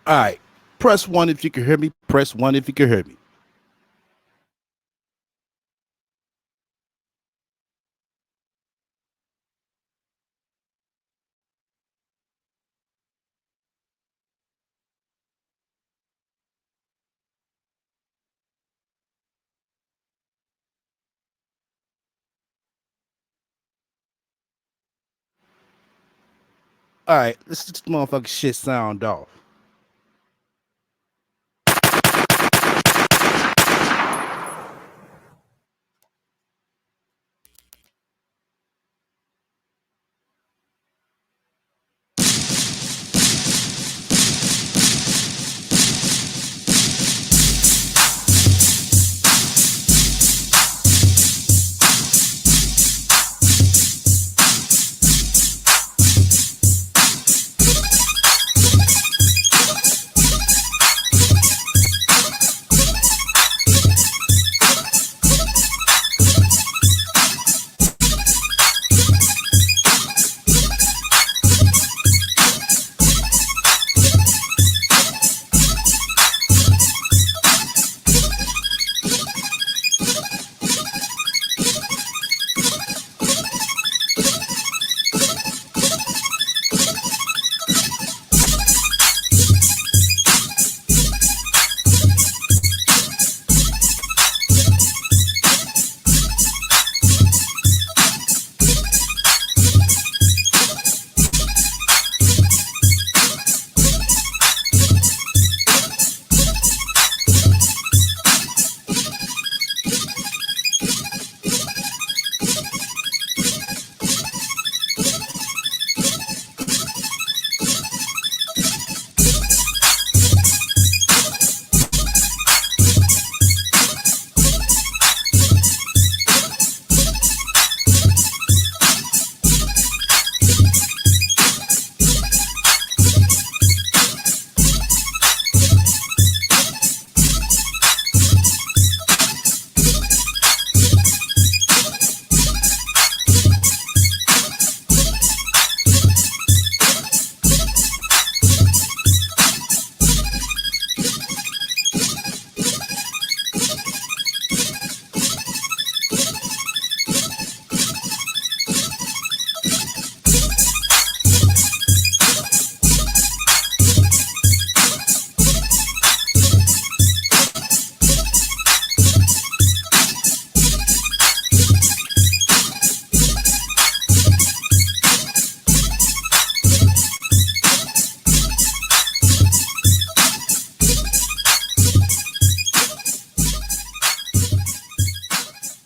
All right. Press one if you can hear me. Press one if you can hear me. All right. Let's just motherfucking shit sound off.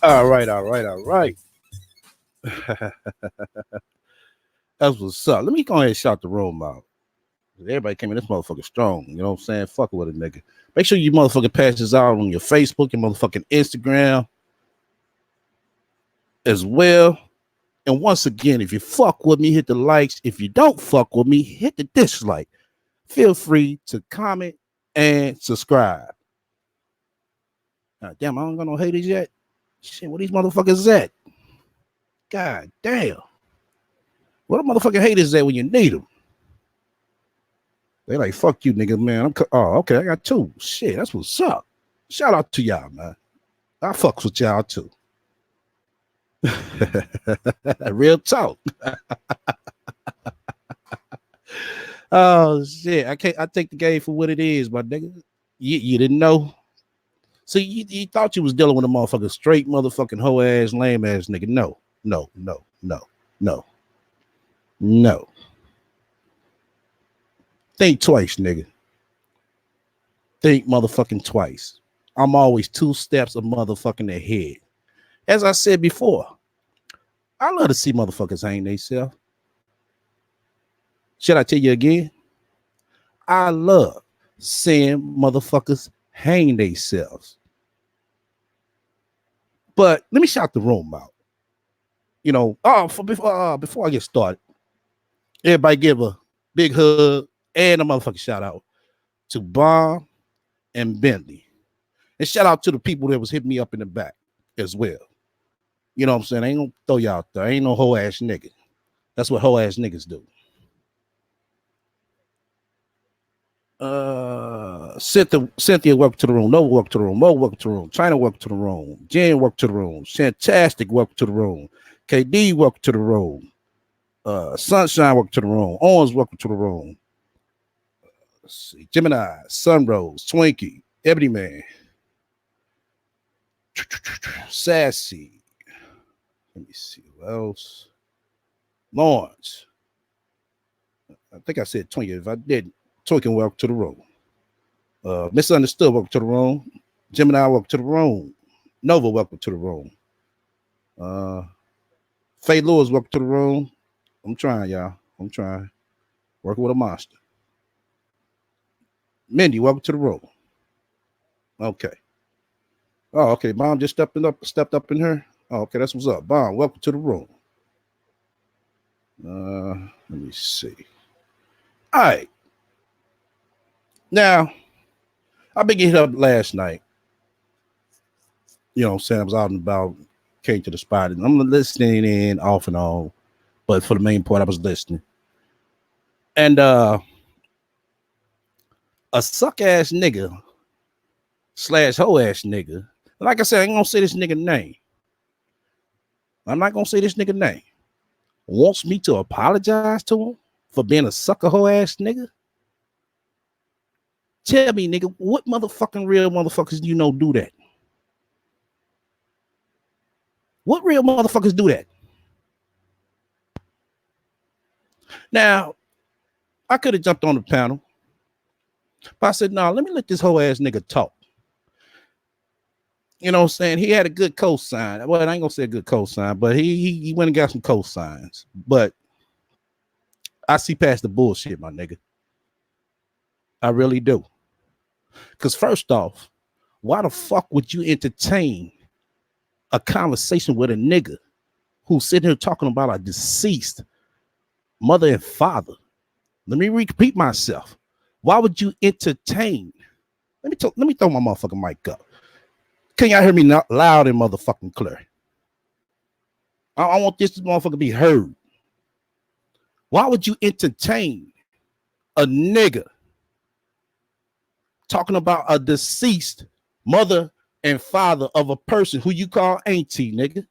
All right. All right. All right. That's what's up. Let me go ahead and shout the room out. Everybody came in this motherfucker strong. You know what I'm saying? Fuck with a nigga. Make sure you motherfucking pass this out on your Facebook, your motherfucking Instagram as well. And once again, if you fuck with me, hit the likes. If you don't fuck with me, hit the dislike. Feel free to comment and subscribe. Damn, I don't got no haters yet. Shit, what these motherfuckers at? God damn. What the motherfucking haters at when you need them? They like, fuck you, nigga, man. Oh, okay, I got two. Shit, that's what's up. Shout out to y'all, man. I fucks with y'all too. Real talk. Oh shit. I take the game for what it is, my nigga. You didn't know. See, you thought you was dealing with a motherfucker straight motherfucking hoe ass, lame ass nigga. No, no, no, no, no, no. Think twice, nigga. Think motherfucking twice. I'm always two steps of motherfucking ahead. As I said before, I love to see motherfuckers hang themselves. Should I tell you again? I love seeing motherfuckers hang themselves. But let me shout the room out. You know, before I get started, everybody give a big hug and a motherfucking shout out to Bomb and Bentley. And shout out to the people that was hitting me up in the back as well. You know what I'm saying? I ain't gonna throw you out there. I ain't no hoe ass nigga. That's what hoe ass niggas do. Cynthia, welcome to the room. Nova, welcome to the room. Mo, welcome to the room. China, welcome to the room. Jen, welcome to the room. Fantastic, welcome to the room. KD, welcome to the room. Sunshine, welcome to the room. Owens, welcome to the room. Let's see. Gemini, Sunrose, Twinkie, Ebony Man, Sassy. Let me see who else. Lawrence. I think I said Twinkie. If I didn't, Twinkie, welcome to the room. Misunderstood, welcome to the room. Gemini, welcome to the room. Nova, welcome to the room. Faye Lewis, welcome to the room. I'm trying, y'all. I'm trying. Working with a monster. Mindy, welcome to the room. Okay. Oh, okay. Bomb just stepped up in her. Oh, okay, that's what's up. Bomb, welcome to the room. Let me see. All right. Now, I've been getting up last night. You know what I'm saying? I was out and about, came to the spot, and I'm listening in off and on. But for the main part, I was listening. And a suck ass nigga / hoe ass nigga. Like I said, I ain't gonna say this nigga name. I'm not gonna say this nigga name. Wants me to apologize to him for being a sucker hoe ass nigga. Tell me, nigga, what motherfucking real motherfuckers do you know do that? What real motherfuckers do that? Now, I could have jumped on the panel, but I said, no, let me let this hoe ass nigga talk. You know what I'm saying? He had a good cosign. Well, I ain't gonna say a good cosign, but he went and got some cosigns. But I see past the bullshit, my nigga. I really do. Because first off, why the fuck would you entertain a conversation with a nigga who's sitting here talking about a deceased mother and father? Let me repeat myself. Why would you entertain? Let me throw my motherfucking mic up. Can y'all hear me loud and motherfucking clear? I want this motherfucker to be heard. Why would you entertain a nigga talking about a deceased mother and father of a person who you call auntie, nigga,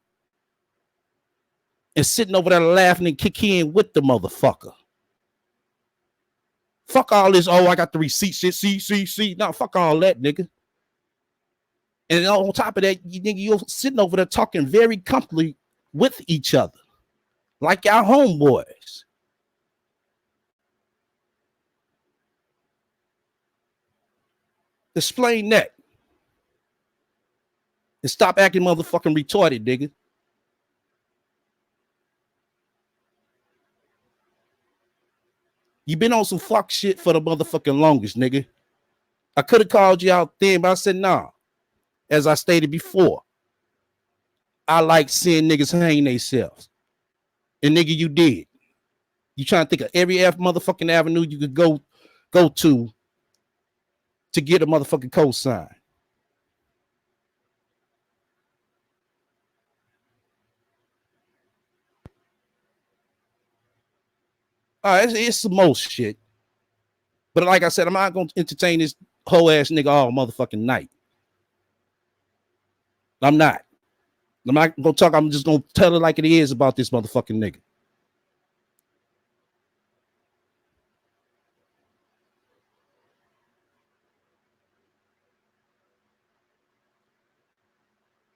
and sitting over there laughing and kicking with the motherfucker? Fuck all this. Oh, I got the receipt. Shit. See. No, fuck all that, nigga. And on top of that, you're sitting over there talking very comfortably with each other, like our homeboys. Explain that. And stop acting motherfucking retarded, nigga. You been on some fuck shit for the motherfucking longest, nigga. I could have called you out then, but I said, nah. As I stated before, I like seeing niggas hang themselves. And nigga, you did. You trying to think of every motherfucking avenue you could go to get a motherfucking cosign. All right, it's some most shit. But like I said, I'm not going to entertain this whole ass nigga all motherfucking night. I'm not. I'm not going to talk. I'm just going to tell it like it is about this motherfucking nigga.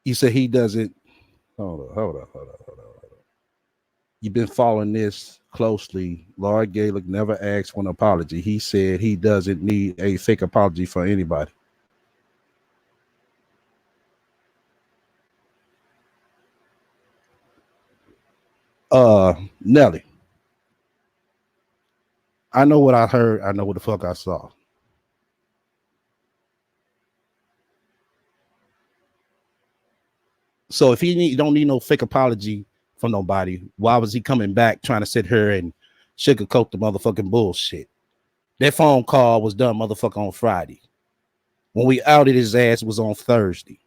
You said he doesn't. Hold on. You've been following this closely. Lord Gaelic never asked for an apology. He said he doesn't need a fake apology for anybody. Nelly, I know what I heard. I know what the fuck I saw. So if he don't need no fake apology from nobody, why was he coming back trying to sit here and sugarcoat the motherfucking bullshit? That phone call was done motherfucker on Friday. When we outed his ass was on Thursday.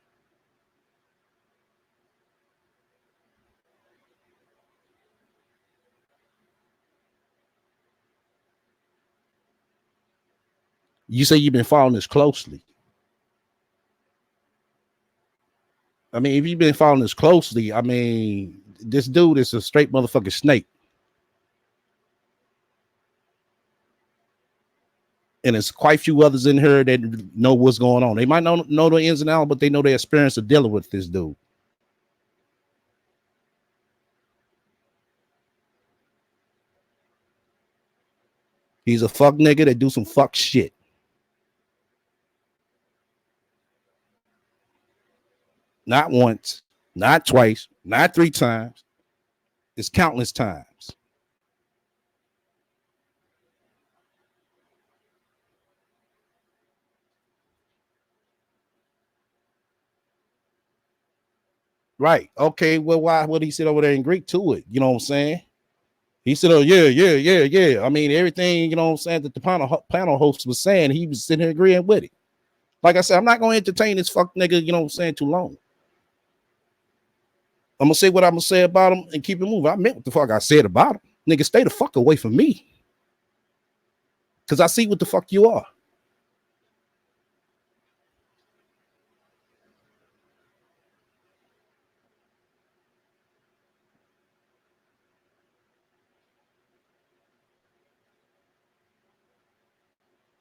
You say you've been following this closely. I mean, if you've been following this closely, I mean, this dude is a straight motherfucking snake. And there's quite a few others in here that know what's going on. They might not know the ins and outs, but they know the experience of dealing with this dude. He's a fuck nigga that do some fuck shit. Not once, not twice, not 3 times. It's countless times. Right. Okay. Well, why would he sit over there and agree to it? You know what I'm saying? He said, oh, yeah. I mean, everything, you know what I'm saying, that the panel host was saying, he was sitting here agreeing with it. Like I said, I'm not going to entertain this fuck nigga, you know what I'm saying, too long. I'm going to say what I'm going to say about him and keep it moving. I meant what the fuck I said about him. Nigga, stay the fuck away from me. Because I see what the fuck you are.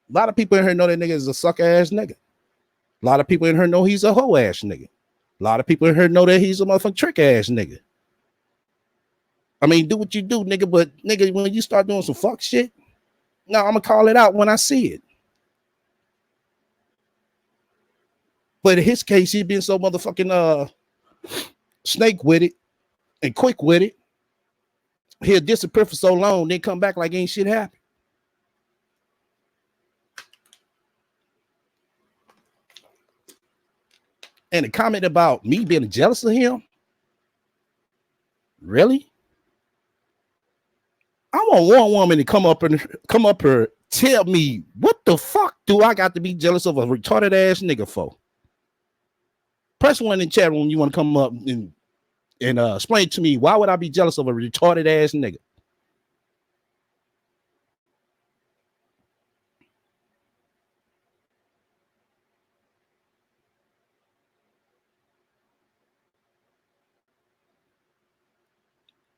A lot of people in here know that nigga is a suck ass nigga. A lot of people in here know he's a hoe ass nigga. A lot of people in here know that he's a motherfucking trick ass nigga. I mean, do what you do, nigga, but nigga, when you start doing some fuck shit, no, I'm gonna call it out when I see it. But in his case, he's been so motherfucking snake with it and quick with it. He'll disappear for so long, then come back like ain't shit happened. And a comment about me being jealous of him? Really? I want one woman to come up here, tell me what the fuck do I got to be jealous of a retarded ass nigga for? Press 1 in the chat room. You want to come up and explain to me why would I be jealous of a retarded ass nigga?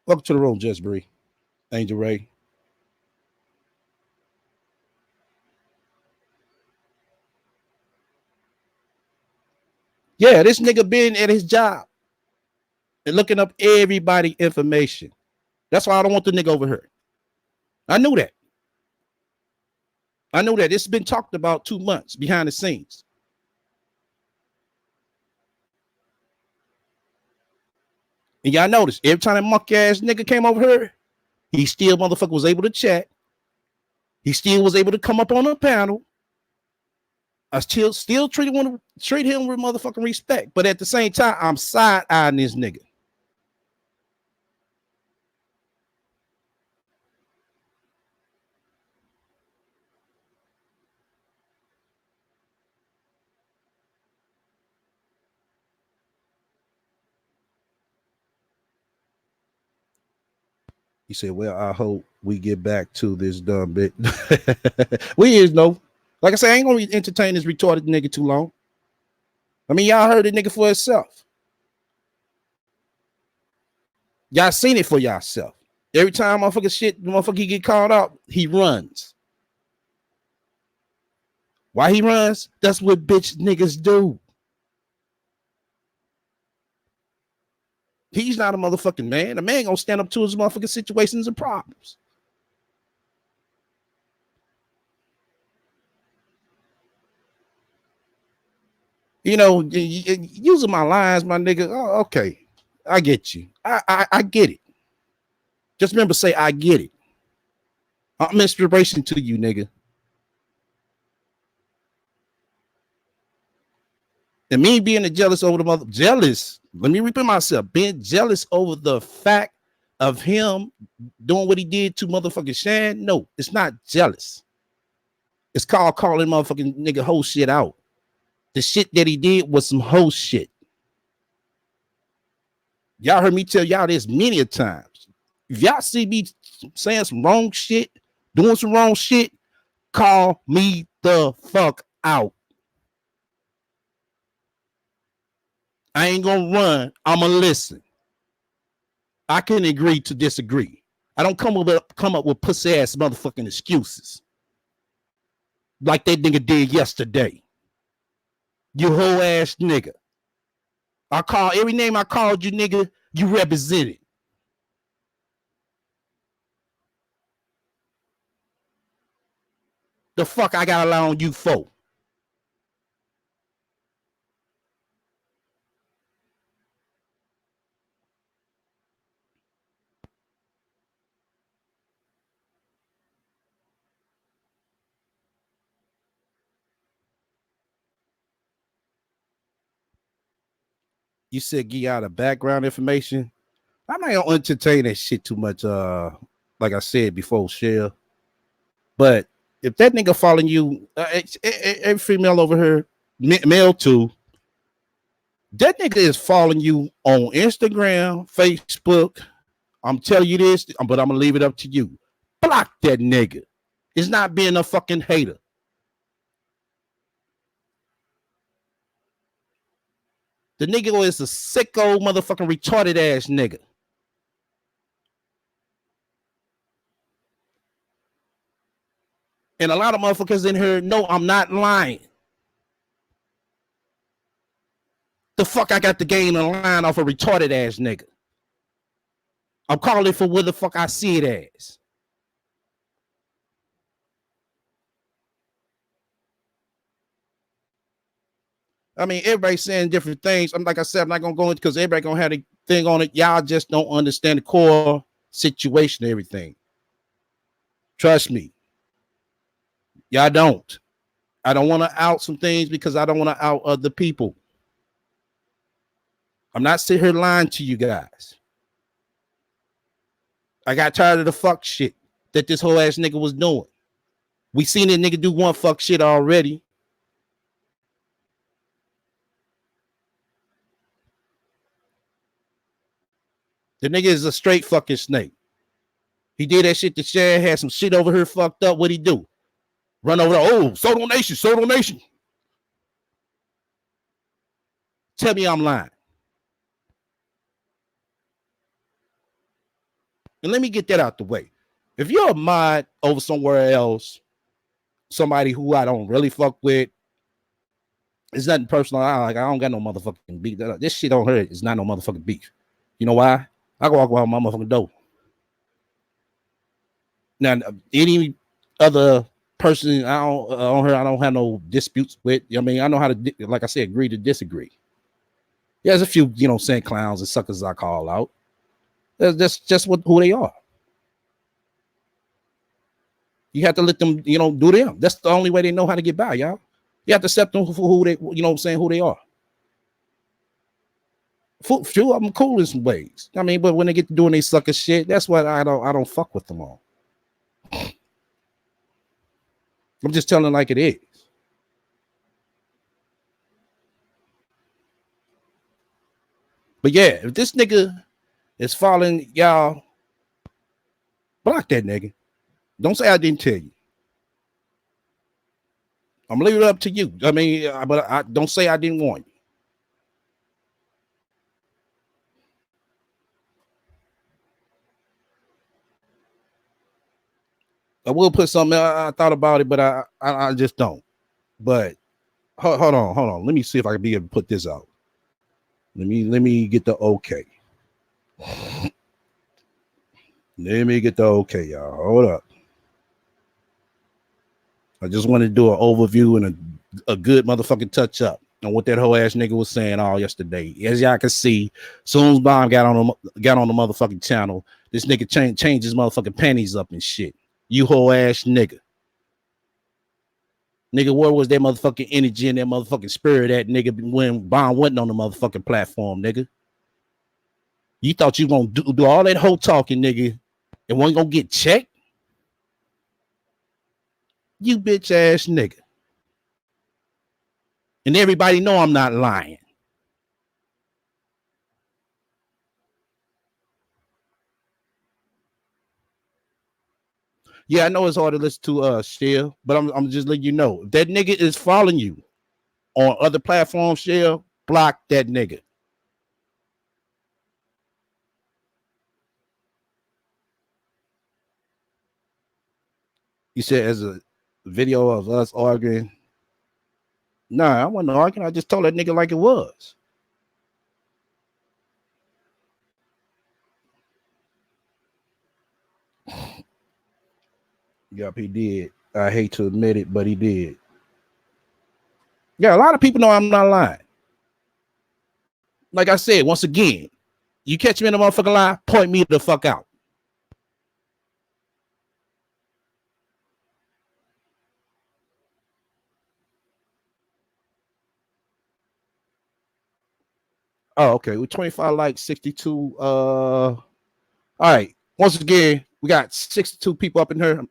Welcome to the room, Jess Bree, Angel Ray. Yeah, this nigga been at his job and looking up everybody information. That's why I don't want the nigga over here. I knew that. It's been talked about 2 months behind the scenes. And y'all notice every time that monkey ass nigga came over here, he still motherfucker was able to chat. He still was able to come up on the panel. I still treat him with motherfucking respect. But at the same time, I'm side-eyeing this nigga. He said, well, I hope we get back to this dumb bit. We is no. Like I said, I ain't gonna entertain this retarded nigga too long. I mean, y'all heard the nigga for itself. Y'all seen it for yourself. Every time motherfucker he get called out, he runs. Why he runs? That's what bitch niggas do. He's not a motherfucking man. A man gonna stand up to his motherfucking situations and problems. You know, using my lines, my nigga. Oh, okay, I get you. I get it. Just remember, say I get it. I'm inspiration to you, nigga. And me being jealous over the jealous. Let me repeat myself. Being jealous over the fact of him doing what he did to motherfucking Shan. No, it's not jealous. It's called calling motherfucking nigga whole shit out. The shit that he did was some whole shit. Y'all heard me tell y'all this many a times. If y'all see me saying some wrong shit, doing some wrong shit, call me the fuck out. I ain't gonna run. I'm gonna listen. I can agree to disagree. I don't come up with pussy ass motherfucking excuses like that nigga did yesterday. You whole ass nigga. I call every name I called you, nigga. You represented. The fuck I got to lie on you for? You said give out of background information. I'm not gonna entertain that shit too much. Like I said before, share. But if that nigga following you, every female over here, male too, that nigga is following you on Instagram, Facebook. I'm telling you this, but I'm gonna leave it up to you. Block that nigga. It's not being a fucking hater. The nigga is a sicko motherfucking retarded ass nigga. And a lot of motherfuckers in here know I'm not lying. The fuck I got to gain a line off a retarded ass nigga. I'm calling for what the fuck I see it as. I mean, everybody's saying different things. I'm like I said, I'm not gonna go into because everybody gonna have a thing on it. Y'all just don't understand the core situation, everything. Trust me. Y'all don't. I don't want to out some things because I don't want to out other people. I'm not sitting here lying to you guys. I got tired of the fuck shit that this whole ass nigga was doing. We seen that nigga do one fuck shit already. The nigga is a straight fucking snake. He did that shit to Shad, had some shit over here fucked up. What'd he do? Run over there. Oh, Soto Nation, Soto Nation. Tell me I'm lying. And let me get that out the way. If you're a mod over somewhere else, somebody who I don't really fuck with, it's nothing personal. I don't got no motherfucking beef. This shit on her is not no motherfucking beef. You know why? I go walk around my motherfucking door. Now, any other person on her, I don't have no disputes with. I mean, I know how to, like I said, agree to disagree. Yeah, there's a few, saying clowns and suckers I call out. That's just who they are. You have to let them, do them. That's the only way they know how to get by, y'all. You have to accept them for who they, who they are. Few of them cool in some ways. I mean, but when they get to doing they sucker shit, that's what I don't fuck with them all. I'm just telling like it is. But yeah, if this nigga is following y'all, block that nigga. Don't say I didn't tell you. I'm leaving it up to you. I mean, but I don't say I didn't warn you. I will put something. I thought about it, but I just don't. But hold on. Let me see if I can be able to put this out. Let me get the okay. Let me get the okay, y'all. Hold up. I just want to do an overview and a good motherfucking touch up on what that whole ass nigga was saying all yesterday. As y'all can see, soon as Bomb got on the motherfucking channel, this nigga changed his motherfucking panties up and shit. You whole ass nigga. Nigga, where was that motherfucking energy and that motherfucking spirit at, nigga, when Bomb wasn't on the motherfucking platform, nigga? You thought you gonna do all that whole talking, nigga, and wasn't gonna get checked? You bitch ass nigga. And everybody know I'm not lying. Yeah, I know it's hard to listen to Shell, but I'm just letting you know. If that nigga is following you on other platforms, Shell, block that nigga. You said as a video of us arguing. Nah, I wasn't arguing. I just told that nigga like it was. Yup, he did. I hate to admit it, but he did. Yeah, a lot of people know I'm not lying. Like I said, once again, you catch me in a motherfucking lie, point me the fuck out. Oh, okay. With 25 likes, 62. All right. Once again, we got 62 people up in here,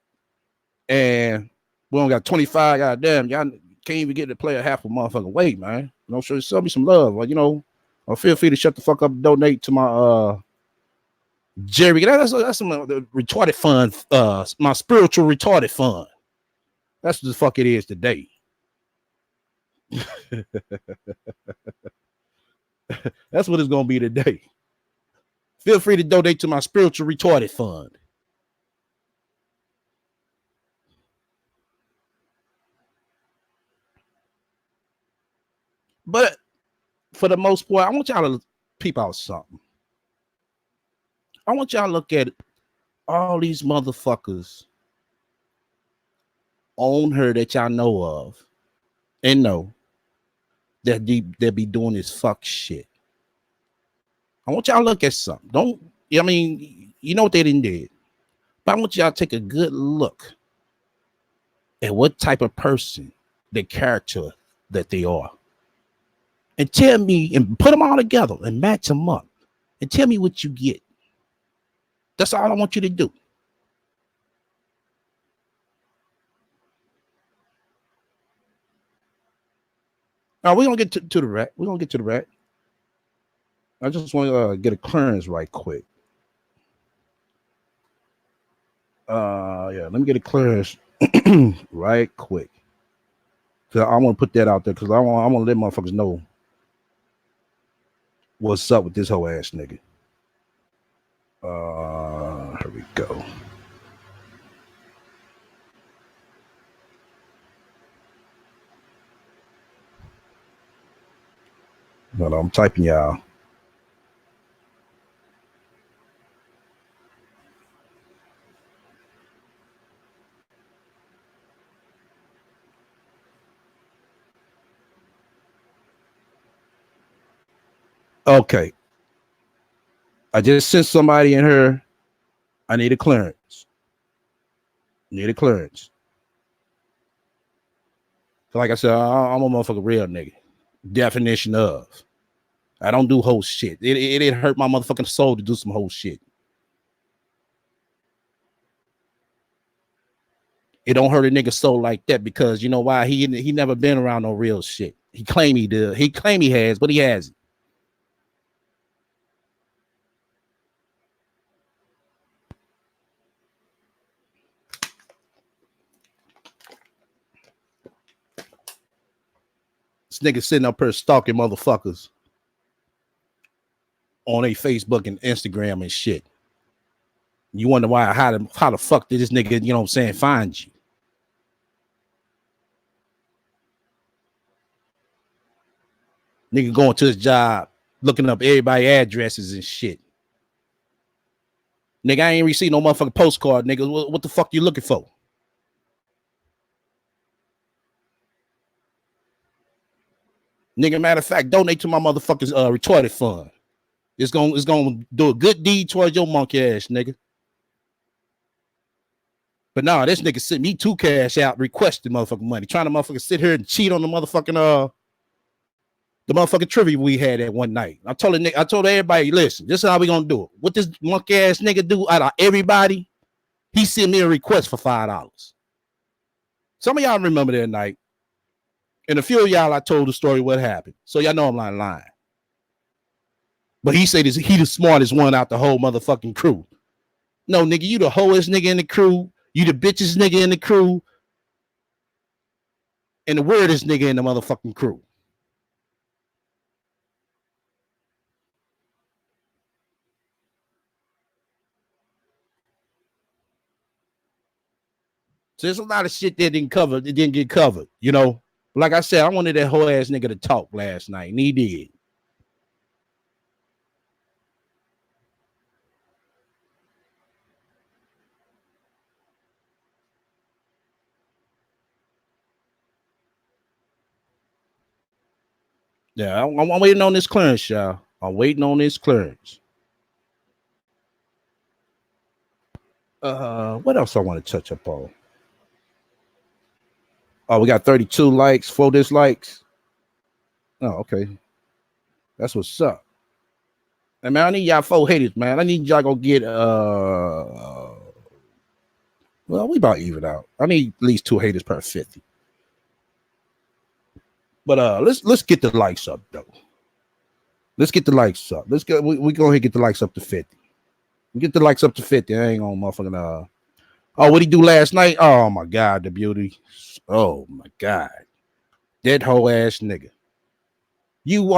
and we only got 25. Goddamn, y'all can't even get to play a half a motherfucking way, man. You know, show me some love. Or, you know, or feel free to shut the fuck up and donate to my Jerry. That's some retarded fund, my spiritual retarded fund. That's what the fuck it is today. That's what it's gonna be today. Feel free to donate to my spiritual retarded fund. But for the most part, I want y'all to peep out something. I want y'all to look at all these motherfuckers on her that y'all know of and know that they be doing this fuck shit. I want y'all to look at something. Don't, I mean, you know what they didn't do. But I want y'all to take a good look at what type of person, the character that they are. And tell me, and put them all together and match them up. And tell me what you get. That's all I want you to do. Now we're gonna get to the rat. We're gonna get to the rat. I just want to get a clearance right quick. Yeah, let me get a clearance right quick. Cause I want to put that out there because I want to let motherfuckers know what's up with this whole ass nigga. Here we go. But I'm typing y'all. Okay. I just sent somebody in here. I need a clearance. Need a clearance. Like I said, I'm a motherfucking real nigga. Definition of. I don't do whole shit. It hurt my motherfucking soul to do some whole shit. It don't hurt a nigga soul like that because you know why? He never been around no real shit. He claim he did. He claim he has, but he hasn't. This nigga sitting up here stalking motherfuckers on a Facebook and Instagram and shit. You wonder why how the fuck did this nigga, you know what I'm saying, find you? Nigga going to his job, looking up everybody's addresses and shit. Nigga, I ain't received no motherfucking postcard, nigga. What the fuck you looking for? Nigga, matter of fact, donate to my motherfucking retarded fund. It's gonna do a good deed towards your monkey ass, nigga. But nah, this nigga sent me 2 cash out requesting motherfucking money, trying to motherfucking sit here and cheat on the motherfucking trivia we had that one night. I told everybody, listen, this is how we gonna do it. What this monkey ass nigga do out of everybody? He sent me a request for $5. Some of y'all remember that night. And a few of y'all, I told the story what happened. So y'all know I'm not lying. But he said he the smartest one out the whole motherfucking crew. No, nigga, you the hoest nigga in the crew. You the bitchest nigga in the crew and the weirdest nigga in the motherfucking crew. So there's a lot of shit that didn't get covered, you know. Like I said, I wanted that whole ass nigga to talk last night, and he did. Yeah, I'm waiting on this clearance, y'all. I'm waiting on this clearance. What else I want to touch up on? Oh, we got 32 likes, 4 dislikes. Oh, okay. That's what's up. Hey, man, I need y'all 4 haters, man. I need y'all go get well, we about even out. I need at least 2 haters per 50. But let's get the likes up though. Let's get the likes up. Let's go. We go ahead and get the likes up to 50. We get the likes up to 50. I ain't gonna motherfucking Oh, what he do last night? Oh my god, the beauty. Oh my god. That whole ass nigga. You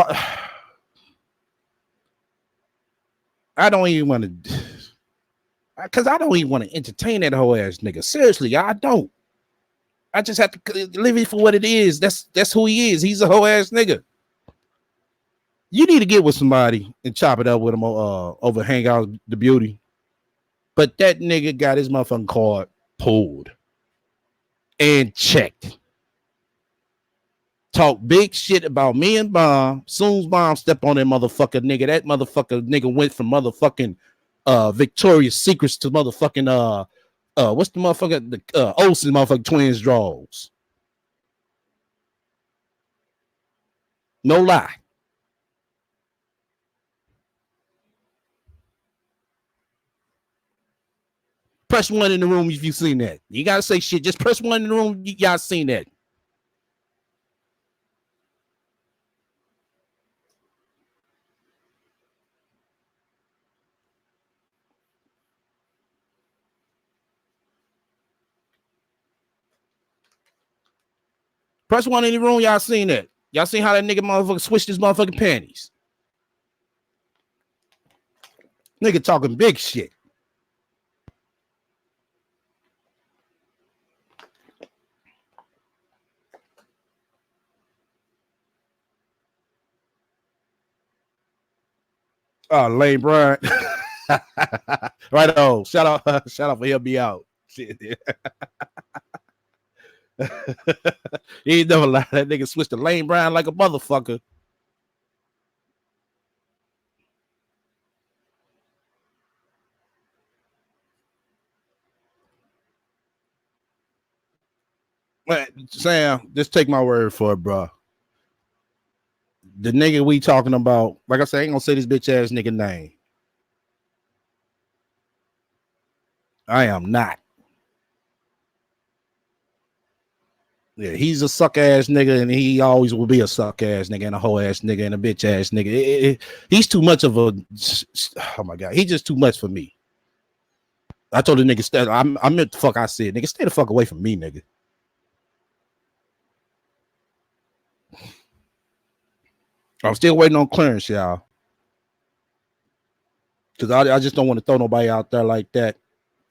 I don't even want to because I don't even want to entertain that whole ass nigga. Seriously, I don't. I just have to live it for what it is. That's who he is. He's a whole ass nigga. You need to get with somebody and chop it up with him over Hangout the Beauty. But that nigga got his motherfucking card pulled and checked. Talk big shit about me and Bomb. Soon as Bomb step on that motherfucker nigga, that motherfucker nigga went from motherfucking Victoria's Secrets to motherfucking what's the motherfucker, the Olsen motherfucking twins draws. No lie. Press 1 in the room if you seen that. You gotta say shit. Just press 1 in the room. Y'all seen that. Press 1 in the room. Y'all seen that. Y'all seen how that nigga motherfucker switched his motherfucking panties. Nigga talking big shit. Lane Bryant. Right on. Shout out for he'll be out. Shit. He ain't never lied. That nigga switched to Lane Bryant like a motherfucker. Man, Sam, just take my word for it, bro. The nigga we talking about, like I said, I ain't gonna say this bitch ass nigga name. I am not. Yeah, he's a suck ass nigga, and he always will be a suck ass nigga and a hoe ass nigga and a bitch ass nigga. He's too much of a. Oh my god, he's just too much for me. I told the nigga, I meant the fuck I said, nigga, stay the fuck away from me, nigga. I'm still waiting on clearance, y'all, because I just don't want to throw nobody out there like that.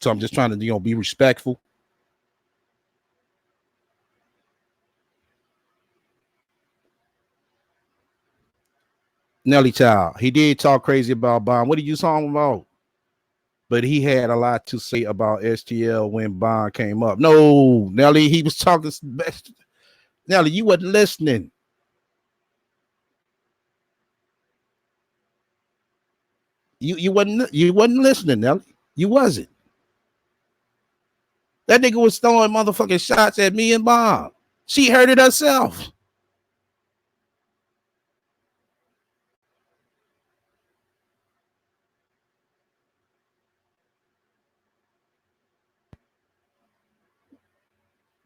So I'm just trying to, be respectful. Nelly Child, he did talk crazy about Bond. What did you talking about? But he had a lot to say about STL when Bond came up. No, Nelly, he was talking. Nelly, you wasn't listening. You wasn't listening, Nelly. You wasn't. That nigga was throwing motherfucking shots at me and Bob. She heard it herself.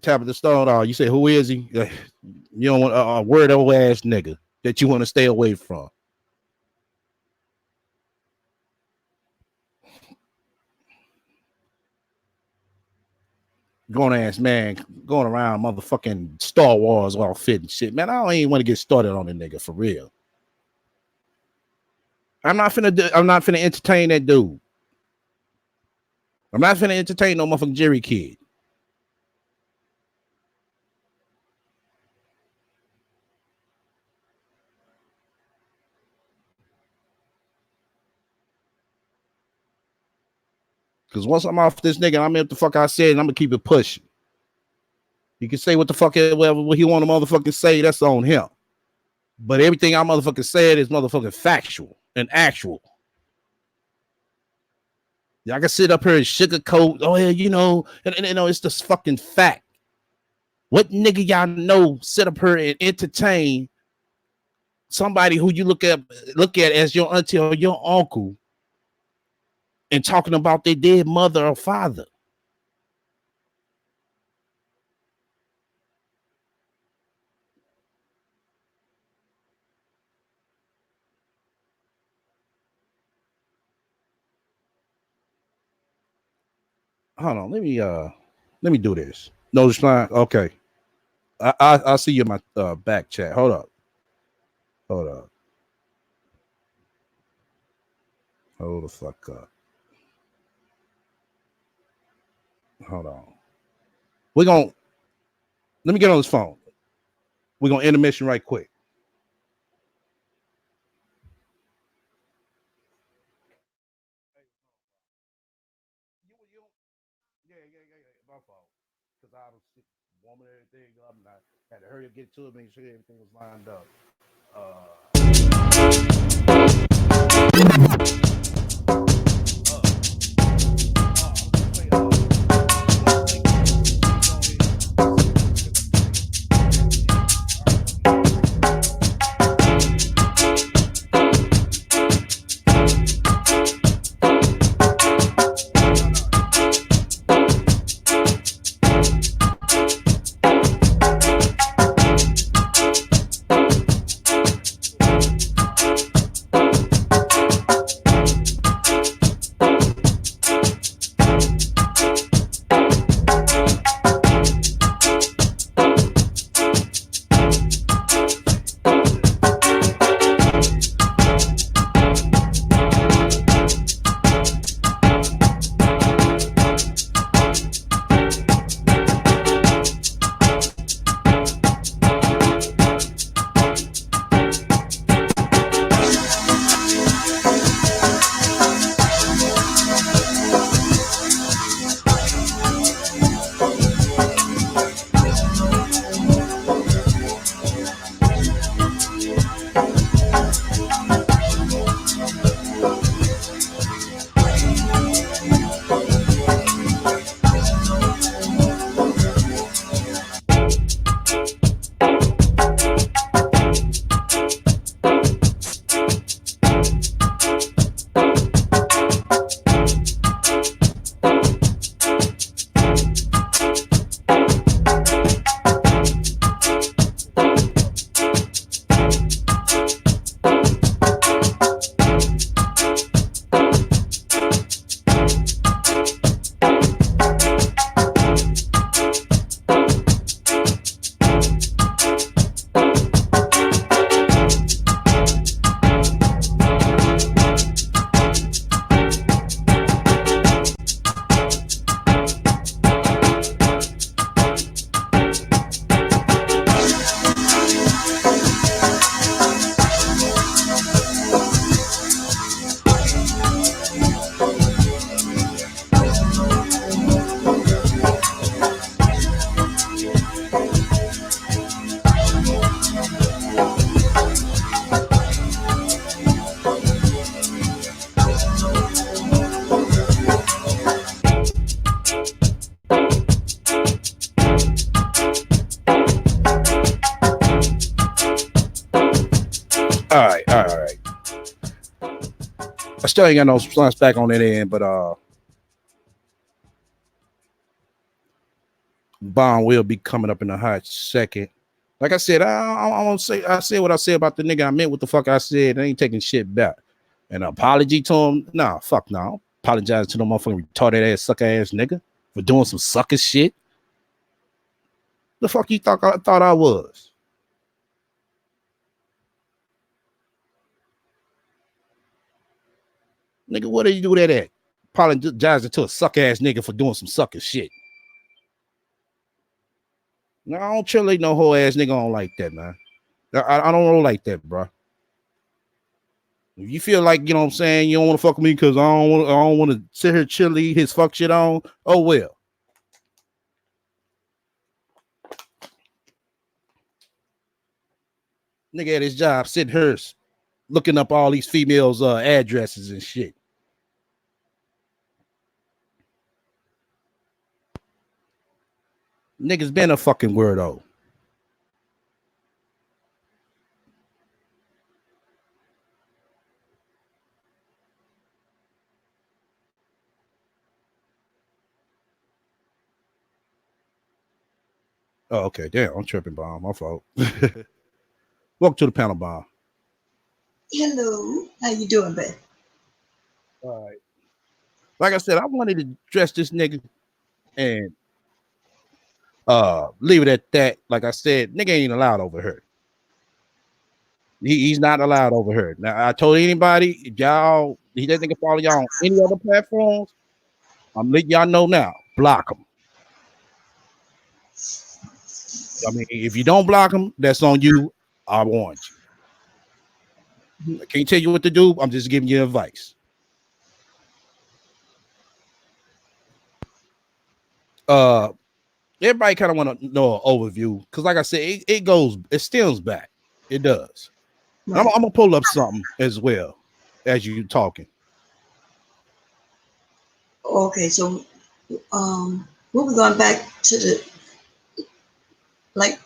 Tabitha Stone, you say, who is he? You don't want a word old ass nigga that you want to stay away from. grown ass man going around motherfucking Star Wars all fit and shit. Man, I don't even want to get started on the nigga for real. I'm not finna entertain that dude. I'm not finna entertain no motherfucking Jerry kid. Because once I'm off this nigga, I'm in what the fuck I said, and I'm gonna keep it pushing. He can say what the fuck whatever he want to motherfucking say, that's on him. But everything I motherfucking said is motherfucking factual and actual. Y'all can sit up here and sugarcoat, oh yeah, you know, and you know, it's just fucking fact. What nigga y'all know sit up here and entertain somebody who you look at as your auntie or your uncle and talking about their dead mother or father? Hold on, let me do this. No response. Okay. I'll see you in my back chat. Hold up. Hold the fuck up. Hold on. Let me get on this phone. We're gonna intermission right quick. My fault. Because I was warming everything up and I had to hurry up, get to it, make sure everything was lined up. All right. I still ain't got no response back on that end, but Bond will be coming up in a hot second. Like I said, I won't say I said what I said about the nigga. I meant what the fuck I said. I ain't taking shit back. An apology to him? Nah, fuck no. Apologize to the motherfucking retarded ass sucker ass nigga for doing some sucker shit. The fuck you thought I was? Nigga, what do you do that at? Apologizing to a suck ass nigga for doing some sucker shit. No, I don't chill like no whole ass nigga on like that, man. I don't roll like that, bro. If you feel like, you know what I'm saying, you don't want to fuck with me because I don't want to sit here chilly his fuck shit on, oh well. Nigga at his job sitting here looking up all these females' addresses and shit. Niggas been a fucking weirdo. Oh, okay. Damn, I'm tripping, Bomb. My fault. Welcome to the panel, Bomb. Hello, how you doing, babe? All right. Like I said, I wanted to dress this nigga and leave it at that. Like I said, nigga ain't allowed over here. He's not allowed over here. Now I told anybody, if y'all he doesn't follow y'all on any other platforms, I'm letting y'all know now. Block him. I mean, if you don't block him, that's on you. I warned you. I can't tell you what to do. I'm just giving you advice. Everybody kind of want to know an overview because, like I said, it stems back. It does. Right. I'm gonna pull up something as well as you talking. Okay, so we're going back to the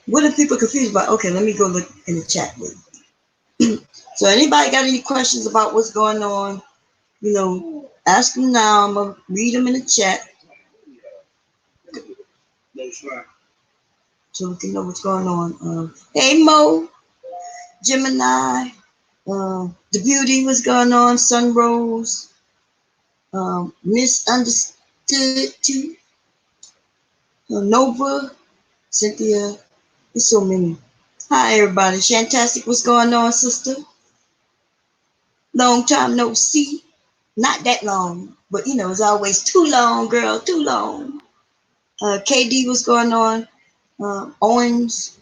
what are people confused about? Okay, let me go look in the chat with you. So anybody got any questions about what's going on? You know, ask them now. I'm gonna read them in the chat. So we can know what's going on. Hey Mo, Gemini, the beauty, what's going on? Sunrose, misunderstood too. Nova, Cynthia, there's so many. Hi everybody, Shantastic, what's going on, sister? Long time no see. Not that long, but you know, it's always too long, girl, too long. KD, what's going on? Owens,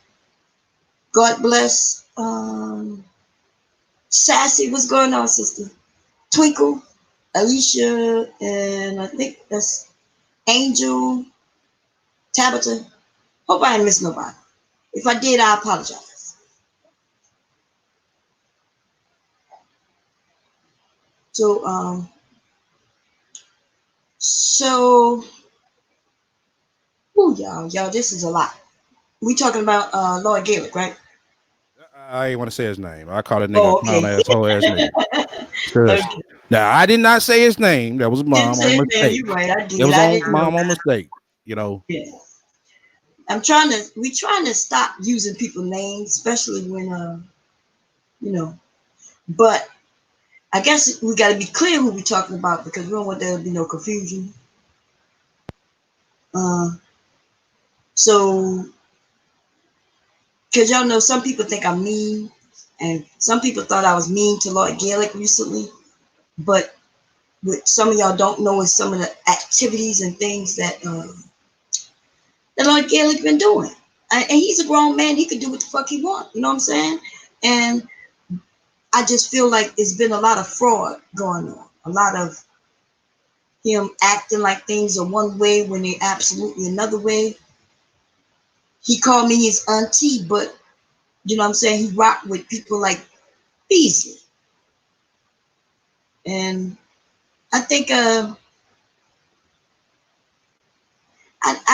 God bless. Sassy, what's going on, sister? Twinkle, Alicia, and I think that's Angel, Tabitha. Hope I didn't miss nobody. If I did, I apologize. So, y'all, this is a lot. We talking about Lord Gaelic, right? I ain't want to say his name. I call that nigga a clown asshole ass nigga. Okay. Now I did not say his name. That was mom on mistake. You're right. I did. It was on mom on mistake. You know. Yeah. We trying to stop using people's names, especially when you know. But I guess we got to be clear who we're talking about because we don't want there to be no confusion. So, because y'all know some people think I'm mean, and some people thought I was mean to Lord Gaelic recently. But what some of y'all don't know is some of the activities and things that Lord Gaelic been doing. And he's a grown man; he can do what the fuck he want. You know what I'm saying? And I just feel like it's been a lot of fraud going on. A lot of him acting like things are one way when they're absolutely another way. He called me his auntie, but you know what I'm saying? He rocked with people like Beasley. And I think I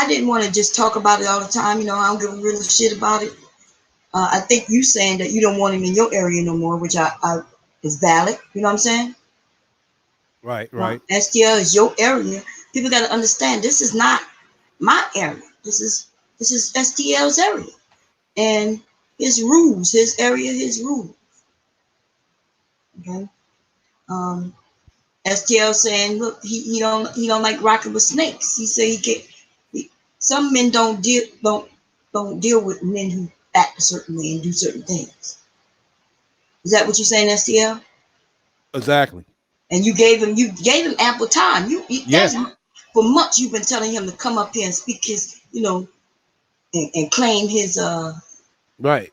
didn't want to just talk about it all the time. You know, I don't give a real shit about it. I think you saying that you don't want him in your area no more, which I is valid. You know what I'm saying? Right. STL is your area. People got to understand this is not my area. This is STL's area, and his rules, his area, his rules. Okay. STL saying, look, he don't like rocking with snakes. He said he get some men don't don't deal with men who act a certain way and do certain things. Is that what you're saying, STL? Exactly. And you gave him ample time. Yeah. For months you've been telling him to come up here and speak his, and claim his Right.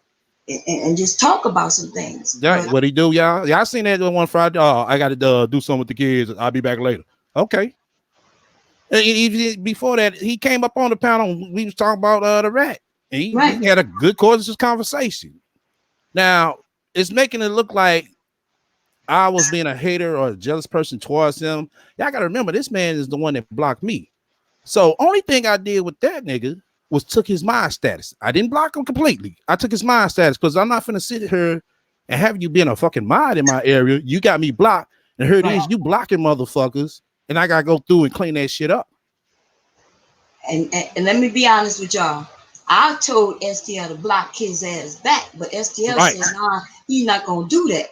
and just talk about some things. Right. But What he do, y'all? Y'all seen that one Friday? Oh, I got to do something with the kids. I'll be back later. Okay. Before that, he came up on the panel. We was talking about the rat, and he had a good courteous conversation. Now it's making it look like I was being a hater or a jealous person towards him. Y'all gotta remember, this man is the one that blocked me. So only thing I did with that nigga was took his mind status. I didn't block him completely. I took his mind status because I'm not finna sit here and have you being a fucking mod in my area. You got me blocked, and here it is, you blocking motherfuckers, and I gotta go through and clean that shit up. And let me be honest with y'all. I told STL to block his ass back, but STL said, nah, he's not gonna do that.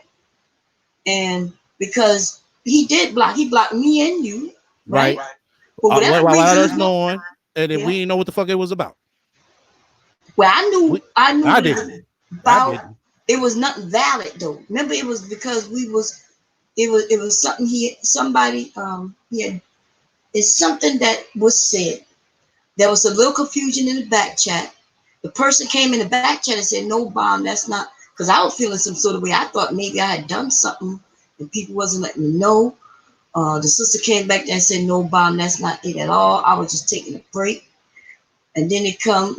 And because he blocked me and you, right? For whatever reason, let us know, and then we didn't know what the fuck it was about. Well, I knew I what didn't. it was about. It was nothing valid though. Remember, it was because it was something it's something that was said. There was a little confusion in the back chat. The person came in the back chat and said, no, Bomb, that's not, because I was feeling some sort of way. I thought maybe I had done something and people wasn't letting me know. The sister came back there and said, no, Bomb, that's not it at all. I was just taking a break. And then it come,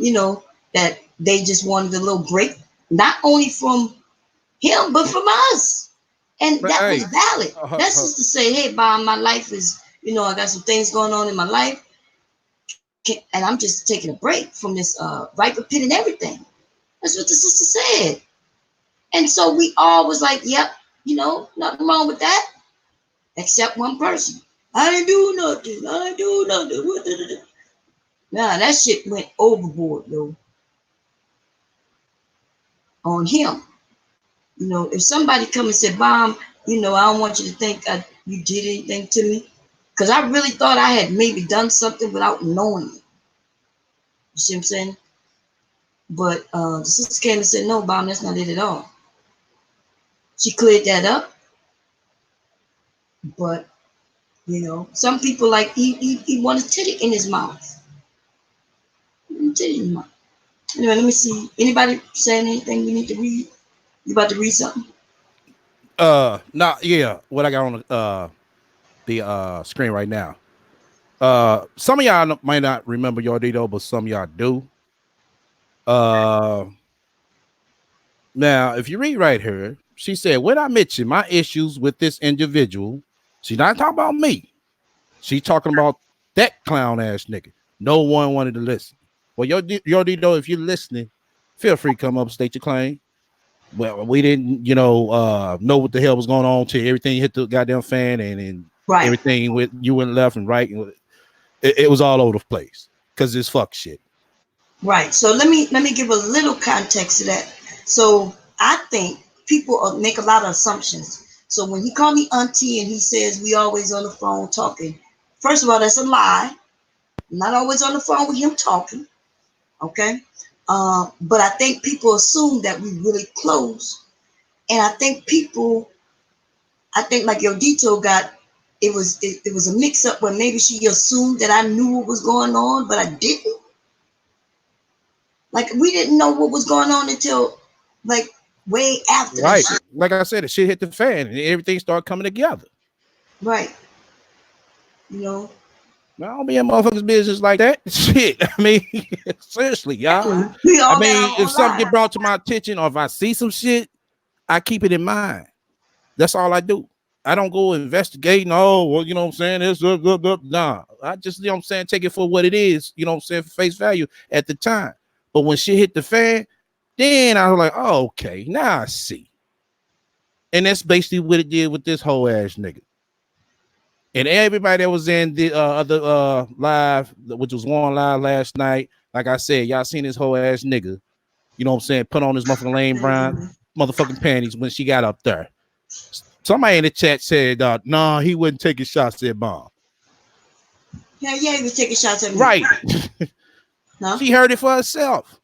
that they just wanted a little break, not only from him, but from us. And that was valid. That's just to say, hey, Bomb, my life is, I got some things going on in my life. And I'm just taking a break from this Viper pit and everything. That's what the sister said. And so we all was like, yep, nothing wrong with that. Except one person. I didn't do nothing. Nah, that shit went overboard, though. On him. If somebody come and said, Bomb, I don't want you to think you did anything to me. Because I really thought I had maybe done something without knowing it. You see what I'm saying? But the sister came and said, no, Bomb, that's not it at all. She cleared that up. But, some people like, he wanted titty in his mouth. Titty in his mouth. Anyway, let me see. Anybody saying anything we need to read? You about to read something? Yeah. What I got on the screen right now. Some of y'all might not remember your Dito, but some of y'all do. Now, if you read right here, she said, when I mention my issues with this individual, she's not talking about me. She's talking about that clown ass nigga. No one wanted to listen. Well, your Dito, if you're listening, feel free to come up and state your claim. Well, we didn't, know what the hell was going on till everything hit the goddamn fan and everything with you went left and right. It was all over the place because it's fuck shit. Right. So let me give a little context to that. So I think people make a lot of assumptions. So when he called me auntie and he says we always on the phone talking, first of all, that's a lie. I'm not always on the phone with him talking. Okay. But I think people assume that we really close. And I think like your Dito it was a mix up where maybe she assumed that I knew what was going on, but I didn't. Like we didn't know what was going on until like way after. Right. Like I said, the shit hit the fan and everything started coming together. Right. I don't be in motherfuckers' business like that. Shit. I mean, seriously, y'all. I mean, if something get brought to my attention or if I see some shit, I keep it in mind. That's all I do. I don't go investigating. Oh, well, you know what I'm saying? It's nah. I just, you know what I'm saying, take it for what it is, you know what I'm saying, for face value at the time. But when shit hit the fan, then I was like, oh, okay, now I see. And that's basically what it did with this whole ass nigga. And everybody that was in the other live, which was one live last night, like I said, y'all seen this whole ass nigga, you know what I'm saying, put on his motherfucking Lane Brown motherfucking panties when she got up there. Somebody in the chat said, nah, he wouldn't take his shots at Bomb. Yeah, he was taking shots at me. Right. Huh? She heard it for herself.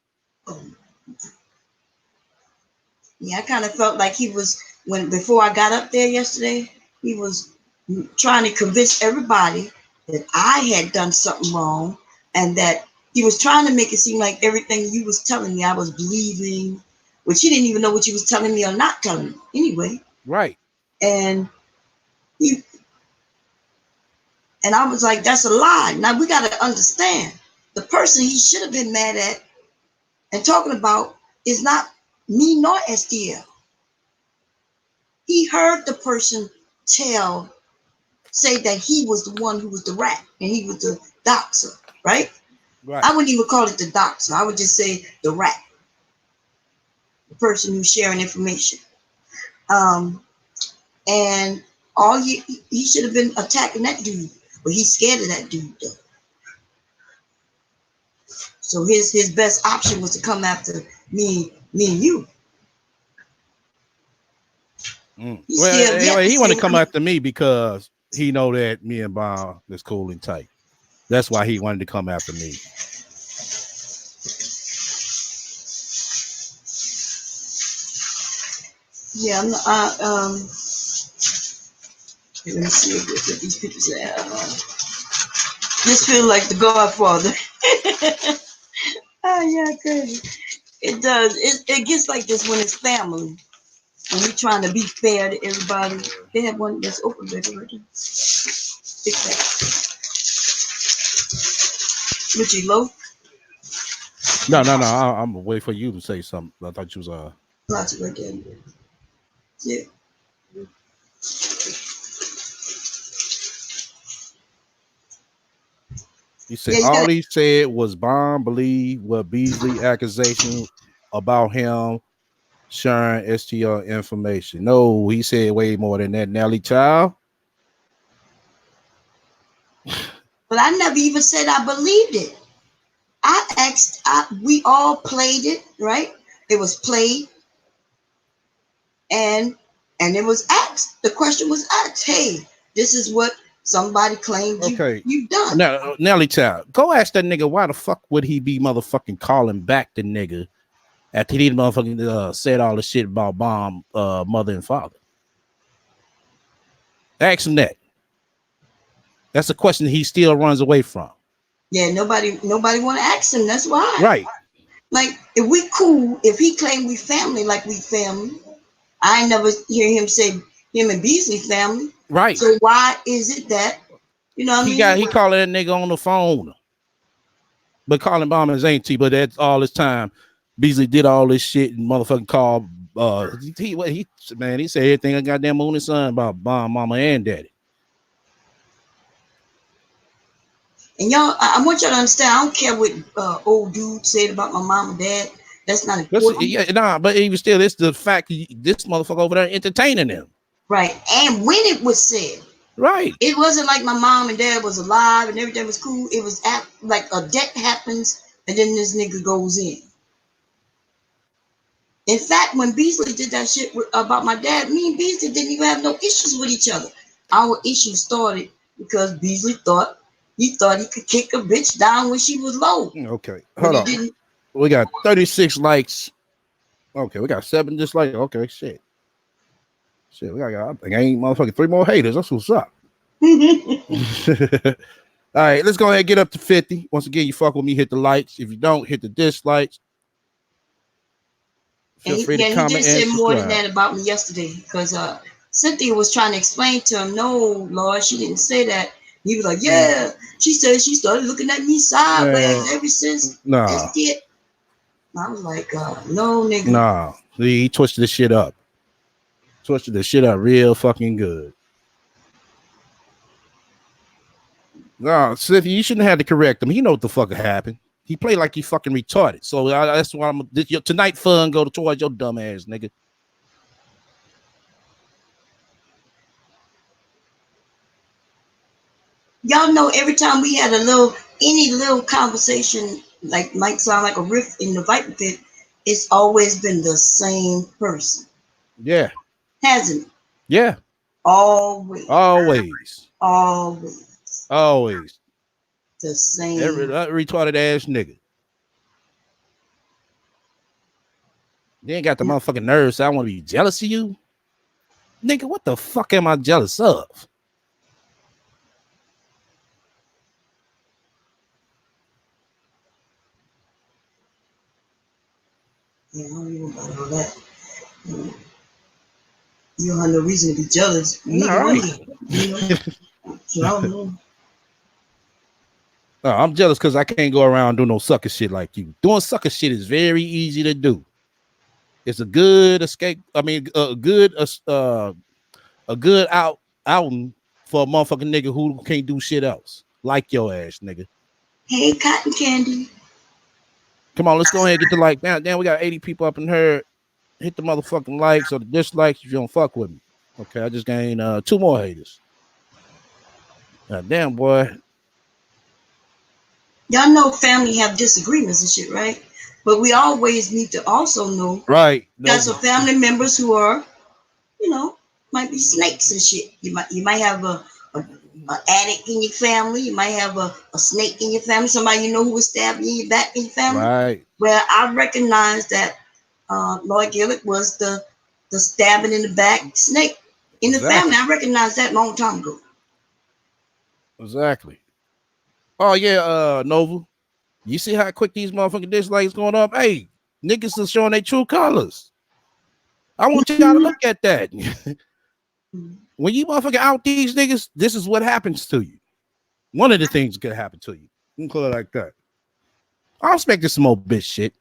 Yeah, I kind of felt like he was before I got up there yesterday. He was trying to convince everybody that I had done something wrong, and that he was trying to make it seem like everything you was telling me I was believing, which he didn't even know what you was telling me or not telling me anyway. Right. And he and I was like, that's a lie. Now we got to understand, the person he should have been mad at and talking about is not me nor SDL. He heard the person say that he was the one who was the rat and he was the doxer, right? Right. I wouldn't even call it the doxer. I would just say the rat, the person who's sharing information. And all he should have been attacking that dude, but he's scared of that dude though. So his best option was to come after me and you. He's Well, scared yet anyway, to he want say to come after me because he know that me and Bob is cool and tight. That's why he wanted to come after me. Yeah, let me see what these people say. This feels like the Godfather. Oh yeah, crazy. It does. It gets like this when it's family. When you're trying to be fair to everybody. They have one that's open, baby, right there. Big fat. Would you low? No. I'm gonna wait for you to say something. I thought you was Lots of right there. Yeah. He said Yeah, you all got he said was Bond believe what Beasley accusation about him sharing STR information. No, he said way more than that. Nelly Child. but I never even said I believed it. I asked, we all played it, right? It was played and it was asked. The question was asked, hey, this is what somebody claimed Okay. you've done. Now, Nelly Child, go ask that nigga why the fuck would he be motherfucking calling back the nigga after he motherfucking said all the shit about Bomb mother and father. Ask him that. That's a question he still runs away from. Yeah, nobody want to ask him. That's why. Right. Like, if we cool, if he claimed we family, like we family, I never hear him say him and Beasley family. Right. So why is it that, you know what I mean? He calling that nigga on the phone, but calling Bomb his auntie. But that's all this time. Beasley did all this shit and motherfucking called. He said everything I goddamn moon and sun about Bomb mama and daddy. And y'all, I want y'all to understand. I don't care what old dude said about my mom and dad. That's not important. But even still, it's the fact this motherfucker over there entertaining them. Right. And when it was said, right, it wasn't like my mom and dad was alive and everything was cool. It was like a death happens and then this nigga goes in. In fact, when Beasley did that shit about my dad, me and Beasley didn't even have no issues with each other. Our issue started because Beasley thought he could kick a bitch down when she was low. Okay, hold on. We got 36 likes. Okay, we got 7 dislikes. Okay, shit. We got, I think I ain't motherfucking 3 more haters. That's what's up. All right, let's go ahead and get up to 50. Once again, you fuck with me, hit the likes. If you don't, hit the dislikes. Feel free to comment and subscribe. He did say more than that about me yesterday because Cynthia was trying to explain to him, no, Lord, she didn't say that. He was like, yeah, she said she started looking at me sideways ever since that shit. I was like, no, nigga. Nah, he twisted the shit up. Twisted the shit up real fucking good. No, Cynthia, you shouldn't have to correct him. He know what the fuck happened. He played like he fucking retarded. So that's why tonight fun go towards your dumb ass, nigga. Y'all know every time we had any little conversation, like might sound like a riff in the Viper Pit, it's always been the same person. Yeah. Hasn't it? Yeah. Always. The same. Every retarded ass nigga. You ain't got the motherfucking nerves. So I want to be jealous of you, nigga. What the fuck am I jealous of? Yeah, I don't know about all that. You don't have no reason to be jealous. Neither All one right. of you. You know. So I don't know. No, I'm jealous because I can't go around doing no sucker shit like you. Doing sucker shit is very easy to do. It's a good escape. I mean, a good outing for a motherfucking nigga who can't do shit else. Like your ass, nigga. Hey, cotton candy. Come on, let's go ahead and get the like. Damn, we got 80 people up in here. Hit the motherfucking likes or the dislikes if you don't fuck with me. Okay, I just gained 2 more haters. Damn, boy. Y'all know family have disagreements and shit, right? But we always need to also know Right. got No. some family members who are, you know, might be snakes and shit. You might have a addict in your family. You might have a snake in your family. Somebody you know who was stabbed in your back in your family. Right. Well, I recognize that Lloyd Gillick was the stabbing in the back snake in the family. I recognized that a long time ago. Exactly. Oh yeah, Nova. You see how quick these motherfucking dislikes going up? Hey, niggas are showing their true colors. I want y'all to look at that. When you motherfucking out these niggas, this is what happens to you. One of the things that could happen to you. You can call it like that. I'm expecting some more bitch shit.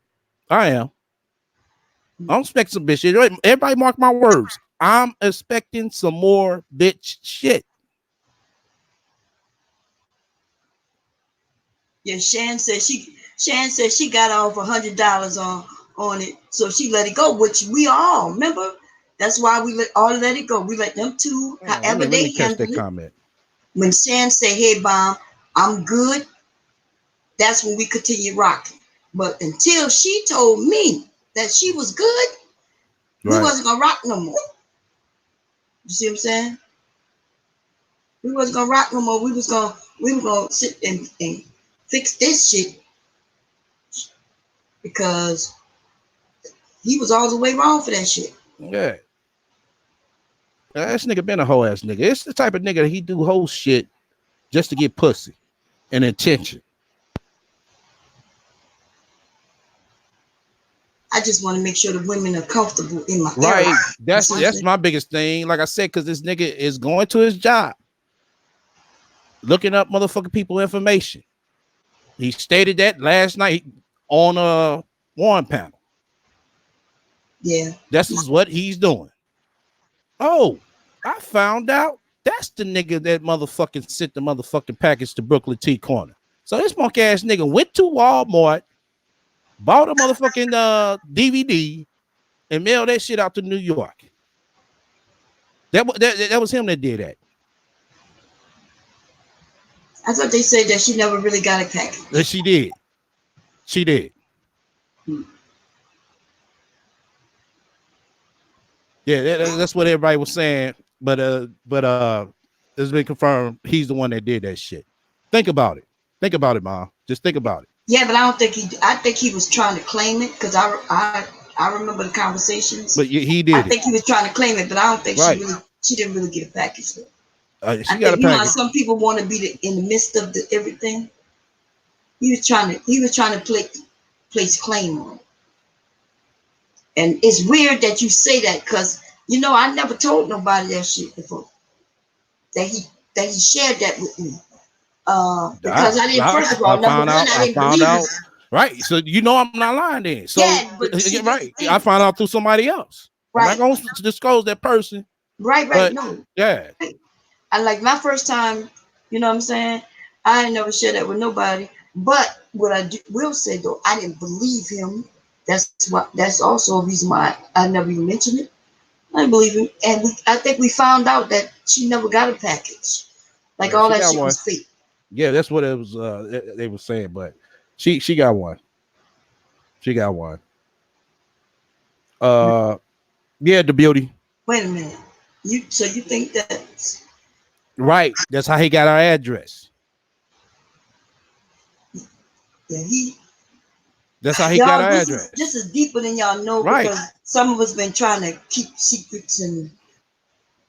I am. I'm expecting some bitch shit. Everybody mark my words. I'm expecting some more bitch shit. Yeah, Shan said she got off $100 on it, so she let it go. Which we all remember. That's why we let it go. We let them two, however Let me they catch that handled it. comment. When Shan said, "Hey, Bomb, I'm good," that's when we continued rocking. But until she told me that she was good, we wasn't gonna rock no more. You see what I'm saying? We wasn't gonna rock no more. We were gonna sit and fix this shit because he was all the way wrong for that shit. Yeah. This nigga been a hoe ass nigga. It's the type of nigga that he do whole shit just to get pussy and attention. I just want to make sure the women are comfortable in my Right. area. That's my biggest thing. Like I said, because this nigga is going to his job, looking up motherfucking people information. He stated that last night on a Warren panel. Yeah. This is what he's doing. Oh, I found out that's the nigga that motherfucking sent the motherfucking package to Brooklyn T Corner. So this punk ass nigga went to Walmart, bought a motherfucking DVD, and mailed that shit out to New York. That was him that did that. I thought they said that she never really got a package. She did. She did. Yeah, that's what everybody was saying. But it's been confirmed he's the one that did that shit. Think about it. Think about it, Mom. Just think about it. Yeah, but I don't think he. I think he was trying to claim it because I remember the conversations. But he did. I think he was trying to claim it, but I don't think she didn't really get a package. She I got think a package. You know how some people want to be in the midst of everything. He was trying to place claim on it. And it's weird that you say that because I never told nobody that shit before. That he shared that with me. Because I didn't. First of all, number one, I didn't believe it. Right. So I'm not lying then. So yeah, but right. I found out through somebody else. Right. I'm not going to disclose that person. Right. No. Yeah. I like my first time. You know what I'm saying? I ain't never shared that with nobody. But what I will say though, I didn't believe him. That's also a reason why I never even mentioned it. I didn't believe him, and I think we found out that she never got a package. Like all that shit was fake. Yeah, that's what it was. They were saying, but she got one. She got one. Yeah, the beauty. Wait a minute. So you think that? Right. That's how he got our address. Yeah, That's how he got Y'all, our this is address. deeper than y'all know Right. because some of us been trying to keep secrets, and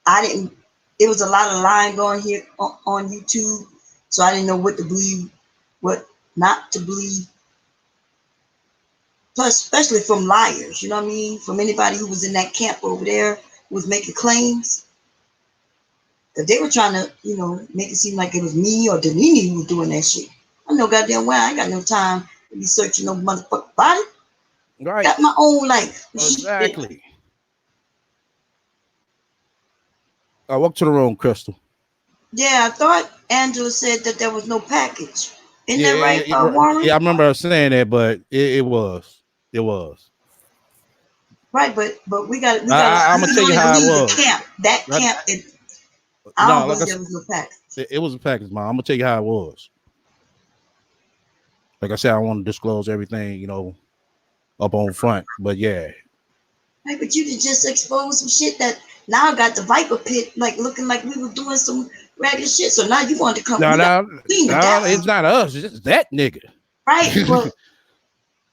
I didn't. It was a lot of lying going here on YouTube, so I didn't know what to believe, what not to believe. Plus, especially from liars, you know what I mean? From anybody who was in that camp over there who was making claims. Because they were trying to, make it seem like it was me or Danini who was doing that shit. I know goddamn well I ain't got no time to be searching no motherfucking body. Right. Got my own life. Exactly. Welcome to the room, Crystal. Yeah, I thought Angela said that there was no package. Isn't that right, Warren? Yeah, I remember her saying that, but it was. It was. Right, but we got I'm we gonna can tell you only how it believe the was. camp. That Right? camp, I don't No, like believe I there said, was no package. it was a package, Mom. I'm gonna tell you how it was. Like I said, I don't want to disclose everything, up on front. But yeah. Right, but you could just expose some shit that now got the Viper pit like looking like we were doing some ragged shit. So now you want to come? No, We got no, to clean the no, gap, it's not us. It's that nigga. right? But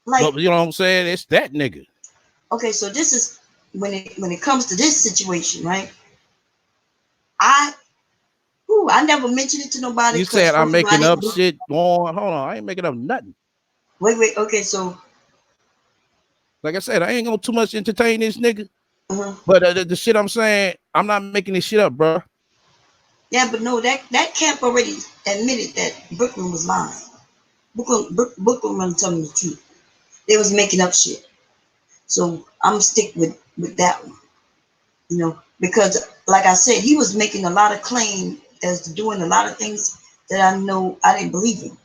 like, But you know what I'm saying? It's that nigga. okay, so this is when it comes to this situation, right? I I never mentioned it to nobody You because said I'm first of all, I making didn't. up shit. Hold on. I ain't making up nothing. Wait. Okay, so. Like I said, I ain't gonna too much entertain this nigga. Uh-huh. But the shit I'm saying, I'm not making this shit up, bro. Yeah, but no, that camp already admitted that Brooklyn was lying. Brooklyn wasn't telling the truth. They was making up shit. So I'm gonna stick with that one, because like I said, he was making a lot of claim as to doing a lot of things that I know I didn't believe in.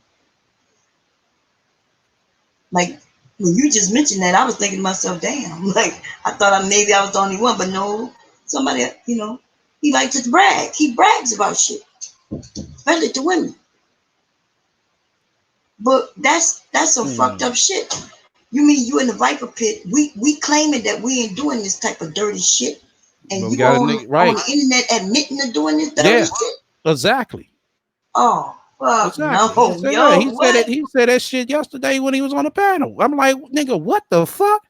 Like when you just mentioned that, I was thinking to myself, damn, like I thought maybe I was the only one, but no, somebody, he likes to brag. He brags about shit, especially to women. But that's some fucked up shit. You mean you in the Viper pit? We claiming that we ain't doing this type of dirty shit, and But we you got a nigga on right. the internet admitting to doing this dirty Yeah, shit? exactly. Oh fuck Exactly. no, yo, He said it. what? He said that shit yesterday when he was on the panel. I'm like, nigga, what the fuck?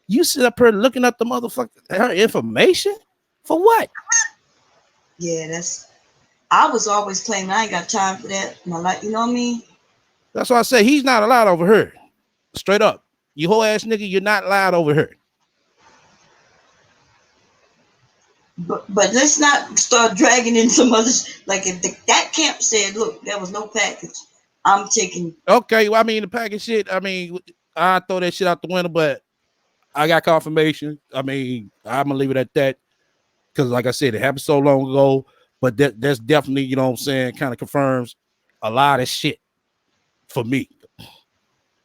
You sit up here looking up the motherfucker her information for what? Yeah, I was always claiming I ain't got time for that. My life, you know what I mean? That's why I say he's not allowed over here. Straight up, you whole ass nigga, you're not allowed over here. But let's not start dragging in some other like if that camp said, look, there was no package. I'm taking. Okay, well, I mean the package shit. I mean, I throw that shit out the window, but I got confirmation. I mean, I'm gonna leave it at that because, like I said, it happened so long ago. But that's definitely, you know what I'm saying, kind of confirms a lot of shit for me.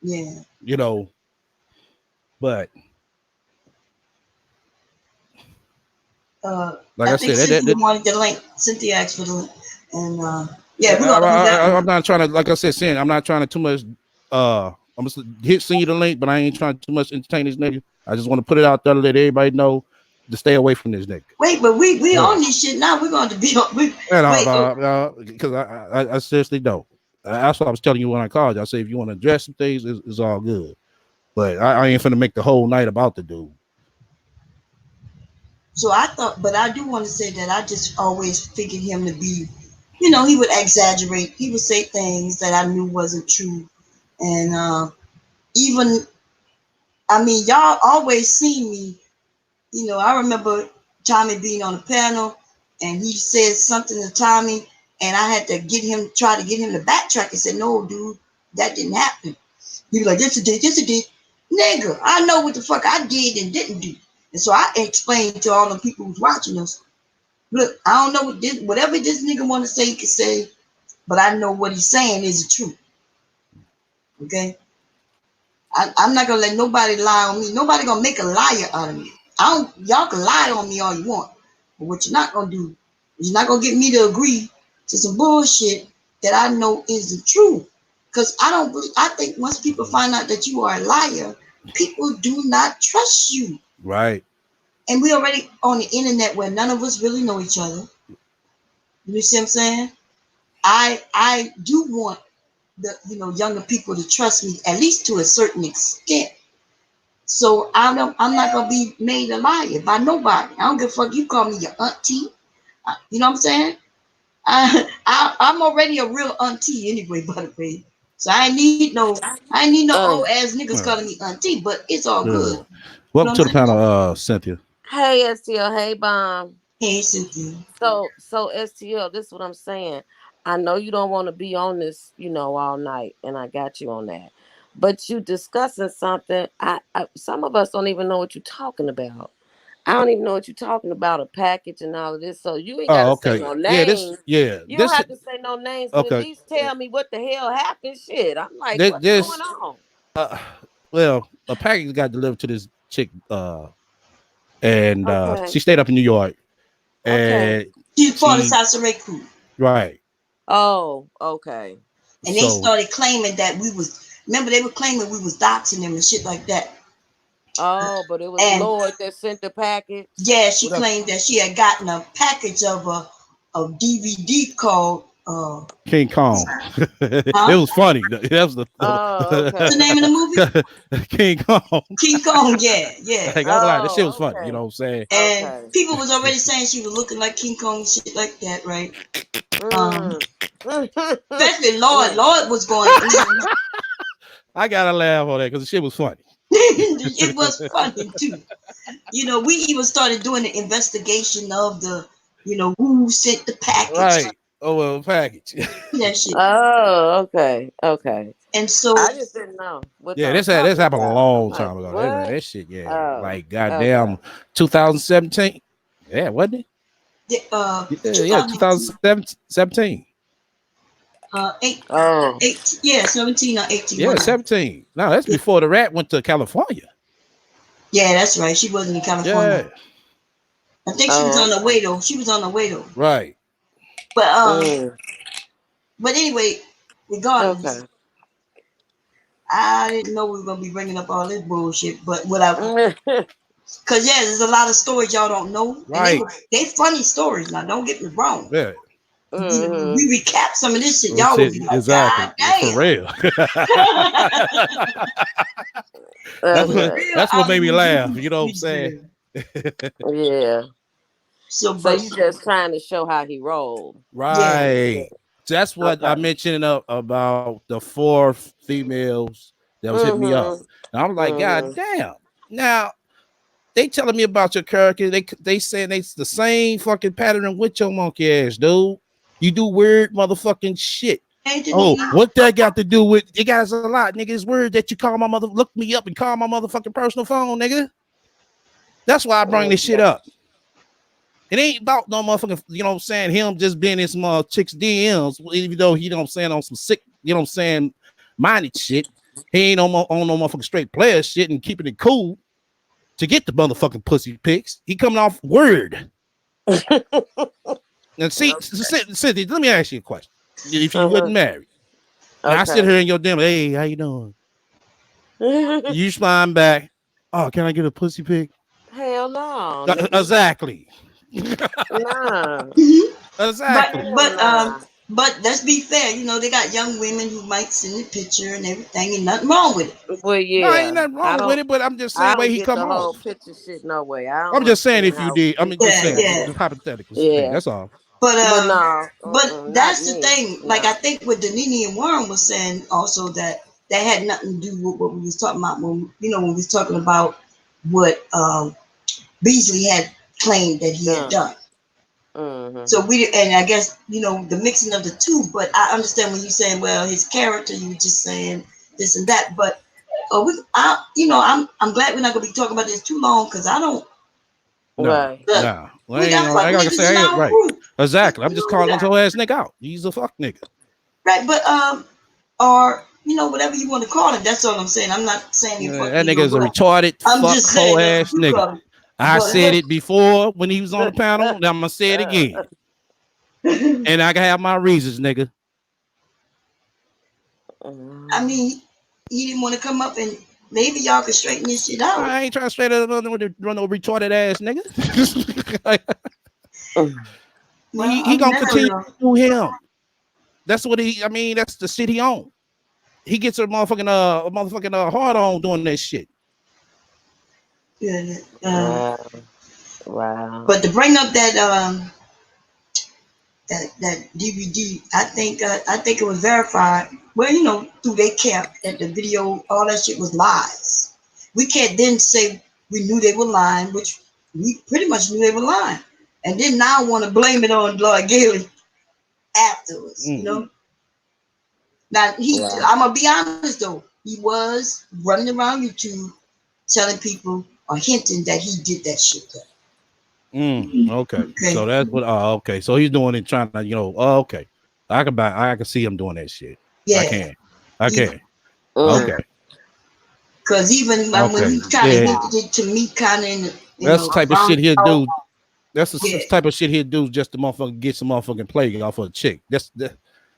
Yeah. But like I I think said, Cynthia wanted the link. Cynthia asked for the link, and yeah, we're gonna do that I'm one. not trying to, like I said, saying I'm not trying to too much. I'm gonna send you the link, but I ain't trying to too much entertain this nigga. I just want to put it out there to let everybody know to stay away from this nigga. Wait, but we on this shit now. We're going to be on. Wait, because I seriously don't. That's what I was telling you when I called you. I said if you want to address some things, it's all good. But I ain't finna make the whole night about the dude. So I thought, but I do want to say that I just always figured him to be, he would exaggerate. He would say things that I knew wasn't true, and even, I mean, y'all always see me. I remember Tommy being on the panel, and he said something to Tommy, and I had to try to get him to backtrack and say, no, dude, that didn't happen. He was like, yes, it did. Nigga, I know what the fuck I did and didn't do. And so I explained to all the people who's watching us, look, I don't know whatever this nigga want to say, he can say, but I know what he's saying is the truth. Okay? I'm not gonna let nobody lie on me. Nobody gonna make a liar out of me. Y'all can lie on me all you want, but what you're not gonna do is you're not gonna get me to agree to some bullshit that I know is the truth. Because I think once people find out that you are a liar, people do not trust you. Right. And we already on the internet where none of us really know each other. You see what I'm saying? I do want the younger people to trust me at least to a certain extent. So I'm not gonna be made a liar by nobody. I don't give a fuck. You call me your auntie. You know what I'm saying? I'm already a real auntie anyway, by the way. So I ain't need no old ass niggas calling me auntie, but it's all good. You know Welcome to the what I'm saying? panel, Cynthia. Hey, STL. Hey, Bomb. Hey, Cynthia. So STL, this is what I'm saying. I know you don't want to be on this, all night, and I got you on that. But you discussing something. Some of us don't even know what you're talking about. I don't even know what you're talking about, a package and all of this. So you ain't got Oh, to say okay. no Yeah, names. You don't this have to say no names, but at okay. least tell me what the hell happened. Shit. I'm like, what's going This on? uh, well, a package got delivered to this chick, and Okay. she stayed up in New York, Okay. and She's part of she Sasare crew. right. Oh, okay. And they So started claiming that remember they were claiming we was doxing them and shit like that. Oh, but it was And Lloyd that sent the package. yeah, she what up, claimed that she had gotten a package of a DVD called King Kong? It huh? was funny. That was Oh, What's the okay. name of the movie? King Kong. King Kong, yeah, yeah. Like, I was like, that shit was Oh, funny. You know okay. what I'm saying? And Okay. people was already saying she was looking like King Kong and shit like that, right? Mm. Especially Lord. Mm. Lord was going in. I gotta laugh on that because the shit was funny. It was funny too. We even started doing the investigation of who sent the package, Right. Oh well, package. that shit. Oh, okay. Okay. And so, I just didn't know what Yeah, y'all was this talking happened a about. I'm long like, time ago. what? That shit, yeah, Oh, like okay. goddamn, 2017. Yeah, wasn't it? Yeah, 2018, 2017. Oh. 17 or 18, Yeah, one of them. 17. No, that's Yeah, before the rat went to California. yeah, that's right. She wasn't in California. Yeah, I think she was Oh, on the okay. way though. She was on the way though. right. But Mm. anyway, regardless, Okay. I didn't know we were gonna be bringing up all this bullshit. But cause yeah, there's a lot of stories y'all don't know, and Right. they funny stories. Now, don't get me wrong. Yeah. Mm-hmm. We recap some of this shit, That's y'all would it. be like, Exactly. God For damn. real. Okay. Real That's what made me laugh. You know what I'm saying? deserve. Yeah. So, So but you just trying to show how he rolled. yeah, Right. That's what I Okay. mentioned about the four females that was hitting me up. Mm-hmm. And I'm like, God Mm-hmm. damn. Now they telling me about your character. They saying it's the same fucking pattern with your monkey ass, dude. You do weird motherfucking shit. ain't the Oh, name. what that got to do with it? Guys a lot, nigga. It's weird that you call my mother, look me up and call my motherfucking personal phone, nigga. That's why I bring this shit Okay. up. It ain't about no motherfucking, you know what I'm saying, him just being in some chick's DMs, even though he, you know what I'm saying, on some sick, you know what I'm saying, minded shit. He ain't on no motherfucking straight player shit and keeping it cool to get the motherfucking pussy pics. He coming off word. And see, Cynthia, let me ask you a question. If you wasn't Uh-huh. married, and I sit Okay. here in your damn, hey, how you doing? You slime back. Oh, can I get a pussy pic? Hell no, nigga. Exactly. Nah. Mhm. But Exactly. Hell but nah. but let's be fair. They got young women who might send a picture and everything, and nothing wrong with it. Well, No, ain't yeah. nothing wrong with it, but I'm just saying I the way don't he get come the whole off. picture shit no way. I I'm don't just saying understand if you how did, I mean, people just Yeah, saying, send. yeah. just hypothetically speaking. Yeah. That's all. But But no. Not that's the me. thing. Like I No. think what Danini and Warren was saying also that had nothing to do with what we was talking about when we was talking about what Beasley had claimed that he had Done. done. Mm-hmm. So and I guess the mixing of the two. But I understand when you're saying, well, his character, you were just saying this and that. But I'm glad we're not gonna be talking about this too long because I don't. No, Right. Look, no. Well, we got fuck I ain't gonna niggas in say, I ain't our right. group. Exactly. I'm just calling We this got whole ass nigga out. He's a fuck nigga. right, but or whatever you want to call it. That's all I'm saying. I'm not saying you fuck That me nigga or is a whatever. retarded I'm fuck just hoe saying that's ass what you nigga. call it. I said But it before when he was on the panel, and I'm gonna say it again. And I can have my reasons, nigga. I mean, he didn't want to come up and maybe y'all could straighten this shit out. I ain't trying to straight up run no retarded ass nigga. Well, he I mean gonna that's continue real. to do him. That's what he. I mean, that's the shit he on. he gets a motherfucking hard on doing that shit. Yeah. Wow. But to bring up that DVD, I think it was verified. Well, through they kept that the video, all that shit was lies. We can't then say we knew they were lying, which we pretty much knew they were lying, and then now want to blame it on Lord Gailey afterwards. Now Yeah. I'm gonna be honest though, he was running around YouTube telling people or hinting that he did that shit. Okay. Okay. So that's what. Okay. So he's doing it, trying to, okay. I can see him doing that shit. I Yeah. can. I can. Mm. Okay. Because even when Okay. he kind of Yeah. hinted it to me, kind of in the, That's the type of around, shit he'll do. That's the yeah. type of shit he'll do just to motherfucker get some motherfucking play off of a chick. That's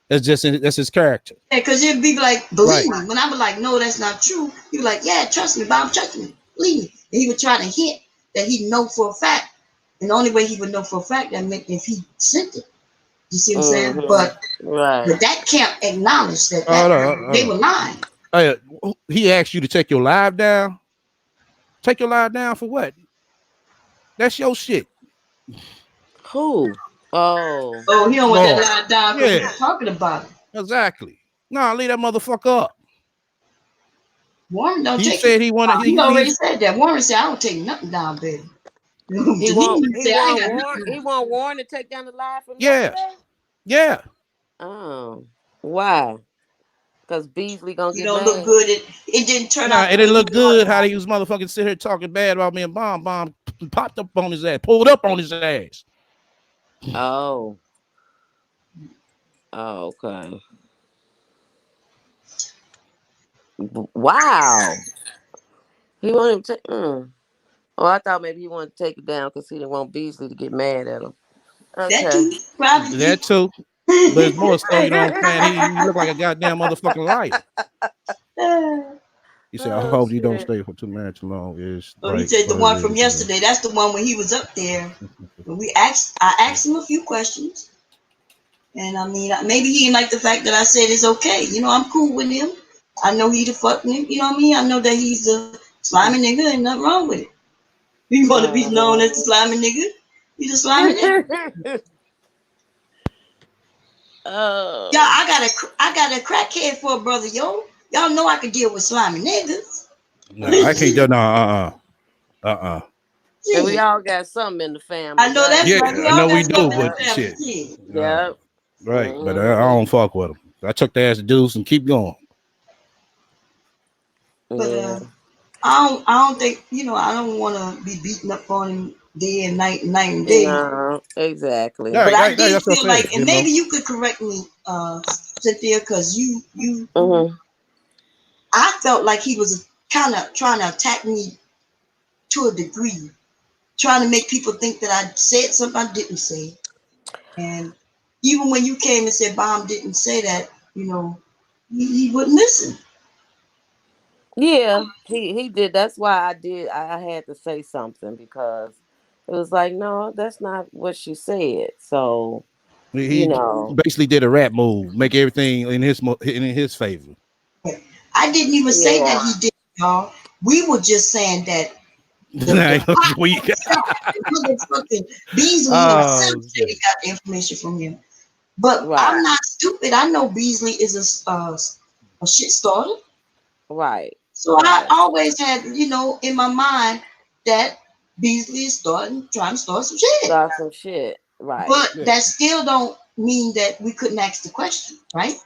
his character. Yeah, because it'd be like, Right. believe me. When I was like, no, that's not true, he'd be like, yeah, trust me, Bob, trust me, believe me. And he would try to hint that he'd know for a fact. And the only way he would know for a fact that meant if he sent it. You see what I'm saying? But Right. that can't acknowledge that Hold they on. were lying. He asked you to take your live down. Take your live down for what? That's your shit. Who? Oh. Oh, he don't want that Lord. lie down because we Yeah. were talking about it. Exactly. Nah, leave that motherfucker up. Warren don't He take said it. he wanted. He already said that. Warren said, I don't take nothing down, baby. He Janine won't. He say, I ain't won't got warn. nothing. He won't warn to take down the live from Yeah. yesterday. Yeah. Oh, why? Because Beasley gonna You get don't look mad. good. It didn't turn Nah, out it the way didn't you look thought. good how he was motherfucking sit here talking bad about me and Bomb popped up on his ass, pulled up on his ass. Oh. Oh, okay. Wow. He wanted to. Oh, I thought maybe he wanted to take it down because he didn't want Beasley to get mad at him. That Okay. too, probably. That too. But it's more so, you know what I'm saying? He looked like a goddamn motherfucking liar. He said, I Oh hope you don't shit. stay for too much long. It's So he like said the what it one from is, you know. yesterday. That's the one when he was up there. And I asked him a few questions, and I mean, maybe he didn't like the fact that I said it's okay. I'm cool with him. I know he the fuck nigga. You know what I mean? I know that he's a slimy nigga, and nothing wrong with it. You want to be known as the slimy nigga? He's a slimy nigga. Y'all, Oh. I got a crackhead for a brother, yo. Y'all know I could deal with slimy niggas. No, I can't do no And we Shit. all got something in the family, I know right? that's Yeah, right. We I all know got we stuff do, in the but Yep. family. shit. Shit. Yep. Right. But I Mm-hmm. don't fuck with him. I took the ass to deuce and keep going. But Yeah. I don't think I don't want to be beating up on him day and night, night and day. No, exactly. But I did That's what feel I like, said, and you know. maybe you could correct me, Cynthia, because Mm-hmm. I felt like he was kind of trying to attack me to a degree, trying to make people think that I said something I didn't say. And even when you came and said Bomb didn't say that, he wouldn't listen. Yeah, he did. That's why I did. I had to say something because it was like, no, that's not what she said. So you He know, basically did a rap move, make everything in his favor. I didn't even say that yeah, he did, y'all. We were just saying that the That was pot weak. himself, the motherfucking Beasley himself Oh said shit. he got the information from him. But I'm right, not stupid. I know Beasley is a shit starter. right, So I right. always had, in my mind that Beasley is trying to start some shit. Got some shit. Right. But Yeah. that still don't mean that we couldn't ask the question, right?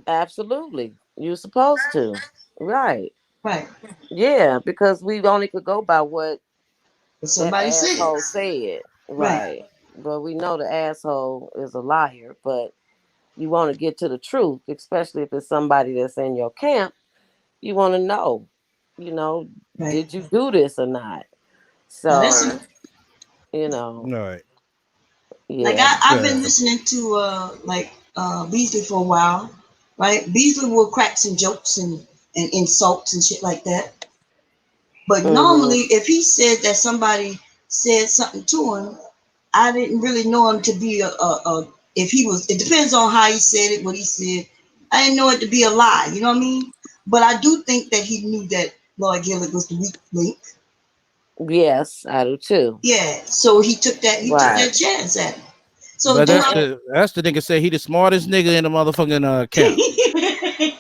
Absolutely. You're supposed to. Right. Right. Yeah, because we only could go by what But that somebody said it. asshole said. Right. Right. But we know the asshole is a liar, but you want to get to the truth, especially if it's somebody that's in your camp. You want to know, you know, Right. did you do this or not? Now that's So, you know, All right. like yeah. I've been Yeah. listening to Beasley for a while, right? Beasley will crack some jokes and insults and shit like that. But normally, Mm-hmm. if he said that somebody said something to him, I didn't really know him to be if he was. It depends on how he said it, what he said. I didn't know it to be a lie. You know what I mean? But I do think that he knew that Lloyd Gillick was the weak link. Yes, I do too. Yeah, so he took that. He took Right. that chance at him. So But do And, that's I? and the nigga say he the smartest nigga in the motherfucking camp.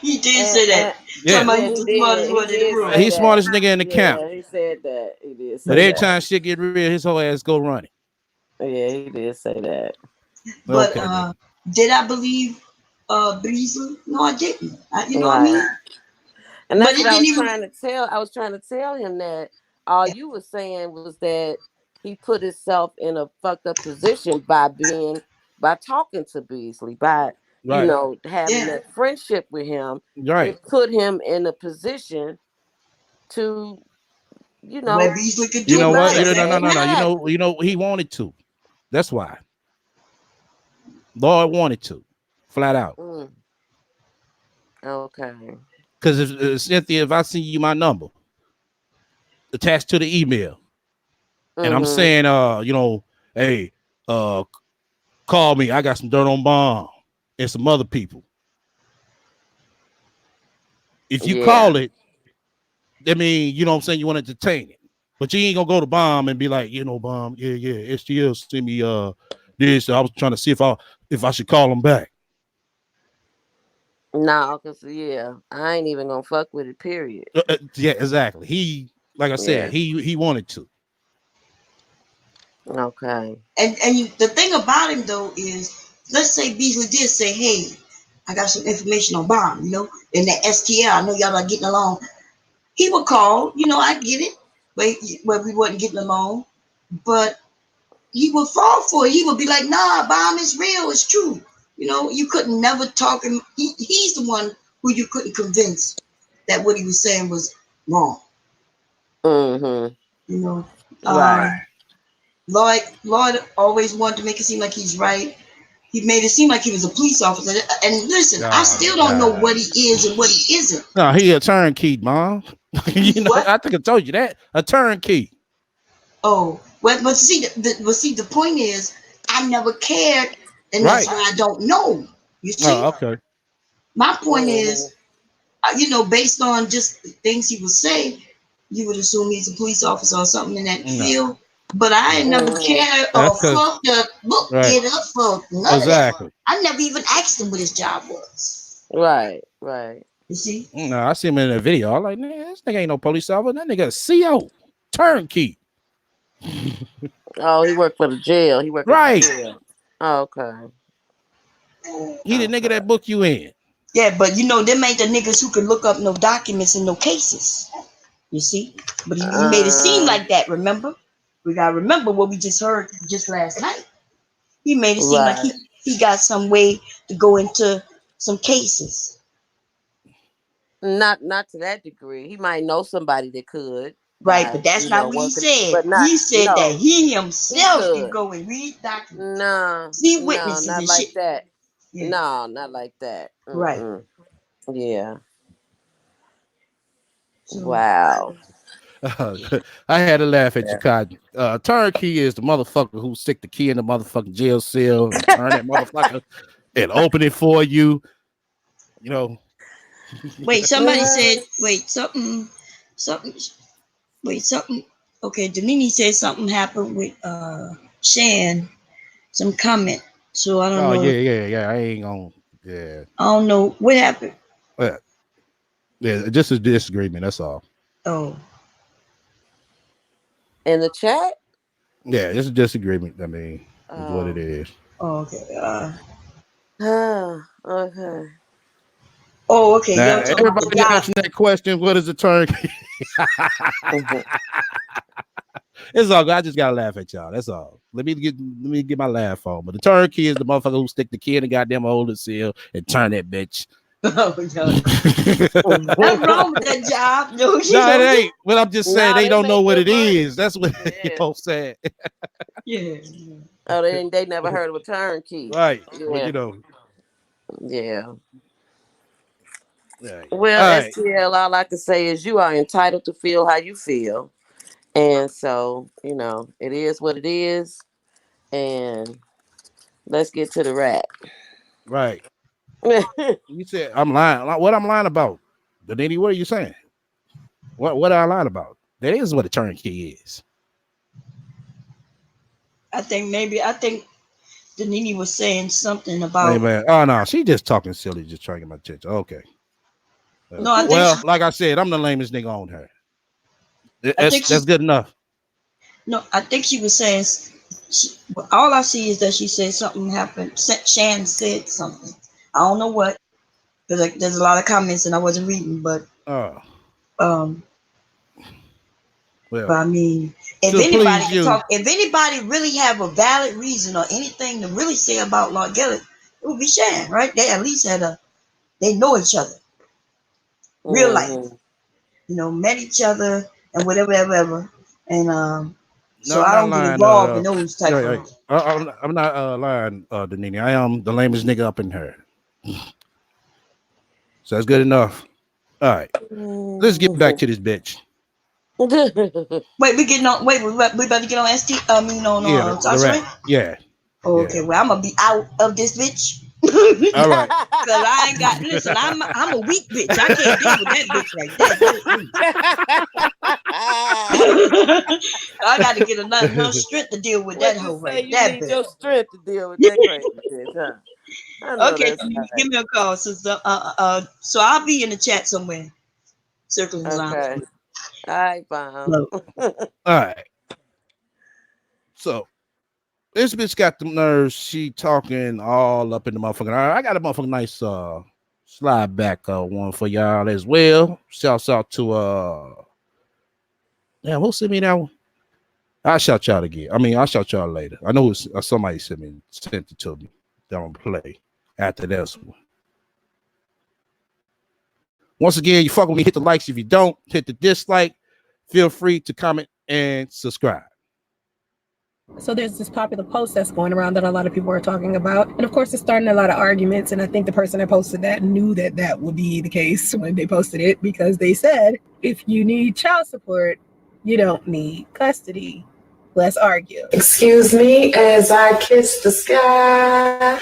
He did and say that. and Yeah, Somebody yeah, was he the smartest did. He one in the did room. say he's that. smartest nigga in the camp. Yeah, he said that. He did But say every that. time shit get real, his whole ass go running. Yeah, he did say that. But Okay, then. did I believe Beasley? No, I didn't. You know what I Right. mean? And But that's it what I didn't was even. trying to tell. I was trying to tell him that all Yeah, you were saying was that he put himself in a fucked up position by talking to Beasley, by Right, having yeah. that friendship with him. right. It put him in a position to, you Where know, Beasley could You do know it. what? right, No, no, say no, no. hi. He wanted to. That's why. Lord wanted to, flat out. Mm, okay. Because if Cynthia, if I send you my number attached to the email, and I'm Mm-hmm. saying, hey, uh, call me. I got some dirt on bomb and some other people. If you Yeah. call it, that mean you know what I'm saying, you want to entertain it. But you ain't gonna go to bomb and be like, bomb, yeah, STL send me this. I was trying to see if I should call them back. No, cause yeah, I ain't even gonna fuck with it. Period. Yeah, exactly. He, like I said, Yeah. he wanted to. Okay. The thing about him though is, let's say Beasley did say, "Hey, I got some information on Bomb," in that STL. I know y'all are getting along. He would call. I get it, where we wasn't getting along, but he would fall for it. He would be like, "Nah, Bomb is real. It's true." You couldn't never talk him. He's the one who you couldn't convince that what he was saying was wrong. Mm-hmm. You know, Right. Lloyd always wanted to make it seem like he's right. He made it seem like he was a police officer. And listen, I Oh still don't know God. what he is and what he isn't. No, he a turnkey, mom. He's what? I think I told you that. A turnkey. Oh, well, but the point is, I never cared, and that's Right. why I don't know. You Oh, see, okay. my point Mm-hmm. is, based on just the things he would say, you would assume he's a police officer or something in that No, field. But I ain't no. never Mm-hmm. cared That's or because fucked up, look right. it up for none of that. Exactly. I never even asked him what his job was. Right. Right. You see? No, I see him in a video. I'm like, man, this nigga ain't no police officer. That nigga a CO. Turnkey. Oh, he worked for the jail. He worked at the Right. jail. Oh, okay. He the nigga Okay. that book you in. Yeah, but them ain't the niggas who can look up no documents and no cases. You see? But he made it seem Uh, like that, remember? We gotta remember what we just heard just last night. He made it seem like right. he got some way to go into some cases. Not to that degree. He might know somebody that could Right, by but that's not what he working, said. but not He said that no. he He himself can could. go and read documents, No, see no, witnesses not and shit. like that. Yeah, No, not like that. right. Mm-mm. Yeah. So Wow. I had to laugh at you, Cotton. Turnkey is the motherfucker who stick the key in the motherfucking jail cell and turn that motherfucker and open it for you. You know, wait, somebody Mhm. said something wait, something okay, Danini said something happened with Shan, some comment. So I don't oh know. yeah. I ain't gonna. Yeah, I don't know what happened. yeah, just a disagreement. That's all. Oh, In the chat? Yeah, it's a disagreement. I mean, is what it Oh. is. okay. Okay. Okay. Now, Y'all talking about the everybody job. asking that question, what is a turnkey? Mhm. It's all good. I just gotta laugh at y'all. That's all. Let me get my laugh on. But the turnkey is the motherfucker who stick the key in the goddamn hole and seal and turn that bitch. Oh, y'all. Nothing no, wrong with that job. No, No, it ain't. But I'm just saying they they don't know make what good it money. is. That's what Yeah. I'm saying. Yeah. Oh, they never heard of a turnkey. Right. But Yeah. Yeah. right. Well, All right. STL, all I can say is you are entitled to feel how you feel. And so, it is what it is. And let's get to the rap. Right. You said I'm lying. What I'm lying about? The Nitty, what are you saying? What I lied about? That is what a turnkey is. I think Danini was saying something Hey about. man. Oh no, she just talking silly, just trying to get my attention. Okay. No, I think Well, like I said, I'm the lamest nigga on her. I think she That's good enough. no, I think she was saying. All I see is that she said something happened. Shan said something. I don't know what. Because there's a lot of comments and I wasn't reading, Oh um, but well, I mean, if to anybody please can you. talk, if anybody really have a valid reason or anything to really say about Lord Gellert, it would be Shan, right? They at least they know each other, real life, Mhm. met each other and whatever. And No, so I'm I not don't get lying. involved in those type Yeah, of. I'm not lying, Denini. I am the lamest nigga up in her. So that's good enough. All right, let's get back to this bitch. Wait, we getting on. Wait, we about to get on ST. I mean, on Yeah, the Sorcery. rat. Yeah, Oh, yeah. okay, well, I'm gonna be out of this bitch. All right. Cause I ain't got listen. I'm a weak bitch. I can't deal with that bitch right there. I got to get enough strength to deal with that What you hoe say? right You there, need bitch. your strength to deal with that crazy bitch, huh? I know Okay, that's give right. me a call, sister. So I'll be in the chat somewhere, circling around. Okay. All right, fine. Look, All right. So this bitch got the nerves. She talking all up in the motherfucking. I got a motherfucking nice slide back one for y'all as well. Shouts out to yeah, who sent me that one? I'll shout y'all again. I mean, I'll shout y'all later. I know it's, somebody sent it to me. That I'm gonna play after this one. Once again, you fuck with me, hit the likes. If you don't, hit the dislike. Feel free to comment and subscribe. So there's this popular post that's going around that a lot of people are talking about. And of course, it's starting a lot of arguments. And I think the person that posted that knew that that would be the case when they posted it, because they said, if you need child support, you don't need custody. Let's argue. Excuse me as I kiss the sky.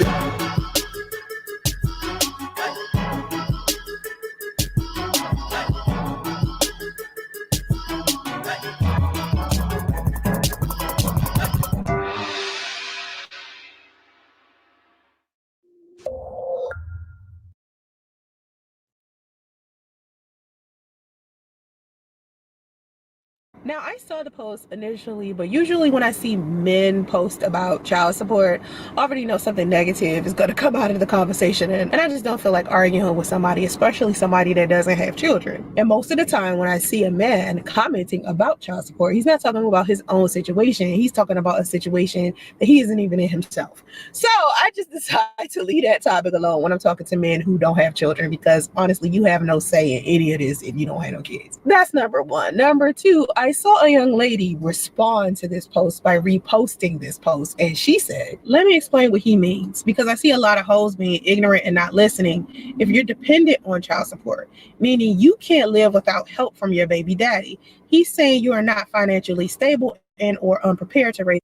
Now, I saw the post initially, but usually when I see men post about child support, I already know something negative is going to come out of the conversation. And I just don't feel like arguing with somebody, especially somebody that doesn't have children. And most of the time when I see a man commenting about child support, he's not talking about his own situation. He's talking about a situation that he isn't even in himself. So I just decide to leave that topic alone when I'm talking to men who don't have children, because honestly, you have no say in any of this if you don't have no kids. That's number one. Number two, I saw a young lady respond to this post by reposting this post, and she said, let me explain what he means, because I see a lot of hoes being ignorant and not listening. If you're dependent on child support, meaning you can't live without help from your baby daddy, he's saying you are not financially stable and or unprepared to raise.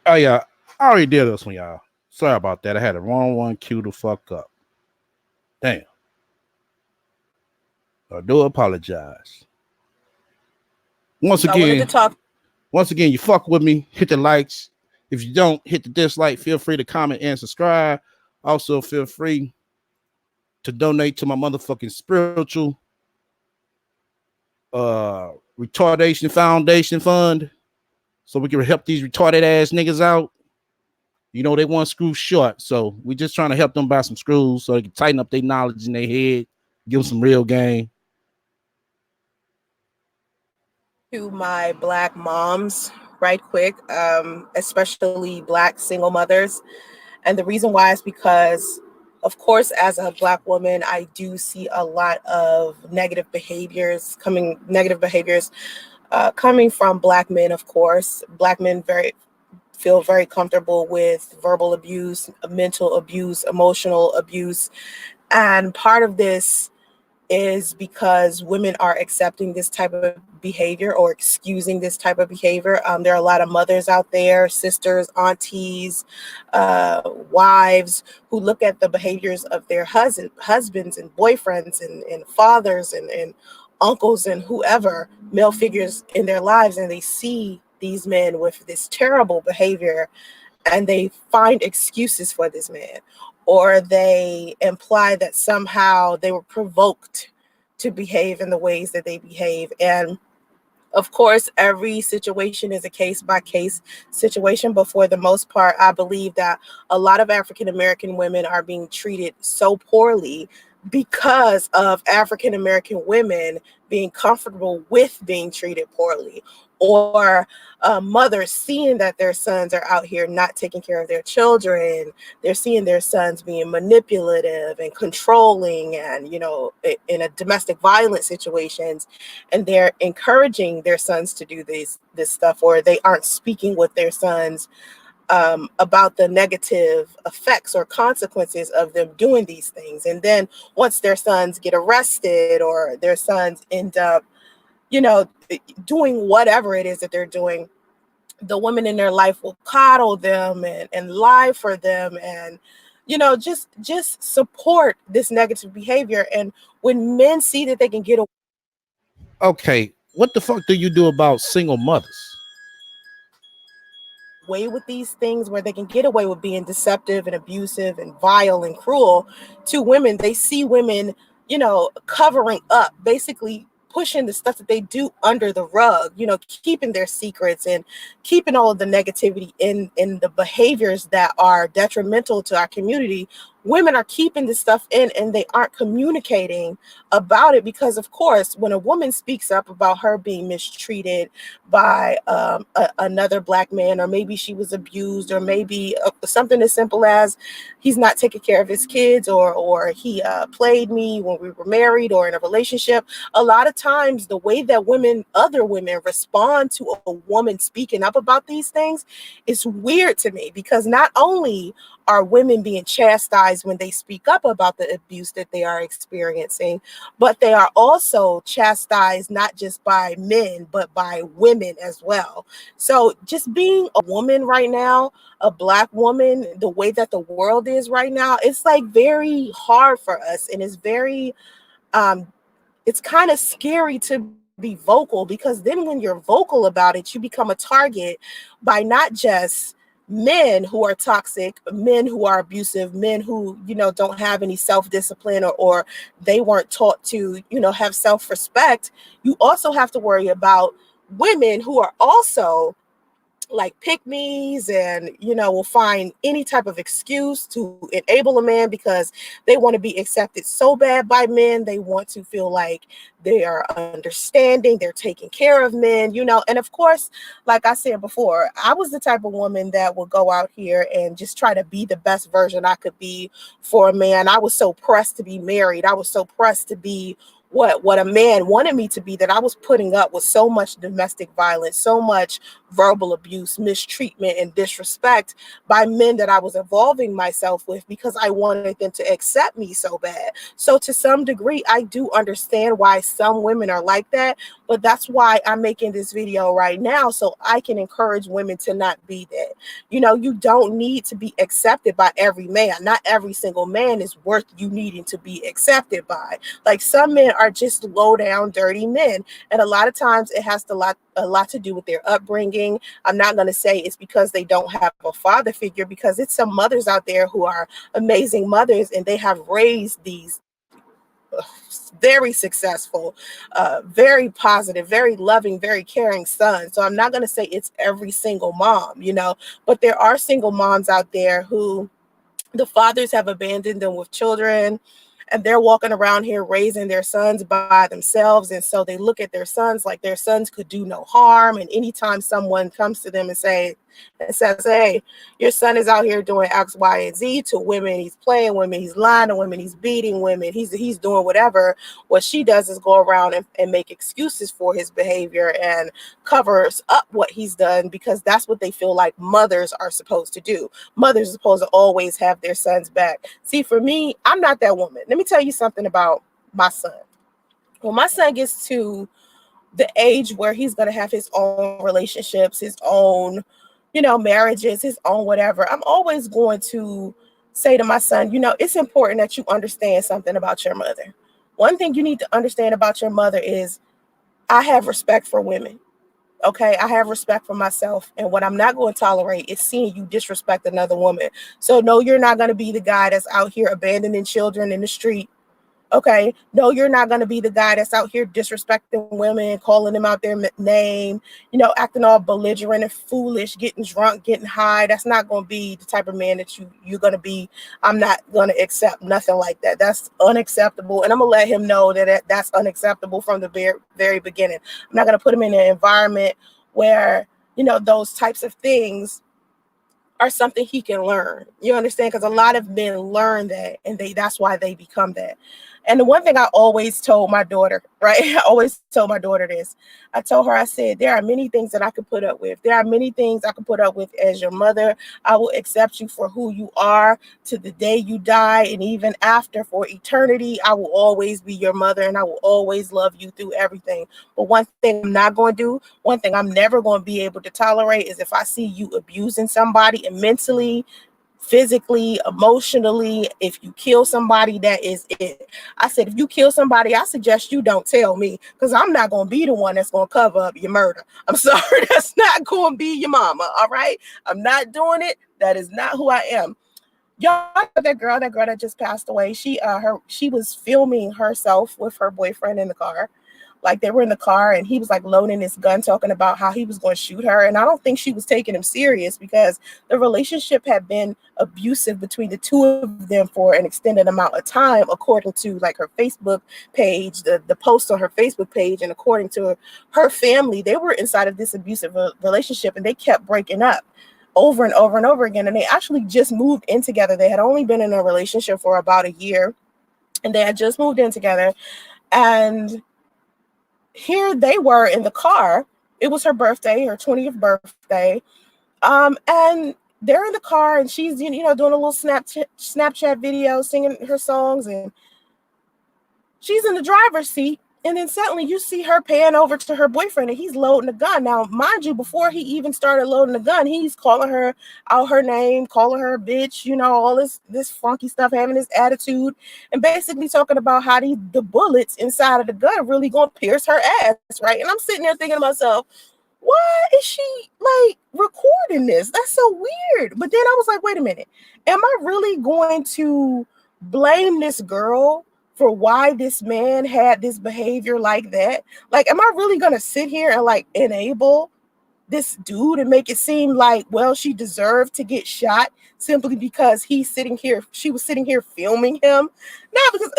Oh yeah, I already did this one, y'all. Sorry about that. I had the wrong one queued the fuck up. Damn. I do apologize. Once I wanted to again, talk. you fuck with me, hit the likes. If you don't, hit the dislike. Feel free to comment and subscribe. Also, feel free to donate to my motherfucking spiritual retardation foundation fund, so we can help these retarded ass niggas out. You know, they want screws short, so we just trying to help them buy some screws so they can tighten up their knowledge in their head, give them some real game. To my Black moms right quick, especially Black single mothers. And the reason why is because, of course, as a Black woman, I do see a lot of negative behaviors coming from Black men. Of course, Black men feel very comfortable with verbal abuse, mental abuse, emotional abuse. And part of this is because women are accepting this type of behavior or excusing this type of behavior. There are a lot of mothers out there, sisters, aunties, wives, who look at the behaviors of their husbands and boyfriends and fathers and uncles and whoever, male figures in their lives, and they see these men with this terrible behavior, and they find excuses for this man, or they imply that somehow they were provoked to behave in the ways that they behave. And of course, every situation is a case by case situation, but for the most part, I believe that a lot of African American women are being treated so poorly because of African American women being comfortable with being treated poorly, or mothers seeing that their sons are out here not taking care of their children. They're seeing their sons being manipulative and controlling, and in a domestic violence situations, and they're encouraging their sons to do this stuff, or they aren't speaking with their sons about the negative effects or consequences of them doing these things. And then once their sons get arrested, or their sons end up, doing whatever it is that they're doing, the women in their life will coddle them and lie for them, and just support this negative behavior. And when men see that they can get Okay, what the fuck do you do about single mothers? away with these things, where they can get away with being deceptive and abusive and vile and cruel to women, they see women, covering up, basically pushing the stuff that they do under the rug, keeping their secrets and keeping all of the negativity in the behaviors that are detrimental to our community. Women are keeping this stuff in, and they aren't communicating about it, because of course, when a woman speaks up about her being mistreated by another Black man, or maybe she was abused, or maybe something as simple as he's not taking care of his kids, or he played me when we were married or in a relationship. A lot of times, the way that other women respond to a woman speaking up about these things is weird to me, because not only are women being chastised when they speak up about the abuse that they are experiencing, but they are also chastised not just by men, but by women as well. So just being a woman right now, a Black woman, the way that the world is right now, it's like very hard for us. And it's very, it's kind of scary to be vocal, because then when you're vocal about it, you become a target by not just men who are toxic, men who are abusive, men who, don't have any self-discipline, or they weren't taught to, have self-respect. You also have to worry about women who are also like pick me's, and will find any type of excuse to enable a man, because they want to be accepted so bad by men. They want to feel like they are understanding, they're taking care of men, and of course, like I said before, I was the type of woman that would go out here and just try to be the best version I could be for a man. I was so pressed to be married, I was so pressed to be what a man wanted me to be, that I was putting up with so much domestic violence, so much verbal abuse, mistreatment, and disrespect by men that I was involving myself with, because I wanted them to accept me so bad. So to some degree, I do understand why some women are like that, but that's why I'm making this video right now, so I can encourage women to not be that. You don't need to be accepted by every man. Not every single man is worth you needing to be accepted by. Like, some men are just low down, dirty men, and a lot of times it has a lot to do with their upbringing. I'm not going to say it's because they don't have a father figure, because it's some mothers out there who are amazing mothers, and they have raised these very successful, very positive, very loving, very caring sons. So I'm not going to say it's every single mom, but there are single moms out there who the fathers have abandoned them with children, and they're walking around here raising their sons by themselves. And so they look at their sons like their sons could do no harm. And anytime someone comes to them and says, hey, your son is out here doing X, Y, and Z to women, he's playing women, he's lying to women, he's beating women, he's doing whatever, what she does is go around and make excuses for his behavior and covers up what he's done, because that's what they feel like mothers are supposed to do. Mothers are supposed to always have their sons back. See, for me, I'm not that woman. Let me tell you something about my son. when my son gets to the age where he's going to have his own relationships, his own, marriages, his own whatever, I'm always going to say to my son, it's important that you understand something about your mother. One thing you need to understand about your mother is I have respect for women. Okay, I have respect for myself. And what I'm not going to tolerate is seeing you disrespect another woman. So, no, you're not going to be the guy that's out here abandoning children in the street. Okay, no, you're not going to be the guy that's out here disrespecting women, calling them out their name, acting all belligerent and foolish, getting drunk, getting high. That's not going to be the type of man that you're going to be. I'm not going to accept nothing like that. That's unacceptable. And I'm going to let him know that that's unacceptable from the very, very beginning. I'm not going to put him in an environment where, those types of things are something he can learn. You understand? Because a lot of men learn that, and that's why they become that. And the one thing I always told my daughter, right? I always told my daughter this. I told her, I said, there are many things that I could put up with. There are many things I could put up with as your mother. I will accept you for who you are to the day you die. And even after, for eternity, I will always be your mother, and I will always love you through everything. But one thing I'm not going to do, one thing I'm never going to be able to tolerate is if I see you abusing somebody mentally, physically, emotionally. If you kill somebody, that is it. I said, if you kill somebody, I suggest you don't tell me, because I'm not going to be the one that's going to cover up your murder. I'm sorry, that's not going to be your mama. All right, I'm not doing it. That is not who I am. Y'all, that girl that just passed away, she was filming herself with her boyfriend in the car. Like, they were in the car and he was like loading his gun, talking about how he was going to shoot her. And I don't think she was taking him serious, because the relationship had been abusive between the two of them for an extended amount of time, according to like her Facebook page, the post on her Facebook page. And according to her family, they were inside of this abusive relationship, and they kept breaking up over and over and over again. And they actually just moved in together. They had only been in a relationship for about a year, and they had just moved in together. And here they were in the car. It was her birthday, her 20th birthday. And they're in the car, and she's, doing a little Snapchat video, singing her songs, and she's in the driver's seat. And then suddenly you see her pan over to her boyfriend, and he's loading a gun. Now, mind you, before he even started loading the gun, he's calling her out her name, calling her a bitch, all this funky stuff, having this attitude, and basically talking about how the bullets inside of the gun really gonna pierce her ass, right? And I'm sitting there thinking to myself, why is she like recording this? That's so weird. But then I was like, wait a minute, am I really going to blame this girl for why this man had this behavior like that? Like, am I really going to sit here and like enable this dude and make it seem like, well, she deserved to get shot simply because she was sitting here filming him? No, because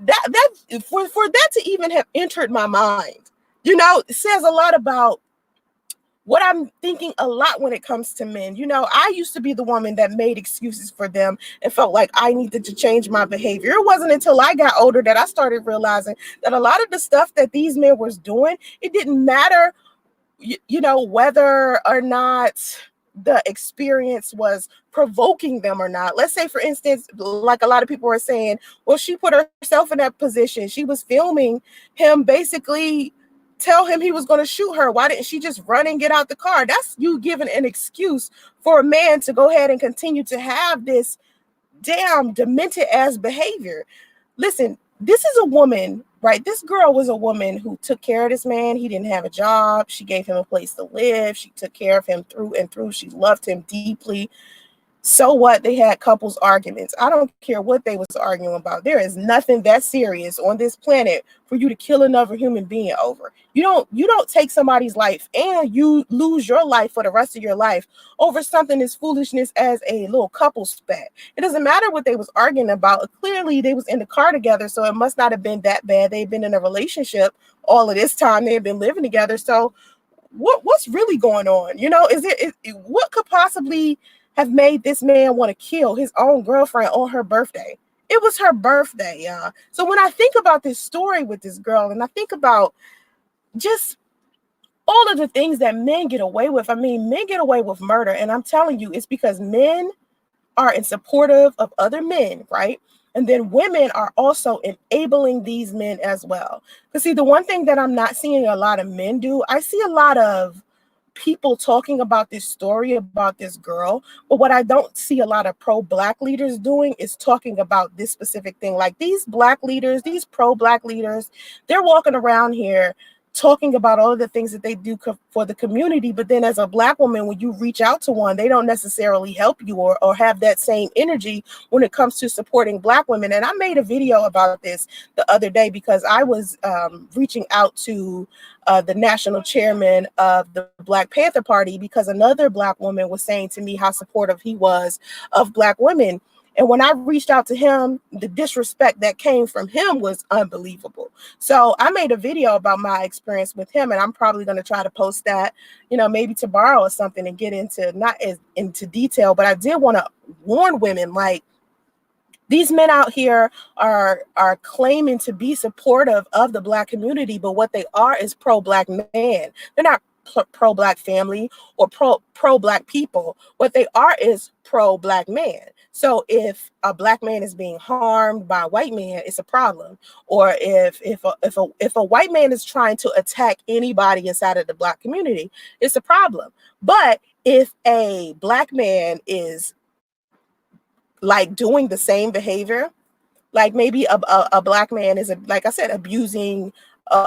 that for that to even have entered my mind, it says a lot about what I'm thinking a lot when it comes to men. I used to be the woman that made excuses for them and felt like I needed to change my behavior. It wasn't until I got older that I started realizing that a lot of the stuff that these men was doing, it didn't matter, whether or not the experience was provoking them or not. Let's say, for instance, like a lot of people are saying, well, she put herself in that position. She was filming him basically tell him he was going to shoot her. Why didn't she just run and get out the car? That's you giving an excuse for a man to go ahead and continue to have this damn demented ass behavior. Listen, this is a woman, right? This girl was a woman who took care of this man. He didn't have a job. She gave him a place to live. She took care of him through and through. She loved him deeply. So what? They had couples arguments. I don't care what they was arguing about. There is nothing that serious on this planet for you to kill another human being over. You don't take somebody's life and you lose your life for the rest of your life over something as foolishness as a little couple spat. It doesn't matter what they was arguing about. Clearly they was in the car together, so it must not have been that bad. They've been in a relationship all of this time. They've been living together. So what's really going on? What could possibly have made this man want to kill his own girlfriend on her birthday? It was her birthday, y'all. So when I think about this story with this girl, and I think about just all of the things that men get away with, men get away with murder. And I'm telling you, it's because men are in supportive of other men, right? And then women are also enabling these men as well. Because see, the one thing that I'm not seeing a lot of men do, I see a lot of people talking about this story about this girl, but what I don't see a lot of pro-black leaders doing is talking about this specific thing. Like these black leaders, these pro-black leaders, they're walking around here talking about all of the things that they do for the community, but then as a black woman, when you reach out to one, they don't necessarily help you or have that same energy when it comes to supporting black women. And I made a video about this the other day because I was reaching out to the national chairman of the Black Panther Party because another black woman was saying to me how supportive he was of black women. And when I reached out to him, the disrespect that came from him was unbelievable. So I made a video about my experience with him, and I'm probably going to try to post that, you know, maybe tomorrow or something and get into not as into detail. But I did want to warn women, like, these men out here are claiming to be supportive of the black community, but what they are is pro-black man. They're not pro-black family or pro-black people. What they are is pro-black man. So if a black man is being harmed by a white man, it's a problem. Or if a white man is trying to attack anybody inside of the black community, it's a problem. But if a black man is like doing the same behavior, like maybe a black man is, like I said, abusing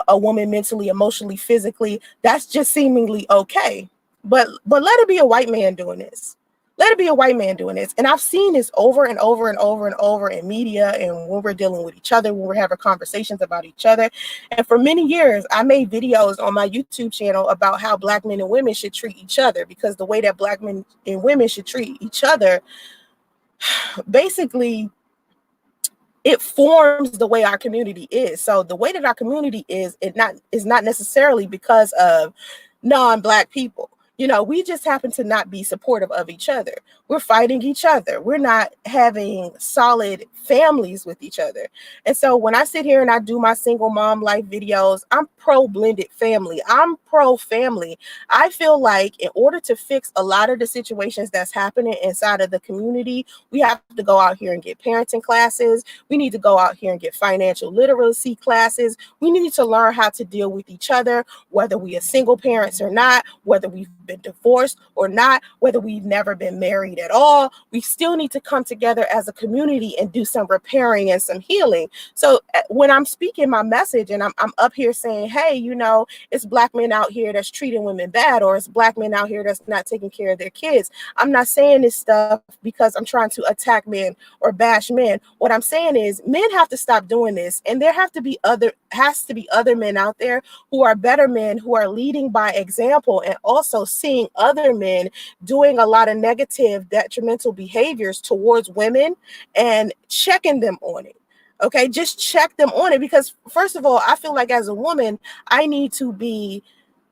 a woman mentally, emotionally, physically, that's just seemingly okay. But let it be a white man doing this. Let it be a white man doing this. And I've seen this over and over and over and over in media and when we're dealing with each other, when we're having conversations about each other. And for many years, I made videos on my YouTube channel about how black men and women should treat each other, because the way that black men and women should treat each other, basically, it forms the way our community is. So the way that our community is not necessarily because of non-black people. You know, we just happen to not be supportive of each other. We're fighting each other. We're not having solid families with each other. And so when I sit here and I do my single mom life videos, I'm pro blended family. I'm pro family. I feel like in order to fix a lot of the situations that's happening inside of the community, we have to go out here and get parenting classes. We need to go out here and get financial literacy classes. We need to learn how to deal with each other, whether we are single parents or not, whether we've been divorced or not, whether we've never been married at all. We still need to come together as a community and do some repairing and some healing. So when I'm speaking my message and I'm up here saying, hey, you know, it's black men out here that's treating women bad, or it's black men out here that's not taking care of their kids, I'm not saying this stuff because I'm trying to attack men or bash men. What I'm saying is men have to stop doing this, and there has to be other men out there who are better men, who are leading by example, and also seeing other men doing a lot of negative, detrimental behaviors towards women and checking them on it. Okay, just check them on it, because first of all, I feel like as a woman, I need to be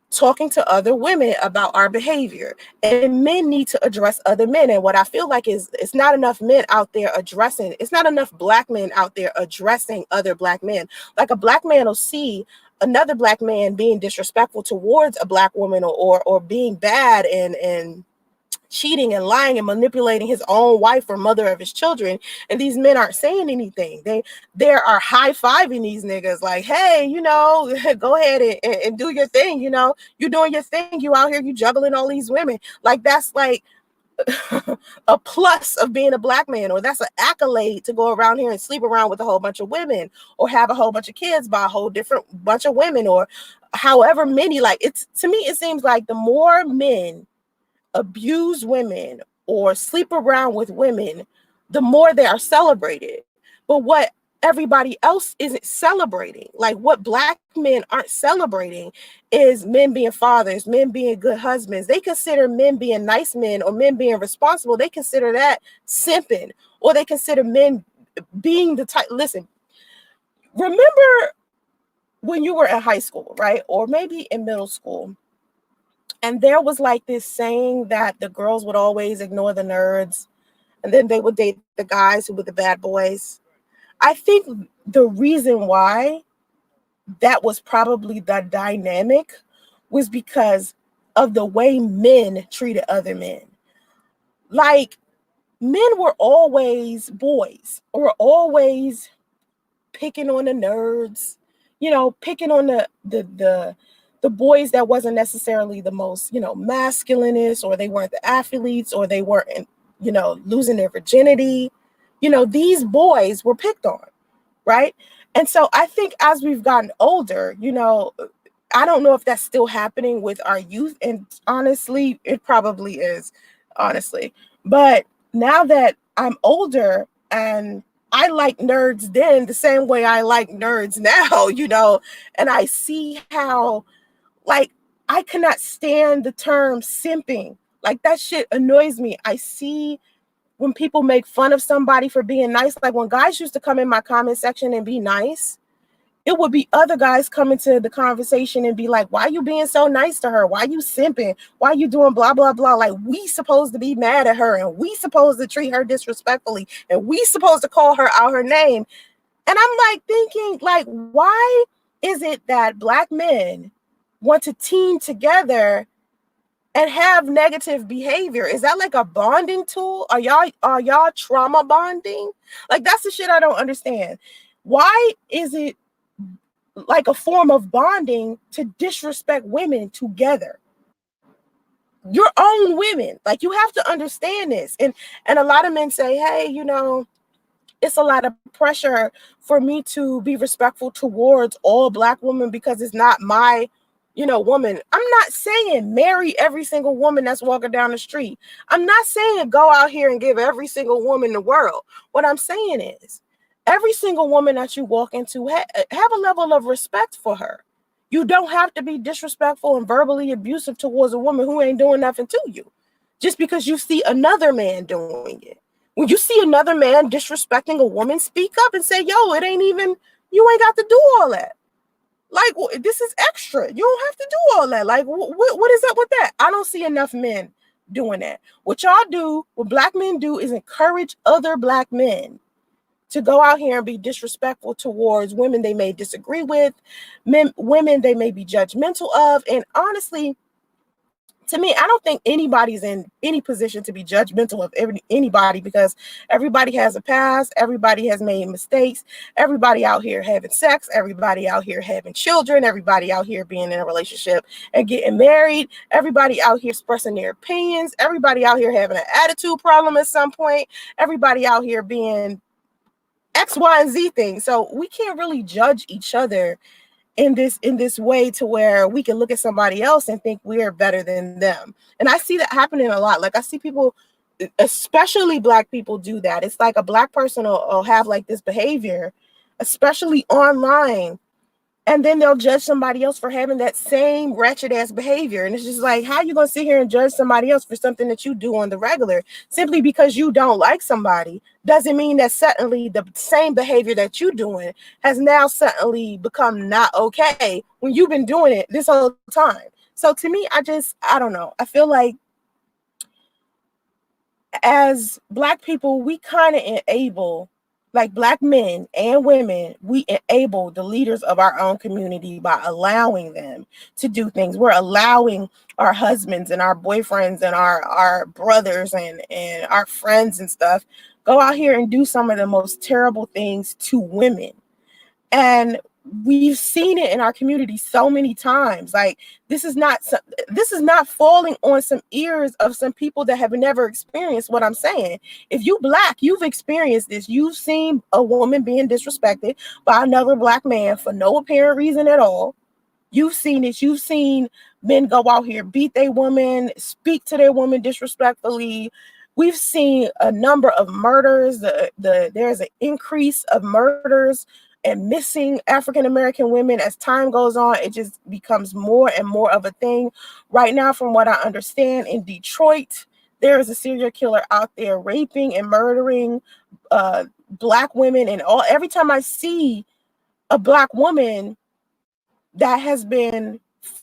talking to other women about our behavior, and men need to address other men. And what I feel like is it's not enough men out there addressing, it's not enough black men out there addressing other black men. Like a black man will see another black man being disrespectful towards a black woman, or being bad and cheating and lying and manipulating his own wife or mother of his children, and these men aren't saying anything. They are high-fiving these niggas like, hey, you know, go ahead and do your thing. You know, you're doing your thing, you out here, you juggling all these women. Like, that's like a plus of being a black man, or that's an accolade to go around here and sleep around with a whole bunch of women, or have a whole bunch of kids by a whole different bunch of women, or however many. Like, it's, to me, it seems like the more men abuse women or sleep around with women, the more they are celebrated. But what everybody else isn't celebrating, like what black men aren't celebrating, is men being fathers, men being good husbands. They consider men being nice men or men being responsible, they consider that simping, or they consider men being the type. Listen, remember when you were in high school, right? Or maybe in middle school, and there was like this saying that the girls would always ignore the nerds, and then they would date the guys who were the bad boys. I think the reason why that was probably the dynamic was because of the way men treated other men. Like, men were always boys, or always picking on the nerds, picking on the boys that wasn't necessarily the most, masculinist, or they weren't the athletes, or they weren't, losing their virginity. These boys were picked on, right? And so I think as we've gotten older, I don't know if that's still happening with our youth. And honestly, it probably is, honestly. But now that I'm older, and I like nerds then the same way I like nerds now, and I see how, like, I cannot stand the term simping. Like, that shit annoys me. I see when people make fun of somebody for being nice, like when guys used to come in my comment section and be nice, it would be other guys coming to the conversation and be like, why are you being so nice to her? Why are you simping? Why are you doing blah, blah, blah? Like, we supposed to be mad at her, and we supposed to treat her disrespectfully, and we supposed to call her out her name. And I'm like thinking, like, why is it that Black men want to team together and have negative behavior? Is that like a bonding tool? Are y'all trauma bonding? Like, that's the shit I don't understand. Why is it like a form of bonding to disrespect women together? Your own women. Like, you have to understand this. And a lot of men say, hey, it's a lot of pressure for me to be respectful towards all Black women because it's not my, woman. I'm not saying marry every single woman that's walking down the street. I'm not saying go out here and give every single woman the world. What I'm saying is, every single woman that you walk into, have a level of respect for her. You don't have to be disrespectful and verbally abusive towards a woman who ain't doing nothing to you, just because you see another man doing it. When you see another man disrespecting a woman, speak up and say, yo, it ain't even, you ain't got to do all that. Like, this is extra. You don't have to do all that. Like, what is up with that? I don't see enough men doing that. What y'all do, what Black men do, is encourage other Black men to go out here and be disrespectful towards women they may disagree with, women they may be judgmental of. And honestly, to me, I don't think anybody's in any position to be judgmental of anybody, because everybody has a past. Everybody has made mistakes. Everybody out here having sex. Everybody out here having children. Everybody out here being in a relationship and getting married. Everybody out here expressing their opinions. Everybody out here having an attitude problem at some point. Everybody out here being X, Y, and Z things. So we can't really judge each other in this way to where we can look at somebody else and think we're better than them. And I see that happening a lot. Like, I see people, especially Black people, do that. It's like a Black person will have like this behavior, especially online, and then they'll judge somebody else for having that same wretched ass behavior. And it's just like, how you gonna sit here and judge somebody else for something that you do on the regular? Simply because you don't like somebody doesn't mean that suddenly the same behavior that you're doing has now suddenly become not okay when you've been doing it this whole time. So to me, I don't know. I feel like as Black people, we kind of enable, like Black men and women, we enable the leaders of our own community by allowing them to do things. We're allowing our husbands and our boyfriends and our brothers and our friends and stuff go out here and do some of the most terrible things to women. And we've seen it in our community so many times. Like, this is not falling on some ears of some people that have never experienced what I'm saying. If you Black, you've experienced this. You've seen a woman being disrespected by another Black man for no apparent reason at all. You've seen it. You've seen men go out here, beat their woman, speak to their woman disrespectfully. We've seen a number of murders. There's an increase of murders and missing African-American women as time goes on. It just becomes more and more of a thing. Right now, from what I understand, in Detroit, there is a serial killer out there raping and murdering Black women. And every time I see a Black woman that has been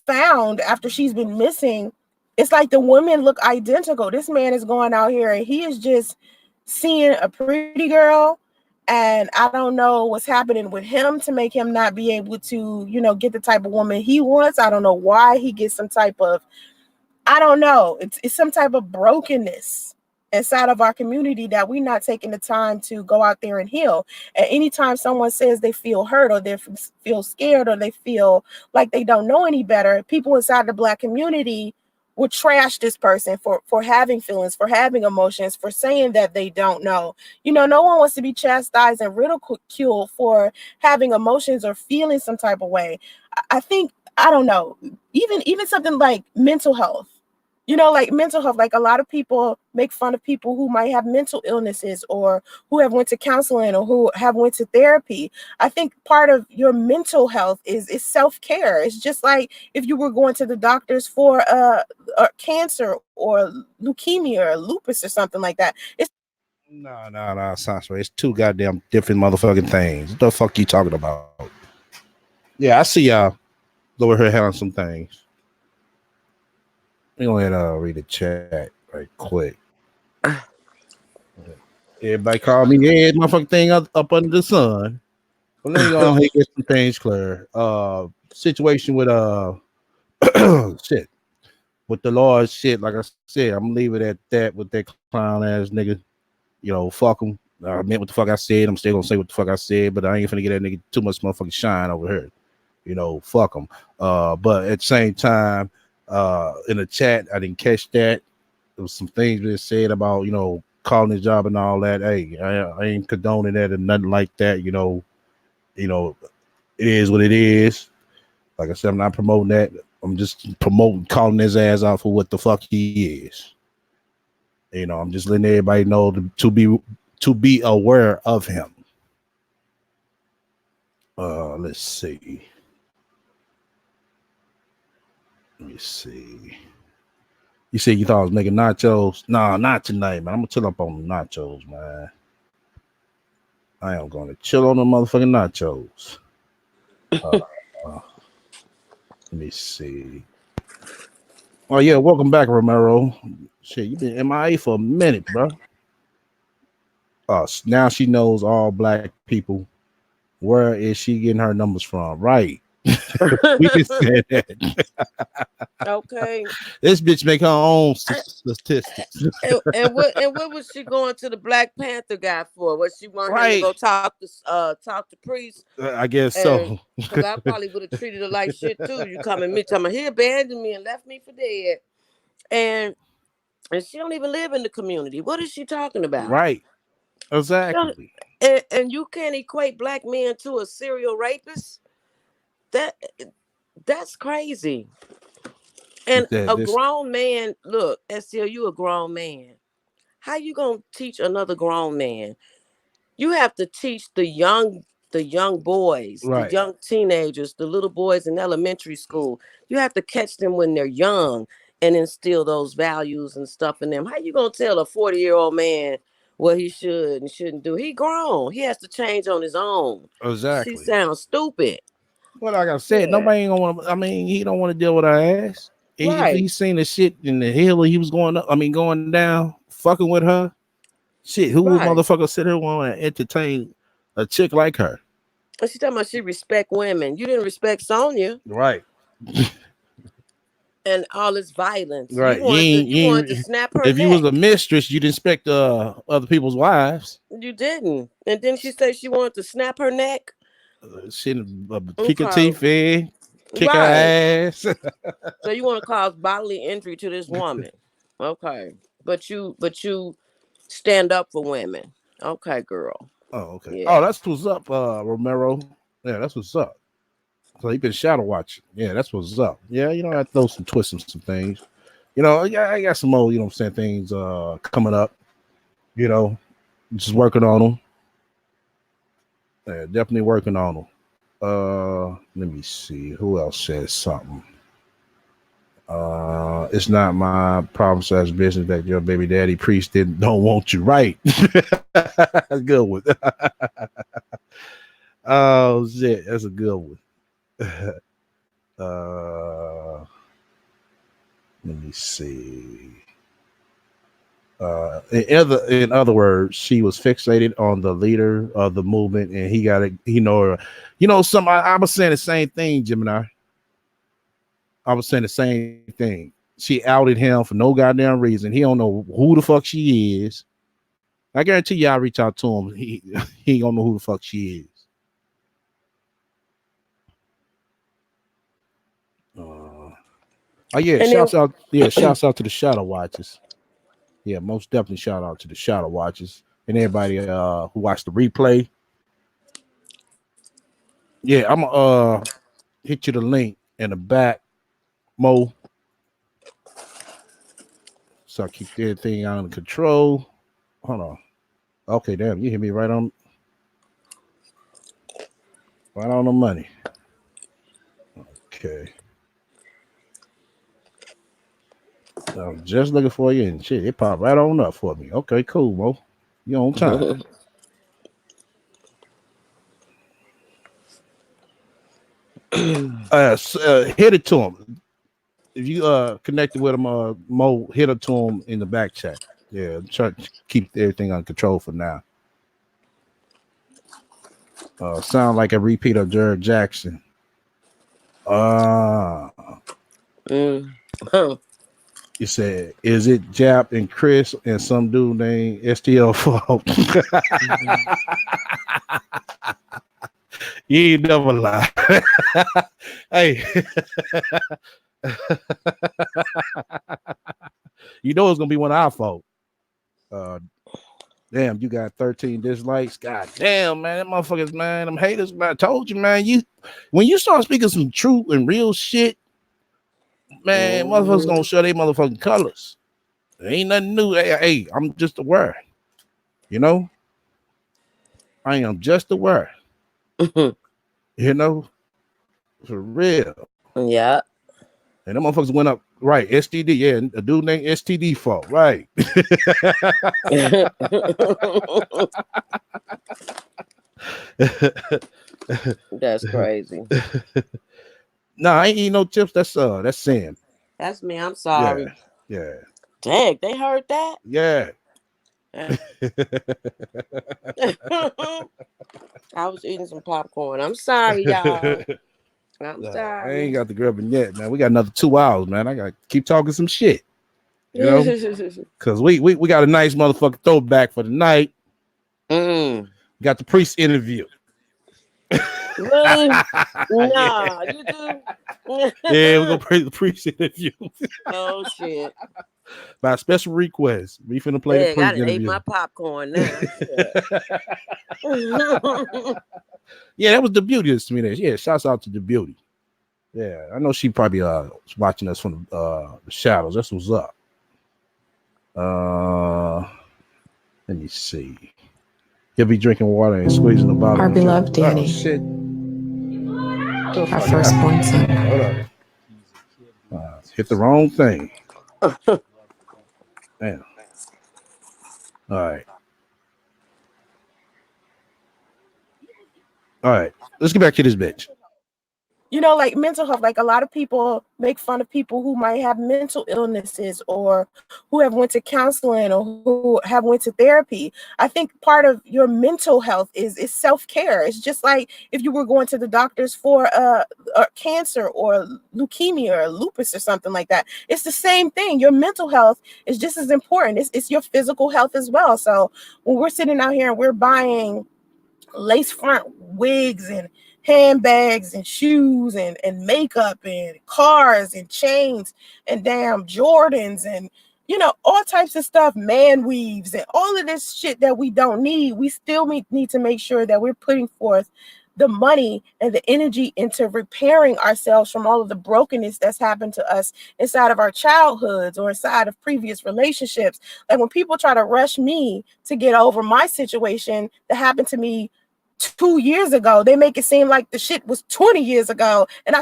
found after she's been missing, it's like the women look identical. This man is going out here and he is just seeing a pretty girl, and I don't know what's happening with him to make him not be able to, get the type of woman he wants. I don't know why he gets some type of, I don't know. It's some type of brokenness. inside of our community that we're not taking the time to go out there and heal. And anytime someone says they feel hurt or they feel scared or they feel like they don't know any better, people inside the Black community will trash this person for having feelings, for having emotions, for saying that they don't know. No one wants to be chastised and ridiculed for having emotions or feeling some type of way. I think, I don't know, even something like mental health. Like mental health, like a lot of people make fun of people who might have mental illnesses or who have went to counseling or who have went to therapy. I think part of your mental health is self-care. It's just like if you were going to the doctors for cancer or leukemia or lupus or something like that. It's No, Sasha. It's two goddamn different motherfucking things. What the fuck you talking about? Yeah, I see y'all over here handling some things. We go ahead and read the chat right quick. Everybody call me motherfucking thing up under the sun. But let me go ahead and get some things clear. Situation with shit. With the Lord shit, like I said, I'm gonna leave it at that with that clown ass nigga. Fuck him. I meant what the fuck I said. I'm still gonna say what the fuck I said, but I ain't finna get that nigga too much motherfucking shine over here. Fuck him. But at the same time, in the chat, I didn't catch that. There was some things that said about, calling his job and all that. Hey, I ain't condoning that or nothing like that. It is what it is. Like I said, I'm not promoting that. I'm just promoting calling his ass out for what the fuck he is. I'm just letting everybody know to be aware of him. Let's see. Let me see. You said you thought I was making nachos? Nah, not tonight, man. I'm gonna chill up on the nachos, man. I am gonna chill on the motherfucking nachos. Let me see. Oh yeah, welcome back, Romero. Shit, you been MIA for a minute, bro. Now she knows all Black people. Where is she getting her numbers from? Right. We just said that. Okay. This bitch make her own statistics. And what was she going to the Black Panther guy for? Was she wanting him to go talk to Priest? I guess so. Because I probably would have treated her like shit too. You coming me, telling me he abandoned me and left me for dead, and she don't even live in the community. What is she talking about? Right. Exactly. And you can't equate Black men to a serial rapist. That's crazy. And a grown man, look, STL, you a grown man. How you gonna teach another grown man? You have to teach the young boys, right. the young teenagers, the little boys in elementary school. You have to catch them when they're young and instill those values and stuff in them. How you gonna tell a 40-year-old man what he should and shouldn't do? He grown. He has to change on his own. Exactly. She sounds stupid. Well, like I said, nobody ain't gonna want to. I mean, he don't want to deal with our ass. Right. If he's seen the shit in the hill he was going up, going down, fucking with her. Shit, who would motherfucker sit here want to entertain a chick like her? And she talking about she respect women. You didn't respect Sonya. Right. And all this violence. Right. You wanted to snap her If neck. you was a mistress, you'd inspect other people's wives. You didn't. And then she said she wanted to snap her neck. She kick her teeth in, kick her ass. So you want to cause bodily injury to this woman. Okay. But you stand up for women. Okay, girl. Oh, okay. Yeah. Oh, that's what's up, Romero. Yeah, that's what's up. So he been shadow watching. Yeah, that's what's up. Yeah, I have to throw some twists and some things. I got some more, things coming up. Just working on them. Yeah, definitely working on them. Let me see. Who else says something? It's not my problem / business that your baby daddy Priest don't want you. Right. That's a good one. Oh shit, that's a good one. Let me see. In other words, she was fixated on the leader of the movement, and he got it. I was saying the same thing, Gemini. I was saying the same thing. She outed him for no goddamn reason. He don't know who the fuck she is. I guarantee y'all reach out to him. He don't know who the fuck she is. Oh yeah, And shouts then out. Yeah, shouts out to the Shadow Watchers. Yeah, most definitely shout out to the Shadow Watchers and everybody who watched the replay. Yeah, I'm hit you the link in the back, Mo. So I keep everything under control. Hold on. Okay, damn, you hit me right on the money. Okay. I'm just looking for you and shit. It popped right on up for me. Okay, cool, Mo. You on time. Hit it to him. If you connected with him, Mo, hit it to him in the back chat. Yeah, try to keep everything under control for now. Sound like a repeat of Jared Jackson. You said, is it Jap and Chris and some dude named STL fault? You ain't never lie. Hey. You know it's gonna be one of our fault. Damn, you got 13 dislikes. God damn, man, that motherfuckers, man, them haters, man. I told you, man. When you start speaking some true and real shit, man, motherfuckers gonna show their motherfucking colors. There ain't nothing new. Hey, I'm just aware. You know, I am just aware. You know, for real. Yeah. And them motherfuckers went up, right? STD, yeah, a dude named STD fault, right? That's crazy. Nah, I ain't eating no chips. That's Sam. That's me. I'm sorry. Yeah. Dang, they heard that? Yeah. I was eating some popcorn. I'm sorry, y'all. I'm sorry. I ain't got the grubbing yet, man. We got another 2 hours, man. I got to keep talking some shit. You know? Because we got a nice motherfucking throwback for the night. Got the priest interview. Really? Nah, you do? Yeah, we're going to play the priest interview. Oh, shit. By special request. We finna play the priest interview. I ate my popcorn now. Yeah, that was the beauty to me. Yeah, shouts out to the beauty. Yeah, I know she probably was watching us from the shadows. That's what's up. Let me see. He'll be drinking water and squeezing the bottle. Our beloved Danny. Oh, shit. Our firstborn son. Hold up. Hit the wrong thing. Damn. All right. Let's get back to this bitch. You know, like mental health, like a lot of people make fun of people who might have mental illnesses or who have went to counseling or who have went to therapy. I think part of your mental health is self-care. It's just like if you were going to the doctors for cancer or leukemia or lupus or something like that. It's the same thing. Your mental health is just as important. It's your physical health as well. So when we're sitting out here and we're buying lace front wigs and handbags and shoes and makeup and cars and chains and damn Jordans and all types of stuff, man weaves and all of this shit that we don't need, we still need to make sure that we're putting forth the money and the energy into repairing ourselves from all of the brokenness that's happened to us inside of our childhoods or inside of previous relationships. Like when people try to rush me to get over my situation that happened to me 2 years ago, they make it seem like the shit was 20 years ago. And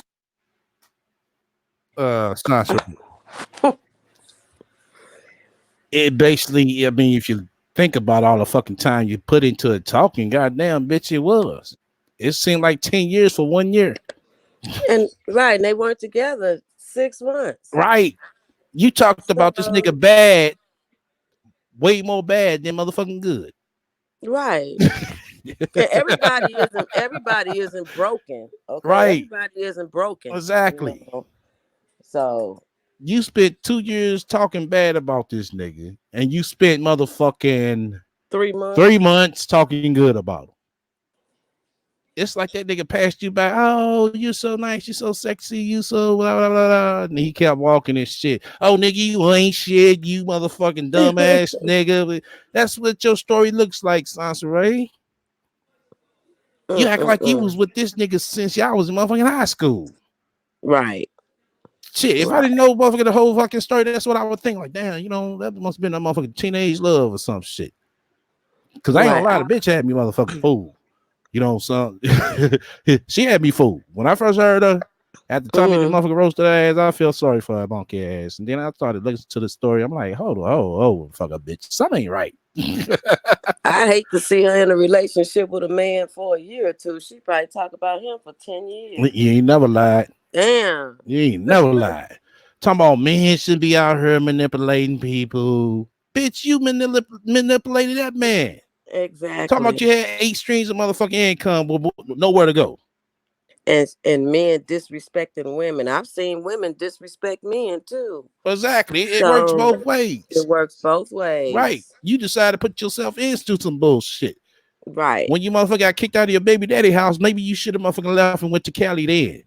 Sponsor. It basically, I mean, if you think about all the fucking time you put into it talking, goddamn, bitch, it was. It seemed like 10 years for 1 year. And right, and they weren't together 6 months. Right. You talked about this nigga bad, way more bad than motherfucking good. Right. everybody isn't broken. Okay. Right. Everybody isn't broken. Exactly. So you spent 2 years talking bad about this nigga, and you spent motherfucking 3 months. 3 months talking good about him. It's like that nigga passed you by. Oh, you're so nice. You're so sexy. You so blah, blah, blah, blah. And he kept walking his shit. Oh, nigga, you ain't shit. You motherfucking dumbass nigga. That's what your story looks like, Sansa Ray. You act like you was with this nigga since y'all was in motherfucking high school. Right. Shit, if I didn't know motherfucking the whole fucking story, that's what I would think. Like, damn, you know, that must have been a motherfucking teenage love or some shit. Because I ain't gonna lie, the bitch had me motherfucking fooled. You know, son, she had me fooled. When I first heard her, at the time the motherfucker roasted her ass, I felt sorry for her monkey ass. And then I started listening to the story. I'm like, hold on, fuck up, bitch. Something ain't right. I hate to see her in a relationship with a man for a year or two. She probably talk about him for 10 years. You ain't never lied. Damn. You ain't never lied. Talking about men should be out here manipulating people. Bitch, you manipulated that man. Exactly. Talking about you had 8 streams of motherfucking income, but nowhere to go. And men disrespecting women. I've seen women disrespect men too. Exactly. It works both ways. It works both ways. Right. You decide to put yourself into some bullshit. Right. When you motherfucker got kicked out of your baby daddy house, maybe you should have motherfucking left and went to Cali then.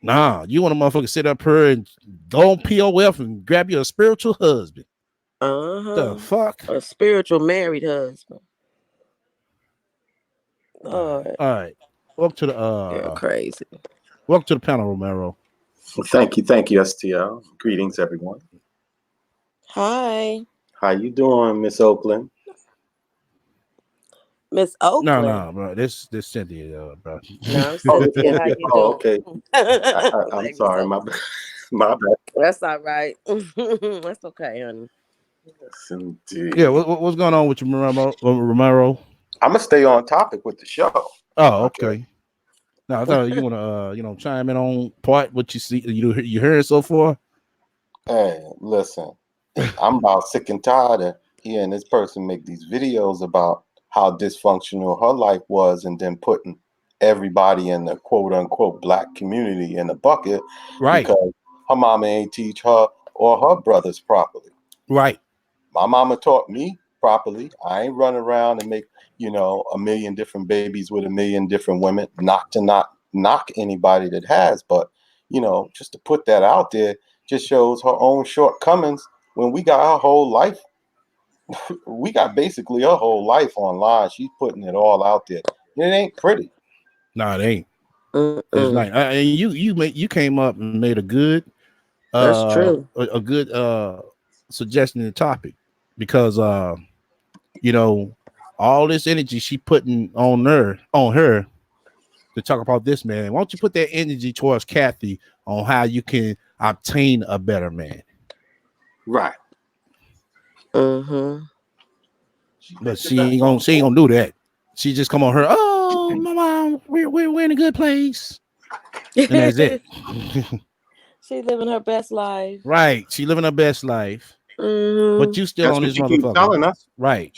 Nah, you want to motherfucker sit up here and go on POF and grab you a spiritual husband. The fuck? A spiritual married husband. All right. Welcome to the You're crazy. Welcome to the panel, Romero. Well, thank you, STL. Greetings, everyone. Hi. How you doing, Miss Oakland? Miss Oakland? No, bro. This Cynthia, bro. No, Cynthia, how you doing? Oh, okay. I'm sorry, my bad. That's all right. That's okay, honey. Yes, indeed. Yeah, what's going on with you, Romero? I'm gonna stay on topic with the show. Oh, okay. No, I thought you want to, chime in on what you see, you heard so far. Hey, listen, I'm about sick and tired of hearing this person make these videos about how dysfunctional her life was, and then putting everybody in the quote unquote black community in a bucket, right? Because her mama ain't teach her or her brothers properly, right? My mama taught me properly. I ain't running around and make, a million different babies with a million different women. Not to knock anybody that has, but just to put that out there just shows her own shortcomings when we got her whole life. We got basically her whole life online. She's putting it all out there. It ain't pretty. No, it ain't. It's not. And you came up and made a good that's true. A good suggestion in the topic, because all this energy she putting on her to talk about this man. Why don't you put that energy towards Kathy on how you can obtain a better man? Right. But she ain't gonna do that. She just come on her. Oh, mama, we're in a good place, and that's it. She living her best life. Right. She living her best life. But you still that's on what this she motherfucker. Keep telling us. Right.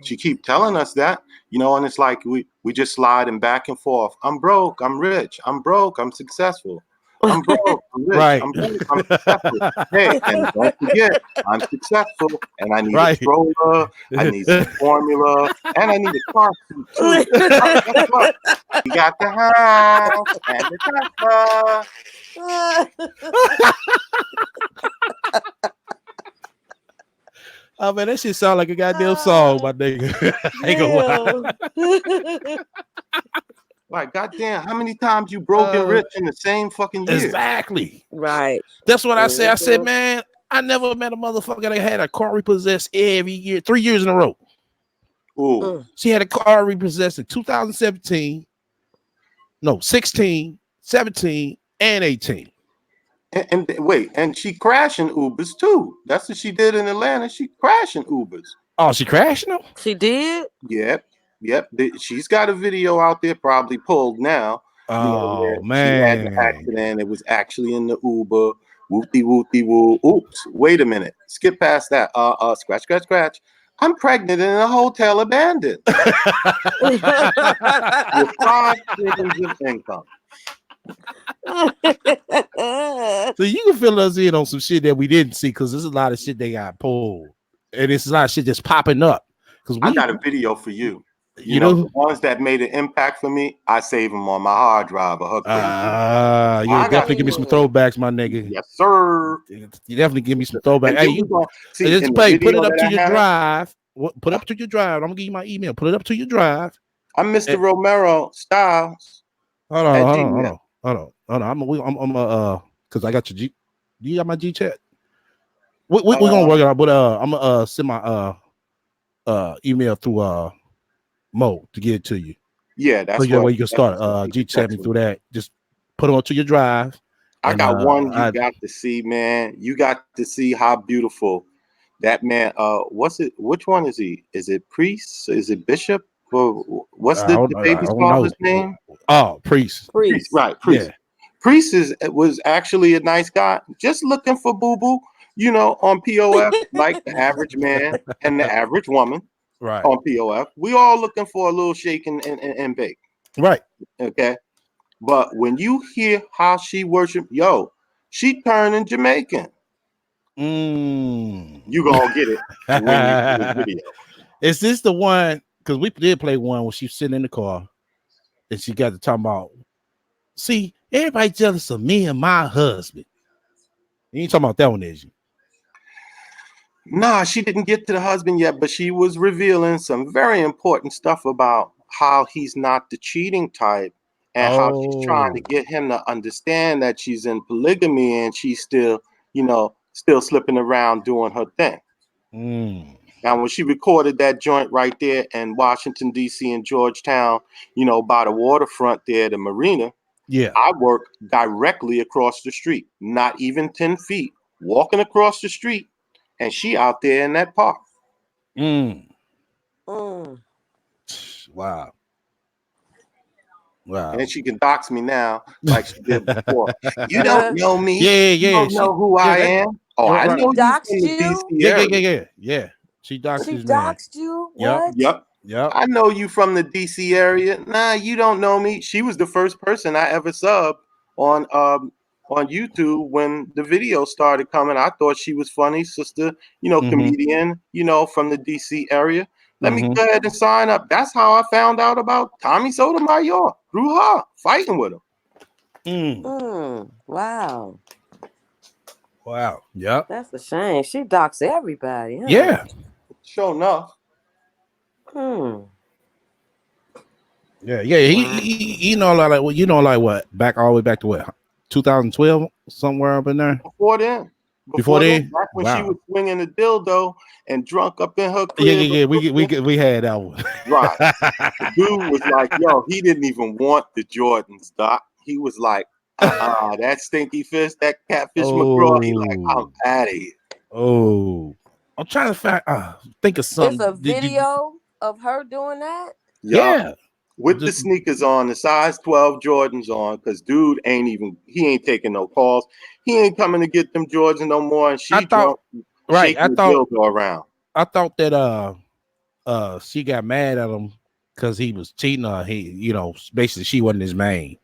She keep telling us that, and it's like we just sliding back and forth. I'm broke, I'm rich, I'm broke, I'm successful. I'm broke, I'm rich, right. I'm broke, I'm successful. Hey, and don't forget, I'm successful, and I need a stroller, I need some formula, and I need a car seat too. Guess what? We got the house and the Tesla. Oh man, that shit sound like a goddamn song, my nigga. I ain't gonna lie. Like, goddamn, how many times you broke and rich in the same fucking year? Exactly. Right. That's what I said. I said, man, I never met a motherfucker that had a car repossessed every year, 3 years in a row. Ooh. She had a car repossessed in 2017, 16, 17, and 18. And wait, and she crashing Ubers too. That's what she did in Atlanta. She crashing Ubers. Oh, she crashing them? She did? Yep. She's got a video out there, probably pulled now. Oh, man. She had the accident. It was actually in the Uber. Whoopty whoopty woo. Oops. Wait a minute. Skip past that. Scratch. I'm pregnant in a hotel abandoned. With 5 streams of income. So you can fill us in on some shit that we didn't see because there's a lot of shit they got pulled, and it's a lot of shit just popping up. Because I got a video for you. you The know, ones that made an impact for me, I save them on my hard drive of her crazy. you I got definitely give me some throwbacks, my nigga. Yes, sir. You definitely give me some throwbacks. And Hey, then you we gonna see just in the put video it up that to I your have. drive. Put it up to your drive. I'm gonna give you my email. Put it up to your drive. I'm Mr. Romero Styles. Hold at on. Gmail. I'm because I got your G. Do you got my G chat? We're gonna work it out, but I'm gonna send my email through Mo to get it to you. Yeah, that's so what you can start G chat me through that. Just put it onto your drive. I got one you got to see, man. You got to see how beautiful that man. What's it? Which one is he? Is it priest? Is it bishop? Or what's the baby's father's name? Oh, priest. Priest, right? Priest. Yeah. Priest was actually a nice guy, just looking for boo boo, on POF, like the average man and the average woman, right? On POF, we all looking for a little shake and bake, right? Okay. But when you hear how she worship, she turning Jamaican. You gonna get it when you see the video. Is this the one? Because we did play one when she was sitting in the car and she got to talk about, see, everybody jealous of me and my husband. You ain't talking about that one, is you? Nah, she didn't get to the husband yet, but she was revealing some very important stuff about how he's not the cheating type. And how she's trying to get him to understand that she's in polygamy and she's still, still slipping around doing her thing. Now, when she recorded that joint right there in Washington, D.C. and Georgetown, by the waterfront there, the marina, I work directly across the street, not even 10 feet, walking across the street, and she out there in that park. Wow. And she can dox me now like she did before. You don't know me. You don't know who I am. Oh, I know you from the DC area. Yeah. She doxed She doxed you? What? Yep. I know you from the DC area. Nah, you don't know me. She was the first person I ever subbed on YouTube when the video started coming. I thought she was funny, sister, comedian, from the DC area. Let me go ahead and sign up. That's how I found out about Tommy Sotomayor, through her, fighting with him. Wow. Wow. Yep. That's a shame. She doxed everybody. Huh? Yeah. Sure enough. Yeah. He like what? Back all the way back to what? 2012, somewhere up in there. Before then. Before then, back when she was swinging the dildo and drunk up in her crib. Yeah. We had that one. Right. The dude was like, he didn't even want the Jordans, Doc. He was like, that stinky fish, that catfish McGraw. He like, I'm out of here. I'm trying to think of something. It's a video of her doing that? Yeah. With the sneakers on, the size 12 Jordans on, because dude he ain't taking no calls. He ain't coming to get them Jordans no more. And she drunk, shaking the dildo around. I thought that she got mad at him because he was cheating on her. Basically she wasn't his main.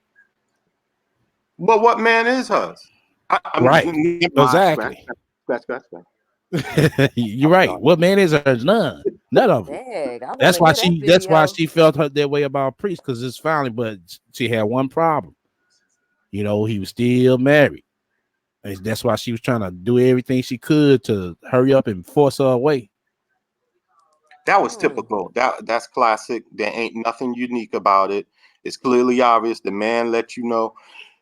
Well, what man is hers? Exactly. Scratch. You're right. What man is hers? None of them. That's why she felt that way about Priest, because it's family, but she had one problem. He was still married. And that's why she was trying to do everything she could to hurry up and force her away. That was typical. That's classic. There ain't nothing unique about it. It's clearly obvious. The man let you know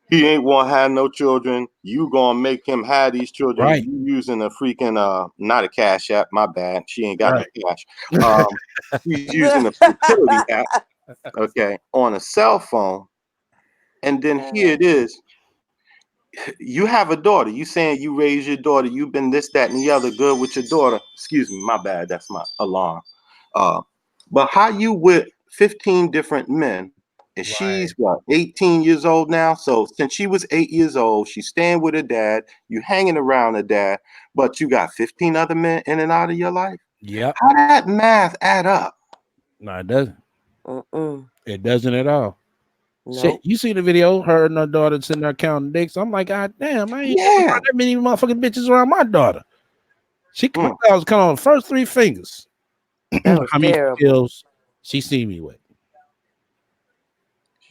he ain't want to have no children. You gonna make him have these children. Right. You using a freaking not a cash app. My bad. She ain't got no cash. She's using a fertility app. Okay, on a cell phone. And then here it is. You have a daughter. You saying you raise your daughter. You've been this, that, and the other good with your daughter. Excuse me, my bad. That's my alarm. But how you with 15 different men? And she's 18 years old now. So since she was 8 years old, she's staying with her dad. You hanging around her dad, but you got 15 other men in and out of your life. Yeah. How that math add up? No, it doesn't. It doesn't at all. Shit, Nope. you see the video? Her and her daughter sitting there counting dicks. I'm like, God damn, I ain't Yeah. that many motherfucking bitches around my daughter. My Mm. daughter's coming on the first 3 fingers. That was How many terrible. skills she see me with?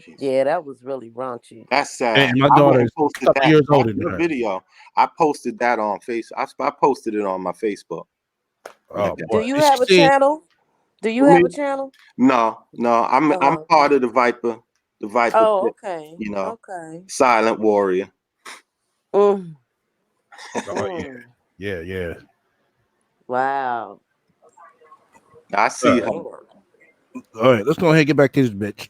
Jeez. Yeah, that was really raunchy. That's sad. And my I went daughter and is a posted couple that. years Not older than your her. video. I posted that on I posted it on my Facebook. Oh Okay. Do boy, you and she have a said, channel? Do you For have a me? channel? No. I'm Oh, part okay. of the Viper Oh, pit, okay. you know, Okay. silent warrior. Mm, "Oh mm. yeah." Wow. I All see right, her. Lord. all right, let's go ahead and get back to this bitch.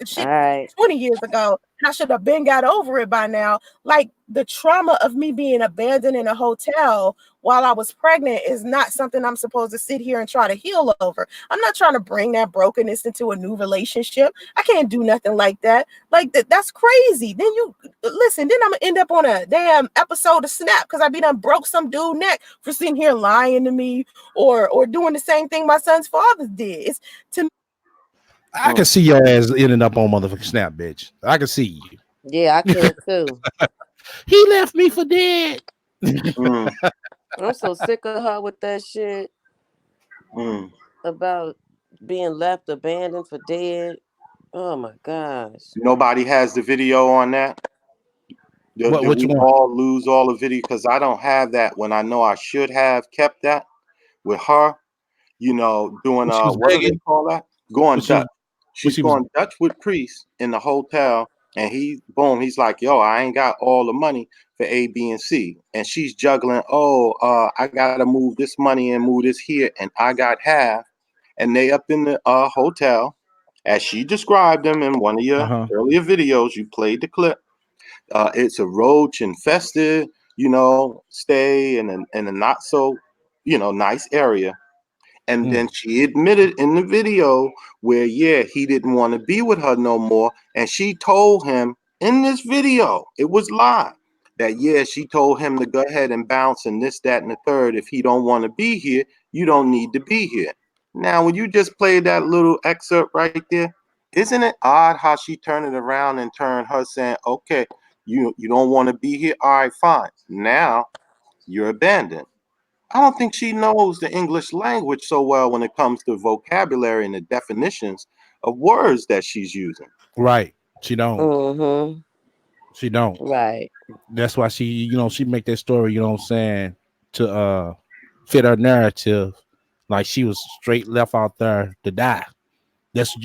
All Shit, right. 20 years ago, and I should have been got over it by now. Like the trauma of me being abandoned in a hotel while I was pregnant is not something I'm supposed to sit here and try to heal over. I'm not trying to bring that brokenness into a new relationship. I can't do nothing like that. Like that's crazy. Then you listen, then I'm gonna end up on a damn episode of Snap because I be done broke some dude neck for sitting here lying to me or doing the same thing my son's father did. It's to I can see your ass ending up on motherfucking Snap, bitch. I can see you. Yeah, I could too. He left me for dead. Mm, I'm so sick of her with that shit mm. about being left abandoned for dead. Oh my gosh. Nobody has the video on that. What? Did Which we one? all lose all the video? Because I don't have that when I know I should have kept that with her, doing When she was what do they begging. call that? When Going she was. Dutch. When She's she was. going Dutch with Priest in the hotel, and he's like, yo, I ain't got all the money for A, B, and C. And she's juggling, I gotta move this money and move this here, and I got half. And they up in the hotel, as she described them in one of Uh your huh. earlier videos. You played the clip. It's a roach infested, stay in a not so, nice area. And Mm. then she admitted in the video where, yeah, he didn't want to be with her no more. And she told him in this video, it was live, that, yeah, she told him to go ahead and bounce and this, that, and the third. If he don't want to be here, you don't need to be here. Now, when you just played that little excerpt right there, isn't it odd how she turned it around and turned her saying, okay, you don't want to be here? All right, fine. Now you're abandoned. I don't think she knows the English language so well when it comes to vocabulary and the definitions of words that she's using. Right. She don't. Mm-hmm. She don't. Right. That's why she make that story. You know what I'm saying, to fit her narrative. Like she was straight left out there to die. That's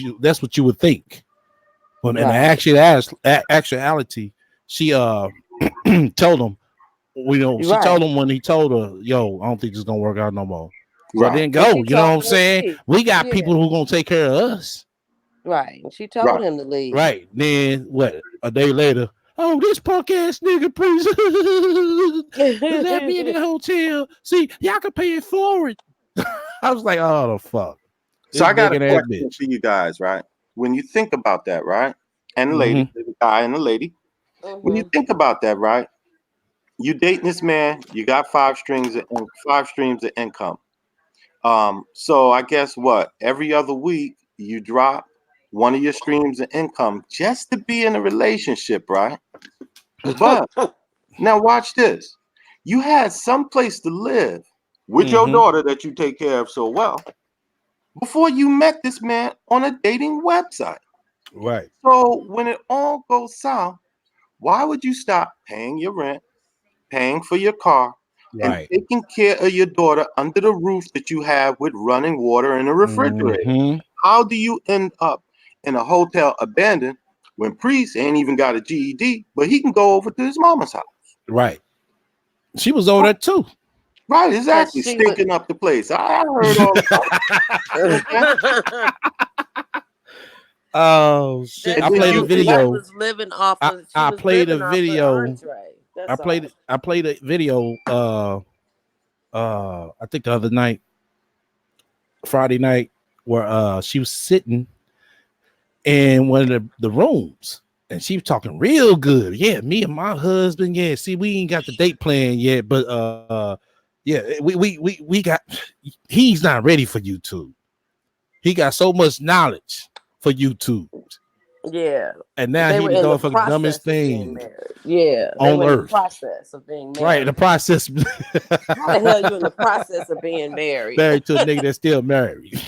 what you would think. When in Right. actuality, she told him. She told Right. him when he told her, "Yo, I don't think this is gonna work out no more." So Right, then And go. she You know what told I'm him to saying? leave. We got Yeah. people who gonna take care of us. Right. And she told right. him to leave. Right. Then what? A day later, oh, this punk ass nigga, please let me in the hotel. See, y'all can pay it forward. I was like, oh the fuck. So This I got a begging ass question bitch. for you guys, right? When you think about that, right? And the lady, Mm-hmm. the guy and the lady, when you Mm-hmm. think about that, right? You dating this man, you got five streams of income. So I guess what? Every other week you drop one of your streams of income just to be in a relationship, right? But now watch this. You had some place to live with your Mm-hmm. daughter that you take care of so well before you met this man on a dating website. Right. So when it all goes south, why would you stop paying your rent, paying for your car, and Right. taking care of your daughter under the roof that you have with running water and a refrigerator? Mm-hmm. How do you end up in a hotel abandoned when Priest ain't even got a GED, but he can go over to his mama's house? Right. She was over there too. Right, Cause exactly. she would. Stinking up the place. I heard all about it. Okay. Oh shit! That I And then played a girl, you she video. was living off I, of. She I was played a living off of video. Andre. I That's played all. I played a video I think the other night, Friday night, where she was sitting in one of the rooms and she was talking real good. Yeah, me and my husband. Yeah, see, we ain't got the date plan yet, but yeah, we got he's not ready for YouTube. He got so much knowledge for YouTube. Yeah. And now They he were the in the motherfucking dumbest process of being thing married. Yeah. They on were in the earth. process of being Right, the married. process. How the hell you in the process of being married? Married to a nigga that's still married.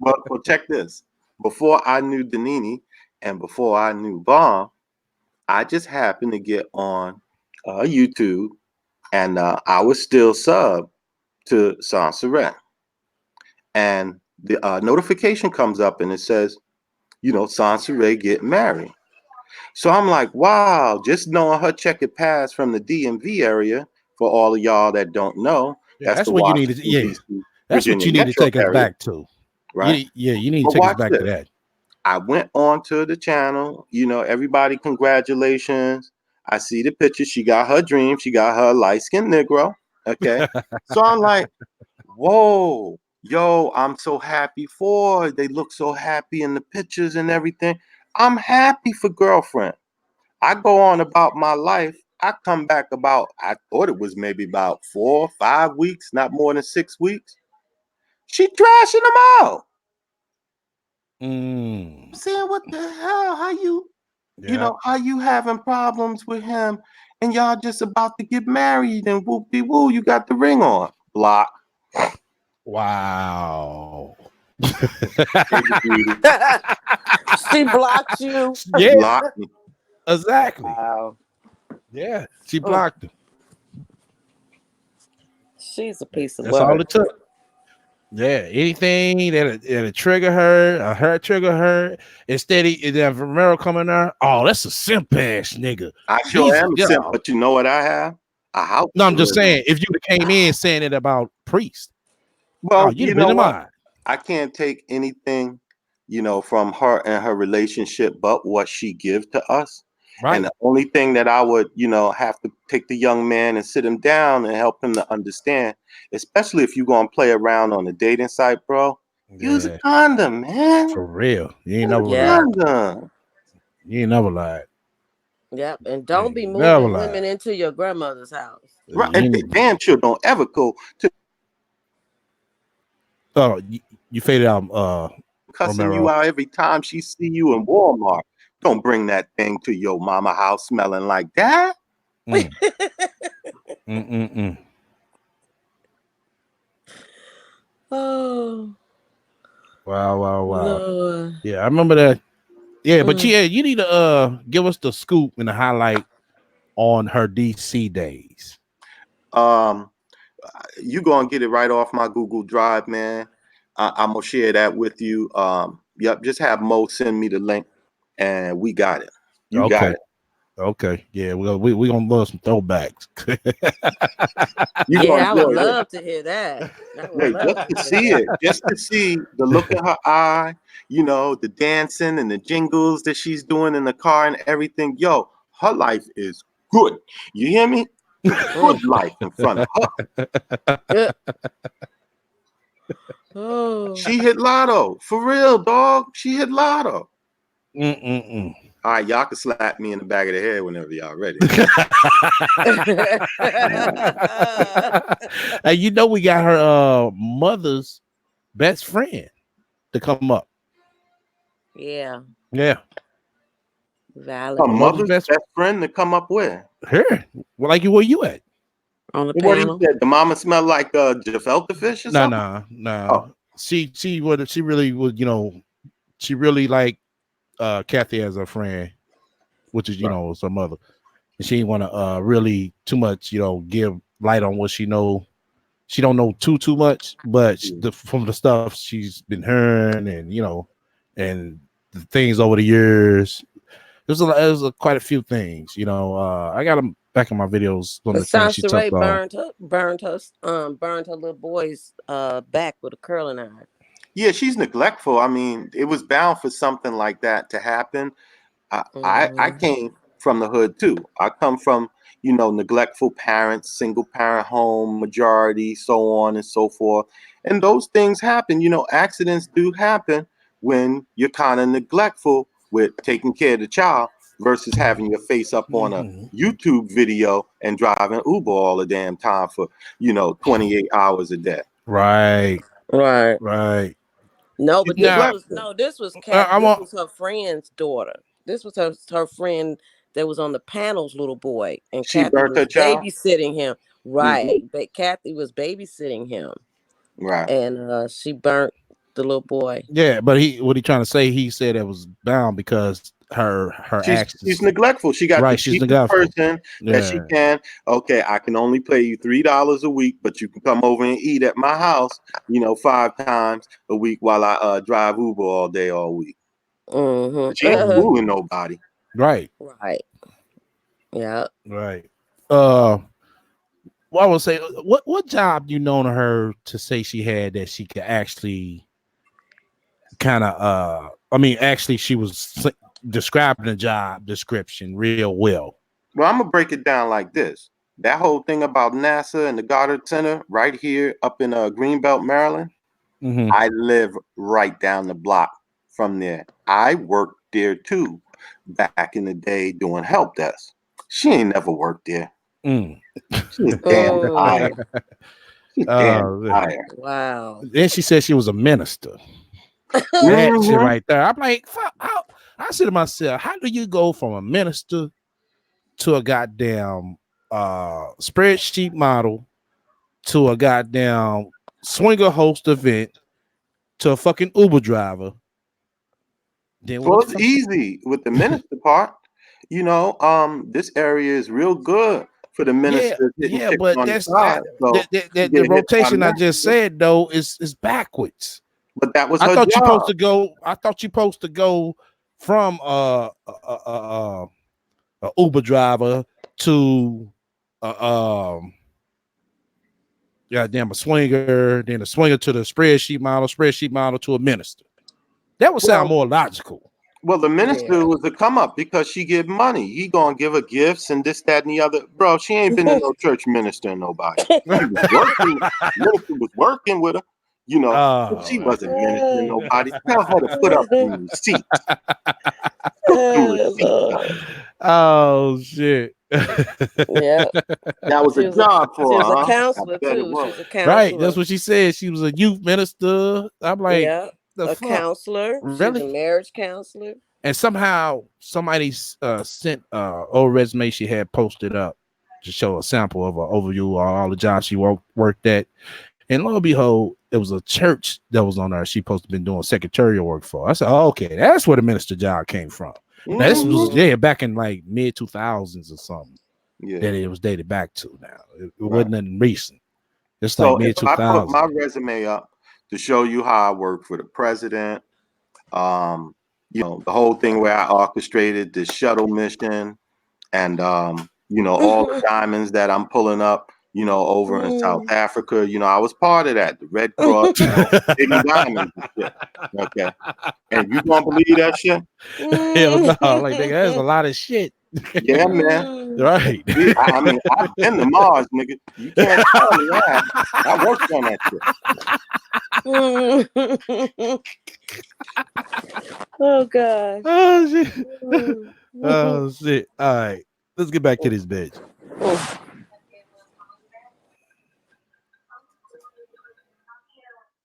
Well, check this. Before I knew Danini and before I knew Bomb, I just happened to get on YouTube, and I was still sub to Sansaret. And the notification comes up and it says, Sansaret get married. So I'm like, wow, just knowing her checkered past from the DMV area, for all of y'all that don't know, Yeah, that's that's the what you need to. Washington, Yeah, D.C., that's what Virginia you need to metro take us area, back to. right? You need to But take us watch back to this. that. I went on to the channel, everybody, congratulations. I see the picture. She got her dream. She got her light-skinned Negro. Okay. So I'm like, whoa, yo, I'm so happy for her. They look so happy in the pictures and everything. I'm happy for girlfriend. I go on about my life. I come back I thought it was maybe about 4 or 5 weeks, not more than 6 weeks. She trashing them out. I'm saying, what the hell? Yeah. How you having problems with him and y'all just about to get married and whoop-de-woo, you got the ring on. Block. Wow. She blocked you. Yeah, Block me. exactly. Wow. Yeah, she blocked him. She's a piece of That's all work. it took. Yeah, anything that'll trigger her, or her trigger her, instead of that Romero coming there. Oh, that's a simp ass nigga. I sure am a Yeah. simp, but you know what I have? A house. No, I'm to just live in. saying, if you came in saying it about Priest, Well, you'd you have been know in what? mine. I can't take anything, from her and her relationship but what she gives to us. Right. And the only thing that I would, have to take the young man and sit him down and help him to understand, especially if you're going to play around on a dating site, bro, use a Yeah, condom, man. for real. You ain't Use never a Yeah. lied. condom. You ain't never lied. Yep. And You don't ain't be never moving women lied. into your grandmother's house. Right. You And they ain't- damn sure don't ever go to Oh, you faded out, cussing you Romero. out every time she see you in Walmart. Don't bring that thing to your mama house smelling like that. Mm. Mm-mm-mm. Oh, Wow. Lord. Yeah, I remember that. Yeah, but Mm. yeah, you need to give us the scoop and the highlight on her DC days. Um, you gonna get it right off my Google Drive, man. I'm gonna share that with you. Yep, just have Mo send me the link, and we got it. You got it. Okay. Yeah, we gonna love some throwbacks. You gonna Yeah, I would wait, love to hear that. I would just love to to hear see that. it, just to see the look in her eye, the dancing and the jingles that she's doing in the car and everything. Yo, her life is good. You hear me? Good life in front of her. Yeah. Oh. She hit lotto. For real, dog. She hit lotto. Mm-mm-mm. All right, y'all can slap me in the back of the head whenever y'all ready. And we got her mother's best friend to come up. Yeah. Yeah. Valid. Her Her mother's mother's best friend to come up with. Her. Well, like where you at? On the What he panel. said? The mama smell like gefilte fish or something? No. Oh. She really was, she really like Kathy as her friend, which is, Right. was her mother. And she didn't want to really too much, give light on what she know. She don't know too much, but from the stuff she's been hearing and and the things over the years, there's quite a few things. I got them back in my videos on But the things she took Sansaray on. burned her little boy's back with a curling iron. Yeah, she's neglectful. I mean, it was bound for something like that to happen. I came from the hood too. I come from, neglectful parents, single parent home, majority, so on and so forth. And those things happen. Accidents do happen when you're kind of neglectful with taking care of the child versus having your face up on a YouTube video and driving Uber all the damn time for, 28 hours a day. Right. Right. No, but this Now, was no, this was I This want. was her friend's daughter. This was her friend that was on the panel's little boy, and She Kathy burnt was her child. babysitting him. Hmm. Right, but Kathy was babysitting him, Right. and she burnt the little boy. Yeah, but what he trying to say? He said it was bound because her She's actions. neglectful. She got the Right, she's cheapest neglectful. person that she Yeah. can. Okay, I can only pay you $3 a week, but you can come over and eat at my house, 5 times a week while I drive Uber all day, all week. But she ain't Mm-hmm. fooling nobody. Right. Right. Yeah. Right. Well, I would say, what job you known her to say she had that she could actually kind of actually she was describing the job description real well. Well, I'm gonna break it down like this. That whole thing about NASA and the Goddard Center right here up in Greenbelt, Maryland. Mm-hmm. I live right down the block from there. I worked there too back in the day doing help desk. She ain't never worked there. Mm. She's damn liar. She's damn Uh, liar. Wow. then she said she was a minister. That shit Mhm. right there. I'm like, fuck, I said to myself, how do you go from a minister to a goddamn spreadsheet model to a goddamn swinger host event to a fucking Uber driver? Then Well, what the it's fuck? easy with the minister part. This area is real good for the Yeah, ministers hitting yeah, chicks but on the that's side. So she the get hit by rotation I just messages. said though is backwards. But that was I her thought you supposed job. to go. I thought you supposed to go from a Uber driver to goddamn a swinger, then a swinger to the spreadsheet model to a minister. That would sound Well, more logical. Well, the Yeah. minister was a come up because she give money. He gonna give her gifts and this, that, and the other. Bro, she ain't been in no church ministering nobody. She was working. Minister was working with her, but Oh she man. wasn't ministering nobody. Tell her to put up some receipts. Put some Oh, receipts up. Lord. Oh shit. Yeah. That was a job She for was her, a huh? I counselor bet it too. She was. was a Right. That's counselor. what she said. She was a youth minister. I'm like, Yeah. the A fuck? counselor. She's a Really? marriage counselor. And somehow somebody sent old resume she had posted up to show a sample of an overview of all the jobs she worked at. And lo and behold, it was a church that was on there. She supposed to been doing secretarial work for. I said, oh, okay, that's where the minister job came from. Now this was Mm-hmm. back in like mid 2000s or something Yeah, that it was dated back to. Now it right. wasn't nothing recent. It's like So if mid I put 2000s. my resume up to show you how I work for the president, um, the whole thing where I orchestrated the shuttle mission and all the diamonds that I'm pulling up, over in South Africa. I was part of that, the Red Cross, digging diamonds and shit. Okay. And you gonna believe that shit? Hell no, like nigga, that's a lot of shit. Yeah, man. Right. I mean, I've been to Mars, nigga. You can't tell me that. I worked on that shit. Oh gosh. Oh shit. Oh shit. All right. Let's get back to this bitch.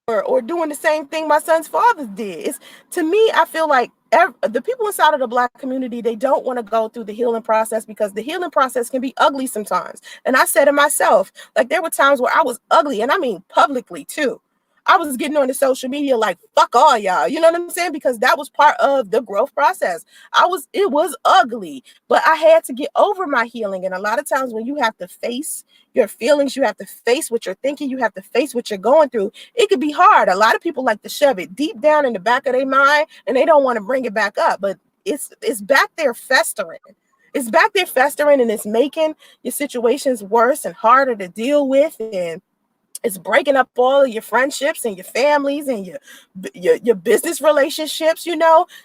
Or doing the same thing my son's father did. To me, I feel like the people inside of the Black community, they don't want to go through the healing process because the healing process can be ugly sometimes. And I said it myself, like there were times where I was ugly, and I mean publicly too. I was getting on the social media like, fuck all y'all. You know what I'm saying? Because that was part of the growth process. It was ugly, but I had to get over my healing. And a lot of times when you have to face your feelings, you have to face what you're thinking, you have to face what you're going through, it could be hard. A lot of people like to shove it deep down in the back of their mind and they don't want to bring it back up, but it's back there festering. It's back there festering and it's making your situations worse and harder to deal with, and it's breaking up all of your friendships and your families and your business relationships,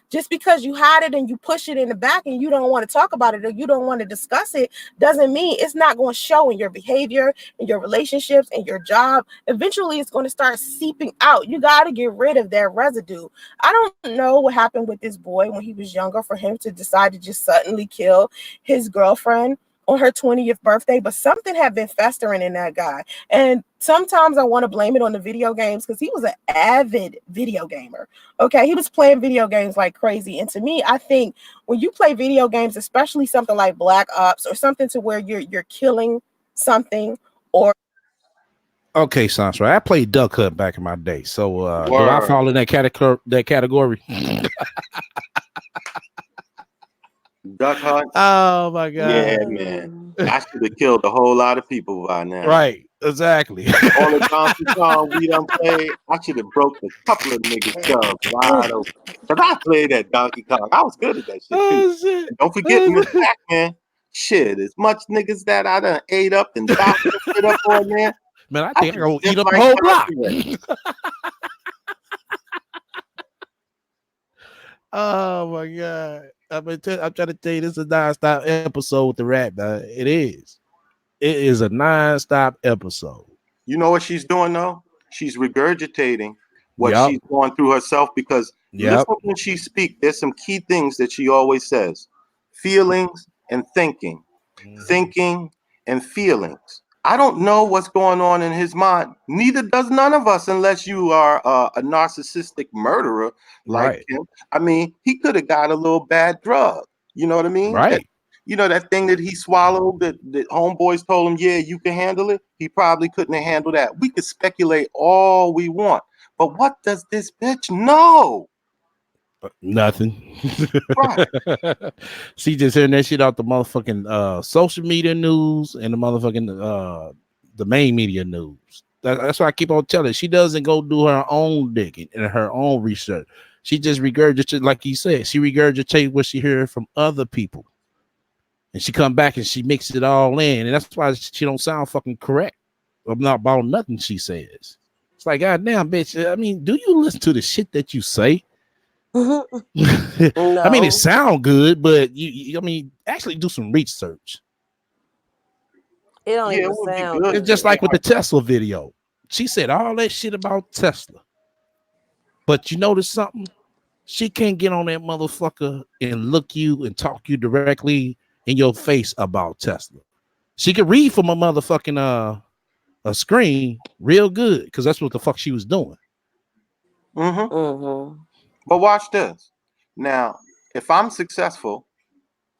just because you hide it and you push it in the back and you don't want to talk about it or you don't want to discuss it doesn't mean it's not going to show in your behavior, in your relationships, and your job. Eventually, it's going to start seeping out. You got to get rid of that residue. I don't know what happened with this boy when he was younger for him to decide to just suddenly kill his girlfriend on her 20th birthday, but something had been festering in that guy. And sometimes I want to blame it on the video games because he was an avid video gamer. Okay, he was playing video games like crazy. And to me, I think when you play video games, especially something like Black Ops or something to where you're killing something or Okay, Sansa, I played Duck Hunt back in my day. So do I Word. fall in that category? Duck hunt. Oh my god. Yeah, man. I should have killed a whole lot of people by now. Right, exactly. All the Donkey Kong we done played, I should have broke a couple of niggas' skulls wide open. Cause I played that Donkey Kong. I was good at that shit too. Oh shit. And don't forget Miss Pac-Man. Shit, as much niggas that I done ate up and chopped it up on there. Man, I think I'm gonna just eat up the like whole block. Pac-Man. Oh my god. I'm trying to tell you, this is a non-stop episode with the rap, man. It is. It is a non-stop episode. You know what she's doing though? She's regurgitating what Yup. she's going through herself because Yep. listen when she speaks, there's some key things that she always says. Feelings and thinking. Thinking and feelings. I don't know what's going on in his mind. Neither does none of us unless you are a narcissistic murderer like Right. him. I mean, he could have got a little bad drug. You know what I mean? Right. You know that thing that he swallowed that homeboys told him, yeah, you can handle it. He probably couldn't handle that. We could speculate all we want. But what does this bitch know? Nothing. Right. She just hearing that shit out the motherfucking social media news and the motherfucking the main media news. That's why I keep on telling her. She doesn't go do her own digging and her own research. She just regurgitates, like you said, she regurgitates what she heard from other people. And she come back and she mixes it all in. And that's why she don't sound fucking correct. I'm not about nothing she says. It's like, God damn, bitch. I mean, do you listen to the shit that you say? No. I mean, it sound good, but you I mean, actually do some research. It don't Yeah, it even would be sound good. It's just like with the Tesla video. She said all that shit about Tesla. But you notice something? She can't get on that motherfucker and look you and talk you directly in your face about Tesla. She could read from a motherfucking a screen real good because that's what the fuck she was doing. Mm-hmm. Mm-hmm. But watch this. Now, if I'm successful,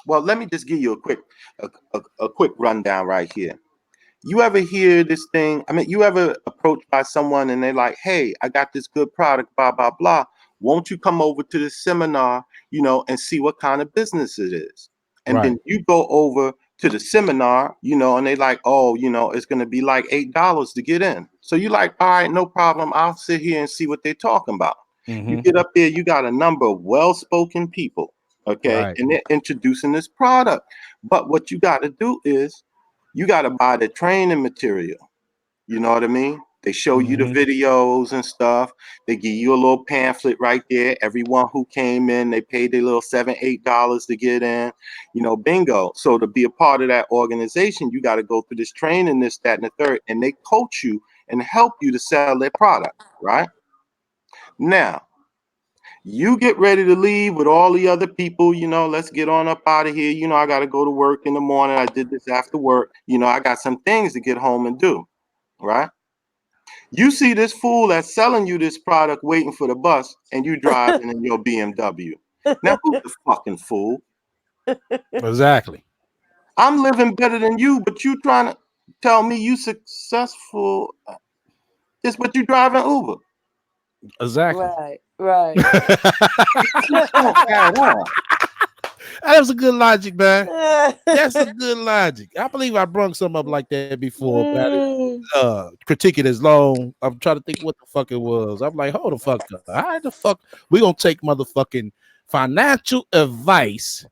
well, let me just give you a quick rundown right here. You ever hear this thing? I mean, you ever approached by someone and they're like, hey, I got this good product, blah, blah, blah. Won't you come over to this seminar, and see what kind of business it is? And then you go over to the seminar, and they like, oh, it's going to be like $8 to get in. So you like, all right, no problem. I'll sit here and see what they're talking about. You get up there, you got a number of well-spoken people, okay? Right. And they're introducing this product. But what you got to do is you got to buy the training material. You know what I mean? They show you the videos and stuff. They give you a little pamphlet right there. Everyone who came in, they paid their little $7, $8 to get in, bingo. So to be a part of that organization, you got to go through this training, this, that, and the third, and they coach you and help you to sell their product, right? Now, you get ready to leave with all the other people, let's get on up out of here. I got to go to work in the morning. I did this after work. I got some things to get home and do, right? You see this fool that's selling you this product waiting for the bus and you driving in your BMW. Now, who's the fucking fool? Exactly. I'm living better than you, but you trying to tell me you successful. It's what you driving Uber. Exactly. Right. That was a good logic, man. That's a good logic. I believe I brung something up like that before. Critique it as long. I'm trying to think what the fuck it was. I'm like, hold the fuck up. How the fuck we gonna take motherfucking financial advice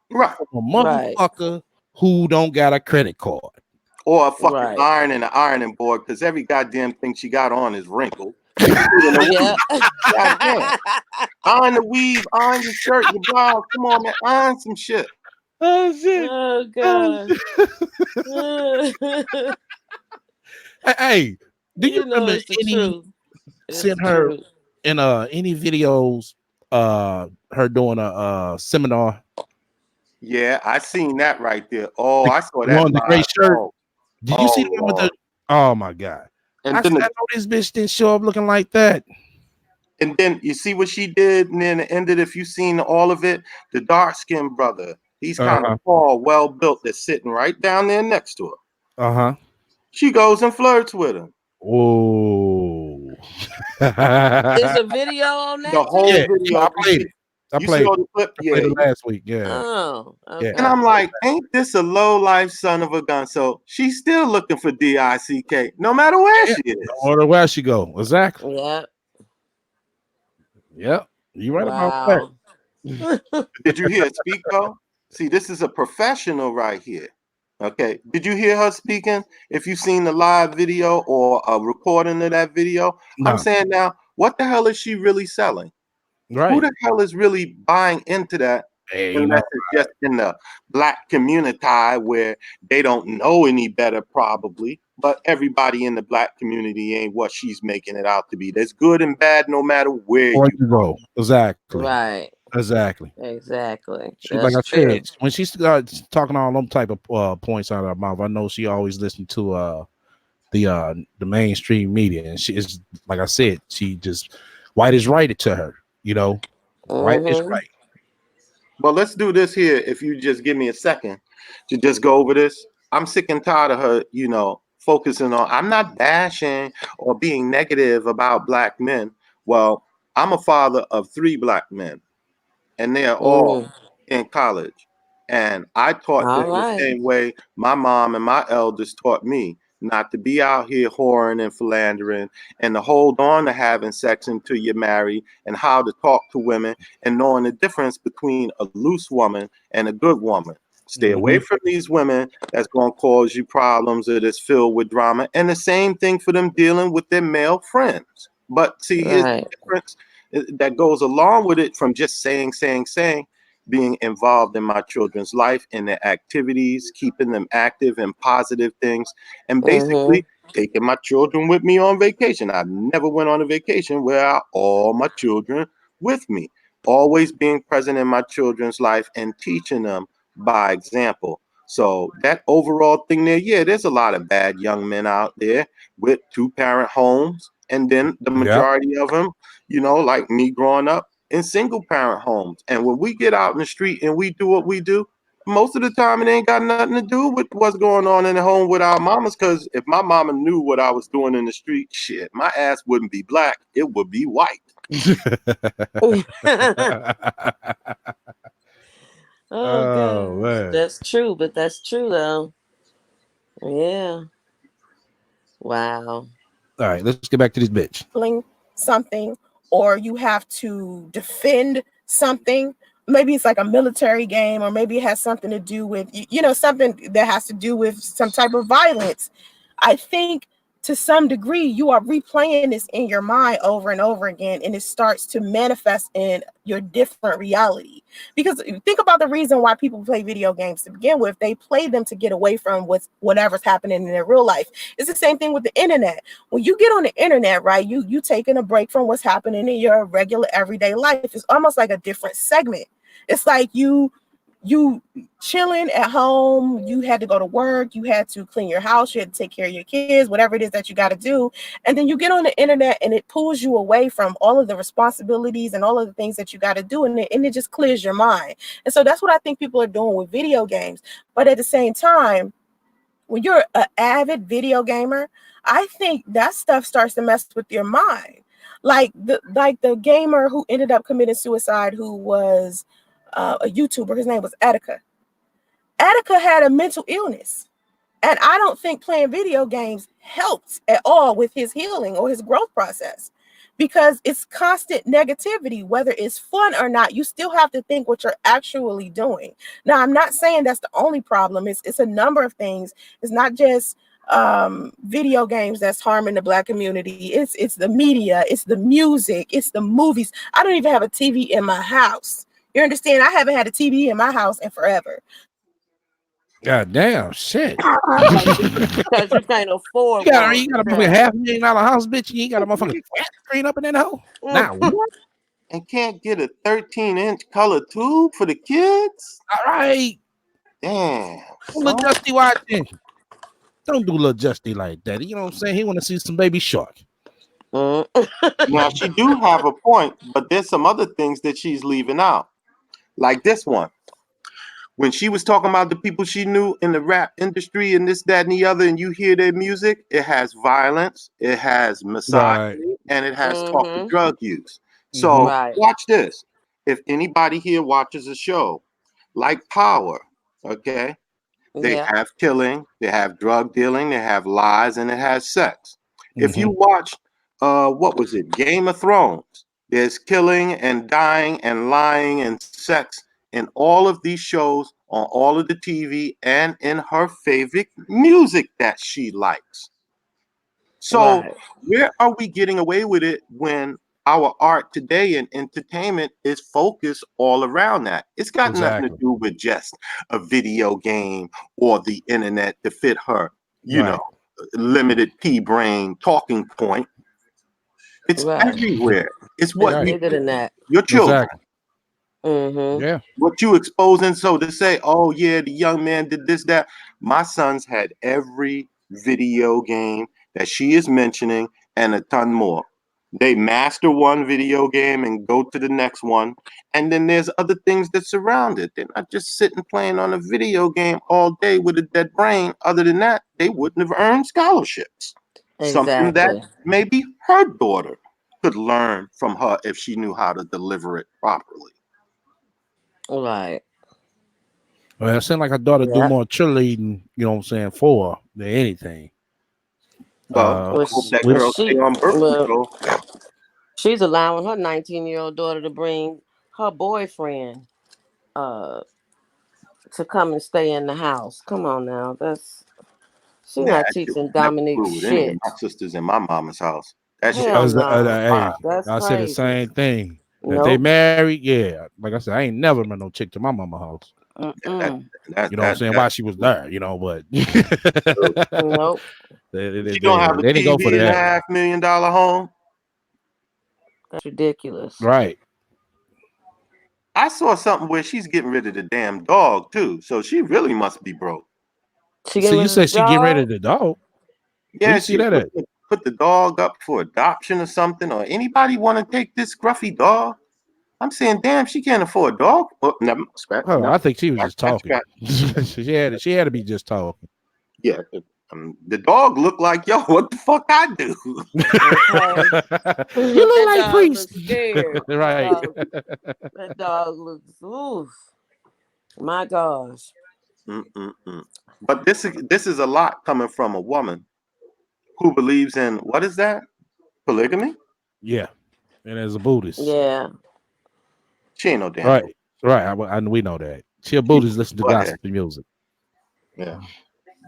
Right. from a motherfucker who don't got a credit card? Or a fucking iron and an ironing board, because every goddamn thing she got on is wrinkled. Yeah. Iron the weave, iron your shirt, your blouse. Come on, man. Iron some shit. Oh shit. Oh god. Hey, do you remember any sent her in any videos her doing a seminar? Yeah, I seen that right there. Oh, The, I saw the that one with the gray live. shirt. Oh, Did you see the oh one with the? Lord. Oh my god! And I then said, I know this bitch didn't show up looking like that. and then you see what she did, and then it ended. If you seen all of it, the dark skinned brother, he's kind of Uh-huh. tall, well built, that's sitting right down there next to her. Uh-huh. She goes and flirts with him. Oh. There's a video on The that whole Yeah, too. I video. played it. I You see played all it. the clip? I played Yeah. it last week. Yeah. Oh, Yeah. And okay. I'm like, ain't this a low life son of a gun? So she's still looking for DICK, no matter where Yeah. she No is. order where she go. Exactly. Yeah. Yep. You right about that. Wow. Did you hear her speak though? See, this is a professional right here. Okay. Did you hear her speaking? If you seen the live video or a recording of that video, I'm No. saying now, what the hell is she really selling? Who Right. the hell is really buying into that? Hey, you know. Unless it's just in the black community where they don't know any better, probably. But everybody in the black community ain't what she's making it out to be. There's good and bad no matter where Where you you are. go. Exactly. Right. Exactly. Exactly. She, like That's I true. said, when she starts talking all them type of points out of her mouth, I know she always listened to the mainstream media, and she is, like I said, she just white is right to her, you know, white is Mm-hmm. right. Well, let's do this here. If you just give me a second to just go over this, I'm sick and tired of her, focusing on. I'm not bashing or being negative about black men. Well, I'm a father of 3 black men, and they're all Mm. in college. And I taught them All the right. same way my mom and my elders taught me not to be out here whoring and philandering and to hold on to having sex until you're married and how to talk to women and knowing the difference between a loose woman and a good woman. Stay away Mm-hmm. from these women that's going to cause you problems that is filled with drama. And the same thing for them dealing with their male friends. But see, here's the Right. difference that goes along with it from just saying, being involved in my children's life, in their activities, keeping them active in positive things, and Mm-hmm. basically taking my children with me on vacation. I never went on a vacation without all my children with me. Always being present in my children's life and teaching them by example. So that overall thing there, yeah, there's a lot of bad young men out there with 2-parent homes. And then the Yep. majority of them, like me growing up in single parent homes. And when we get out in the street and we do what we do, most of the time it ain't got nothing to do with what's going on in the home with our mamas. Because if my mama knew what I was doing in the street, shit, my ass wouldn't be black. It would be white. Oh Oh gosh. man. That's true, but that's true though. Yeah. Wow. All right, let's get back to this bitch. Something, or you have to defend something. Maybe it's like a military game, or maybe it has something to do with, something that has to do with some type of violence. I think to some degree you are replaying this in your mind over and over again, and it starts to manifest in your different reality. Because think about the reason why people play video games to begin with. They play them to get away from whatever's happening in their real life. It's the same thing with the internet. When you get on the internet, right, you taking a break from what's happening in your regular everyday life. It's almost like a different segment. It's like you chilling at home. You had to go to work, you had to clean your house, you had to take care of your kids, whatever it is that you got to do, and then you get on the internet and it pulls you away from all of the responsibilities and all of the things that you got to do, and it just clears your mind. And so that's what I think people are doing with video games. But at the same time, when you're an avid video gamer, I think that stuff starts to mess with your mind. Like the gamer who ended up committing suicide, who was a YouTuber. His name was Etika. Etika had a mental illness. And I don't think playing video games helped at all with his healing or his growth process, because it's constant negativity. Whether it's fun or not, you still have to think what you're actually doing. Now, I'm not saying that's the only problem. It's a number of things. It's not just video games that's harming the Black community. It's the media, it's the music, it's the movies. I don't even have a TV in my house. You understand? I haven't had a TV in my house in forever. God damn, shit. Because you can't afford You got one. a motherfucking $500,000 house, bitch. You ain't got a motherfucking flat screen up in that hole. Now what? and can't get a 13-inch color tube for the kids? All right. Damn. Little Son. Justy watching. Don't do little Justy like that. You know what I'm saying? He want to see some baby shark. Mm. Now she do have a point, but there's some other things that she's leaving out. Like this one. When she was talking about the people she knew in the rap industry and this, that, and the other, and you hear their music, it has violence, it has Right. misogyny, and it has talk of Mm-hmm. drug use. Mm-hmm. So Right. watch this. If anybody here watches a show like Power, okay, they Yeah. have killing, they have drug dealing, they have lies, and it has sex. If you Mm-hmm. watch, what was it, Game of Thrones, there's killing and dying and lying and sex in all of these shows, on all of the TV, and in her favorite music that she likes. So Right. where are we getting away with it when our art today and entertainment is focused all around that? It's got nothing to Exactly. do with just a video game or the internet to fit her, Right. limited pea brain talking point. It's Right. everywhere. It's It's what Right. bigger than that. your children. Exactly. Mm-hmm. Yeah. What you exposing, so to say, oh yeah, the young man did this, that. My sons had every video game that she is mentioning and a ton more. They master one video game and go to the next one. And then there's other things that surround it. They're not just sitting playing on a video game all day with a dead brain. Other than that, they wouldn't have earned scholarships. Something that Exactly. maybe her daughter could learn from her if she knew how to deliver it properly. Right. Well, it seemed like her daughter do Yeah. more cheerleading, you know what I'm saying, for her than anything. Well, Well, I hope that We girl stay on birth well, control. she's allowing her 19-year-old daughter to bring her boyfriend uh to come and stay in the house. Come on now. She's Nah, not that shit teaching was never Dominique cool with any of shit. my sisters in my mama's house. That shit Hell I was, no. wild. hey, That's I said the crazy. same thing. If they Nope. married, yeah. Like I said, I ain't never met no chick to my mama house. Yeah, that Mm-mm. that You know what I'm that saying? that. While she was there, you know, but Nope. She don't have a they didn't go for TV and a that. $500,000 home. That's ridiculous. Right. I saw something where she's getting rid of the damn dog too, so she really must be broke. She So getting you rid of the said she getting rid dog? of the dog. Where Yeah, you see she that at? put the dog up for adoption or something. Or anybody want to take this scruffy dog? I'm saying, damn, she can't afford a dog. Oh, never scratch. Oh, No, I think she was scratch, just scratch, talking. scratch. She had to be just talking. Yeah, the dog looked like, yo, what the fuck I do? Okay. You look That like dog priest. looks scared. Right. That dog looks oof. My gosh. Mm-mm-mm. But this is a lot coming from a woman who believes in, what is that? Polygamy? Yeah. And as a Buddhist. Yeah. She ain't no damn Buddhist. Right. Right. We know that. She a She Buddhist, listen to go ahead. gospel music. Yeah.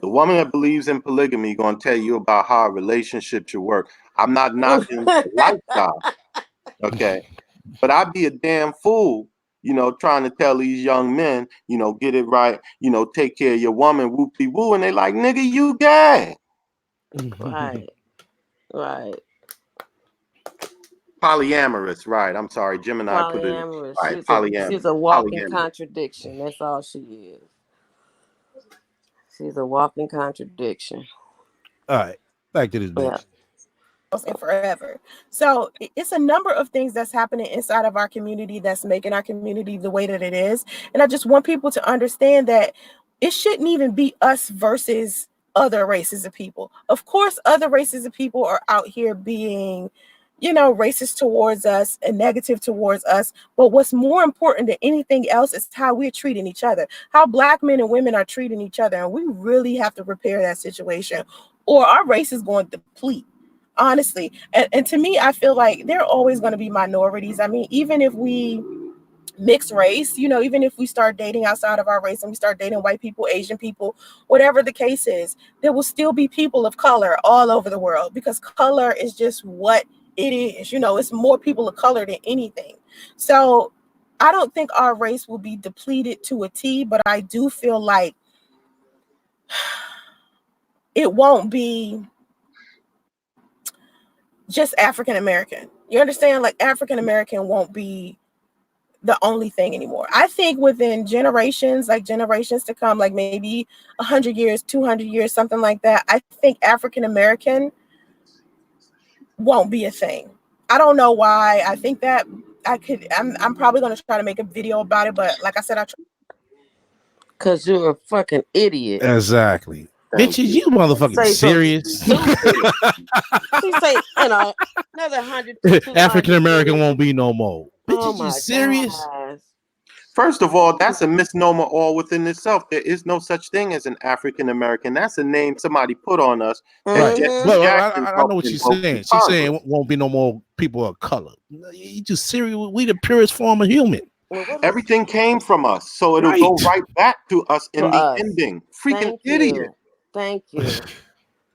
The woman that believes in polygamy gonna tell you about how a relationship should work. I'm not knocking the lifestyle, okay? But I'd be a damn fool, trying to tell these young men, get it right, take care of your woman, whoopty woo, and they like, nigga, you gay. Right. Right. Polyamorous, right? I'm sorry, Gemini put it Polyamorous. right. She's Polyamorous, a walking polyamorous. contradiction. That's all she is. She's a walking contradiction. All right. Back to this Yeah. bitch. And forever. So it's a number of things that's happening inside of our community that's making our community the way that it is. And I just want people to understand that it shouldn't even be us versus other races of people. Of course, other races of people are out here being, racist towards us and negative towards us. But what's more important than anything else is how we're treating each other, how Black men and women are treating each other. And we really have to repair that situation, or our race is going to deplete. Honestly, and to me, I feel like there are always going to be minorities. I mean, even if we mix race, even if we start dating outside of our race and we start dating white people, Asian people, whatever the case is, there will still be people of color all over the world, because color is just what it is. It's more people of color than anything. So I don't think our race will be depleted to a T, but I do feel like it won't be just African American. You understand? Like African American won't be the only thing anymore. I think within generations, like generations to come, like maybe 100 years, 200 years, something like that, I think African American won't be a thing. I don't know why. I think that I'm probably going to try to make a video about it, but like I said, Cause you're a fucking idiot. Exactly. Thank Bitches, you. you motherfucking Say something serious? stupid. She say, another 100 to 200 African American years. won't be no more. Oh Bitches, you my serious? gosh. First of all, that's a misnomer all within itself. There is no such thing as an African American. That's a name somebody put on us. And Right. Jesse But Mm-hmm. Jackson I know helped what she's invoke in saying. She's Congress. saying won't be no more people of color. You just serious. We the purest form of human. Well, what is Everything came from us, so it'll Right. go right back to us to in the us? ending. Freaking Thank idiot. you. Thank you.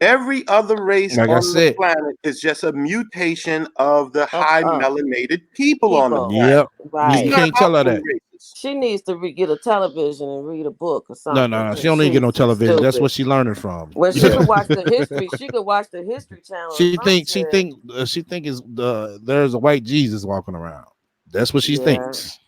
Every other race Like I on the said. planet is just a mutation of the Of high melanated people on the people. planet. Yep. It's You Right. not can't tell about her them that. races. She needs to get a television and read a book or No, something. no, no. She 'Cause don't need to get no she's television. That's stupid. what she learning from. Well, she could watch the history. She could watch the History Channel or She some think shit. she think is there's a white Jesus walking around. That's what she Yeah. thinks.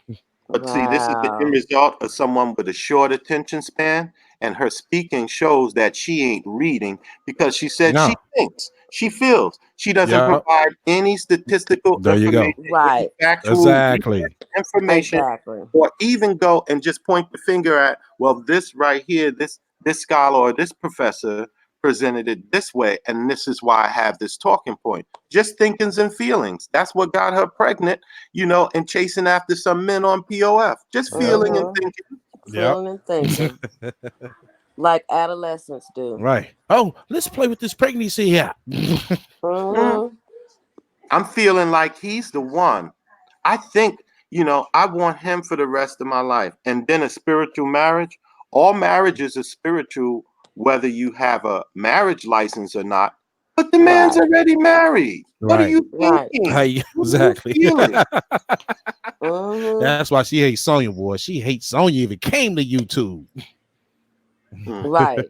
But see, this is the end Wow. result of someone with a short attention span, and her speaking shows that she ain't reading because she said she No. thinks, she feels. She doesn't Yeah. provide any statistical There you go. information, any Right. factual Exactly. information, Exactly. or even go and just point the finger at, well, this right here, this scholar or this professor presented it this way, and this is why I have this talking point. Just thinkings and feelings. That's what got her pregnant, and chasing after some men on POF. Just feeling and Mm-hmm. thinking. Yep. Feeling and thinking like adolescents do. Right. Oh, let's play with this pregnancy here. Mm, Mm-hmm. I'm feeling like he's the one. I think, I want him for the rest of my life. And then a spiritual marriage. All marriages are spiritual, whether you have a marriage license or not. But the man's Right. already married. What are Right. you Right. thinking? Hey, What are you exactly. feeling? Mm-hmm. That's why she hates Sonya, boy. She hates Sonya if it came to YouTube. Mm. Right.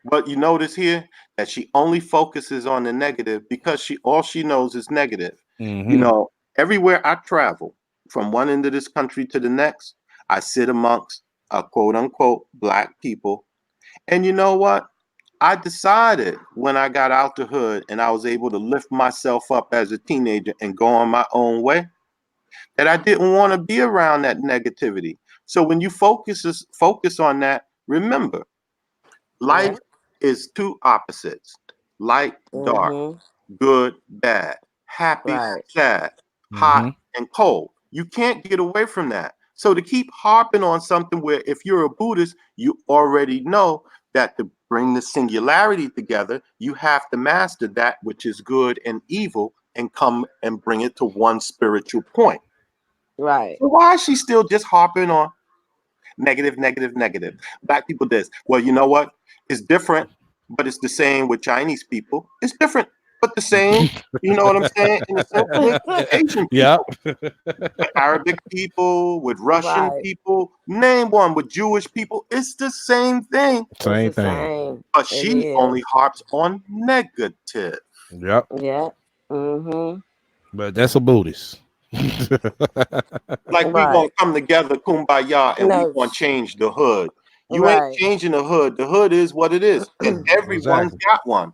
But you notice here that she only focuses on the negative because all she knows is negative. Mm-hmm. Everywhere I travel, from one end of this country to the next, I sit amongst a quote unquote black people. And you know what? I decided when I got out the hood and I was able to lift myself up as a teenager and go on my own way, that I didn't want to be around that negativity. So when you focus on that, remember, Yeah. life is two opposites: light, dark, Mm-hmm. good, bad, happy, Right. sad, hot, Mm-hmm. and cold. You can't get away from that. So to keep harping on something where if you're a Buddhist, you already know that to bring the singularity together, you have to master that which is good and evil and come and bring it to one spiritual point. Right. So why is she still just harping on negative, negative, negative? Black people this. Well, you know what? It's different, but it's the same with Chinese people. It's different, but the same. You know what I'm saying? In the sense with Asian Yeah. people, with Arabic people, with Russian Right. people, name one, with Jewish people. It's the same thing. It's Same the thing. same. But It she only is. harps on negative. Yep. Yeah. Mm-hmm. But that's a Buddhist. Like we gonna Right. come together, kumbaya, and we No. gonna change the hood. You ain't Right. changing the hood. The hood is what it is, and everyone's Exactly. got one.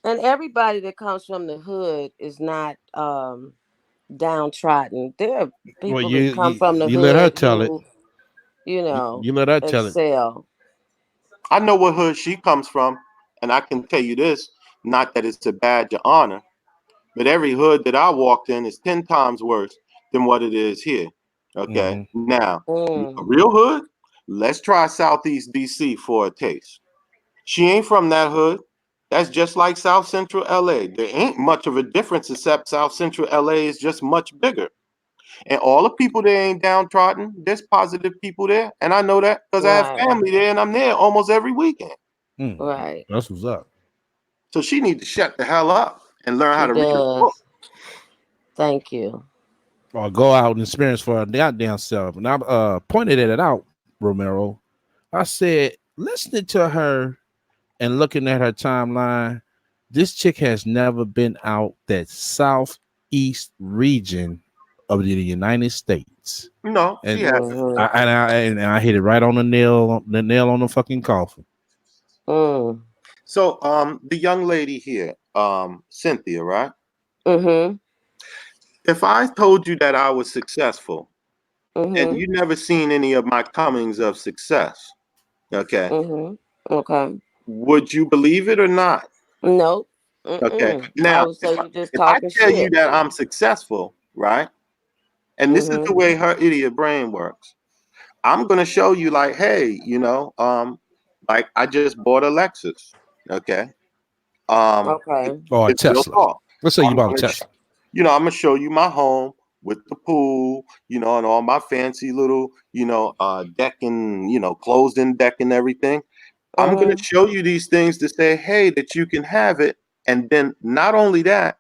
And everybody that comes from the hood is not downtrodden. There are Well, people you that come from the you let her hood tell it. who, you know, You let her tell it. excel. I know what hood she comes from, and I can tell you this: not that it's a badge of honor, but every hood that I walked in is 10 times worse than what it is here. Okay, Mm-hmm. now a Mm. real hood. Let's try Southeast DC for a taste. She ain't from that hood. That's just like South Central LA. There ain't much of a difference except South Central LA is just much bigger. And all the people there ain't downtrodden. There's positive people there. And I know that because I have Right. family there and I'm there almost every weekend. Mm. Right. That's what's up. So she needs to shut the hell up and learn how She to read a book. does. Thank you. Or go out and experience for her goddamn self. And I pointed it out, Romero. I said, listening to her and looking at her timeline, This chick has never been out that southeast region of the United States. No, she And hasn't. I hit it right on the nail on the fucking coffin. Mm. So the young lady here, Cynthia, right? Mm-hmm. If I told you that I was successful and Mm-hmm. you never seen any of my comings of success, okay, Mm-hmm. Okay. would you believe it or not? Nope. Okay. Mm-mm. I Now, would say you just if I talking tell you shit. that I'm successful, right? And this is the Mm-hmm. way her idiot brain works. I'm gonna show you like, hey, like I just bought a Lexus. Okay. Um, it- Okay. Or a it's real Tesla. talk. Let's say you I'm bought a gonna, Tesla. I'm gonna show you my home with the pool, and all my fancy little, deck and closed in deck and everything. I'm gonna Mm-hmm. show you these things to say, hey, that you can have it, and then not only that,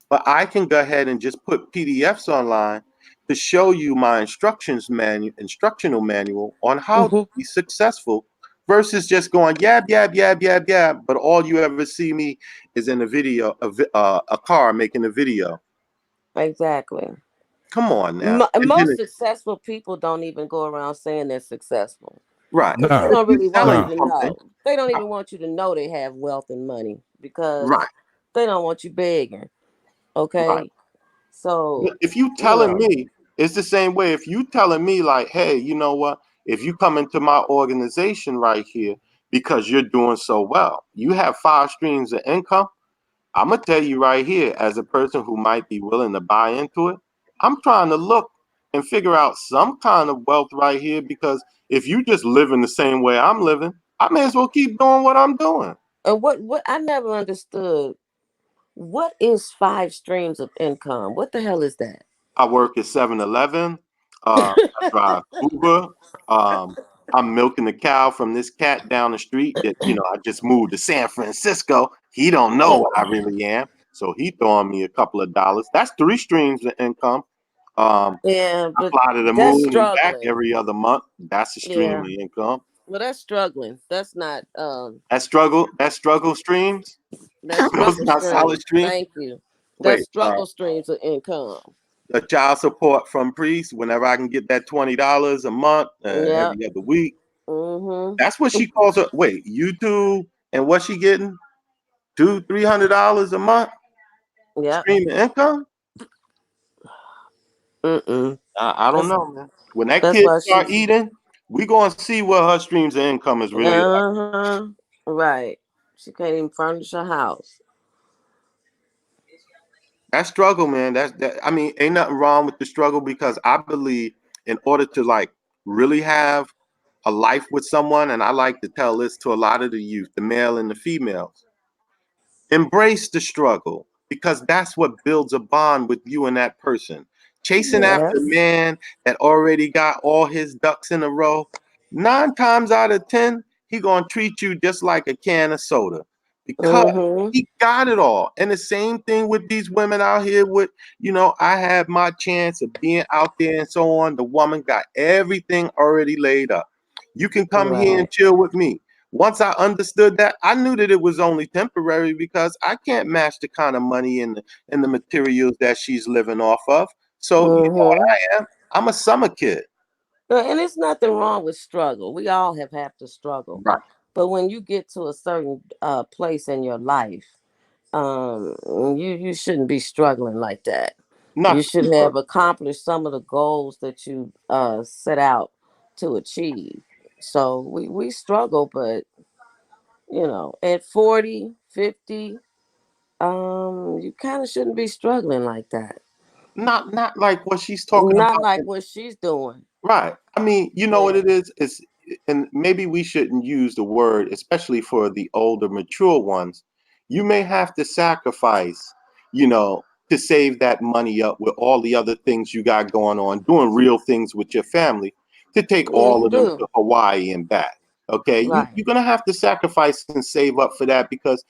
but I can go ahead and just put PDFs online to show you my instructional manual on how to Mm-hmm. be successful versus just going yab yab yab yab yab. But all you ever see me is in a video, a car making a video. Exactly. Come on now, and then Most successful people don't even go around saying they're successful right, because they but No, if don't you really want telling you no. to something, know. They don't uh, even want you to know they have wealth and money right, because they don't want you begging. right. Okay. So, But if you you telling know. me, it's the same way. If you telling me like, hey, you know what? If you come into my organization right here because you're doing so well, you have 5 streams of income. I'm gonna tell you right here, as a person who might be willing to buy into it, I'm trying to look and figure out some kind of wealth right here because if you just living the same way I'm living, I may as well keep doing what I'm doing. And what I never understood, what is 5 streams of income? What the hell is that? I work at 7-Eleven. I drive Uber. Um, I'm milking the cow from this cat down the street that, I just moved to San Francisco. He don't know Uh, what I really am. So he throwing me a couple of dollars. That's 3 streams of income. yeah, I but fly to the that's moon and back struggling. every other month. That's a stream Yeah. of income. Well, that's struggling. That's not That struggle streams. that's Those struggle not solid streams. streams. Thank you. That's Wait, struggle streams of income. a child support from Priest whenever I can get that $20 a month, Yeah. every other week. Mm-hmm. That's what she calls her. Wait, YouTube and what she getting? $200-300 a month Yep. streaming income? Mm-mm. I don't That's know, man. When that that's kid why start she's eating, we gonna see what her streams of income is really like. uh-huh. Right. She can't even furnish a house. That struggle, man. That. I mean, ain't nothing wrong with the struggle because I believe in order to like really have a life with someone, and I like to tell this to a lot of the youth, the male and the females. Embrace the struggle because that's what builds a bond with you and that person. Chasing after a Yes. man that already got all his ducks in a row, 9 times out of 10, he gonna treat you just like a can of soda because Mm-hmm. he got it all. And the same thing with these women out here with, I had my chance of being out there and so on. The woman got everything already laid up. You can come here and Right. chill with me. Once I understood that, I knew that it was only temporary because I can't match the kind of money and the materials that she's living off of. So you know what Mm-hmm. I am? I'm a summer kid. And it's nothing wrong with struggle. We all have to struggle. Right. But when you get to a certain place in your life, um, you shouldn't be struggling like that. You Not should have accomplished some of the goals that you set out to achieve. So we struggle, but at 40, 50, you kind of shouldn't be struggling like that. not like what she's talking Not about. like what she's doing. Right. I mean, you know what Yeah. it is? And maybe we shouldn't use the word, especially for the older, mature ones. You may have to sacrifice, to save that money up with all the other things you got going on, doing real things with your family to take Yeah, all you of them do. to Hawaii and back. Okay. Right. You're going to have to sacrifice and save up for that because,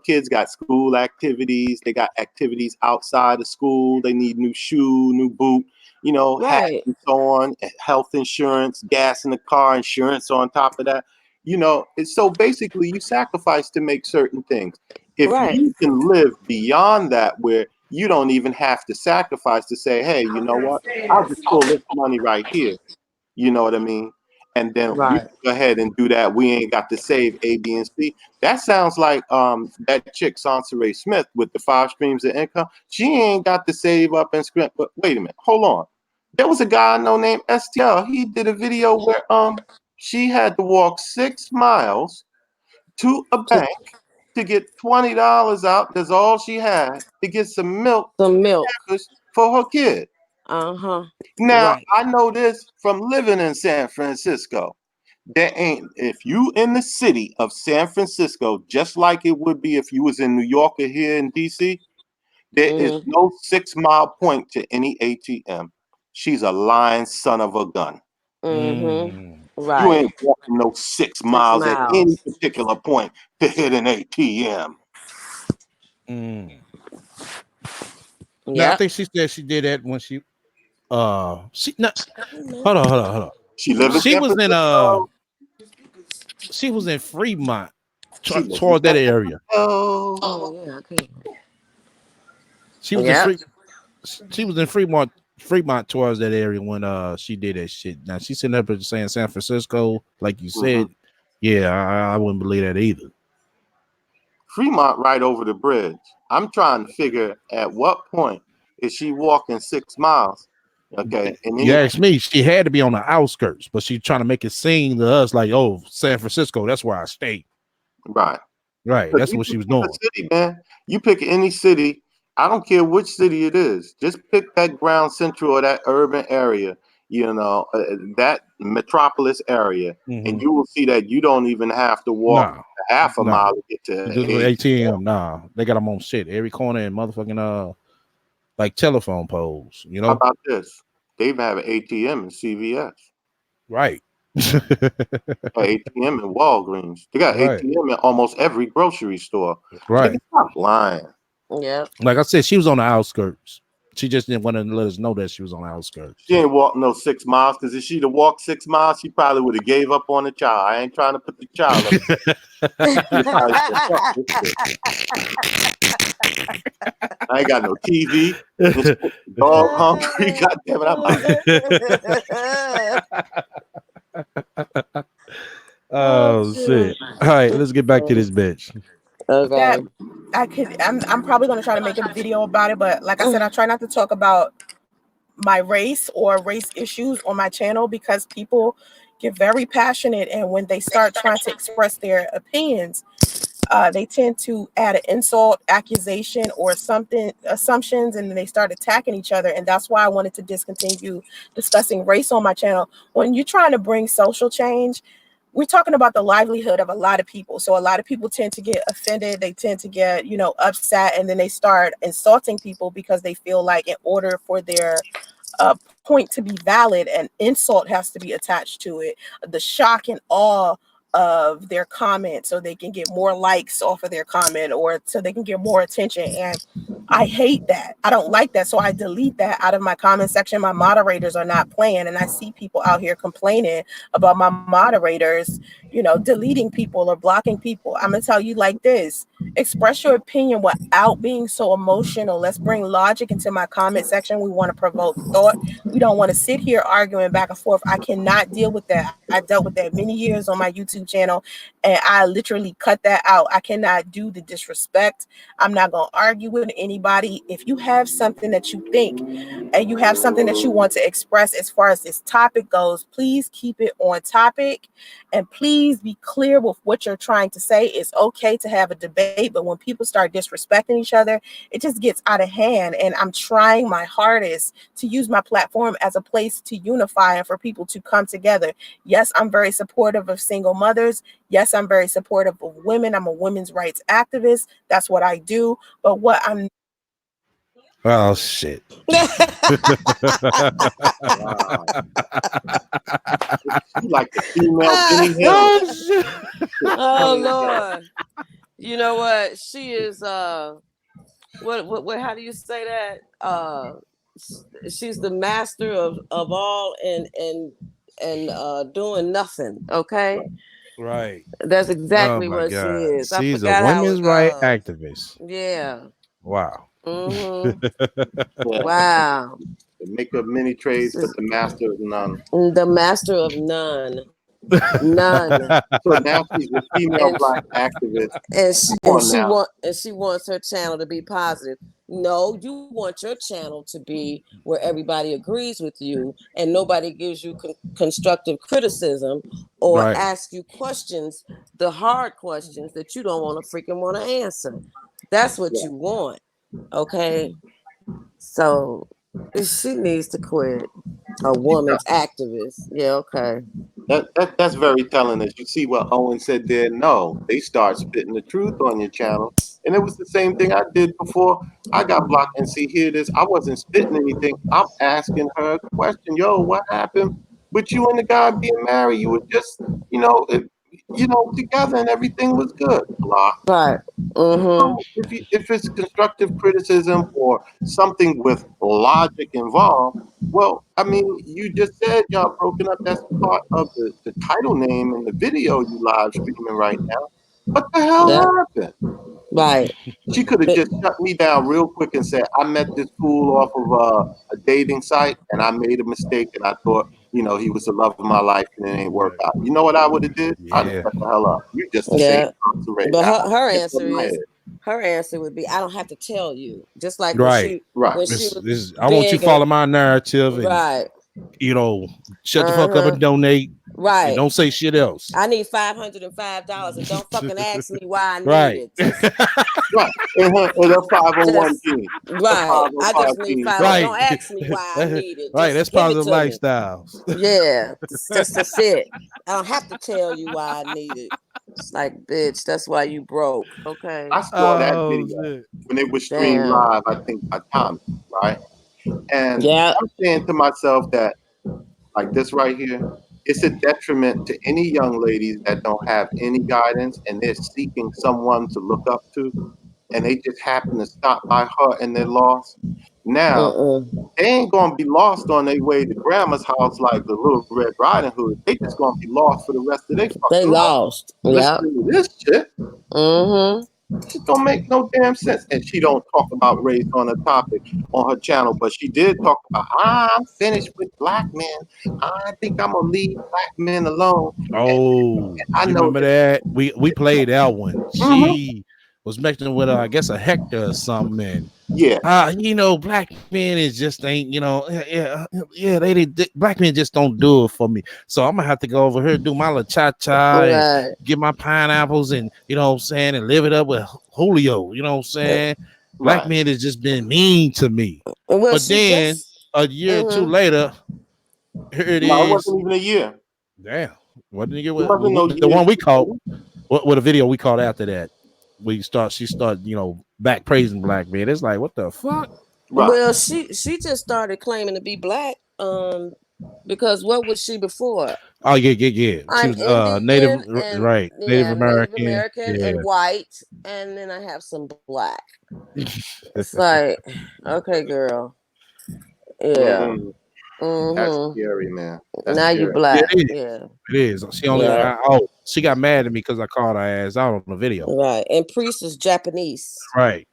kids got school activities, they got activities outside of school, they need new shoe, new boot, hat Right. and so on, health insurance, gas in the car, insurance on top of that. So basically you sacrifice to make certain things. If Right. you can live beyond that, where you don't even have to sacrifice to say, hey, you know what? I'll just pull this money right here. You know what I mean? And then we Right. can go ahead and do that. We ain't got to save A, B, and C. That sounds like that chick Sansa Smith with the 5 streams of income. She ain't got to save up and scrimp. But wait a minute, hold on. There was a guy I know named STL. He did a video where she had to walk 6 miles to a bank to get $20 out. That's all she had to get some milk Some milk. for her kid. Uh-huh. Now, Right. I know this from living in San Francisco. There ain't, if you in the city of San Francisco, just like it would be if you was in New York or here in DC, there is Mm-hmm. no 6 mile point to any ATM. She's a lying son of a gun. Mm-hmm. You Right. ain't walking no 6 miles at any 6 miles. particular point to hit an ATM. Now I Yep. think she said she did that when she not hold on. She live in She San was in Francisco. she was in Fremont She live in toward that San area. Francisco. Oh yeah, okay. She was in Yep. she was in Fremont towards that area when she did that shit. Now she's sitting up and saying San Francisco, like you Mhm. said. Yeah, I wouldn't believe that either. Fremont right over the bridge. I'm trying to figure at what point is she walking 6 miles? Okay, and You any ask me, she had to be on the outskirts, but she's trying to make it seem to us like, oh, San Francisco, that's where I stay. right. Right, Because that's you what she can was pick doing. a city, man. You pick any city. I don't care which city it is. Just pick that ground central or that urban area. That metropolis area, and you will see that you don't even have to walk Nah, half a nah. mile to get to This was a. ATM. Nah, they got them on shit every corner and motherfucking like telephone poles. You How know, about this? They even have an ATM in CVS. right, ATM in Walgreens. They got right, ATM in almost every grocery store. right. Nigga, stop lying. Yep. Like I said, she was on the outskirts. She just didn't want to let us know that she was on the outskirts. She ain't walked no 6 miles, because if she'd have walked 6 miles, she probably would have gave up on the child. I ain't trying to put the child up. She probably said, "Fuck this shit. I ain't got no TV. This dog hungry. God damn it, I'm out. Oh Oh shit. shit! All right, let's get back to this bitch. Okay. That I'm probably gonna try to make a video about it, but like I said, I try not to talk about my race or race issues on my channel because people get very passionate, and when they start trying to express their opinions, they tend to add an insult, accusation, or something assumptions, and then they start attacking each other. And that's why I wanted to discontinue discussing race on my channel. When you're trying to bring social change, we're talking about the livelihood of a lot of people. So a lot of people tend to get offended. They tend to get, upset, and then they start insulting people because they feel like in order for their point to be valid, an insult has to be attached to it. The shock and awe of their comment so they can get more likes off of their comment or so they can get more attention. And I hate that. I don't like that. So I delete that out of my comment section. My moderators are not playing. And I see people out here complaining about my moderators, deleting people or blocking people. I'm going to tell you like this: express your opinion without being so emotional. Let's bring logic into my comment section. We want to provoke thought. We don't want to sit here arguing back and forth. I cannot deal with that. I dealt with that many years on my YouTube channel, and I literally cut that out. I cannot do the disrespect. I'm not going to argue with anybody. If you have something that you think and you have something that you want to express as far as this topic goes, please keep it on topic, and please be clear with what you're trying to say. It's okay to have a debate, but when people start disrespecting each other, it just gets out of hand. And I'm trying my hardest to use my platform as a place to unify and for people to come together. Yes, I'm very supportive of single mothers. Yes, I'm very supportive of women. I'm a women's rights activist. That's what I do. But what I'm Oh shit! Wow. She like the female Benny Hill. Oh shit! Oh Lord. You know what? She is what how do you say that? She's the master of all and doing nothing, okay? Right. That's Oh exactly my what she God. is. I She's a forgot how it women's right goes. activist. Yeah. Wow. Mm-hmm. Yeah. Wow. They make up many trades, but the master of none. The master of none. None. So now she's a female And black activist. and Come and on now. she wants her channel to be positive. No, you want your channel to be where everybody agrees with you and nobody gives you constructive criticism or Right. asks you questions, the hard questions that you don't want to freaking want to answer. That's what Yeah. you want. Okay. So she needs to quit. A woman's activist. Yeah, okay. That's very telling. As you see what Owen said there, no, they start spitting the truth on your channel. And it was the same thing I did before I got blocked. And see, here it is. I wasn't spitting anything. I'm asking her a question. Yo, what happened with you and the guy being married? You were just, together and everything was good. Block. Right. Mm-hmm. So if it's constructive criticism or something with logic involved, well, I mean, you just said y'all broken up. That's part of the title name in the video you live streaming right now. What the hell Yeah. happened? Right. She could have But just shut me down real quick and said, I met this fool off of a dating site and I made a mistake and I thought, he was the love of my life and it ain't work Right. out. You know what I would have did? I'd have Yeah. shut the hell up. You just to say yeah. incarcerated. But I her get answer from my is head. her answer would be I don't have to tell you. Just like Right. Right. when she was This I want you to big and follow my narrative and right. shut the fuck up Uh-huh. and donate and Right. don't say shit else. I need $505 and don't fucking ask me why I need Right. it. Just Right. And a 501 just p. A right. I 505 just need p. five. Right. Don't ask me why I need it. Right. Just That's give it positive to me. lifestyles. Yeah. That's it. I don't have to tell you why I need it. It's like, bitch, that's why you broke. Okay. I saw that Oh video shit. when it was streamed Damn. live, I think by Tommy, right? And Yeah. I'm saying to myself that, like this right here, it's a detriment to any young ladies that don't have any guidance and they're seeking someone to look up to, and they just happen to stop by her and they're lost. Now, Mm-mm. they ain't gonna be lost on their way to grandma's house like the Little Red Riding Hood. They just gonna be lost for the rest of their They fucking life. lost. Yep. Listening to this shit, Mm-hmm. it don't make no damn sense. And she don't talk about race on a topic on her channel, but she did talk about I'm finished with black men. I think I'm gonna leave black men alone. And Oh, I you know remember that. that? We played that one. Mhm. She was mixing with I guess a Hector or something, and Yeah, black men is just ain't, black men just don't do it for me. So I'm gonna have to go over here, do my la cha cha and Right. get my pineapples and what I'm saying, and live it up with Julio, you know what I'm saying? Black right. men has just been mean to me. Well, But she then just. a year or two Mm-hmm. later, here it No, it is. wasn't even a year. Damn. What did you get It wasn't no the year. one we caught? What a video we caught after that? She started, back praising black men. It's like, what the fuck? Right. Well, she just started claiming to be black. Because what was she before? Oh yeah. She I'm was native, Indian and right? Native yeah, Native American. American Yeah. and white, and then I have some black. It's like, okay, girl. Yeah. Mm-hmm. That's Mm-hmm. scary, man. That's Now you scary. Yeah, black. it is. Yeah. It is. She only Yeah. she got mad at me because I called her ass out on the video. Right. And Priest is Japanese. Right.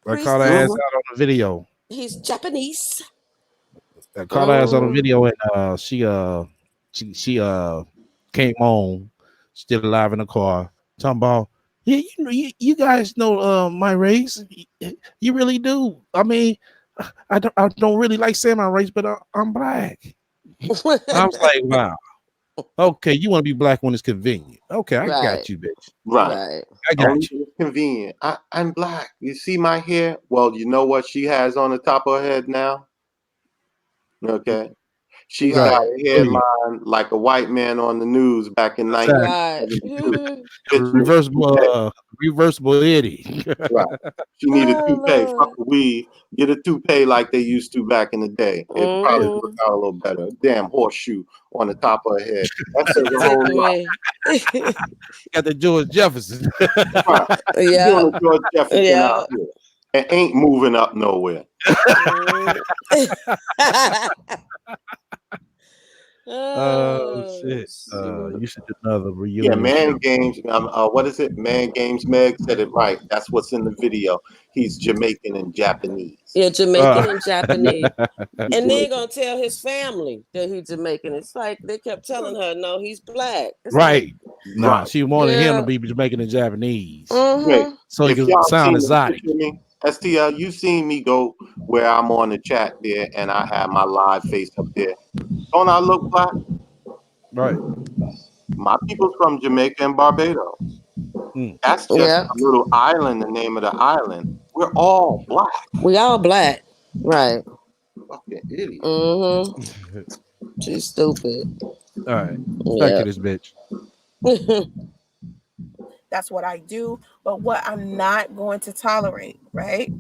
I called Priest her ass is Mm-hmm. out on the video. he's Japanese. I called her ass on the Mm-hmm. video, and she came home, still alive in the car, talking about, yeah, you guys know my race. You really do. I mean, I don't really like saying my race, but I'm black. I was like, wow. Okay, you want to be black when it's convenient. Okay, I Right. got you, bitch. Right. Right. I Only got you. when it's convenient. I'm black. You see my hair? Well, you know what she has on the top of her head now? Okay. She's got Right. Right. a There you go. hairline like a white man on the news back in Exactly. 1972. Right. Bitch needs a toupee. Reversible Eddie. Right. She need a Oh toupee. Fuck Lord. a weave. Get a toupee like they used to back in the day. It probably work Mm-hmm. out a little better. A damn horseshoe on the top of her head. That says a whole lot. Chicory. Got the George Jefferson. Right. She Yeah. doing a George Jefferson Yeah. out here. And ain't moving up nowhere. Mm. Oh Oh, shit. shoot. You should do another Yeah, reunion Man show. Games. What is it? Man Games. Meg said it right. That's what's in the video. He's Jamaican and Japanese. Yeah, Jamaican and Japanese. He's And then Jamaican. gonna tell his family that he's Jamaican. It's like they kept telling her, no, he's black. It's like, Right. Nah, Right. she wanted him to yeah. be Jamaican and Japanese. Wait. Mm-hmm. So he If could y'all sound seen the exotic. picture of me, STL, you seen me go where I'm on the chat there and I have my live face up there. Don't I look black? Right. My people's from Jamaica and Barbados. Mm. That's just Yeah. a little island, the name of the island. We're all black. We all black. Right. Fucking idiot. Mm-hmm. She's stupid. All right. Back Yeah. to this bitch. That's what I do. But what I'm not going to tolerate, right,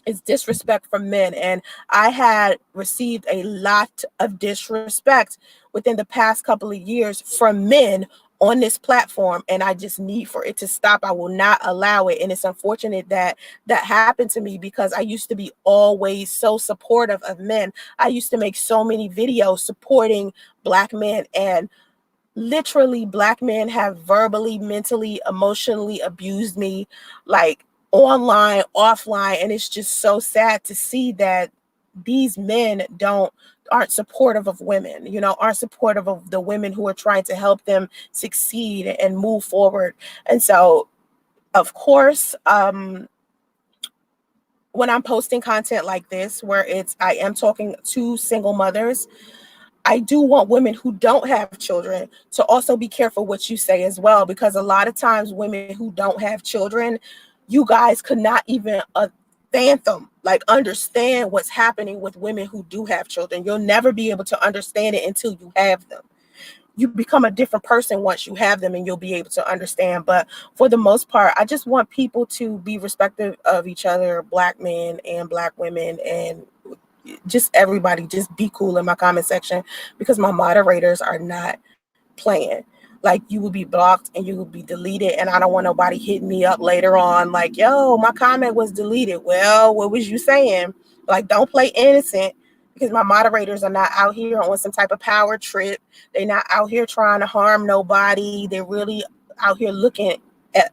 is disrespect from men. And I had received a lot of disrespect within the past couple of years from men on this platform, and I just need for it to stop. I will not allow it. And it's unfortunate that that happened to me, because I used to be always so supportive of men. I used to make so many videos supporting Black men, and literally Black men have verbally, mentally, emotionally abused me, like online, offline. And it's just so sad to see that these men aren't supportive of women, aren't supportive of the women who are trying to help them succeed and move forward. And so, of course, when I'm posting content like this, where I am talking to single mothers, I do want women who don't have children to also be careful what you say as well, because a lot of times women who don't have children, you guys could not even fathom, like understand what's happening with women who do have children. You'll never be able to understand it until you have them. You become a different person once you have them, and you'll be able to understand. But for the most part, I just want people to be respectful of each other, Black men and Black women, and just everybody. Just be cool in my comment section, because my moderators are not playing. Like, you will be blocked and you will be deleted, and I don't want nobody hitting me up later on like, yo, my comment was deleted. Well, what was you saying? Like, don't play innocent, because my moderators are not out here on some type of power trip. They're not out here trying to harm nobody. They're really out here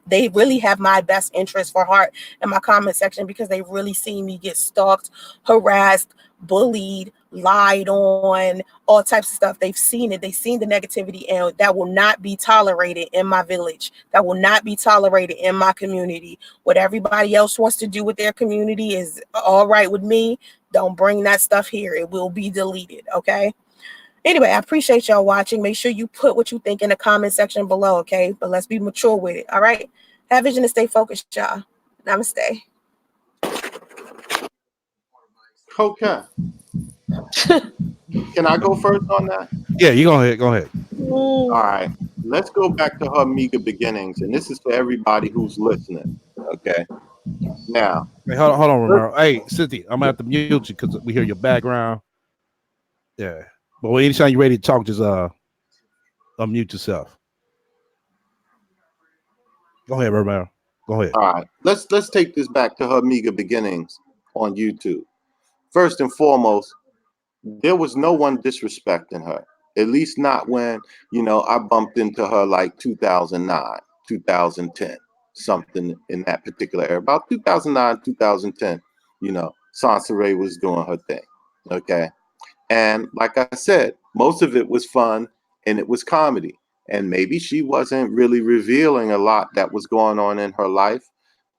they really have my best interest for heart in my comment section, because they really see me get stalked, harassed, bullied, lied on, all types of stuff. They've seen it. They've seen the negativity, and that will not be tolerated in my village. That will not be tolerated in my community. What everybody else wants to do with their community is all right with me. Don't bring that stuff here. It will be deleted. Okay. Anyway, I appreciate y'all watching. Make sure you put what you think in the comment section below. Okay. But let's be mature with it. All right. Have vision and stay focused, y'all. Namaste. Okay. Can I go first on that? Yeah, you go ahead. Go ahead. All right. Let's go back to her meager beginnings. And this is for everybody who's listening. Okay. Now, Hey, hold on, Romero. Hey, Cynthia, I'm gonna have to mute you because we hear your background. Yeah. But anytime you're ready to talk, just unmute yourself. Go ahead, Romero. Go ahead. all right. Let's take this back to her meager beginnings on YouTube. First and foremost, there was no one disrespecting her. At least not when, I bumped into her like 2009, 2010, something in that particular era. About 2009, 2010, Sansaray was doing her thing. Okay. And like I said, most of it was fun and it was comedy. And maybe she wasn't really revealing a lot that was going on in her life,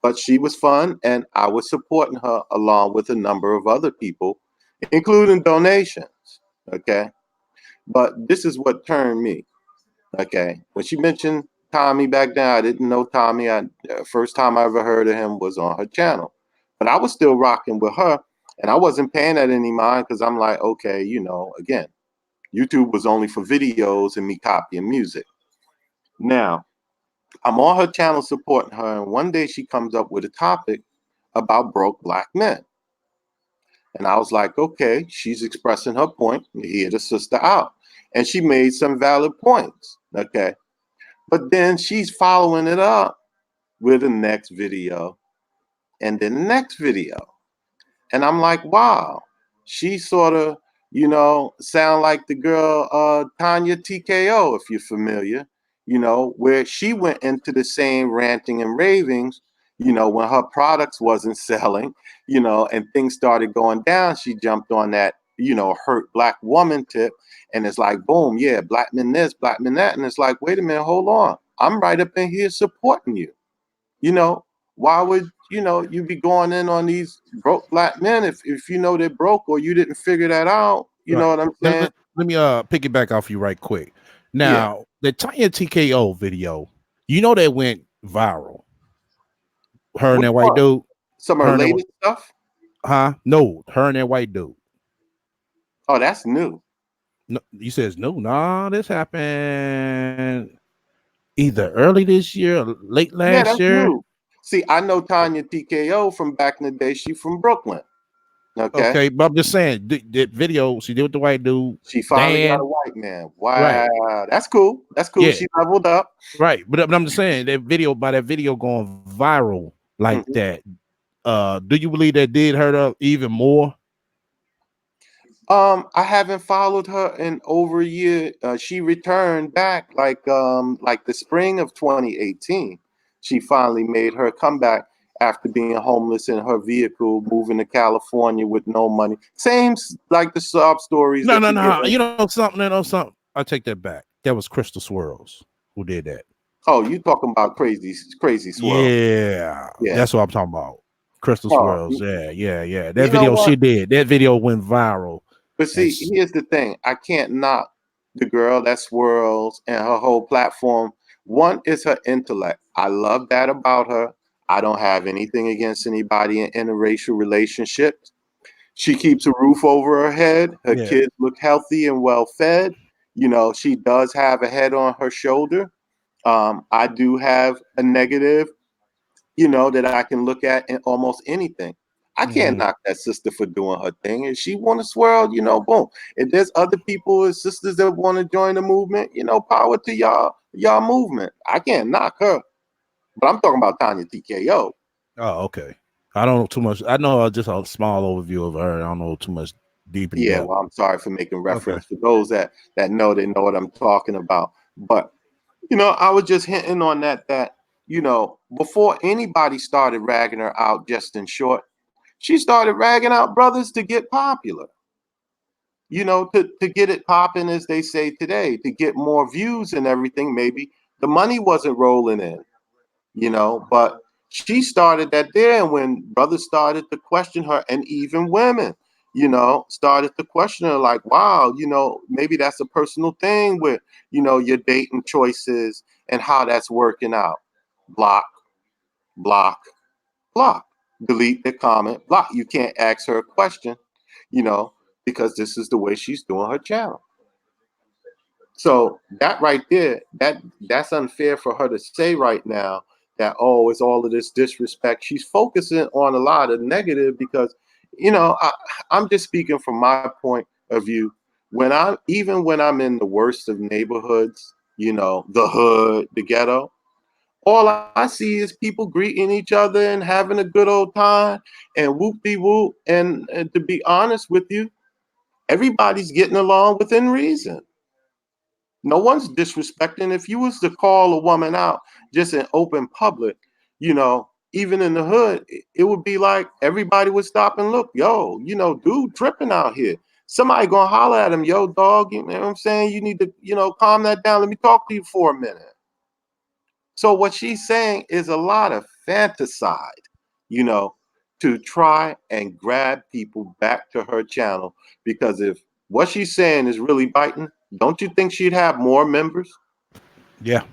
but she was fun and I was supporting her along with a number of other people, including donations. Okay. But this is what turned me. Okay. When she mentioned Tommy back then, I didn't know Tommy. First time I ever heard of him was on her channel. But I was still rocking with her. And I wasn't paying that any mind because I'm like, okay, again, YouTube was only for videos and me copying music. Now, I'm on her channel supporting her. And one day she comes up with a topic about broke Black men. And I was like, okay, she's expressing her point. Hear the sister out. And she made some valid points. Okay. But then she's following it up with the next video and then the next video. And I'm like, wow, she sort of You know, sound like the girl Tanya TKO, if you're familiar. You know, where she went into the same ranting and ravings. You know, when her products wasn't selling. You know, and things started going down, she jumped on that, you know, hurt black woman tip, and it's like, boom, yeah, black men this, black men that, and it's like, wait a minute, hold on, I'm right up in here supporting you. You know, why would you be going in on these broke black men if you know they're broke or you didn't figure that out? You know Right. what I'm Let, saying? let, let me piggyback off you right quick. Yeah. Now, the Tanya TKO video, you know that went viral. Her and Which that white one? dude. Some of her Her and that latest stuff? no, her and that white dude. Oh, that's new. No, you says no, nah, this happened either early this year or late Yeah, last that's year. new. See, I know Tanya TKO from back in the day. She from Brooklyn. Okay. Okay, but I'm just saying the video she did with the white dude, She finally got a Dan, white man. right. Wow. That's cool. That's cool. Yeah, She leveled up. right. But I'm just saying that video by that video going viral like Mhm. that. Do you believe that did hurt her even more? I haven't followed her in over a year. She returned back like the spring of 2018. She finally made her comeback after being homeless in her vehicle, moving to California with no money. Same like the sob stories No, that no, you no. get. You know something, you know something. I take that back. That was Crystal Swirls who did that. Oh, you talking about crazy swirl? Yeah, Yeah. that's what I'm talking about. Crystal Oh, Swirls. Yeah, yeah, yeah. That you know video what? she did. That video went viral. But And see, here's the thing. I can't knock the girl that swirls and her whole platform. One is her intellect. I love that about her. I don't have anything against anybody in interracial relationships. She keeps a roof over her head. Her yeah, kids look healthy and well fed. You know, she does have a head on her shoulder. I do have a negative, that I can look at in almost anything. I can't mhm. knock that sister for doing her thing. If she want to swirl, boom. If there's other people and sisters that want to join the movement, power to y'all movement. I can't knock her, but I'm talking about Tanya TKO. Oh, okay. I don't know too much. I know just a small overview of her. I don't know too much deep in Yeah, depth. well, I'm sorry for making Okay. reference for those that know they know what I'm talking about. But I was just hinting on that before anybody started ragging her out, just in short, she started ragging out brothers to get popular. To get it popping, as they say today, to get more views and everything. Maybe the money wasn't rolling in, but she started that there. And when brothers started to question her, and even women, started to question her, like, wow, maybe that's a personal thing with, your dating choices and how that's working out. Block, block, block, delete the comment, block. You can't ask her a question, you know, because this is the way she's doing her channel. So that right there, that's unfair for her to say right now that, oh, it's all of this disrespect. She's focusing on a lot of negative because, I'm just speaking from my point of view. When I'm in the worst of neighborhoods, the hood, the ghetto, all I see is people greeting each other and having a good old time and whoop de whoop. And to be honest with you, everybody's getting along within reason. No one's disrespecting. If you was to call a woman out just in open public, even in the hood, it would be like everybody would stop and look, yo, dude tripping out here. Somebody gonna holler at him, yo, dog, you know what I'm saying? You need to, calm that down. Let me talk to you for a minute. So what she's saying is a lot of fantaside, you know, to try and grab people back to her channel. Because if what she's saying is really biting, don't you think she'd have more members? Yeah.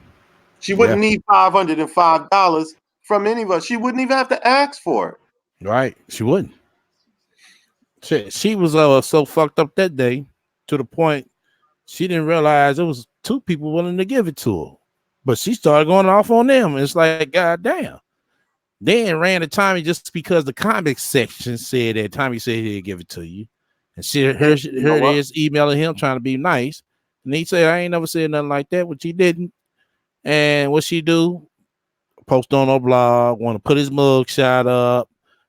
She Yeah. wouldn't need $505 from any of us. She wouldn't even have to ask for it. Right. She wouldn't. She was so fucked up that day to the point she didn't realize it was two people willing to give it to her. But she started going off on them. It's like, God damn. Then ran to Tommy just because the comic section said that Tommy said he'd give it to you. And And you know here it what? is emailing him trying to be nice. And he said, I ain't never said nothing like that, which he didn't. And what she do? Post on her blog, want to put his mug shot up,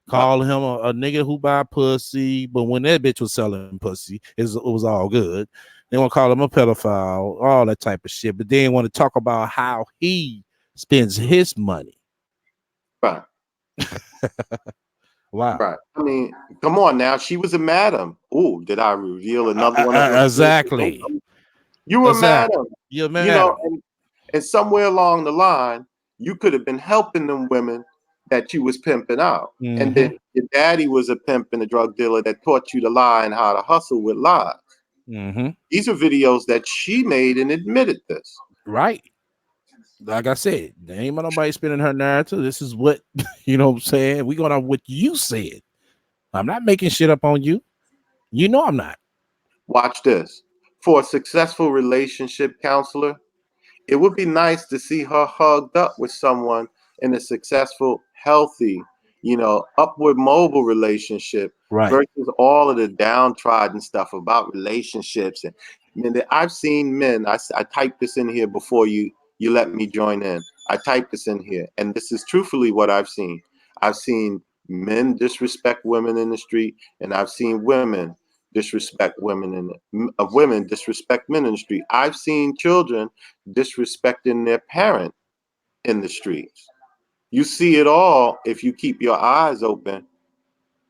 calling him a nigga who buy pussy, but when that bitch was selling pussy, it was all good. They want to call him a pedophile, all that type of shit, but they want to talk about how he spends his money. Right. Wow. Right. I mean, come on now. She was a madam. Oh, did I reveal another one of her? Exactly. You were madam. You're You know, madam. and somewhere along the line, you could have been helping them women that you was pimping out. And then your daddy was a pimp and a drug dealer that taught you to lie and how to hustle with lies. These are videos that she made and admitted this. Right. Like I said, there ain't nobody spinning her narrative. This is what, you know what I'm saying? We going on what you said. I'm not making shit up on you. You know I'm not. Watch this. For a successful relationship counselor, it would be nice to see her hugged up with someone in a successful, healthy, upward mobile relationship versus all of the downtrodden stuff about relationships. And I've seen men, I typed this in here before you let me join in. I typed this in here, and this is truthfully what I've seen. I've seen men disrespect women in the street, and I've seen women disrespect women disrespect men in the street. I've seen children disrespecting their parent in the streets. You see it all if you keep your eyes open.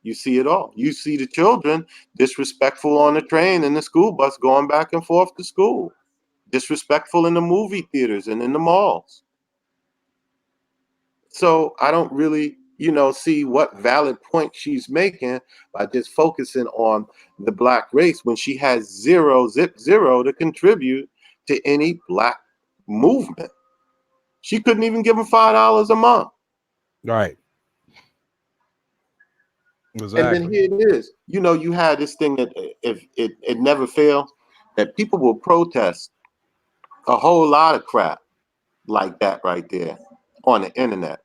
You see it all. You see the children disrespectful on the train and the school bus going back and forth to school. Disrespectful in the movie theaters and in the malls. So I don't really, see what valid point she's making by just focusing on the black race when she has zero to contribute to any black movement. She couldn't even give them $5 a month. Right. Exactly. And then here it is. You had this thing that if it never fails, that people will protest a whole lot of crap like that right there on the internet.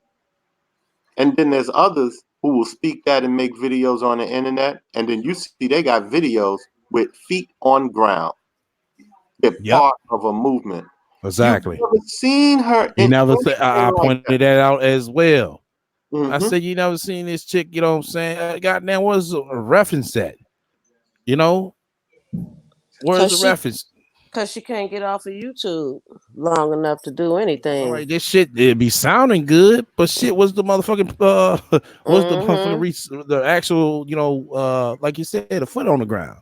And then there's others who will speak that and make videos on the internet. And then you see they got videos with feet on ground. They're part of a movement. Exactly. You've never seen her. You never said. I pointed that out as well. Mm-hmm. I said you never seen this chick. You know what I'm saying? Goddamn, what's a reference at? Where's the reference? Because she can't get off of YouTube long enough to do anything. All right, this shit it be sounding good, but shit was the motherfucking what's the motherfucking the actual like you said, the foot on the ground.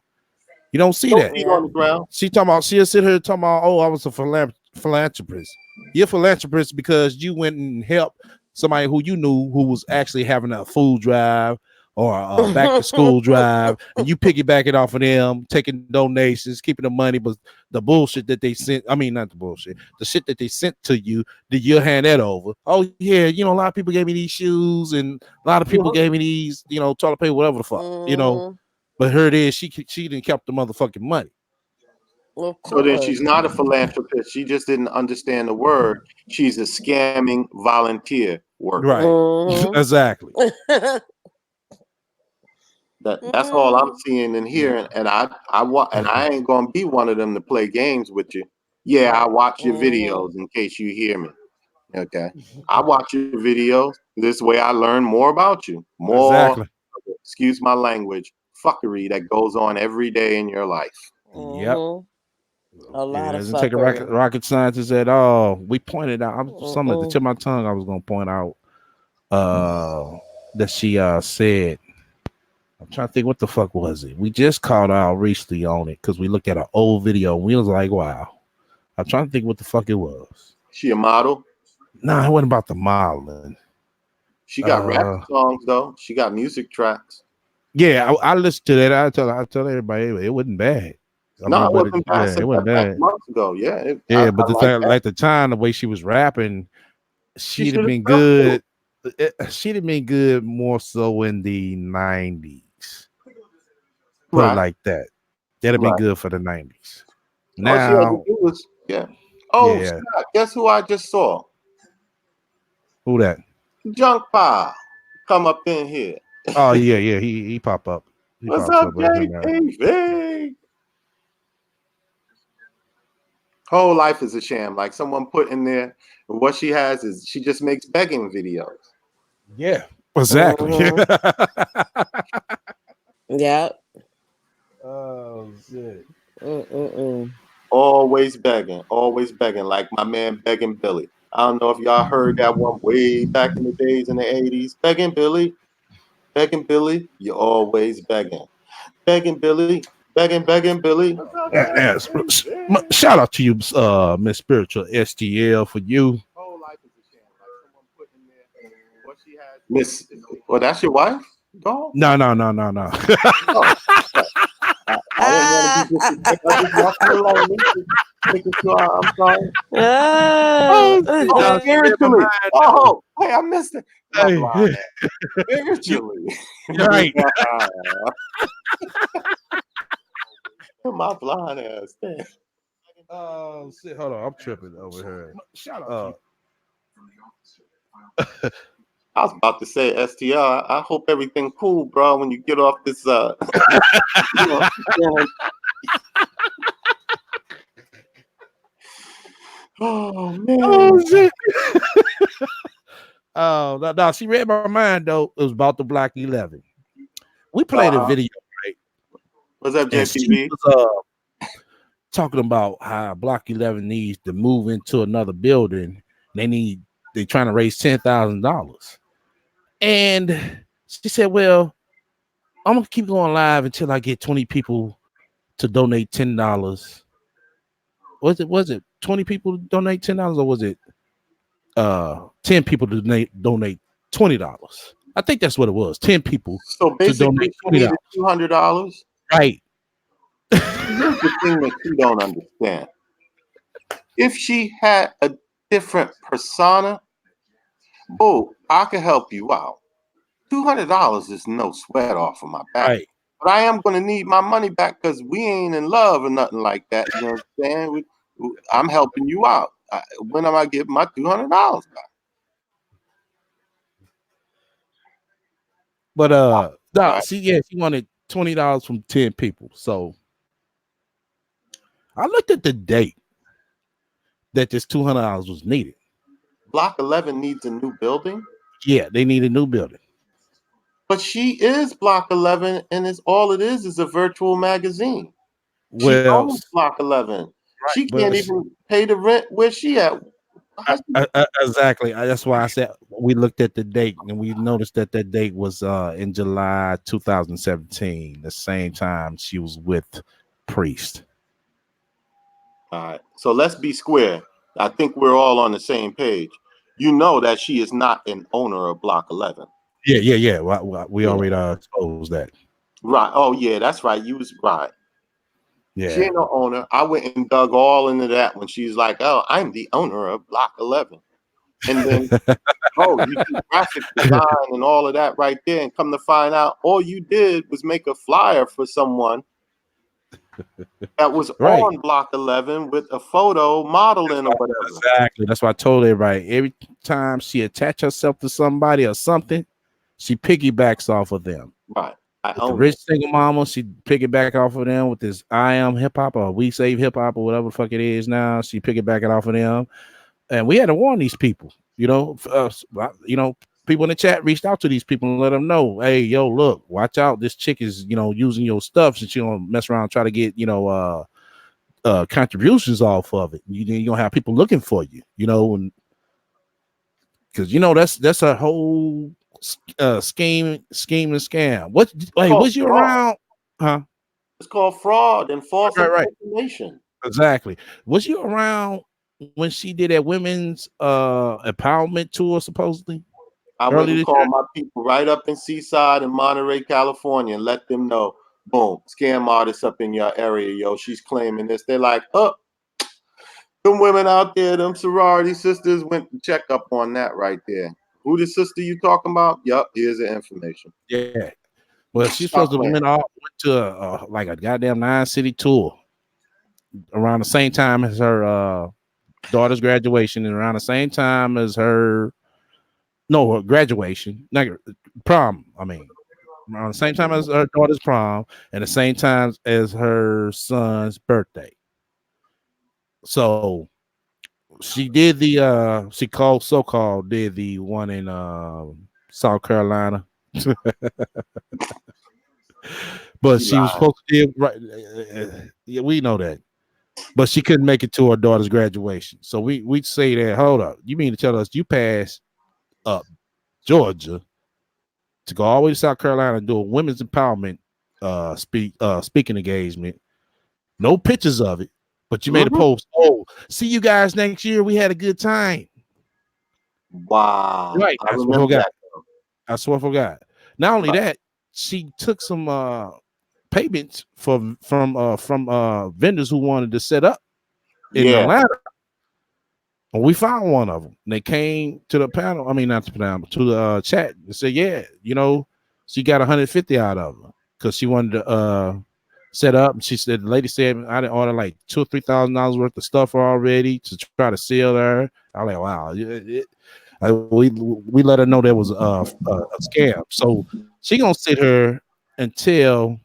You don't see that. Feet on the ground. She'll sit here talking about, oh, I was a philanthropist. You're a philanthropist because you went and helped somebody who you knew who was actually having a food drive or a back to school drive, and you piggyback it off of them, taking donations, keeping the money, but the bullshit that they sent, not the bullshit, the shit that they sent to you, did you hand that over? Oh yeah, a lot of people gave me these shoes, and a lot of people gave me these, toilet paper, whatever the fuck, But here it is, she didn't kept the motherfucking money. So then she's not a philanthropist. She just didn't understand the word. She's a scamming volunteer worker. Right. Exactly. That's all I'm seeing and hearing, and I ain't gonna be one of them to play games with you. Yeah, I watch your videos in case you hear me. Okay, I watch your videos. This way, I learn more about you. More, excuse my language, fuckery that goes on every day in your life. Yep. A lot of doesn't take a rocket scientist at all. We pointed out some of the tip of my tongue. I was gonna point out that she said. I'm trying to think, what the fuck was it? We just called out recently on it because we looked at an old video. And we was like, wow. I'm trying to think what the fuck it was. She a model? Nah, it wasn't about the modeling. She got rap songs though. She got music tracks. Yeah, I listened to that. I tell everybody it wasn't bad. It wasn't bad. It wasn't bad. Months ago, yeah. But the thing, like the time, the way she was rapping, she'd have been good. She'd have been good more so in the 90s. Put it like that. That'd have been good for the 90s. Now, Scott, guess who I just saw? Who that? Junk Pie come up in here. Oh yeah, he pop up. What's up, JPV? Whole life is a sham. Like someone put in there, what she has is she just makes begging videos. Yeah. Exactly. Yeah. Oh shit. Always begging, like my man Begging Billy. I don't know if y'all heard that one way back in the days in the 80s. Begging Billy, you're always begging. Begging Billy, begging Billy. Yes. Shout out to you, Miss Spiritual STL, for you. Miss, well, that's your wife? Dog? No. Oh, I didn't want to be disrespectful. I just left her alone. Making sure I'm sorry. Oh, shit, Oh, no, she read my spiritually. mind, though. Oh, hey, I missed it. My Hey, blind ass. you Spiritually. right. My blind ass. Damn. Oh shit, hold on, I'm tripping over here. Shout out I was about to say, STL, I hope everything cool, bro, when you get off this you know, oh man. oh shit. Oh no, she read my mind though. It was about the Block 11. We played a video, right? What's up, And she JPV? was talking about how Block 11 needs to move into another building. They're trying to raise $10,000. And she said, well, I'm gonna keep going live until I get 20 people to donate $10. Was it 20 people to donate $10, or was it 10 people to donate $20? I think that's what it was. 10 people So to basically, donate she $20. needed $200. Right. Here's the thing that you don't understand. If she had a different persona, oh, I could help you out. $200 is no sweat off of my back. Right. But I am going to need my money back because we ain't in love or nothing like that. You know what I'm saying? I'm helping you out. When am I getting my $200 back? But no, Right. she wanted $20 from 10 people. So I looked at the date that this $200 was needed. Block 11 needs a new building. Yeah, they need a new building. But she is Block 11, and all it is a virtual magazine. She Well, owns Block 11. right, She but can't even pay the rent where she at. exactly. That's why I said we looked at the date and we noticed that that date was in July 2017, the same time she was with Priest. All right. So let's be square. I think we're all on the same page. You know that she is not an owner of Block 11. Yeah. We already exposed that. Right. Oh, yeah, that's right. You was right. Yeah. She ain't no owner. I went and dug all into that when she's like, oh, I'm the owner of Block 11. And then, oh, you do graphic design and all of that right there. And come to find out, all you did was make a flyer for someone that was Right. on Block 11 with a photo modeling or whatever. Exactly. That's why I told everybody. Every time she attach herself to somebody or something, she piggybacks off of them. Right. The rich single mama, she piggyback off of them with this I am hip hop or we save hip hop or whatever the fuck it is now. She piggybacking off of them. And we had to warn these people, people in the chat reached out to these people and let them know, hey, yo, look, watch out. This chick is, using your stuff since you don't mess around and try to get, contributions off of it. You're gonna have people looking for you, and because that's a whole scheme and scam. Was you around? Huh? It's called fraud and false information. Exactly. Was you around when she did that women's empowerment tour supposedly? I went and called my people right up in Seaside and Monterey, California, and let them know, boom, scam artists up in your area, yo. She's claiming this. They're like, oh, them women out there, them sorority sisters went to check up on that right there. Who the sister you talking about? Yup, here's the information. Yeah. Well, she's supposed to went to like a goddamn 9-city tour around the same time as her daughter's graduation and around the same time as her graduation, not prom. I mean, around the same time as her daughter's prom and the same time as her son's birthday. So she did the did the one in South Carolina. But She she was lied. supposed to be right. Yeah, we know that. But she couldn't make it to her daughter's graduation. So we'd say that, hold up, you mean to tell us you passed up Georgia to go all the way to South Carolina and do a women's empowerment speaking engagement? No pictures of it, but you made a Mhm. post. Oh, see you guys next year. We had a good time. Wow. Right. I That's what I remember forgot. that. That's what I forgot. Not only Right. that, she took some payments from vendors who wanted to set up in Yeah. Atlanta. And we found one of them. And they came to the panel. I mean, not to the panel, but to the chat and said, yeah, she got 150 out of her because she wanted to set up. And she said, the lady said, I didn't order like $2,000 or $3,000 worth of stuff already to try to sell her. I'm like, wow. We let her know there was a scam. So she gonna sit her and tell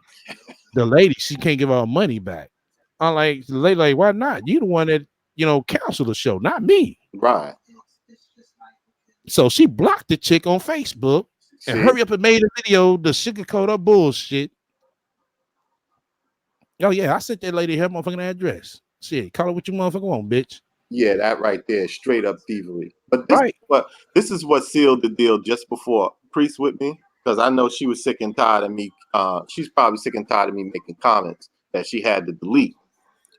the lady she can't give her money back. I'm like, the lady, like, why not? You the one that canceled the show, not me. Right. So she blocked the chick on Facebook and See? hurry up and made a video to sugarcoat her bullshit. Oh yeah, I sent that lady her motherfucking address. Shit, call her what you motherfucking want, bitch. Yeah, that right there, straight up thievery. But Right. this is what sealed the deal just before Priest with me, because I know she was sick and tired of me. She's probably sick and tired of me making comments that she had to delete.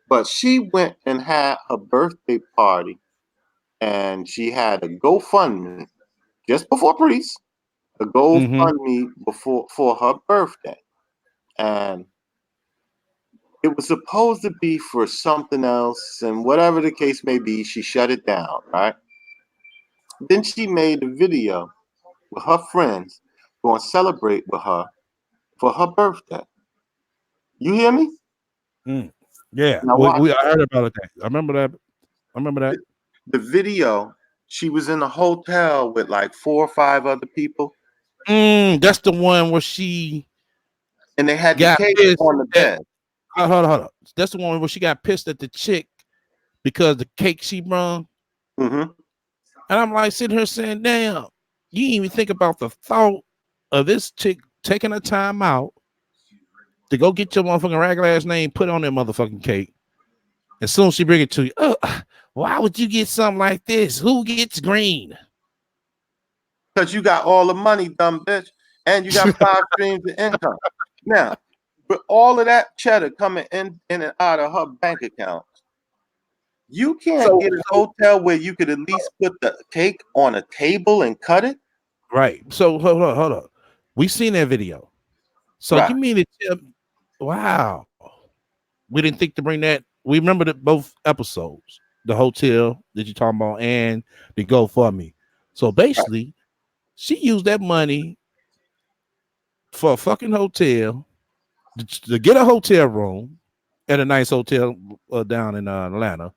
But she went and had her birthday party, and she had a GoFundMe just before Priest, a Mm-hmm. GoFundMe before for her birthday, and it was supposed to be for something else, and whatever the case may be, she shut it down, right? Then she made a video with her friends going to celebrate with her for her birthday. You hear me? Yeah. Now watch I heard about that. I remember that. the, the video. She was in a hotel with like 4 or 5 other people, That's the one where she and they had the got cake pissed on the at bed. hold on. That's the one where she got pissed at the chick because the cake she brung. Mm-hmm. And I'm like sitting here saying, damn, you didn't even think about the thought of this chick taking a time out to go get your motherfucking regular ass name put on that motherfucking cake. As soon as she bring it to you, why would you get something like this? Who gets green? Because you got all the money, dumb bitch, and you got 5 streams of income. Now, with all of that cheddar coming in and out of her bank account, you can't So, get a hotel where you could at least put the cake on a table and cut it. right. So hold on. We seen that video. So Right. you mean to tell wow. We didn't think to bring that. We remember that both episodes, the hotel that you're talking about and the GoFundMe. So Right. basically, she used that money for a fucking hotel to get a hotel room at a nice hotel down in Atlanta.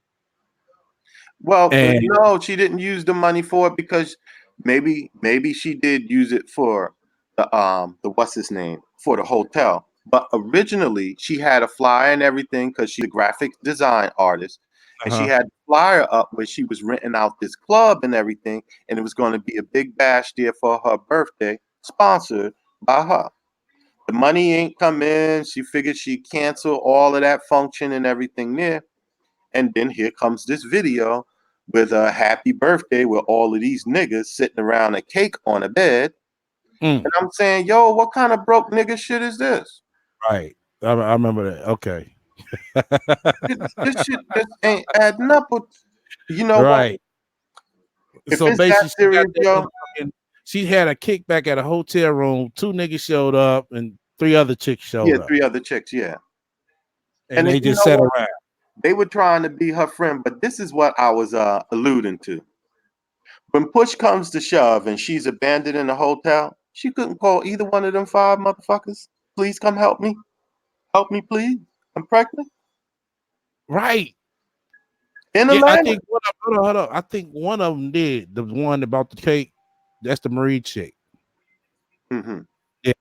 Well, And no, she didn't use the money for it because maybe she did use it for the what's his name for the hotel. But originally she had a flyer and everything because she's a graphic design artist, and she had the flyer up where she was renting out this club and everything, and it was going to be a big bash there for her birthday, sponsored by her. The money ain't come in. She figured she'd cancel all of that function and everything there. And then here comes this video with a happy birthday with all of these niggas sitting around a cake on a bed. mm, And I'm saying, yo, what kind of broke nigga shit is this? right, I remember that. Okay, This shit just ain't adding up. With, you know what? right. If So it's that basically, she got serious, that yo, motherfucking. She had a kickback at a hotel room. 2 niggas showed up, and 3 other chicks yeah, showed up, 3 other chicks, yeah. and And then, they you just know sat what? around. They were trying to be her friend, but this is what I was alluding to. When push comes to shove and she's abandoned in a hotel, she couldn't call either one of them 5 motherfuckers. Please come help me. Help me, please. I'm pregnant. Right. In Yeah, I Atlanta. think hold on. I think one of them did. The one about the cake. That's the Marie chick. Hmm. Yeah,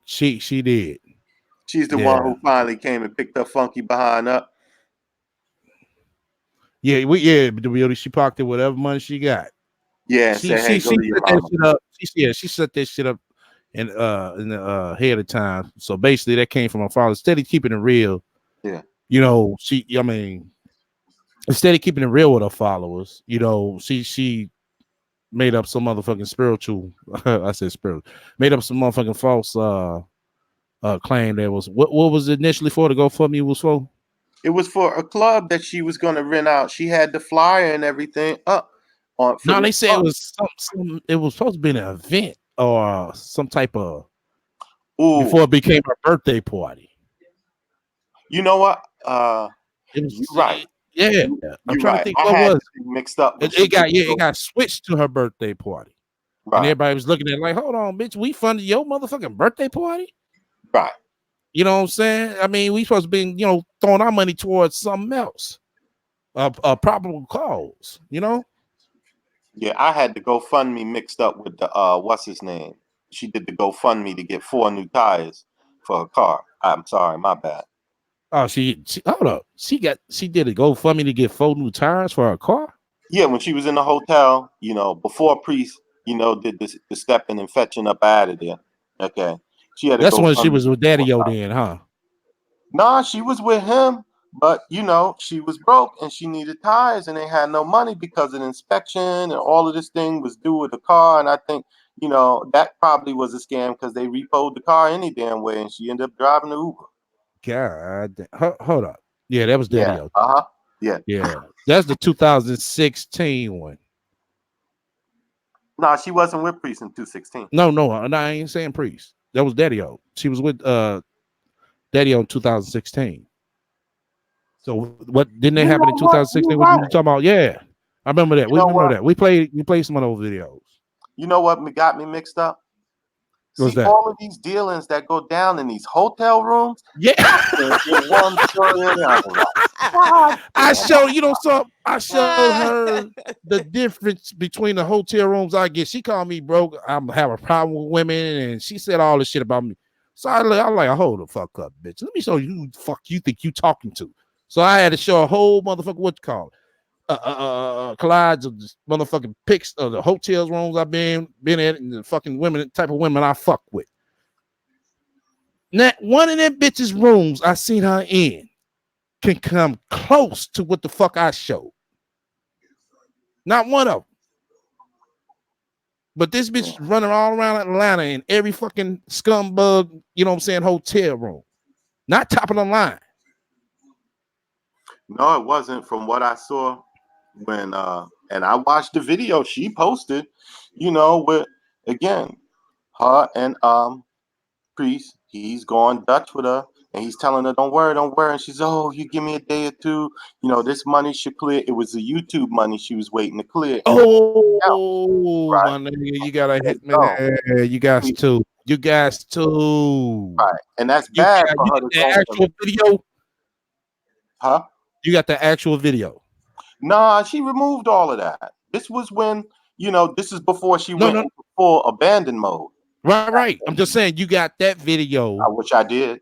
she did. She's the one Yeah, who finally came and picked her funky behind up. but she pocked it whatever money she got. Yeah, and She said, hey, she go she to your set that mama. shit up. She set that shit up in the ahead of time. So basically, that came from her father. Steady keeping it real. Yeah. You know, instead of keeping it real with her followers, she made up some motherfucking spiritual. I said spiritual. Made up some motherfucking false claim that was what was it initially for? The GoFundMe was for. It was for a club that she was going to rent out. She had the flyer and everything up on. For No, the they said it was some. It was supposed to be an event or some type of Ooh, before it became her birthday party. you know what? It was, You're right. yeah. I'm You're trying to right. think I what had was to be mixed up. When it. she did It got switched to her birthday party, and right, everybody was looking at it like, hold on, bitch, we funded your motherfucking birthday party. right. You know what I'm saying? I mean, we supposed to be, throwing our money towards something else, a probable cause. Yeah, I had the GoFundMe mixed up with the what's his name? She did the GoFundMe to get 4 new tires for her car. I'm sorry, my bad. Oh, she hold up. She did a GoFundMe to get 4 new tires for her car. Yeah, when she was in the hotel, before Priest, did this the stepping and fetching up out of there. Okay. She had to That's go when she fund was with Daddy O then, huh? Nah, she was with him, but she was broke and she needed tires and they had no money because of the inspection and all of this thing was due with the car. And I think, that probably was a scam because they repoed the car any damn way and she ended up driving the Uber. God, hold up. Yeah, that was Yeah. Daddy O. Uh-huh. Yeah. Yeah, that's the 2016 one. No, she wasn't with Priest in 216. No, I ain't saying Priest. That was Daddy O. She was with Daddy O in 2016. So what didn't they You happen in know what? You're 2016? What you right. talking about? Yeah, I remember that. You We know remember what? that. We played some of those videos. You know what got me mixed up? What was See that? all of these dealings that go down in these hotel rooms. Yeah. I can't get one story in there. I was like, God I damn. showed I showed her the difference between the hotel rooms I get. She called me broke. I'm having a problem with women, and she said all this shit about me. So I'm like, hold the fuck up, bitch. Let me show you who the fuck you think you talking to. So I had to show a whole motherfucker what you call it. Collides of this motherfucking pics of the hotels rooms I've been at and the fucking women, type of women I fuck with. Not one of them bitches' rooms I seen her in can come close to what the fuck I showed. Not one of them. But this bitch is running all around Atlanta in every fucking scumbag, hotel room. Not top of the line. No, it wasn't from what I saw when and I watched the video she posted, with again, her and Priest, he's going Dutch with her and he's telling her, don't worry. And she's, oh, you give me a day or two, this money should clear. It was the YouTube money she was waiting to clear. Oh, Right. my nigga, you gotta And hit me so, there. You guys too. right. And that's bad for You her got to the go actual video? huh? You got the actual video. Nah, she removed all of that. This was when, this is before she went No. into full abandon mode. Right. I'm just saying you got that I video. wish I did.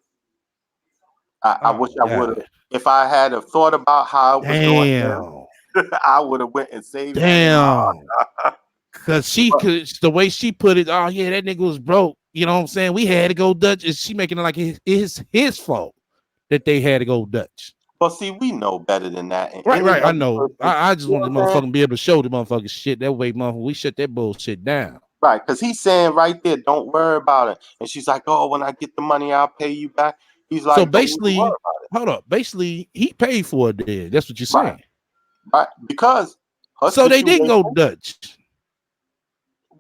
I Oh wish my I would have. God. If I had have thought about how it was going Damn. down, I would have went and saved that. Damn. Cause But, the way she put it, oh yeah, that nigga was broke. You know what I'm saying? We had to go Dutch. Is she making it like his fault that they had to go Dutch? but see, we know better than that. And Right. any I other know. person, I just you want know the what I'm saying? motherfucker to be able to show the motherfucker shit. That way, motherfucker, we shut that bullshit down. Right, because he's saying right there, don't worry about it. And she's like, oh, when I get the money, I'll pay you back. He's So like, don't even worry basically, about it. hold up. Basically, he paid for it then. That's what you're Right, saying. right. Because her So they didn't situation. go Dutch.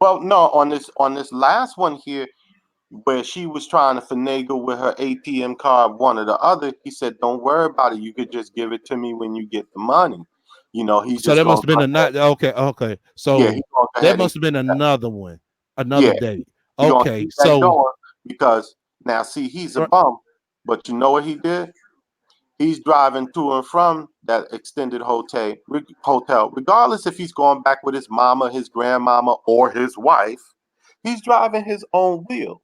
Well, no, on this last one here, where she was trying to finagle with her ATM card, one or the other, he said, don't worry about it. You could just give it to me when you get the money. He's So just that gonna must have been go ahead. okay. Yeah, he's So gonna go that ahead and must have been another one, another yeah, date. he's gonna Okay, keep that so going because now see he's a bum, but you know what he did? He's driving to and from that extended hotel, regardless if he's going back with his mama, his grandmama, or his wife. He's driving his own wheels.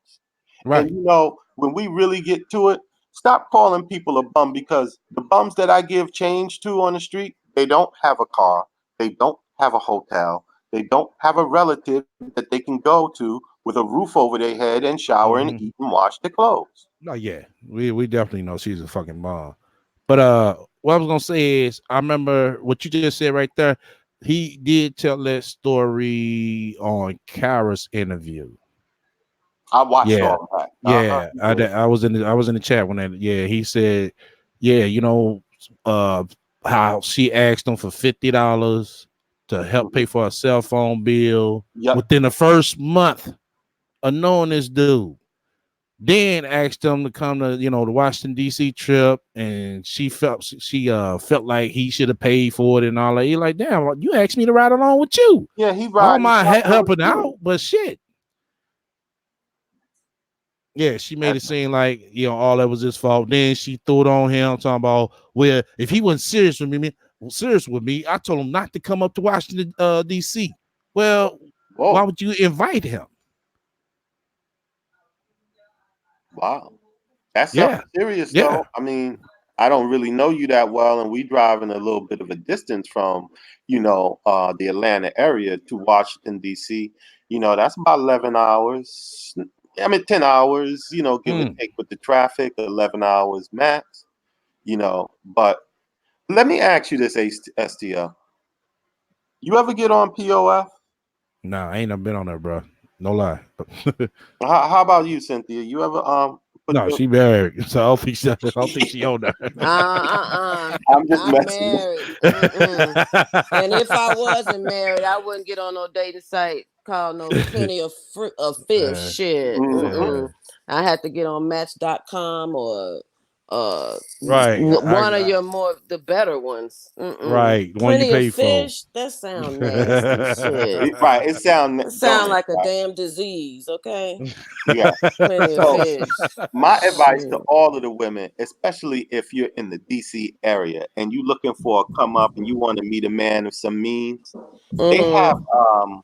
And right. when we really get to it, stop calling people a bum because the bums that I give change to on the street, they don't have a car, they don't have a hotel, They don't have a relative that they can go to with a roof over their head and shower and Mhm. eat and wash their clothes. Oh yeah, we definitely know she's a fucking mom. But what I was gonna say is, I remember what you just said right there. He did tell that story on Kara's interview. I watched Yeah, all of that. yeah. He I, did. I was in the chat when that. Yeah, he said, yeah, uh, how she asked him for $50 to help pay Mhm. for a cell phone bill Yep. within the first month of knowing this dude. Then asked him to come to the Washington D.C. trip, and she felt like he should have paid for it and all that. He like, damn, you asked me to ride along with you. Yeah, he I don't riding mind shotgun with helping you. out, but shit. Yeah, she made it That's seem like all that was his fault. Then she threw it on him, talking about, well, if he wasn't serious with me, I told him not to come up to Washington D.C. Well, why whoa, would you invite him? wow. That's Yeah, something serious, yeah. though. I mean, I don't really know you that well, and we driving a little bit of a distance from, the Atlanta area to Washington D.C. That's about 11 hours. I mean, 10 hours. Give or Mm. take with the traffic, 11 hours max. But let me ask you this, STL. You ever get on POF? Nah, I ain't never been on there, bro. No lie. How about you, Cynthia? You ever put No, your? she married, so I don't think she owned her. I'm just I'm messing. married. Mm-mm. And if I wasn't married, I wouldn't get on no dating site called no plenty of fish. uh, Shit. Mm-hmm. Mm-mm. I had to get on Match.com or right, one of your the better ones. Mm-mm. right. The one you Plenty of paid for. fish. That sound nasty. Shit. Right. It sound, That don't sound it? like a Right. damn disease. Okay. Yeah. Plenty of So fish. my advice to Shit. all of the women, especially if you're in the DC area and you looking for a come up and you want to meet a man of some means, they have Mm-hmm.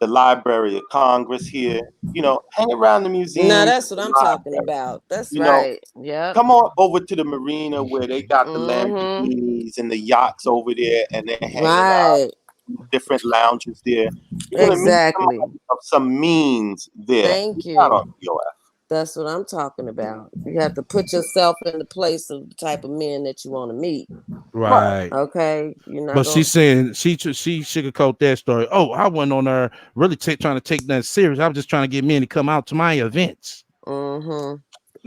the Library of Congress here. Hang around the Now museums, that's what the I'm talking library. about. That's You know, right. Yep. come on over to the marina where they got the Mm-hmm. Lamborghinis and the yachts over there, and they're hanging out Right. in different lounges there. You're gonna meet Exactly. somebody of some means there. Thank Not on you. POF. That's what I'm talking about. You have to put yourself in the place of the type of men that you want to meet. Right. Right. Okay. You're not But going she's to. saying she sugarcoat that story. Oh, I wasn't on her really trying to take that serious. I was just trying to get men to come out to my events. Mm-hmm.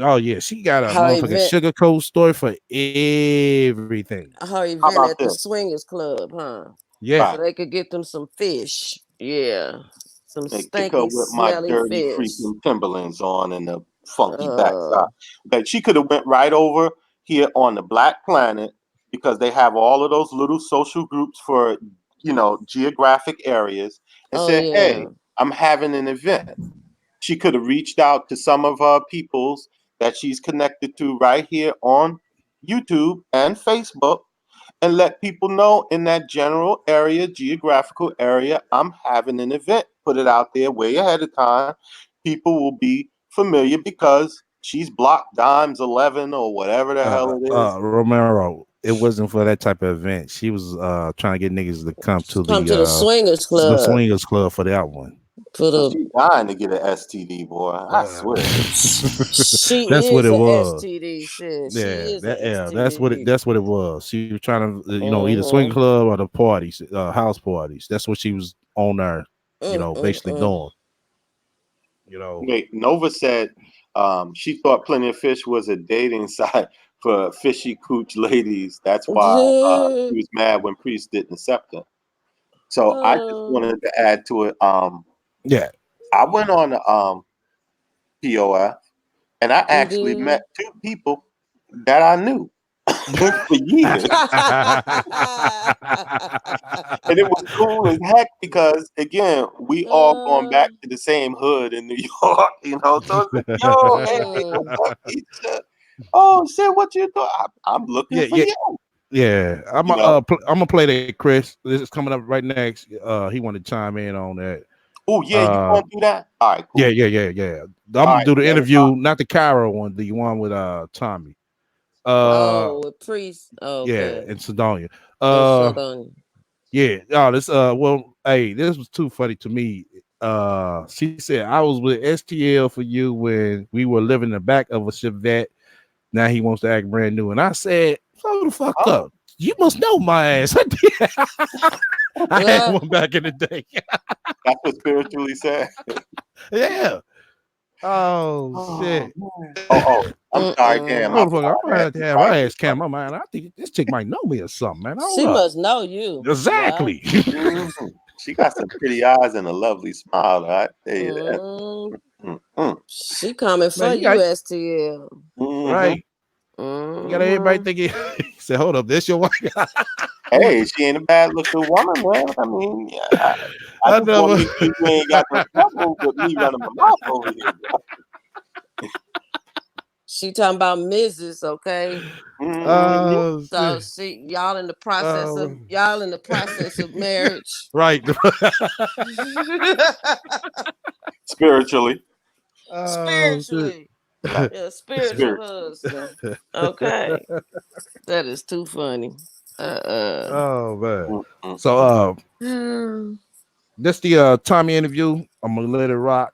Oh yeah, she got a Her motherfucking event. sugarcoat story for everything. Her How event about at the this? swingers club, huh? Yeah, So Right. they could get them some fish. Yeah. Some And kick her stinky, with my smelly dirty fish. creeping Timberlands on and the funky backside. Uh, But she could have went right over here on the Black Planet because they have all of those little social groups for geographic areas and oh said, "Hey, yeah. I'm having an event." She could have reached out to some of her peoples that she's connected to right here on YouTube and Facebook and let people know in that general area, geographical area, I'm having an event. Put it out there way ahead of time. People will be familiar because she's blocked Dimes 11 or whatever the hell it is. Romero. It wasn't for that type of event. She was trying to get niggas to come to Come to the swingers the club swingers club for that one. for So the. she dying to get an STD, boy. I Uh, swear. that's She what is it a was. STD. Shit. She Yeah, is a that's what it STD. was. She was trying to either swing Mm-hmm. club or the parties, house parties. That's what she was on there, basically Mm-mm-mm. doing. You know, Wait, Nova said she thought Plenty of Fish was a dating site for fishy cooch ladies. That's why she was mad when Priest didn't accept her. So I just wanted to add to it. yeah. I went on the POF and I You actually met did. two people that I knew for years. And it was cool as heck because again, we all going back to the same hood in New York, So it's like, yo, hey, what's up, Keisha? Oh shit, what you doing? I'm looking Yeah, for yeah, you. yeah. You know. I'm gonna play that, Chris. This is coming up right next. He wanted to chime in on that. Oh yeah, you Uh, gonna do that? All right, yeah, cool. yeah. I'm All gonna right, do the man. interview, not the Cairo one, the one with Tommy. Uh, Oh, with Priest. yeah, Okay. in Sedonia. And Uh, shut on. Yeah. Oh, this well, hey, this was too funny to me. She said I was with STL for you when we were living in the back of a Chevette. Now he wants to act brand new. And I said, slow the fuck up. You must know my ass. I had one back in the day. That's what spiritually said. Yeah. Oh, shit. I'm sorry, damn. Motherfucker, I'm gonna have to have her ass camera, man. I think this chick might know me or something, man. Hold She up. must know you. Exactly. She got some pretty eyes and a lovely smile. I tell you that. She coming for Man, you, STL. Right. You got everybody thinking. He said, "Hold up, this your wife." Hey, she ain't a bad looking woman. Well, I mean, I just want to make sure you ain't got no trouble with me running my mouth over here. She talking about Mrs. Okay. So she y'all in the process of marriage. Right. Spiritually. Spiritually. Yeah, spiritual husband. Okay. That is too funny. Oh man. So this the Tommy interview. I'm gonna let it rock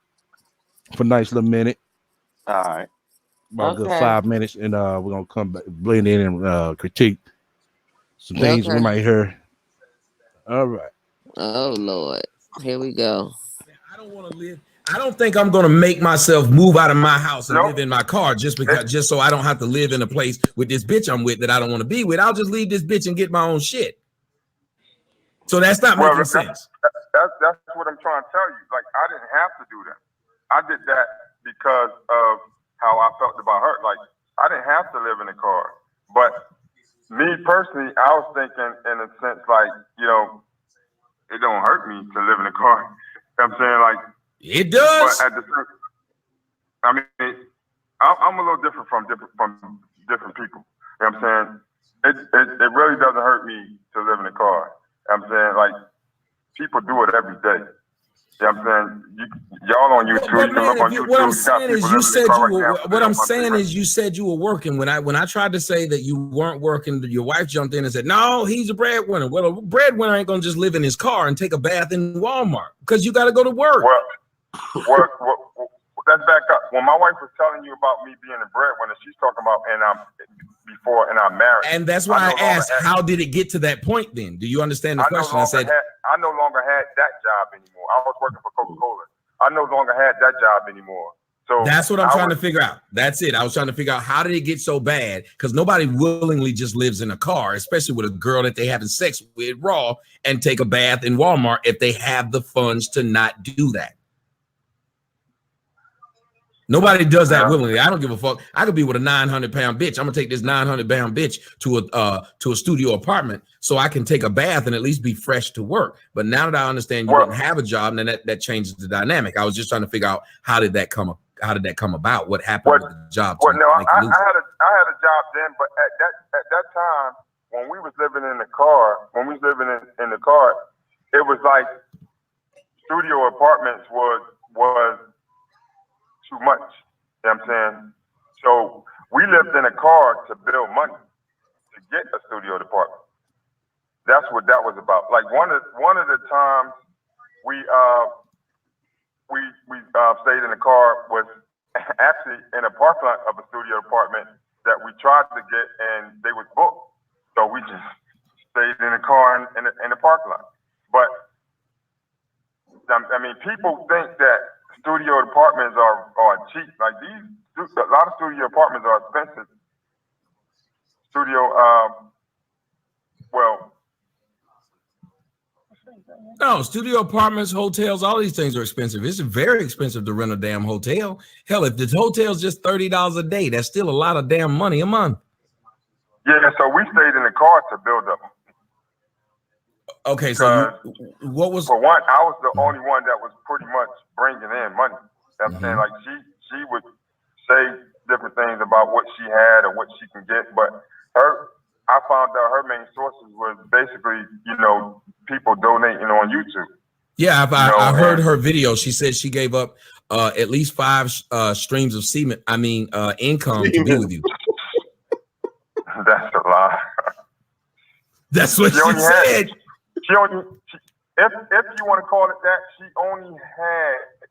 for a nice little minute. All right. About a good 5 minutes, and we're gonna come back, blend in and critique some things we might hear. All right. Oh Lord. Here we go. I don't want to live. I don't think I'm gonna make myself move out of my house and live in my car just so I don't have to live in a place with this bitch I'm with that I don't want to be with. I'll just leave this bitch and get my own shit. So that's not making sense. That's what I'm trying to tell you. Like, I didn't have to do that. I did that because of how I felt about her. Like, I didn't have to live in a car. But me personally, I was thinking in a sense like, you know, it don't hurt me to live in a car. You know what I'm saying? Like, it does. But at the same, I mean, I'm a little different from different people. You know what I'm saying? It really doesn't hurt me to live in a car. You know what I'm saying? Like, people do it every day. You know what I'm saying? Y'all on YouTube, you can look on YouTube. What I'm saying is you said you were, what I'm saying is you said you were working. When I tried to say that you weren't working, your wife jumped in and said, no, he's a breadwinner. Well, a breadwinner ain't gonna just live in his car and take a bath in Walmart because you got to go to work. Well, let's back up. When my wife was telling you about me being a breadwinner, she's talking about before I'm married. And that's why I asked, how did it get to that point then? Do you understand the question? I said, I no longer had that job anymore. I was working for Coca-Cola. I no longer had that job anymore. So that's what I'm trying to figure out. That's it. I was trying to figure out, how did it get so bad? Because nobody willingly just lives in a car, especially with a girl that they having sex with raw and take a bath in Walmart if they have the funds to not do that. Nobody does that willingly. I don't give a fuck. I could be with a 900-pound bitch. I'm gonna take this 900-pound bitch to a studio apartment so I can take a bath and at least be fresh to work. But now that I understand you didn't have a job, then that changes the dynamic. I was just trying to figure out how did that come about? What happened with the job? Well, no, I had a job then, but at that time when we was living in the car, it was like studio apartments was too much. You know what I'm saying? So we lived in a car to build money to get a studio department. That's what that was about. Like one of the times we stayed in the car was actually in a parking lot of a studio apartment that we tried to get, and they was booked. So we just stayed in the car in the parking lot. But I mean, people think that studio apartments are cheap. Like a lot of studio apartments are expensive. No, studio apartments, hotels, all these things are expensive. It's very expensive to rent a damn hotel. Hell, if the hotel's just $30 a day, that's still a lot of damn money a month. Yeah, so we stayed in the car to build up. Okay, so what was... For one, I was the only one that was pretty much bringing in money. You know what I'm saying? Like she would say different things about what she had or what she can get, but I found out her main sources was basically, you know, people donating on YouTube. Yeah, I heard her video. She said she gave up at least 5 streams of income to be with you. That's a lie. That's what she said. She only, if you want to call it that, she only had,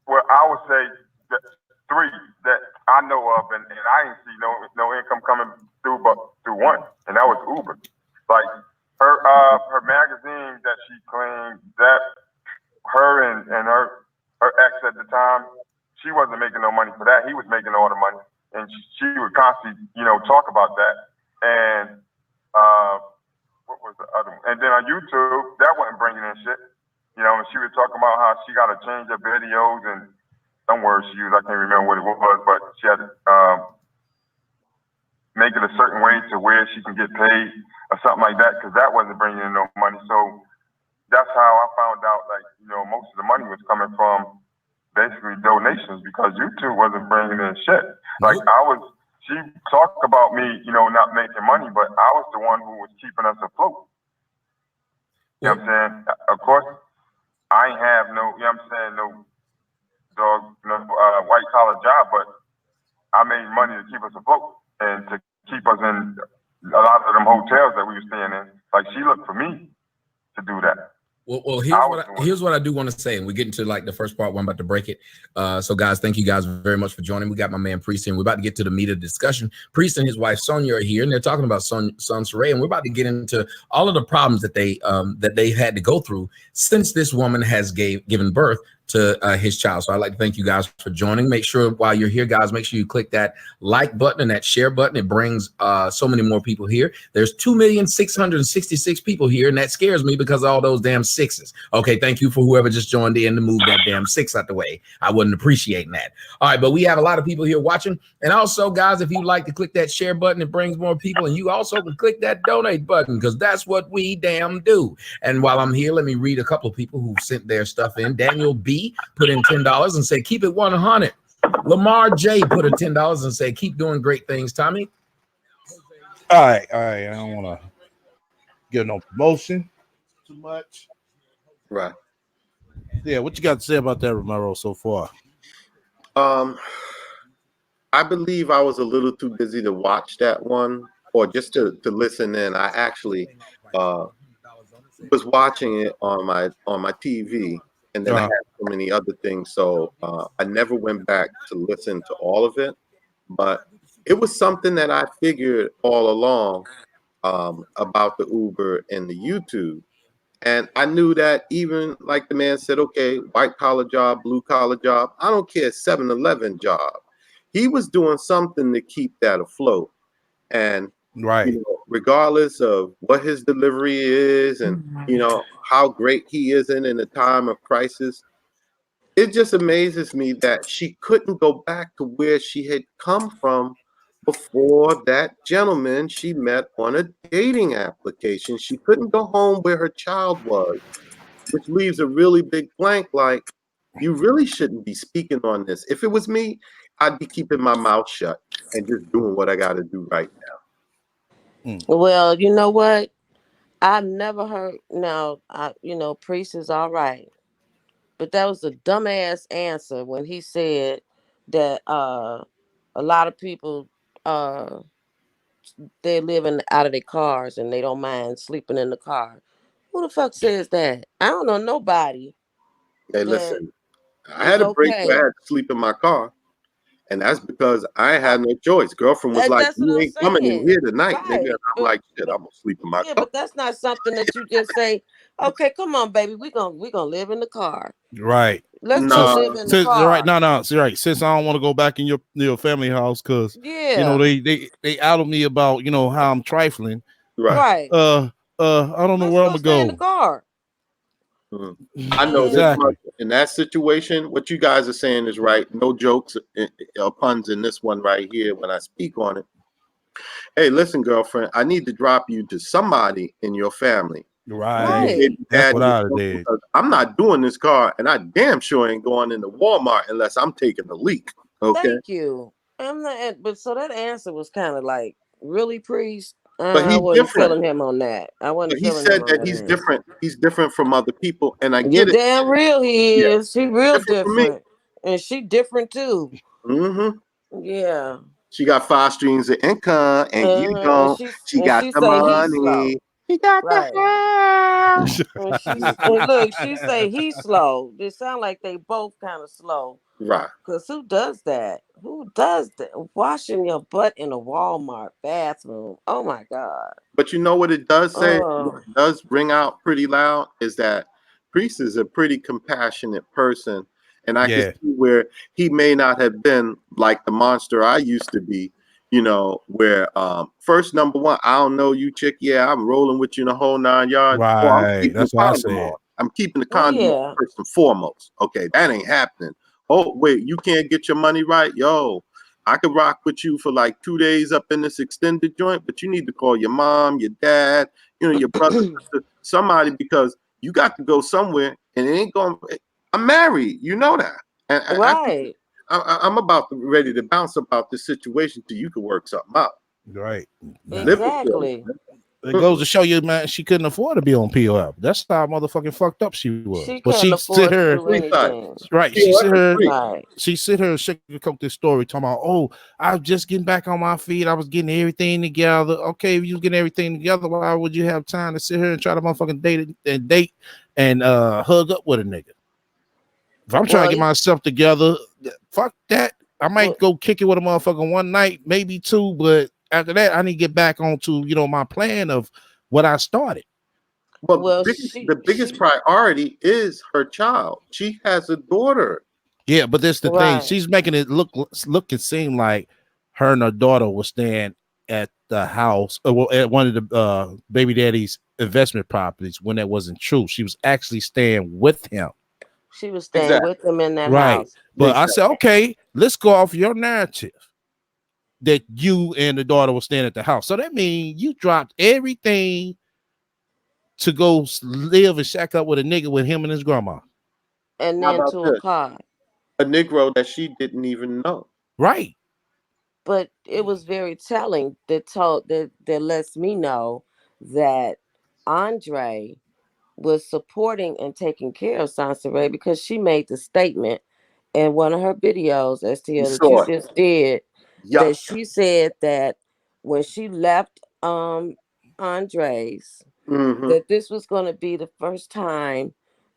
well, I would say that 3 that I know of, and I didn't see no income coming through but through one, and that was Uber. Like her magazine that she claimed that her and her ex at the time, she wasn't making no money for that. He was making all the money, and she would constantly talk about that. And what was the other one? And then on YouTube, that wasn't bringing in shit. And she was talking about how she got to change her videos and some words she used. I can't remember what it was, but she had to make it a certain way to where she can get paid or something like that, because that wasn't bringing in no money. So that's how I found out, like, most of the money was coming from basically donations, because YouTube wasn't bringing in shit. Like she talked about me, not making money, but I was the one who was keeping us afloat. You know what I'm saying? Of course, I ain't have no, no dog, white collar job, but I made money to keep us afloat and to keep us in a lot of them hotels that we were staying in. Like, she looked for me to do that. Well, here's what I do want to say, and we get into like the first part. I'm about to break it. So, guys, thank you guys very much for joining. We got my man Priest, and we're about to get to the meat of the discussion. Priest and his wife Sonia are here, and they're talking about Son Saray, and we're about to get into all of the problems that they had to go through since this woman has given birth to his child. So I'd like to thank you guys for joining. Make sure while you're here, guys, make sure you click that like button and that share button. It brings so many more people here. There's 2,666 people here, and that scares me because of all those damn sixes. Okay, thank you for whoever just joined in to move that damn 6 out the way. I wasn't appreciating that. All right, but we have a lot of people here watching. And also, guys, if you like to click that share button, it brings more people. And you also can click that donate button, because that's what we damn do. And while I'm here, let me read a couple of people who sent their stuff in. Daniel B put in $10 and say, keep it 100. Lamar J put in $10 and say, keep doing great things, Tommy. All right. I don't want to give no promotion too much. Right. Yeah, what you got to say about that, Romero, so far? I believe I was a little too busy to watch that one, or just to listen in. I actually was watching it on my TV, and then I had so many other things, so I never went back to listen to all of it. But it was something that I figured all along about the Uber and the YouTube. And I knew that, even like the man said, okay, white collar job, blue collar job, I don't care, 7-Eleven job. He was doing something to keep that afloat. And regardless of what his delivery is, and how great he is in a time of crisis, it just amazes me that she couldn't go back to where she had come from before that gentleman she met on a dating application. She couldn't go home where her child was, which leaves a really big blank. Like, you really shouldn't be speaking on this. If it was me, I'd be keeping my mouth shut and just doing what I got to do right now. Well, you know what? I've never heard. Priest is all right, but that was a dumbass answer when he said that a lot of people they're living out of their cars and they don't mind sleeping in the car. Who the fuck says that? I don't know nobody. Hey, listen, I had a break where I had to sleep in my car, and that's because I had no choice. Girlfriend was like, "You ain't coming in here tonight, nigga." And I'm like, "Shit, I'm gonna sleep in my car." But that's not something that you just say, "Okay, come on, baby, we gonna live in the car." Right. Let's just live in the car. Right. No. See, right. Since I don't want to go back in your family house, because they outed me about how I'm trifling. Right. I don't know where I'm gonna go. In the car. I know this much. In that situation, what you guys are saying is right. No jokes or puns in this one right here when I speak on it. Hey, listen, girlfriend, I need to drop you to somebody in your family. Right. That's what I did. I'm not doing this car, and I damn sure ain't going into Walmart unless I'm taking a leak. Okay. Thank you. I'm not, but so that answer was kind of like, really, Priest? But he's I wasn't different. feeling him on that. I wasn't. But he said that he's different. He's different from other people, and I get it. Damn real he is. He real different, and she different too. Yeah. She got 5 streams of income, and you don't. She got the money. He got Right. the house. And look, she say he's slow. It sound like they both kind of slow. Right. Cause who does that? Who does that? Washing your butt in a Walmart bathroom. Oh my God. But you know what it does say? What Oh, it does bring out pretty loud is that Priest is a pretty compassionate person. And I can Yeah. see where he may not have been like the monster I used to be, where first, number one, I don't know you, chick. Yeah, I'm rolling with you in the whole 9 yards. Oh, I'm Right. keeping the That's what I condom said. on. I'm keeping the well, condom on yeah. first and foremost. Okay, that ain't happening. Oh, wait, you can't get your money right? Yo, I could rock with you for like 2 days up in this extended joint, but you need to call your mom, your dad, your brother, sister, somebody, because you got to go somewhere and it ain't going. I'm married, you know that. And Right. I'm ready to bounce about this situation till you can work something out. Right. Nah. Live with them. Exactly. It goes to show you, man, she couldn't afford to be on POF. That's how motherfucking fucked up she was. She But can't she sit afford to her, do Free side. anything. right? POF is free. Right. She sit her and sugarcoat this story, talking about, oh, I was just getting back on my feet. I was getting everything together. Okay, if you was getting everything together, why would you have time to sit here and try to motherfucking date and hug up with a nigga? If I'm trying Well, to get myself together, fuck that. I might well, go kick it with a motherfucker one night, maybe two, but after that, I need to get back onto, my plan of what I started. Well, well, the biggest priority is her child. She has a daughter. Yeah, but this the thing. right. She's making it look and seem like her and her daughter was staying at the house, well, at one of the baby daddy's investment properties, when that wasn't true. She was actually staying with him. She was staying Exactly. with them in that Right. house. But I said, okay, let's go off your narrative that you and the daughter were staying at the house. So that means you dropped everything to go live and shack up with a nigga with him and his grandma. And How then about to a this? car. A Negro that she didn't even know. Right. But it was very telling that lets me know that Andre was supporting and taking care of Sansaray, because she made the statement in one of her videos, STL, that you Saw it. just did, Yeah. that she said that when she left Andre's, Mm-hmm. that this was going to be the first time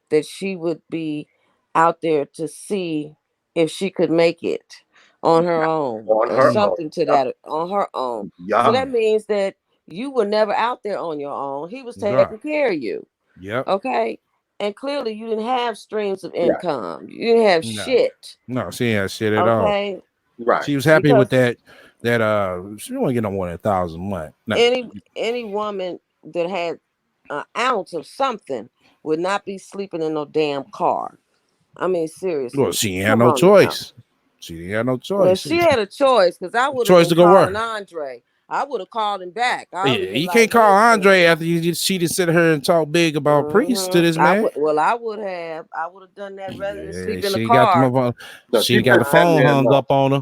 that she would be out there to see if she could make it on her own, On or her something own. to that, on her own. Yeah. So that means that you were never out there on your own. He was Right. taking care of you. Yep. Okay. And clearly you didn't have streams of Right. income. You didn't have No. shit. No, she ain't had shit at all. Okay. Right. She was happy with Because that she don't get no more than 1,000 a month. No. any woman that had an ounce of something would not be sleeping in no damn car. I mean, seriously. Well, she ain't had Come no on now. choice. She didn't have no Well, choice. she had a choice, because I would have Choice been to go calling work. Andre. I would have called him back. I would Yeah, have been you like, can't call listen. Andre after she just sit her and talk big about Priest to this man. I would have done that rather than Yeah, sleep in the she got car. the No, she got the pissed that phone man hung off. up on her.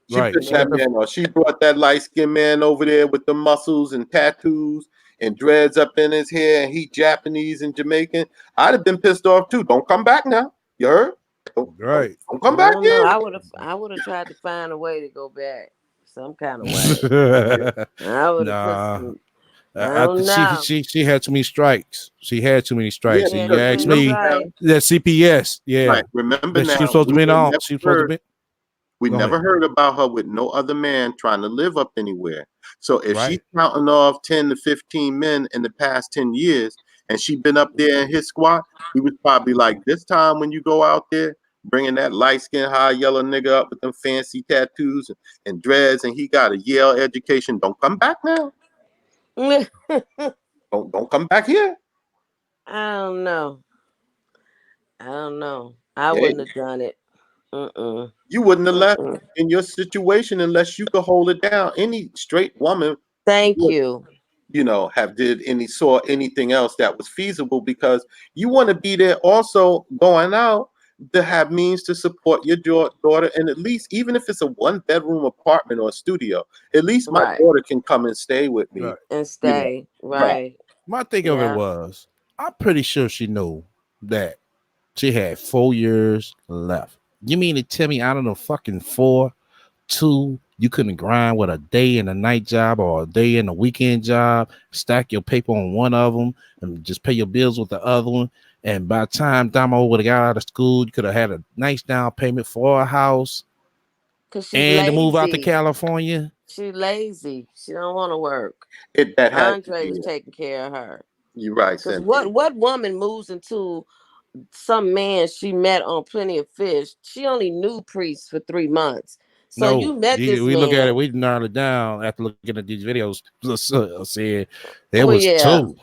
She Right. pissed She that got the man off. She brought that light-skinned man over there with the muscles and tattoos and dreads up in his hair, and he Japanese and Jamaican. I'd have been pissed off too. Don't come back now. You heard? right. Don't come I back don't know. here. I would have tried to find a way to go back some kind of way. I would have Nah. put. I don't know. She had too many strikes. She had too many strikes. Yeah, And Yeah, you because too ask many me strikes. that CPS, yeah. right. Remember That she was now, supposed to we be ain't on. never She was supposed to heard. be. We Go never ahead. heard about her with no other man trying to live up anywhere. So if she's Right. counting off 10 to 15 men in the past 10 years and she been up there in his squad, he was probably like, this time when you go out there, bringing that light-skinned, high yellow nigga up with them fancy tattoos and dreads, and he got a Yale education. Don't come back now. Don't come back here. I don't know. I Hey, wouldn't have done it. Mm-mm. you wouldn't have left Mm-mm. in your situation unless you could hold it down. Any straight woman Thank would, you. have saw anything else that was feasible, because you want to be there also going out to have means to support your daughter, and at least, even if it's a 1-bedroom apartment or a studio, at least my Right. daughter can come and stay with me. Right. And You know, stay. right. Right. My thing of it Yeah. was, I'm pretty sure she knew that she had 4 years left. You mean to tell me out of the fucking 4, 2 You couldn't grind with a day and a night job or a day and a weekend job, stack your paper on one of them and just pay your bills with the other one. And by the time Damo would have got out of school, you could have had a nice down payment for a house Cause she's and to move out to lazy. California. She's lazy. She don't want to work. That has to Andre be was it. taking care of her. You're right, Cause Cynthia. what woman moves into some man she met on Plenty of Fish? She only knew Priest for 3 months. So No, you met this we look at it, man. we narrowed it down after looking at these videos. Said there Well, was yeah, 2.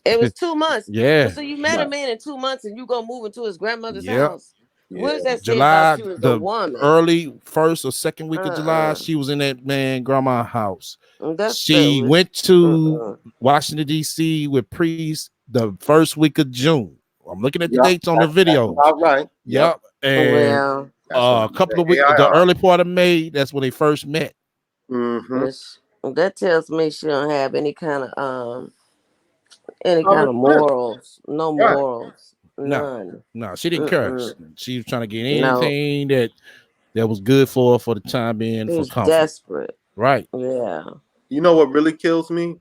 it was 2 months. But Yeah. so you met a Right. man in 2 months and you go move into his grandmother's Yep. house. Yeah. What does that say about July, you as a the woman? early first or second week of July, Uh-uh. she was in that man grandma's house. That's She the went to uh-uh. Washington, D.C. with Priest the first week of June. I'm looking at the Yep. dates on the That's videos. about right. Yep. Yep. And Well, That's when a couple of the weeks, the AIR. early part of May, that's when they first met. Mm-hmm. that tells me she don't have any kind of Common sense. morals. No Right. morals. No, None. no, she didn't curse. Mm-mm. She was trying to get No. anything that was good for her for the time being, She for was comfort. desperate. Right. Yeah. You know what really kills me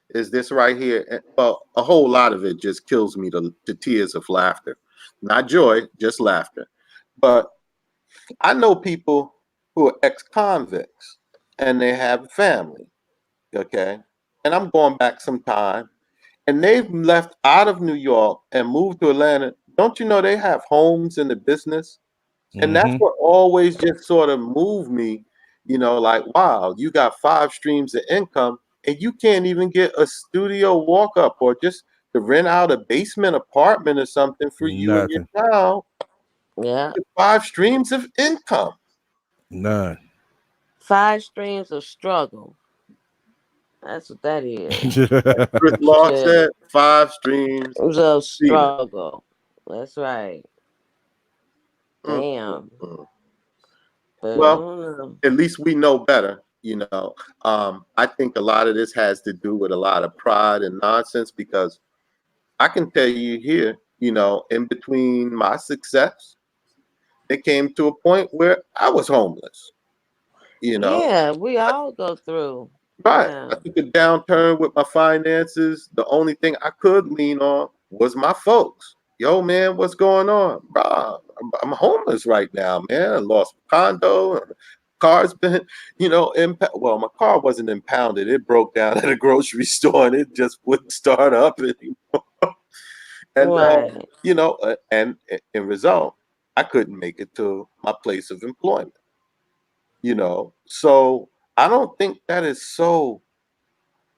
is this right here. Well, a whole lot of it just kills me to tears of laughter, not joy, just laughter. But I know people who are ex-convicts and they have a family. Okay, and I'm going back some time, and they've left out of New York and moved to Atlanta. Don't you know they have homes in the business? And that's Mm-hmm. what always just sort of moved me, like, wow, you got 5 streams of income and you can't even get a studio walk up or just to rent out a basement apartment or something for you and your Nothing. child. Yeah. 5 streams of income. None. 5 streams of struggle. That's what that is. Chris Law Shit. said 5 streams It was a peanuts. struggle. That's right. Mm, Damn. mm. But I Well, don't know. at least we know better. I think a lot of this has to do with a lot of pride and nonsense because I can tell you here, in between my success, it came to a point where I was homeless, you know. Yeah, we all go through. Right. Yeah. I took a downturn with my finances. The only thing I could lean on was my folks. Yo, man, what's going on? Bro, I'm homeless right now, man. I lost my condo. Car's been, well, my car wasn't impounded. It broke down at a grocery store and it just wouldn't start up anymore. And, Right. and in result, I couldn't make it to my place of employment. So I don't think that is so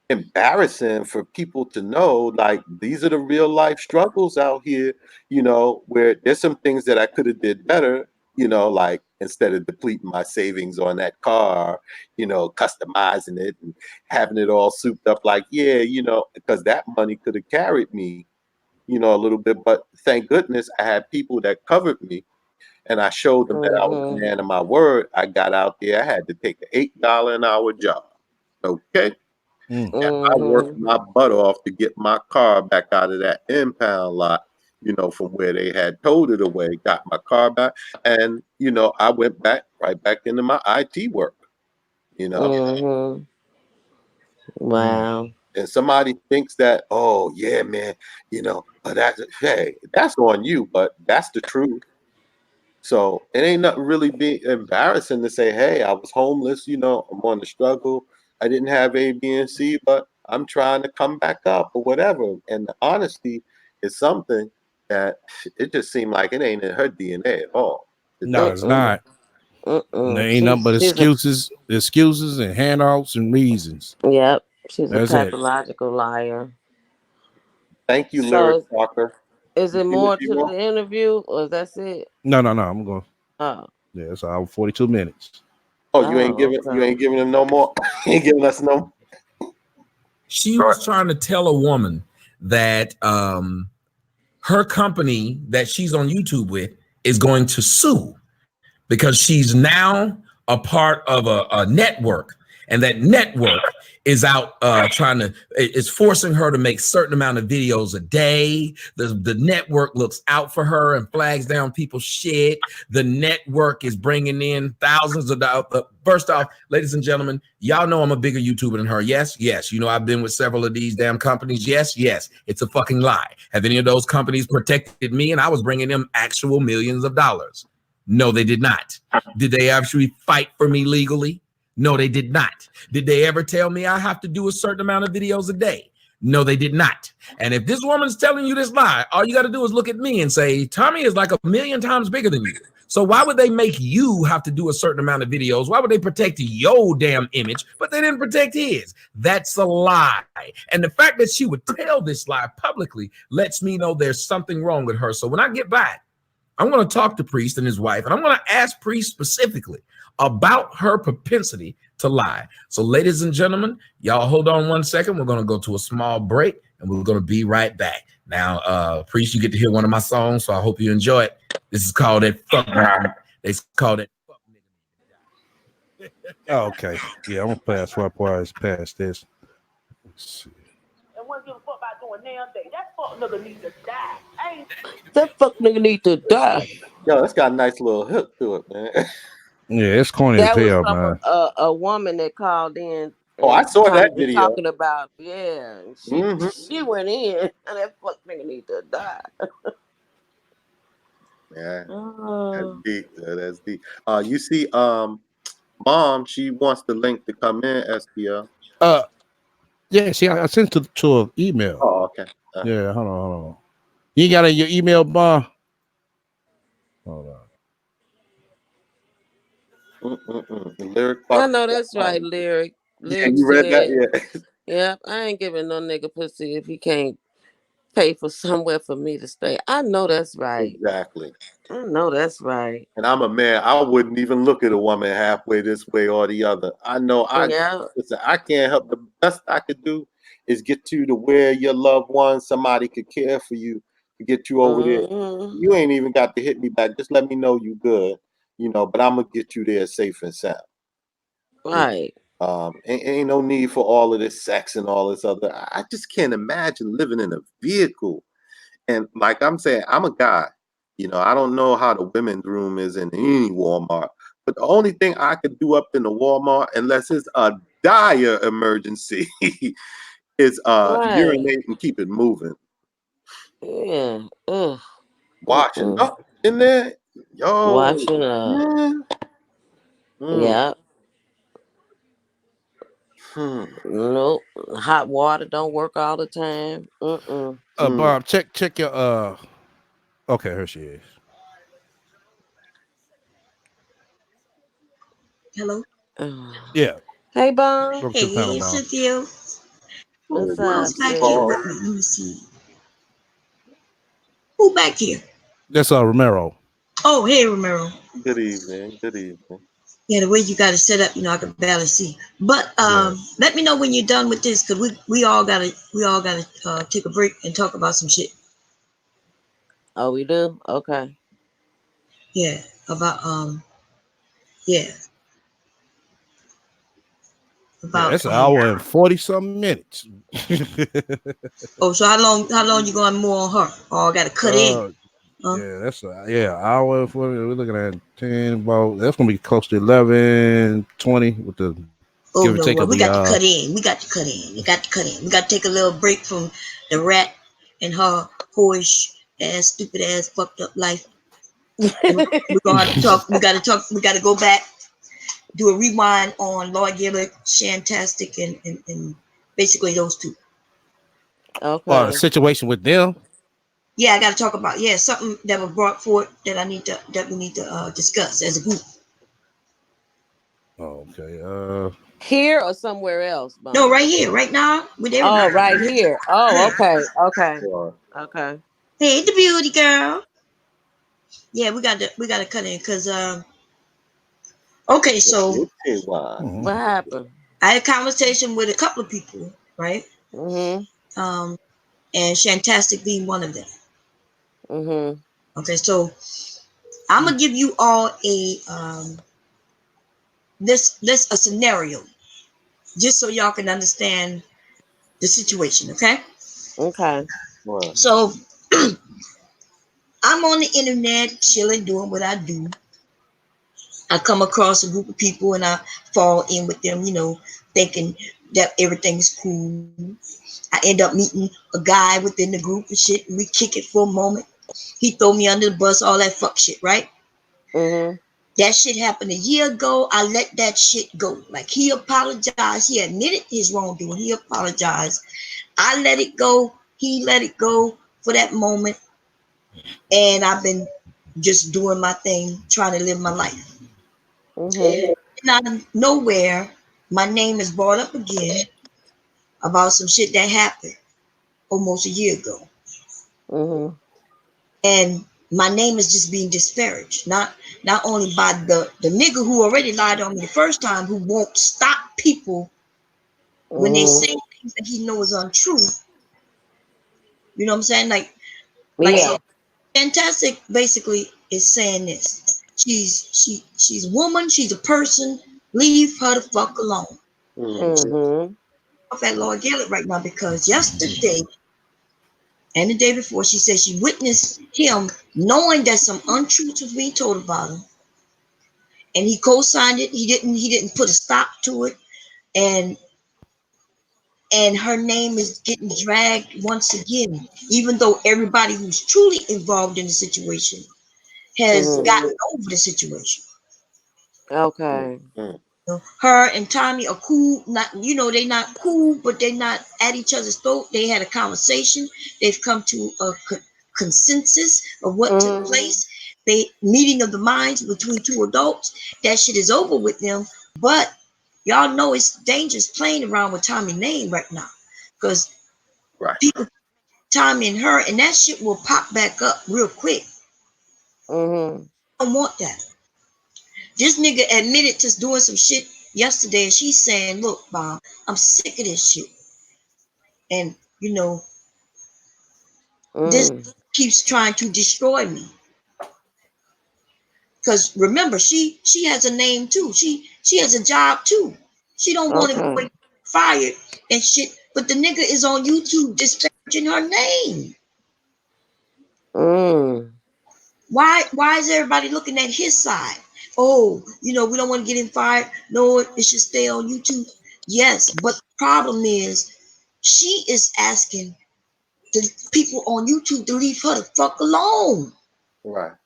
embarrassing for people to know, like, these are the real life struggles out here, where there's some things that I could have did better, like instead of depleting my savings on that car, customizing it and having it all souped up like, yeah, because that money could have carried me, a little bit. But thank goodness I had people that covered me and I showed them that I was a Mm-hmm. man of my word. I got out there, I had to take an $8 an hour job. Okay. Mm. I worked Mm-hmm. my butt off to get my car back out of that impound lot, from where they had towed it away, got my car back. And, I went right back into my IT work, you know. Mm-hmm. Mm. Wow. And somebody thinks that, oh, yeah, man, that's on you, but that's the truth. So it ain't nothing really be embarrassing to say, hey, I was homeless, I'm on the struggle. I didn't have A, B, and C, but I'm trying to come back up or whatever. And the honesty is something that it just seemed like it ain't in her DNA at all. It No, does. it's not. There ain't nothing but excuses and handouts and reasons. Yep. She's a That's it. pathological liar. Thank you, Lyric So Talker. is it Anything more to more? the interview or that's it? No. I'm going. Oh. Yeah, it's our 42 minutes. Oh, you ain't Oh, okay. giving them no more. You ain't giving us no. She was trying to tell a woman that her company that she's on YouTube with is going to sue because she's now a part of a network, and that network is out is forcing her to make certain amount of videos a day. The network looks out for her and flags down people's shit. The network is bringing in thousands of dollars. First off, ladies and gentlemen, y'all know I'm a bigger YouTuber than her. Yes. You know, I've been with several of these damn companies. Yes. It's a fucking lie. Have any of those companies protected me and I was bringing them actual millions of dollars? No, they did not. Did they actually fight for me legally? No, they did not. Did they ever tell me I have to do a certain amount of videos a day? No, they did not. And if this woman's telling you this lie, all you got to do is look at me and say, Tommy is like 1,000,000 times bigger than you. So why would they make you have to do a certain amount of videos? Why would they protect your damn image, but they didn't protect his? That's a lie. And the fact that she would tell this lie publicly lets me know there's something wrong with her. So when I get back, I'm going to talk to Priest and his wife, and I'm going to ask Priest specifically about her propensity to lie. So ladies and gentlemen, y'all hold on 1 second. We're going to go to a small break, and we're going to be right back. Now, Priest, you get to hear one of my songs, so I hope you enjoy it. This is called That Fuck Nigga. They call it Fuck Nigga. Oh, okay. Yeah, I'm going to pass this. Let's see. And what give a fuck about doing damn thing? That fuck nigga need to die. That fuck nigga need to die. Yo, it's got a nice little hook to it, man. Yeah, it's corny as That was hell, from man. a woman that called in. Oh, I saw that video. Talking about, yeah. She went in, and that fuck nigga need to die. Yeah, that's deep. That's deep. You see, Mom, she wants the link to come in, SPL. Yeah, see, I sent it to an email. Oh, okay. Yeah, hold on. You got your email, Mom? Hold on. Lyric. I know that's right, Lyric. Yeah, you read that? Yeah. Yeah, I ain't giving no nigga pussy if he can't pay for somewhere for me to stay. I know that's right. Exactly. I know that's right. And I'm a man. I wouldn't even look at a woman halfway this way or the other. I know. Listen, I can't help. The best I could do is get you to where your loved one, somebody could care for you, to get you over there. You ain't even got to hit me back. Just let me know you good, but I'm gonna get you there safe and sound. Right. Ain't no need for all of this sex and all this other. I just can't imagine living in a vehicle. And like I'm saying, I'm a guy. I don't know how the women's room is in any Walmart, but the only thing I could do up in the Walmart, unless it's a dire emergency, is urinate and keep it moving. Yeah. Washing up in there. Yo. Washing up. Yeah. Nope. Hot water don't work all the time. Bob, check your okay, here she is. Hello. Yeah. Hey, Bob. Hey, Cynthia. What's up? Back here with me? Let me see. Who back here? That's Romero. Oh, hey, Romero. Good evening. Good evening. Yeah, the way you got it set up, I can barely see. But let me know when you're done with this, because we all gotta take a break and talk about some shit. Oh, we do? Okay. Yeah, about yeah. About that's an hour and 40-something minutes. Oh, so how long you going more on her? Oh, I gotta cut in. Yeah, that's hour and 40. We're looking at 10 about that's gonna be close to 11, 20 with the give or take. We got to cut in. We got to cut in. We got to take a little break from the rat and her whorish ass, stupid ass, fucked up life. We're gonna have to talk. We got to go back, do a rewind on Lord Gillick, Shantastic, and basically those two. Okay. The situation with them. Yeah, I got to talk about something that was brought forward that we need to discuss as a group. Okay. Here or somewhere else? Bob? No, right here, right now. With everybody. Oh, right here. Oh, okay. Okay. Hey, the beauty girl. Yeah, we got to cut in because okay, so what happened? I had a conversation with a couple of people, right? And Shantastic being one of them. Okay, so I'm gonna give you all a a scenario, just so y'all can understand the situation, okay? Okay. Right. So I'm on the internet, chilling, doing what I do. I come across a group of people and I fall in with them, thinking that everything's cool. I end up meeting a guy within the group and shit, and we kick it for a moment. He throw me under the bus, all that fuck shit, right? Mhm. That shit happened a year ago. I let that shit go. Like he apologized. He admitted his wrongdoing. He apologized. I let it go. He let it go for that moment. And I've been just doing my thing, trying to live my life. Mhm. And out of nowhere, my name is brought up again about some shit that happened almost a year ago. Mhm. And my name is just being disparaged. Not only by the nigga who already lied on me the first time, who won't stop people when they Mhm. say things that he knows is untrue. You know what I'm saying? Like Yeah. so Fantastic basically is saying this. She's a woman, she's a person. Leave her the fuck alone. Mm-hmm. Mhm. Off at Lord Gillett right now because yesterday and the day before she said she witnessed him knowing that some untruths was being told about him, and he co-signed it. He didn't put a stop to it, and her name is getting dragged once again, even though everybody who's truly involved in the situation has Mhm. gotten over the situation. Okay. Her and Tommy are cool. Not, they not cool, but they're not at each other's throat. They had a conversation. They've come to a consensus of what took Mhm. place. They meeting of the minds between two adults. That shit is over with them. But y'all know it's dangerous playing around with Tommy's name right now, because Right. people, Tommy and her, and that shit will pop back up real quick. Mhm. I don't want that. This nigga admitted to doing some shit yesterday, and she's saying, "Look, Bob, I'm sick of this shit." And this Mhm. keeps trying to destroy me. Because remember, she has a name too. She has a job too. She don't want to Okay. go fired and shit. But the nigga is on YouTube disparaging her name. Mm. Why is everybody looking at his side? Oh, we don't want to get him fired. No, it should stay on YouTube. Yes, but the problem is she is asking the people on YouTube to leave her the fuck alone. Right.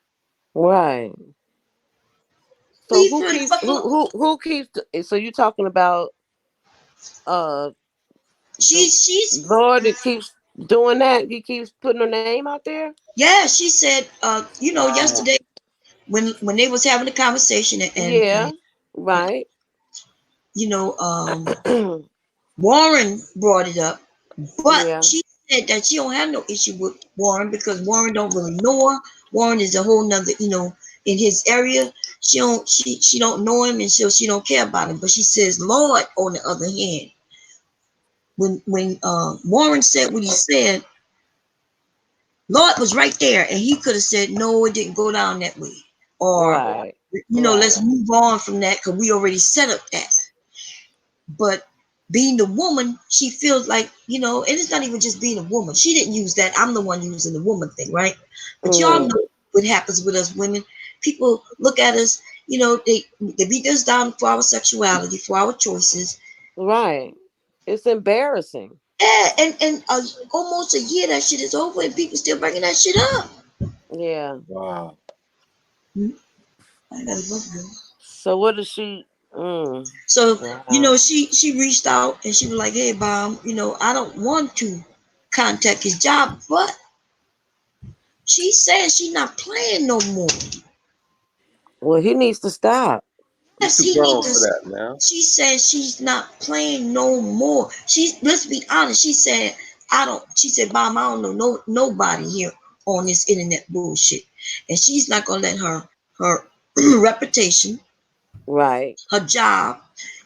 Right. So Leave who her the keeps fuck alone. who keeps so you talking about uh the She's Lord that keeps doing that? He keeps putting her name out there? Yeah, she said, Wow. yesterday when they was having a conversation, and Yeah. Right. Warren brought it up, but Yeah. she said that she don't have no issue with Warren because Warren don't really know her. Warren is a whole nother, in his area. She don't know him, and she don't care about him. But she says, Lord, on the other hand, when Warren said what he said, Lord was right there, and he could have said, no, it didn't go down that way. Or, Right. Right. let's move on from that because we already set up that. But being the woman, she feels like, and it's not even just being a woman. She didn't use that. I'm the one using the woman thing, right? But y'all Mm. know what happens with us women. People look at us, they beat us down for our sexuality, for our choices. Right. It's embarrassing. Yeah, and almost a year that shit is over, and people still bringing that shit up. Yeah. Wow. I gotta go. So what does she mm. So, Wow. she reached out and she was like, "Hey, Bob, I don't want to contact his job, but she says she's not playing no more. Well, he needs to stop. You Yes, too he grown needs for to. that now. She says she's not playing no more. Let's be honest. She said, I don't. She said, Bob, I don't know nobody here on this internet bullshit, and she's not gonna let her reputation, Right. her job.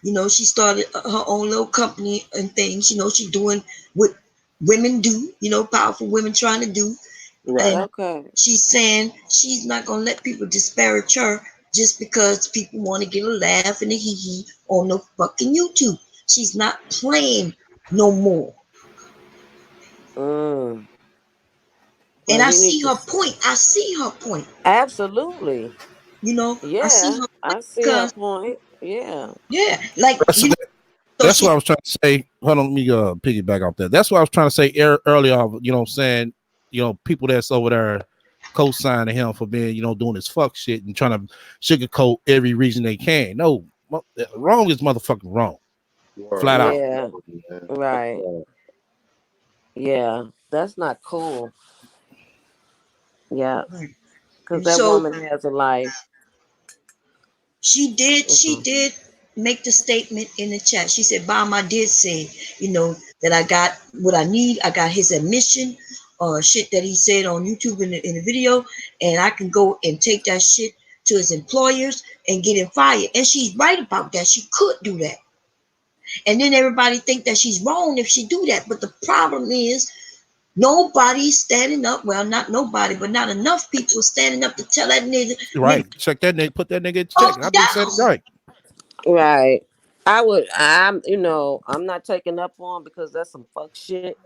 She started her own little company and things. She's doing what women do. Powerful women trying to do. Right. And Okay. she's saying she's not gonna let people disparage her just because people want to get a laugh and a hee hee on the fucking YouTube. She's not playing no more. Mm. And Well, I he see needs to her point. I see her point. absolutely. You know, I see Yeah, her point I see her because point. Yeah. yeah, like That's you know, so that's she what I was trying to say. Hold on, let me piggyback off that. That's what I was trying to say earlier. You know, what I'm saying, you know, people that's over there co-signing him for being, you know, doing this fuck shit and trying to sugarcoat every reason they can. No, wrong is motherfucking wrong, flat out. Yeah. Right. Yeah. That's not cool. Yeah. Because that so woman has a life. she Mhm. did make the statement in the chat. She said, Bam, I did say, you know, that I got what I need. I got his admission or shit that he said on YouTube in the video, and I can go and take that shit to his employers and get him fired. And she's right about that. She could do that. And then everybody think that she's wrong if she do that. But the problem is nobody's standing up. Well, not nobody, but not enough people standing up to tell that nigga, Right. Check that nigga, put that nigga in check. fuck I've been said it down. right. Right. I'm not taking up on because that's some fuck shit,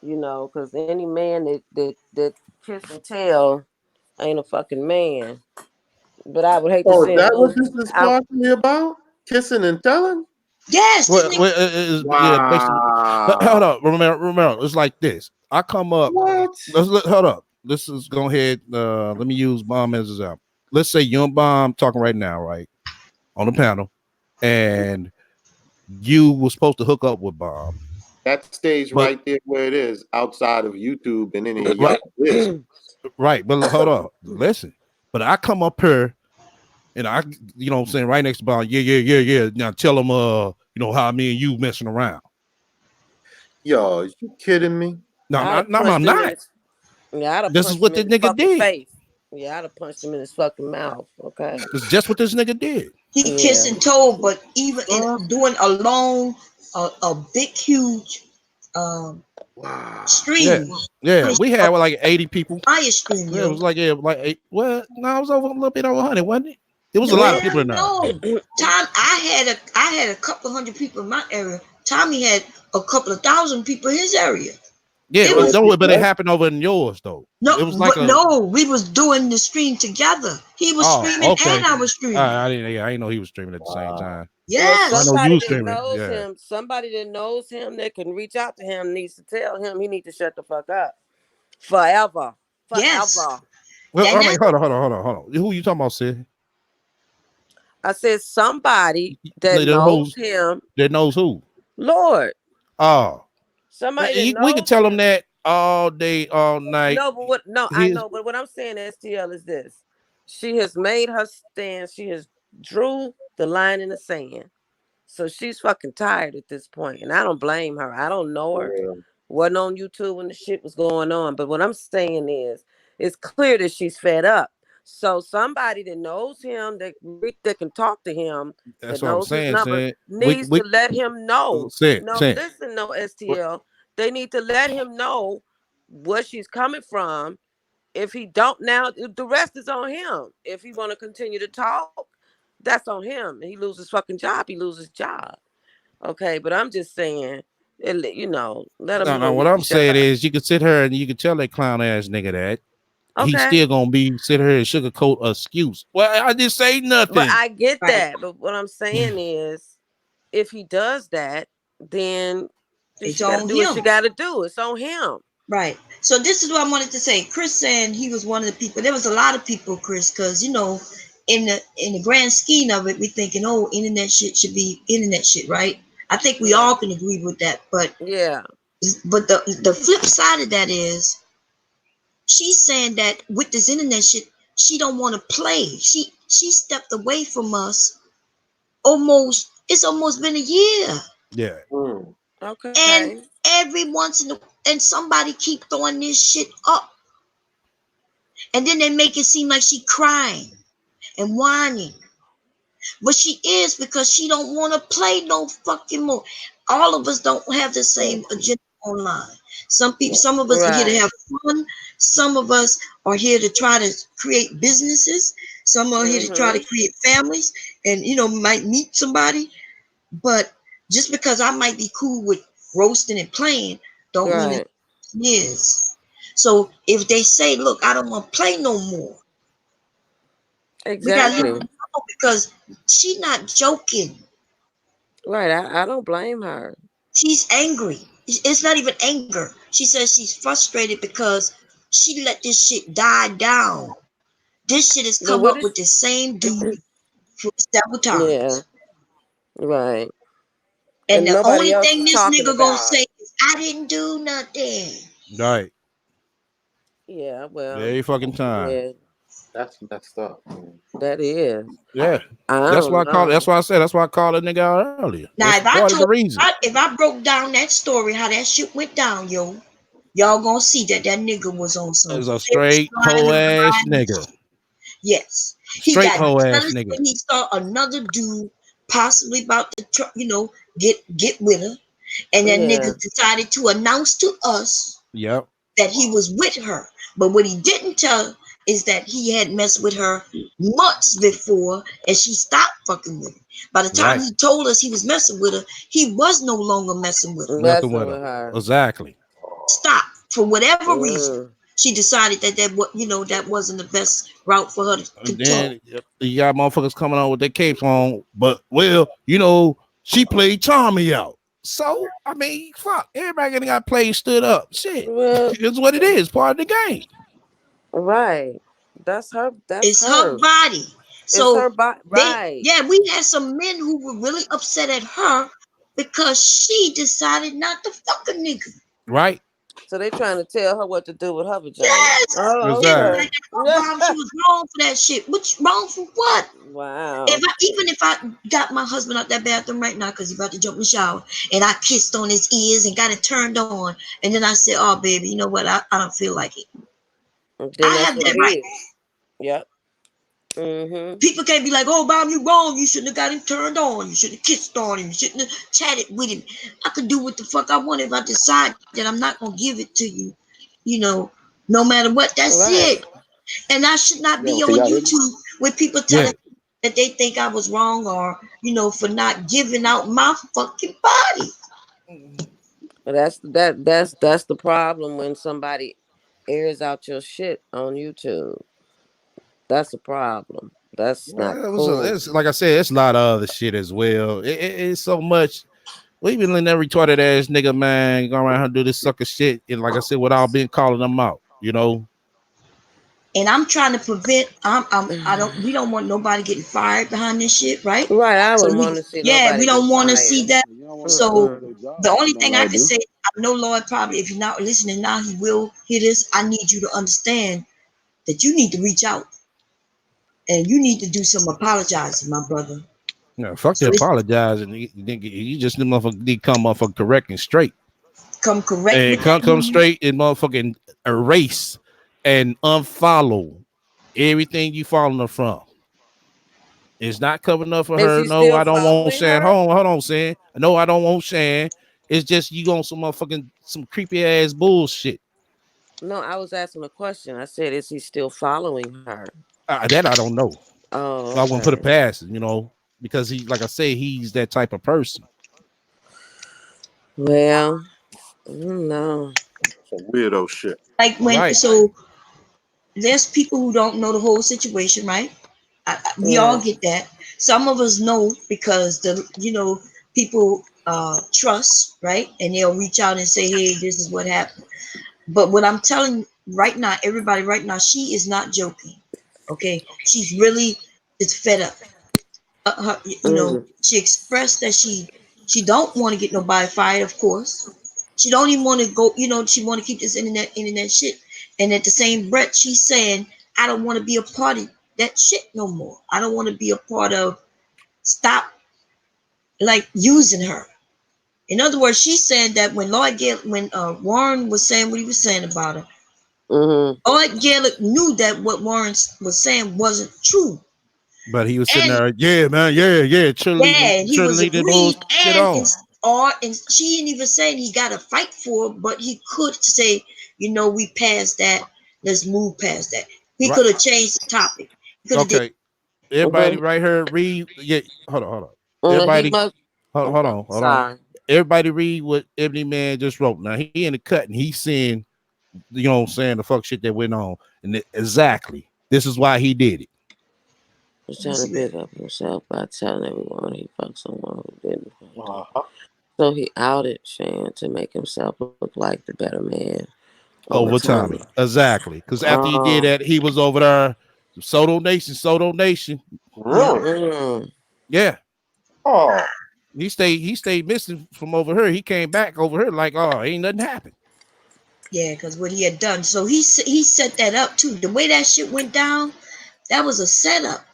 because any man that kiss and tell ain't a fucking man. But I would hate to Oh, see is him that what lose. this is partially about? Kissing and telling? Yes, this nigga. Yeah, basically. Hold up, remember, it's like this. I come up. What? Hold up. This is go ahead. Let me use Bomb as an example. Let's say you and Bomb talking right now, right, on the panel, and you were supposed to hook up with Bomb, That stays but right there where it is, outside of YouTube and any of y'all right, business. right. But hold up, listen. But I come up here and I, you know what I'm saying, right next to Bomb. Yeah. Now tell him, how me and you messing around. Yo, is you kidding me? No, I'd have no, I'm punched him in not. his. Yeah, I'd have This is punched him what in this his nigga fucking did. face. Yeah, I'd have punched him in his fucking mouth. Okay. It's just what this nigga did. He Yeah. kissed and told, but even in doing a long, a big, huge Wow. stream, Yeah. We had like 80 people. fire stream, Yeah, it yo. was like eight. Well, no, it was over a little bit over 100, wasn't it? It was a lot of people Well, in there. no. I had a couple hundred people in my area. Tommy had a couple of thousand people in his area. Yeah, It was but it happened over in yours though. no, It was like but a. no, we was doing the stream together. He was Oh, streaming okay. and I was streaming. I didn't know he was streaming at the same time. Well, I Yes. know you somebody was that streaming. knows Yeah. him, that can reach out to him needs to tell him he needs to shut the fuck up. Forever. Yes. Forever. Well, And I that's mean, hold on. Who you talking about, Sid? I said somebody that That knows knows him. that knows who? Lord. Oh, Somebody that we can knows tell him him. that all day, all night. No, but what? No, I He's know. But what I'm saying, STL, is this: she has made her stand. She has drew the line in the sand. So she's fucking tired at this point, and I don't blame her. I don't know her. Wasn't on YouTube when the shit was going on. But what I'm saying is, it's clear that she's fed up. So somebody that knows him, that can talk to him, that's that what I'm knows his saying. number, Sid. needs to let him know. Sid. No, listen, no, STL. They need to let him know where she's coming from. If he don't now, the rest is on him. If he want to continue to talk, that's on him. He loses fucking job. He loses job. Okay, but I'm just saying, let him know. No. He What needs to I'm shut saying up. is, you can sit here and you can tell that clown ass nigga that he's Okay, still gonna be sit here and sugarcoat a excuse. Well, I just say but nothing. I get right. that. But what I'm saying is, if he does that, then It's she got to on do what she him. got to do. It's on him. Right. So this is what I wanted to say. Chris saying he was one of the people. There was a lot of people, Chris, because in the grand scheme of it, we thinking, oh, internet shit should be internet shit, right? I think we all can agree with that. But Yeah. the flip side of that is she's saying that with this internet shit, she don't want to play. She stepped away from us almost. It's almost been a year. Yeah. Okay. And every once in a and somebody keep throwing this shit up. And then they make it seem like she crying and whining. But she is because she don't want to play no fucking more. All of us don't have the same agenda online. Some of us are here to Right. have fun. Some of us are here to try to create businesses. Some are here to try to create families and might meet somebody. But Just because I might be cool with roasting and playing, don't mean Right. it is. So if they say, look, I don't want to play no more, we gotta let them Exactly. know because she's not joking. Right. I don't blame her. She's angry. It's not even anger. She says she's frustrated because she let this shit die down. This shit has But come what up with is the same dude for several yeah, times. right. And And the nobody only else thing is this talking nigga gonna about say it. is, I didn't do nothing. Right. Yeah, well, Every fucking time. yeah, That's messed up. Man. that is. Yeah. I That's why I don't call it. That's know. why I said. That's why I called that nigga out earlier. Now, That's if I part of the told, reason. if I broke down that story, how that shit went down, yo, y'all gonna see that that nigga was on some It's a fish straight flying hoe ass around. nigga. Yes, he Straight got hoe ass jealous nigga. when he saw another dude possibly about to, get with her, and that Yeah. nigga decided to announce to us Yep. that he was with her. But what he didn't tell is that he had messed with her months before, and she stopped fucking with him. By the time Right. he told us he was messing with her, he was no longer messing with her. Messing Messing with with her. her. Exactly. Stop for whatever reason. Mm. She decided that that wasn't the best route for her to And control. then you got motherfuckers coming on with their capes on, but she played Tommy out. So I mean, fuck, everybody gonna got played stood up. Shit, Well, it's what it is. Part of the game. right. That's her. That's It's her her. body. It's So her body. they, Right. yeah, we had some men who were really upset at her because she decided not to fuck a nigga. Right. So they trying to tell her what to do with her vagina. Yes. Oh, They were Exactly. like, oh, Bob, she was wrong for that shit. What's wrong for what? wow. Even if I got my husband out that bathroom right now because he's about to jump in the shower and I kissed on his ears and got it turned on, and then I said, oh, baby, you know what? I don't feel like it. And I then that's have what that it right. is. Yep. Mm-hmm. People can't be like, oh, Bob, you wrong. You shouldn't have got him turned on. You shouldn't have kissed on him. You shouldn't have chatted with him. I could do what the fuck I want if I decide that I'm not going to give it to you, you know, no matter what. That's Right. it. And I should not be Yo, can on y'all hear me? YouTube with people Yeah. telling that they think I was wrong or, for not giving out my fucking body. That's the problem when somebody airs out your shit on YouTube. That's a problem. That's not Well, cool. it's like I said, it's a lot of other shit as well. It's so much. We even letting that retarded ass nigga man go around here and do this sucker shit. And like I said, without being calling them out, And I'm trying to prevent. I don't. We don't want nobody getting fired behind this shit, right? Right. I So wouldn't want to see yeah, we nobody get don't want to see fired. that. You don't want nobody to So lose their the job. only You know thing what I I can do? say, I know Lord probably, if you're not listening now, He will hear this. I need you to understand that you need to reach out and you need to do some apologizing, my brother. fuck So the it's apologizing. You just need to come motherfucking correct and straight. come correct And with that come man. straight and motherfucking erase and unfollow everything you following her from. It's not covering up for Is her. he No, still I don't want following Shan. her? Hold on, Shan. No, I don't want Shan. It's just you on some motherfucking some creepy ass bullshit. No, I was asking a question. I said, is he still following her? That I don't know. Oh, I wouldn't put it okay. past it, because he, like I say, he's that type of person. Well, no. Some weirdo shit. Like when Right. so there's people who don't know the whole situation, right? We all Yeah. get that. Some of us know because people trust, right? And they'll reach out and say, "Hey, this is what happened." But what I'm telling right now, everybody right now, she is not joking. Okay, she's really just fed up. Mm. She expressed that she don't want to get nobody fired. Of course, she don't even want to go. She want to keep this internet shit. And at the same breath, she's saying, "I don't want to be a part of that shit no more. I don't want to be a part of stop like using her." In other words, she said that when Warren was saying what he was saying about her, Mm-hmm. Lloyd Gaelic knew that what Warren was saying wasn't true, But he was sitting and there, yeah, man, yeah, yeah, and he was lead the agreed, bullshit and on. she didn't even say he got to fight for it, but he could say, we passed that. Let's move past that. He Right. could have changed the topic. He could have did. Okay. Everybody But right here, read. Yeah, hold on. he Everybody, must. Hold on. Sorry. Everybody read what Ebony Man just wrote. Now he in the cut and he's saying, you know what I'm saying, the fuck shit that went on. And exactly, this is why he did it. Was trying to pick up himself by telling everyone he fucked someone who didn't. Uh-huh. So he outed Shan to make himself look like the better man over Over Tommy. Tommy. Exactly. Because after he did Oh. that, he was over there. Soto Nation. Really? Mm. Yeah. Oh. He stayed missing from over here. He came back over here like, oh, ain't nothing happened. Yeah, because what he had done. So he set that up too. The way that shit went down, that was a setup.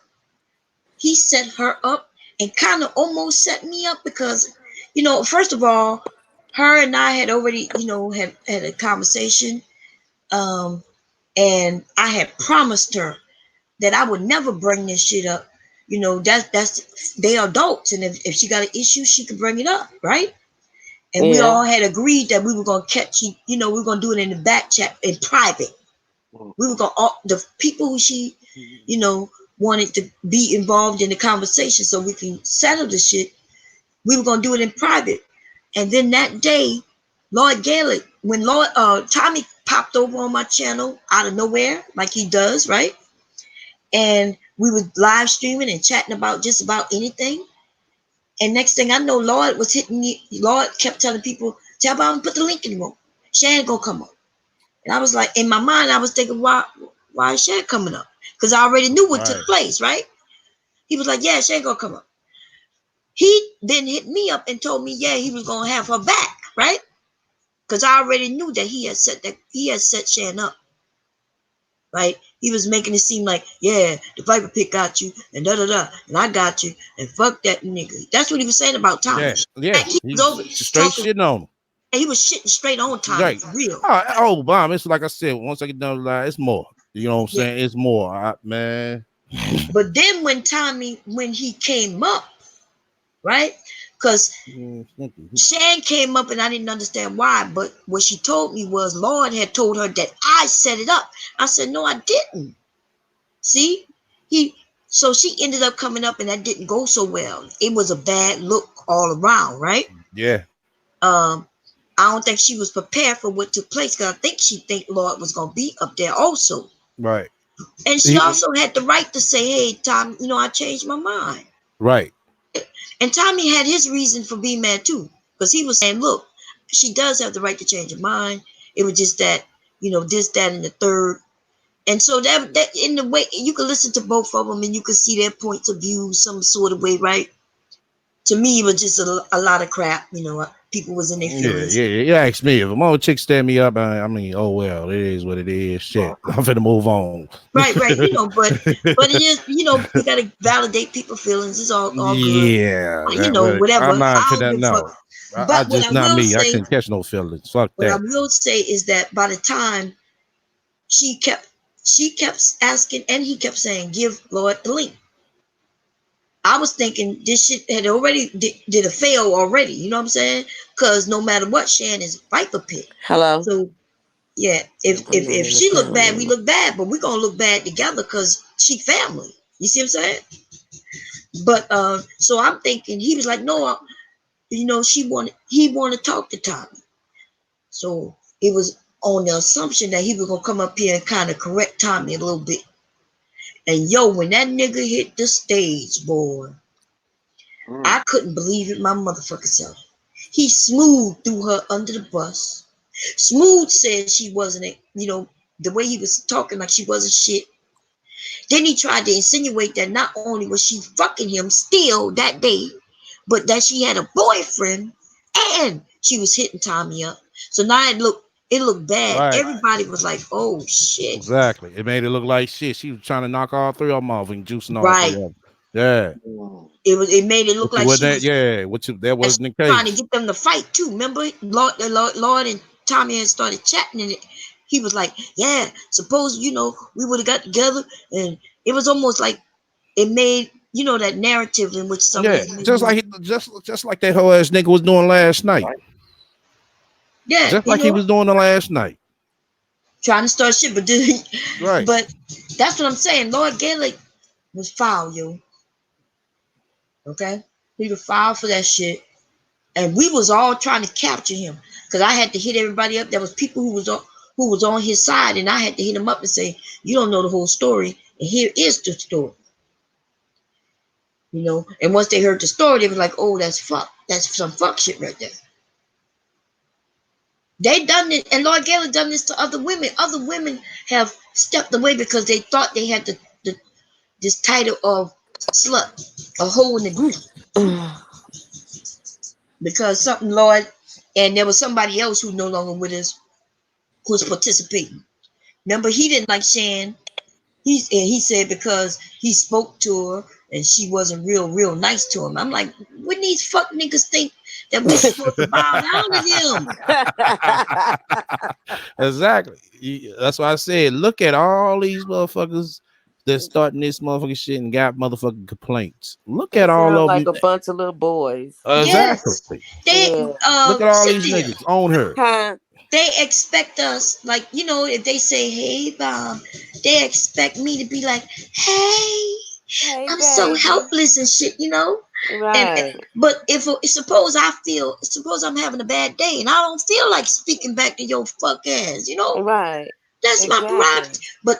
He set her up and kind of almost set me up because, first of all, her and I had already, had a conversation. And I had promised her that I would never bring this shit up. That's they are adults, and if she got an issue, she could bring it up, right? And we all Yeah. had agreed that we were gonna catch we were gonna do it in the back chat in private. We were gonna the people who she, wanted to be involved in the conversation so we can settle the shit. We were gonna do it in private. And then that day, Lord Gaelic, when Tommy popped over on my channel out of nowhere, like he does, right? And we were live streaming and chatting about just about anything. And next thing I know, Lord was hitting me. Lord kept telling people, tell Bob put the link in the room. Shan gonna come up. And I was like, in my mind, I was thinking, why is Shan coming up? Because I already knew what took place, right? He was like, yeah, Shan gonna come up. He then hit me up and told me, yeah, he was gonna have her back, right? Because I already knew that he had set Shan up. Right? He was making it seem like, yeah, the Viper Pit got you, and da-da-da, and I got you, and fuck that nigga. That's what he was saying about Tommy. Yeah. He was over straight talking, shitting on him. and he was shitting straight on Tommy, Right. for real. Oh, Bomb. It's like I said, once I get down the line, it's more. You know what I'm saying? It's more, man. But then when he came up, right? Because Shan came up and I didn't understand why, but what she told me was Lord had told her that I set it up. I said, no, I didn't. See? So she ended up coming up and that didn't go so well. It was a bad look all around, right? Yeah. I don't think she was prepared for what took place because I think she think Lord was gonna be up there also. Right. And she also had the right to say, hey, Tom, I changed my mind. Right. And Tommy had his reason for being mad too. Because he was saying, look, she does have the right to change her mind. It was just that, this, that, and the third. And so that in the way you can listen to both of them and you can see their points of view some sort of way, right? To me, it was just a lot of crap. People was in their feelings. Yeah. You asked me if a mother chick stand me up. I mean, oh well, it is what it is. Shit, I'm finna move on. Right. But it is, we gotta validate people's feelings. It's all good. Yeah, Whatever. I'm not I don't finna give a fuck. know. I But what just I not will me. I say, couldn't catch no feelings. Fuck what I that. will say is that by the time she kept asking and he kept saying, give Lord the link. I was thinking this shit had already did a fail already. You know what I'm saying? Because no matter what, Shan is Viper Pit. Hello. So yeah, if she look bad, we look bad, but we're gonna look bad together because she family. You see what I'm saying? But so I'm thinking he was like, no, he wanted to talk to Tommy. So it was on the assumption that he was gonna come up here and kind of correct Tommy a little bit. And when that nigga hit the stage, boy, I couldn't believe it my motherfucking self. He smooth threw her under the bus. Smooth said she wasn't, the way he was talking like she wasn't shit. Then he tried to insinuate that not only was she fucking him still that day, but that she had a boyfriend and she was hitting Tommy up. So now it looked bad. Right. Everybody was like, oh shit. Exactly. It made it look like shit. She was trying to knock all three of them off and juicing all Right. three of them. Yeah. It made it look like she was that wasn't the case. trying to get them to fight too. Remember, Lord and Tommy had started chatting, and he was like, "Yeah, suppose we would have got together," and it was almost like it made that narrative in which some of these just like that whole ass nigga was doing last night. Yeah, just like he was doing the last night, trying to start shit, but right. But that's what I'm saying. Lord Gaelic was foul, yo. Okay. He'd have filed for that shit. And we was all trying to capture him. Because I had to hit everybody up. There was people who was on his side, and I had to hit him up and say, you don't know the whole story, and here is the story. You know, and once they heard the story, they was like, oh, that's some fuck shit right there. They done it, and Lord Gaylor done this to other women. Other women have stepped away because they thought they had this title of slut, a hoe in the group. Because something, Lord, and there was somebody else who no longer with us who's participating. Remember, he didn't like Shan. He said because he spoke to her and she wasn't real nice to him. I'm like, when these fuck niggas think that we supposed to bow down to him? Exactly. That's why I said, look at all these motherfuckers that's starting this motherfucking shit and got motherfucking complaints. Look at all Sound of like them. a bunch of little boys. Exactly. They Look at all these Cynthia, niggas on her. Huh? they expect us, like, you know, if they say, hey, Bob, they expect me to be like, hey, I'm so baby. helpless and shit, you know? Right. But suppose I'm having a bad day and I don't feel like speaking back to your fuck ass, you know? Right. That's my Exactly. prerogative. But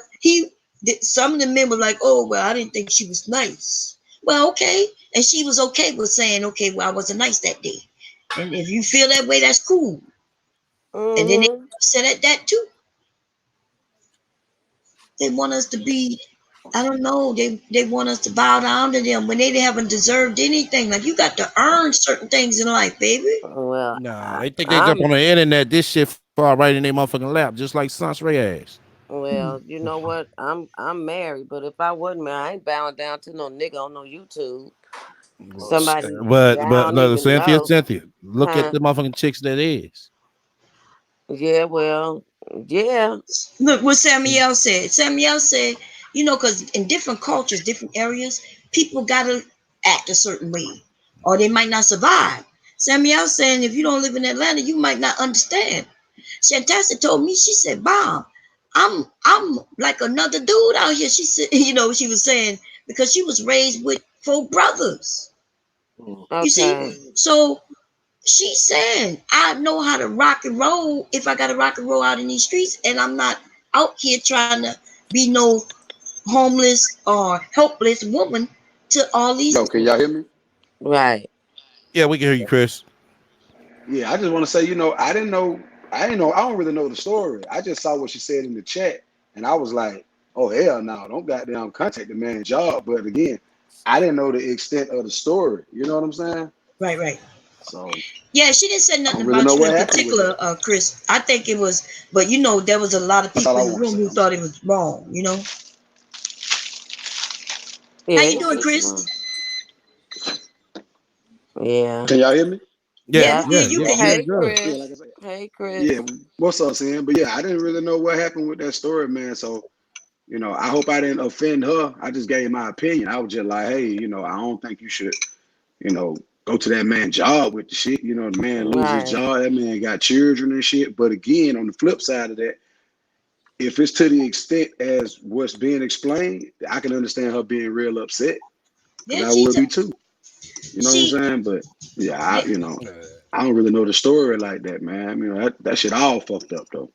some of the men were like, oh, well, I didn't think she was nice. Well, okay. And she was okay with saying, okay, well, I wasn't nice that day. And if you feel that way, that's cool. And then they upset at that too. They want us to be, I don't know, they want us to bow down to them when they haven't deserved anything. Like, you got to earn certain things in life, baby. Well, nah, they think they jump on the internet, this shit fall right in their motherfucking lap, just like Sans Ray ass. Well, you know what? I'm married, but if I wasn't married, I ain't bowing down to no nigga on no YouTube. Somebody But I don't no, even Cynthia, know. look at Huh? the motherfucking chicks that is. Yeah, well, yeah. Look what Samuel said. Samuel said, you know, because in different cultures, different areas, people gotta act a certain way, or they might not survive. Samuel saying, if you don't live in Atlanta, you might not understand. Shantassa told me, she said, Bob, I'm like another dude out here. She said, you know, she was saying because she was raised with 4 brothers. Okay. You see, so she's saying I know how to rock and roll if I got to rock and roll out in these streets, and I'm not out here trying to be no homeless or helpless woman to all these. Yo, can y'all hear me? Right. Yeah, we can hear you, Chris. Yeah, I just want to say, you know, I don't really know the story. I just saw what she said in the chat, and I was like, oh hell no, don't goddamn contact the man's job. But again, I didn't know the extent of the story. You know what I'm saying? Right. So Yeah, she didn't say I nothing don't really about know you what in happened with particular, that. Chris. I think it was, but you know, there was a lot of That's all people I in the want to room say. who I'm thought sorry. it was wrong. You know, Yeah. how you doing, Chris? Yeah. Can y'all hear me? Yeah, Yeah. we hear you. Can you? Hey, good. Yeah, Chris. like I said. Hey, Chris. Yeah, what's up, Sam? But yeah, I didn't really know what happened with that story, man. So, you know, I hope I didn't offend her. I just gave my opinion. I was just like, hey, you know, I don't think you should, you know, go to that man's job with the shit. You know, the man lose his Right. job. That man got children and shit. But again, on the flip side of that, if it's to the extent as what's being explained, I can understand her being real upset because Yeah, I would be too. You know what I'm she. saying? But yeah, Yeah, you know, I don't really know the story like that, man. I mean, that shit all fucked up though.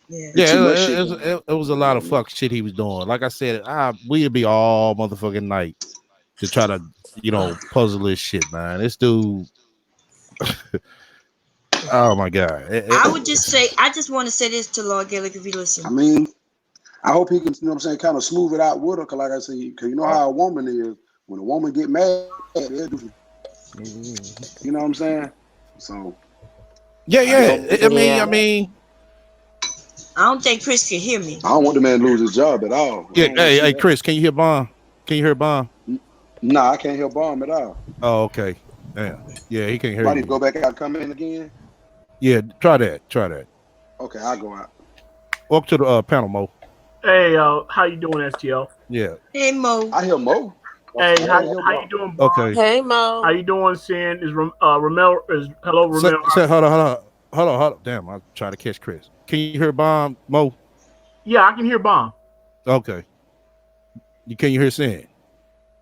yeah. And too much Yeah, shit going on. it was a lot of fuck shit he was doing. Like I said, we'd be all motherfucking night to try to, puzzle this shit, man. This dude, oh my god. I would just say, I just want to say this to Lord Gaelic if you listen. I mean, I hope he can, you know what I'm saying, kind of smooth it out with her. Cause like I said, cause you know how a woman is. When a woman get mad, they'll do some, you know what I'm saying? So Yeah. I mean, I don't think Chris can hear me. I don't want the man to lose his job at all. I yeah. don't want to see Hey, that. Chris, can you hear Bond? Can you hear Bond? Nah, I can't hear Bomb at all. Oh, okay. Yeah, he can't hear Do I need to you. go back out and come in again? Yeah, try that. Okay, I'll go out. Welcome to the panel, Mo. Hey, how you doing, STL? Yeah. Hey, Mo. I hear Mo. Hey, I how can't hear you Mo. doing, Bob? Okay. Hey, Mo. How you doing, Sin? Is Ramel? Hello, Ramel? Say, hold on. Damn, I'll try to catch Chris. Can you hear Bomb, Mo? Yeah, I can hear Bomb. Okay. Can you hear Sin?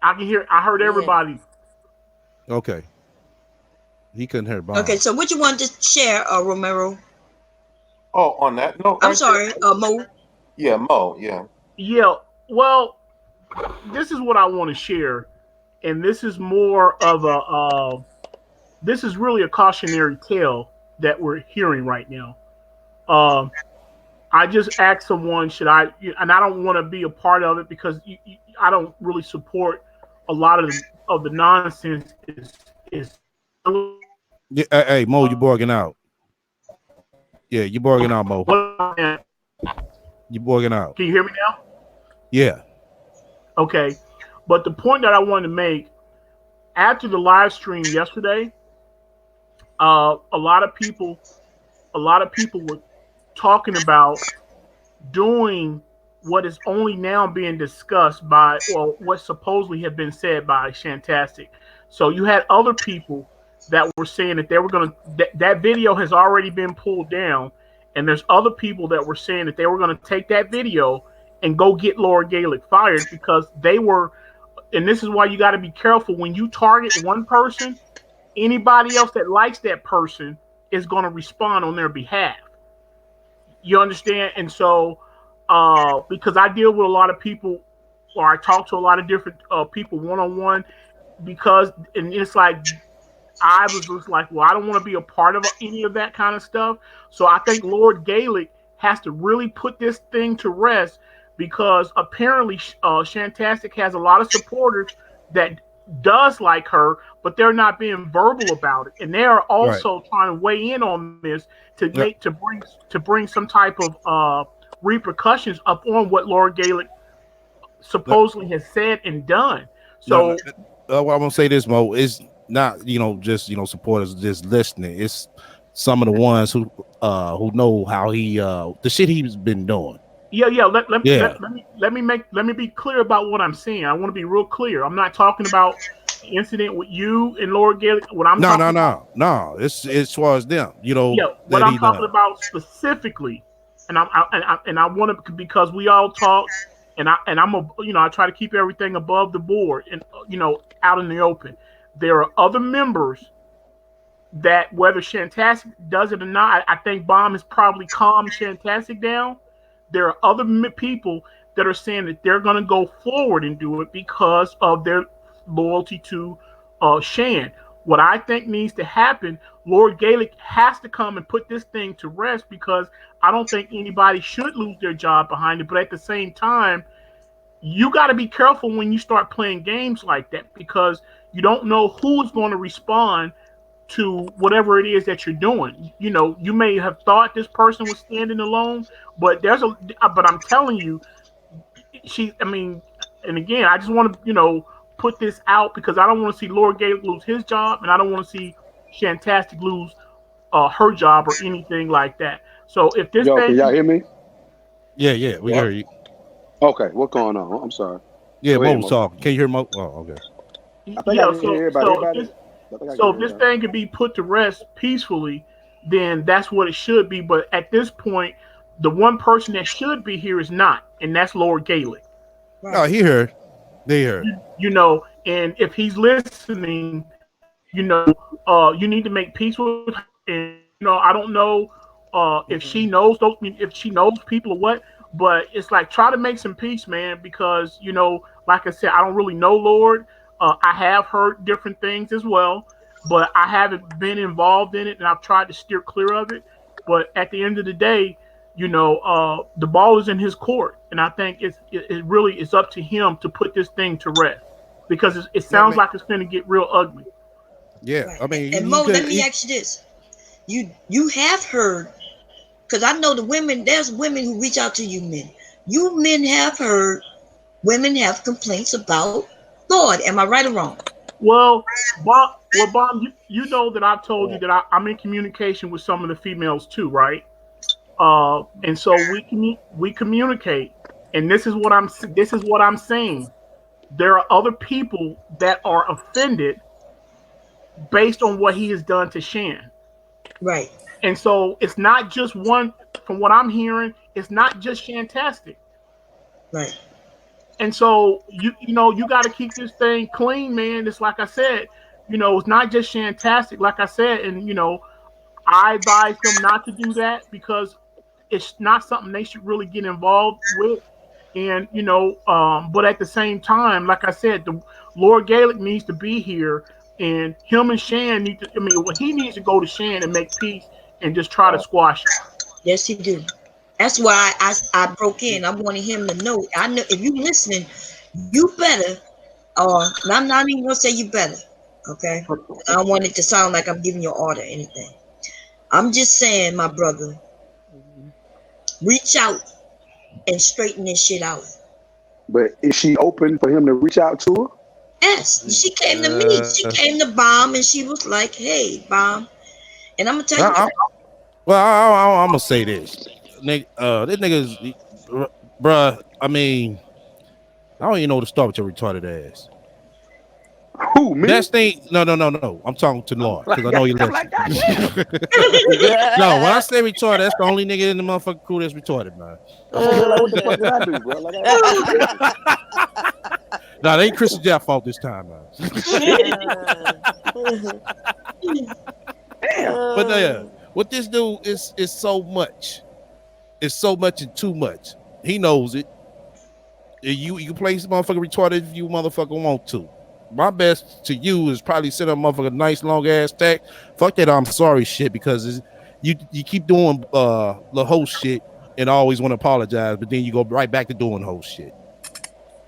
I can hear. I heard Yeah. everybody. Okay. He couldn't hear Okay, Bomb. so what you wanted to share, Romero? Oh, on that note, I'm right there. sorry, Mo. Yeah, Mo. Yeah. Yeah, well, this is what I want to share, and this is more of a this is really a cautionary tale that we're hearing right now. Um, I just asked someone, should I? And I don't want to be a part of it because I don't really support a lot of the nonsense. Is Yeah, hey, Mo, you borging out. Yeah, you borging out, Mo. Can You borging out. you hear me now? Yeah. Okay, but the point that I wanted to make after the live stream yesterday, a lot of people, were talking about doing what is only now being discussed by, or what supposedly have been said by Shantastic. So you had other people that were saying that they were going to, that video has already been pulled down. And there's other people that were saying that they were going to take that video and go get Laura Gaelic fired because they were, and this is why you got to be careful when you target one person, anybody else that likes that person is going to respond on their behalf. You understand? And so, because I deal with a lot of people, or I talk to a lot of different people one on one, because, and it's like, I was just like, well, I don't want to be a part of any of that kind of stuff. So I think Lord Gaelic has to really put this thing to rest because apparently Shantastic has a lot of supporters that does like her, but they're not being verbal about it, and they are Right. also trying to weigh in on this to Yeah. make to bring some type of repercussions up on what Lord Gaelic supposedly has said and done. No, no, So well, I'm gonna say this, Mo. It's not, just supporters just listening. It's some of the ones who know how he the shit he's been doing. yeah. Yeah. Let me be clear about what I'm saying. I want to be real clear. I'm not talking about the incident with you and Lord Gaelic. What I'm No, no, talking about, no, no. It's as far as them, yeah, what that I'm he talking done. about specifically, and I want to, because we all talk, and I'm a, I try to keep everything above the board and out in the open. There are other members that, whether Shantastic does it or not, I think Bomb has probably calmed Shantastic down. There are other people that are saying that they're going to go forward and do it because of their loyalty to Shan. What I think needs to happen, Lord Gaelic has to come and put this thing to rest because I don't think anybody should lose their job behind it. But at the same time, you got to be careful when you start playing games like that because you don't know who is going to respond to whatever it is that you're doing. You may have thought this person was standing alone, but but I'm telling you, I mean, and again, I just want to, put this out because I don't want to see Lord Gaelic lose his job, and I don't want to see Shantastic lose her job or anything like that. So if this Yo, can y'all thing, hear me? Yeah, yeah, we Yeah. hear you. Okay, what's going on? I'm sorry. Yeah, Go Mo ahead, was Mo. talking. Can you hear Mo? Oh, okay. I think I yeah, can hear everybody. I think I can so hear if this everybody. thing could be put to rest peacefully, then that's what it should be. But at this point, the one person that should be here is not, and that's Lord Gaelic. No, Right. he heard. They heard. And if he's listening, you need to make peace with her. And I don't know if she knows if she knows people or what, but it's like try to make some peace, man, because like I said, I don't really know Lord. I have heard different things as well, but I haven't been involved in it, and I've tried to steer clear of it. But at the end of the day, the ball is in his court, and I think it really is up to him to put this thing to rest because it Yeah, I sounds mean, like it's going to get real ugly. yeah. Right. I mean, And he Mo, let could. me ask you this: you have heard, because I know the women. There's women who reach out to you men. You men have heard women have complaints about Lord. Am I right or wrong? Bob, you know that I've told you that I'm in communication with some of the females too, right? And so we communicate, and this is what I'm saying. There are other people that are offended based on what he has done to Shan. Right. And so it's not just one, from what I'm hearing, it's not just Shantastic. Right. And so you got to keep this thing clean, man. It's like I said, it's not just Shantastic, like I said, and I advise them not to do that because it's not something they should really get involved with. And but at the same time, like I said, the Lord Gaelic needs to be here, and him and Shan need to. I mean, well, he needs to go to Shan and make peace and just try to squash it. Yes, he do. That's why I broke in. I wanted him to know. I know if you listening, you better. And I'm not even gonna say you better. Okay. I don't want it to sound like I'm giving you an order or anything. I'm just saying, my brother, reach out and straighten this shit out. But is she open for him to reach out to her? Yes, she came to me. She came to Bomb and she was like, "Hey, Bomb," and I'm gonna tell you. Well, I'm gonna say this, nigga. This nigga's, bruh. I mean, I don't even know where to start with your retarded ass. Who, me? Best thing, no. I'm talking to Lord because I know you listen. No, when I say retarded, that's the only nigga in the motherfucking crew that's retarded, man. Like, what the fuck did I do, bro? No, they ain't Christian Jeff fault this time, man. But yeah, what this dude is so much. It's so much and too much. He knows it. You can play this motherfucker retarded if you motherfucker want to. My best to you is probably send a motherfucker nice long ass text. Fuck that I'm sorry shit because you keep doing the host shit and always want to apologize, but then you go right back to doing host shit.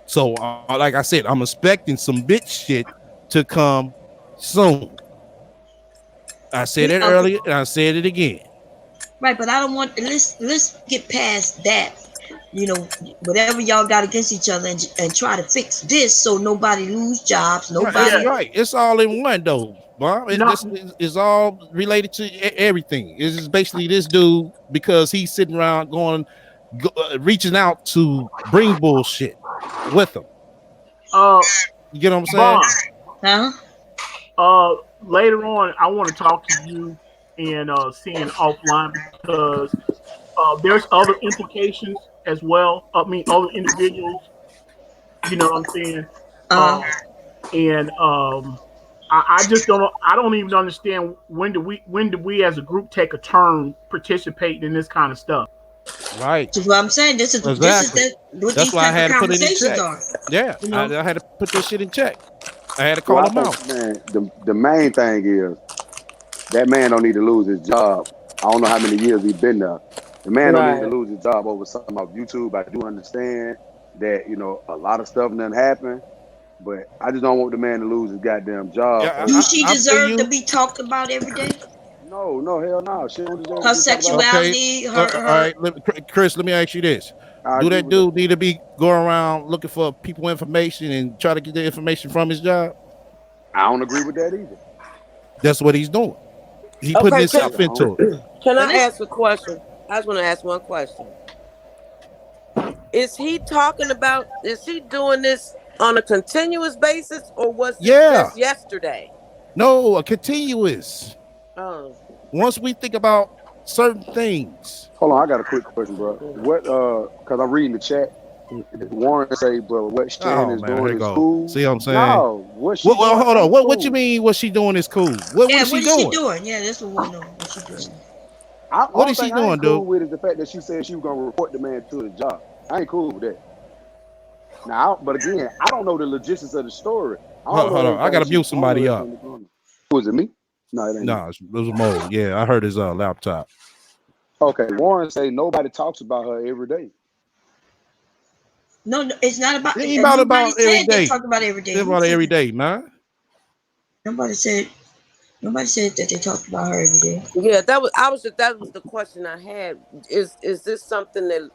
So like I said, I'm expecting some bitch shit to come soon. I said it earlier and I said it again. Right, but I don't want. Let's get past that. Whatever y'all got against each other, and try to fix this so nobody lose jobs. Nobody. Right. It's all in one though, Bob. It's all related to everything. It's basically this dude because he's sitting around reaching out to bring bullshit with him. You get what I'm saying? Later on, I want to talk to you and seeing offline because there's other implications as well. I mean, other individuals. You know what I'm saying? And I just don't. I don't even understand when do we as a group take a turn participating in this kind of stuff. Right. That's what I'm saying. This is what That's these why I type had of to put it in conversations check. are. Yeah, I had to put this shit in check. I had to call him out. Man, the main thing is that man don't need to lose his job. I don't know how many years he's been there. The man don't need to lose his job over something off YouTube. I do understand that a lot of stuff done happened, but I just don't want the man to lose his goddamn job. Yeah, Do she deserve to be talked about every day? No, hell no. She don't deserve her to be sexuality. All right, Chris, let me ask you this: do that dude need to be going around looking for people information and try to get the information from his job? I don't agree with that either. That's what he's doing. He putting himself into it. Can I ask a question? I just want to ask one question. Is he doing this on a continuous basis or was this just yesterday? No, a continuous. Oh. Once we think about certain things. Hold on, I got a quick question, bro. What because I'm reading the chat. Warren say, bro, what Shan is doing is cool. See what I'm saying? No, what she well, hold on. What you mean what she doing is cool? What is she doing? Yeah, that's what we know. What she doing. What is she doing, dude? Cool with is the fact that she said she was gonna report the man to the job. I ain't cool with that. Now, but again, I don't know the logistics of the story. Hold on. I gotta mute somebody up. Was it me? No, it ain't. No, it was Mo. Yeah, I heard his laptop. Okay, Warren say nobody talks about her every day. No, it's not about. It ain't about every day. They talk about every day. It's about every day, man. Nobody said that they talked about her every day. Yeah, that was the question I had. Is this something that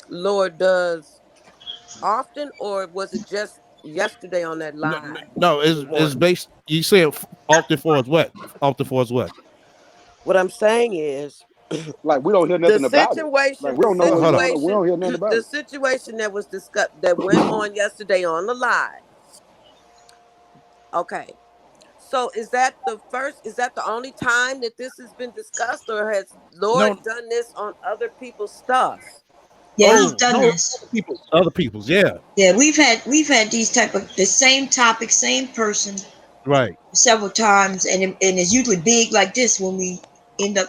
Lord does often, or was it just yesterday on that line? No, it's based. You said often for us what? Often for us what? What I'm saying is, like we don't hear nothing about it. Like, we don't know. We don't hear nothing about the situation that was discussed that went on yesterday on the live. Okay. So is that the only time that this has been discussed, or has Lord done this on other people's stuff? Yeah, he's done this. Other people's, yeah. Yeah, we've had these type of the same topic, same person Right. several times, and it's usually big like this when we end up.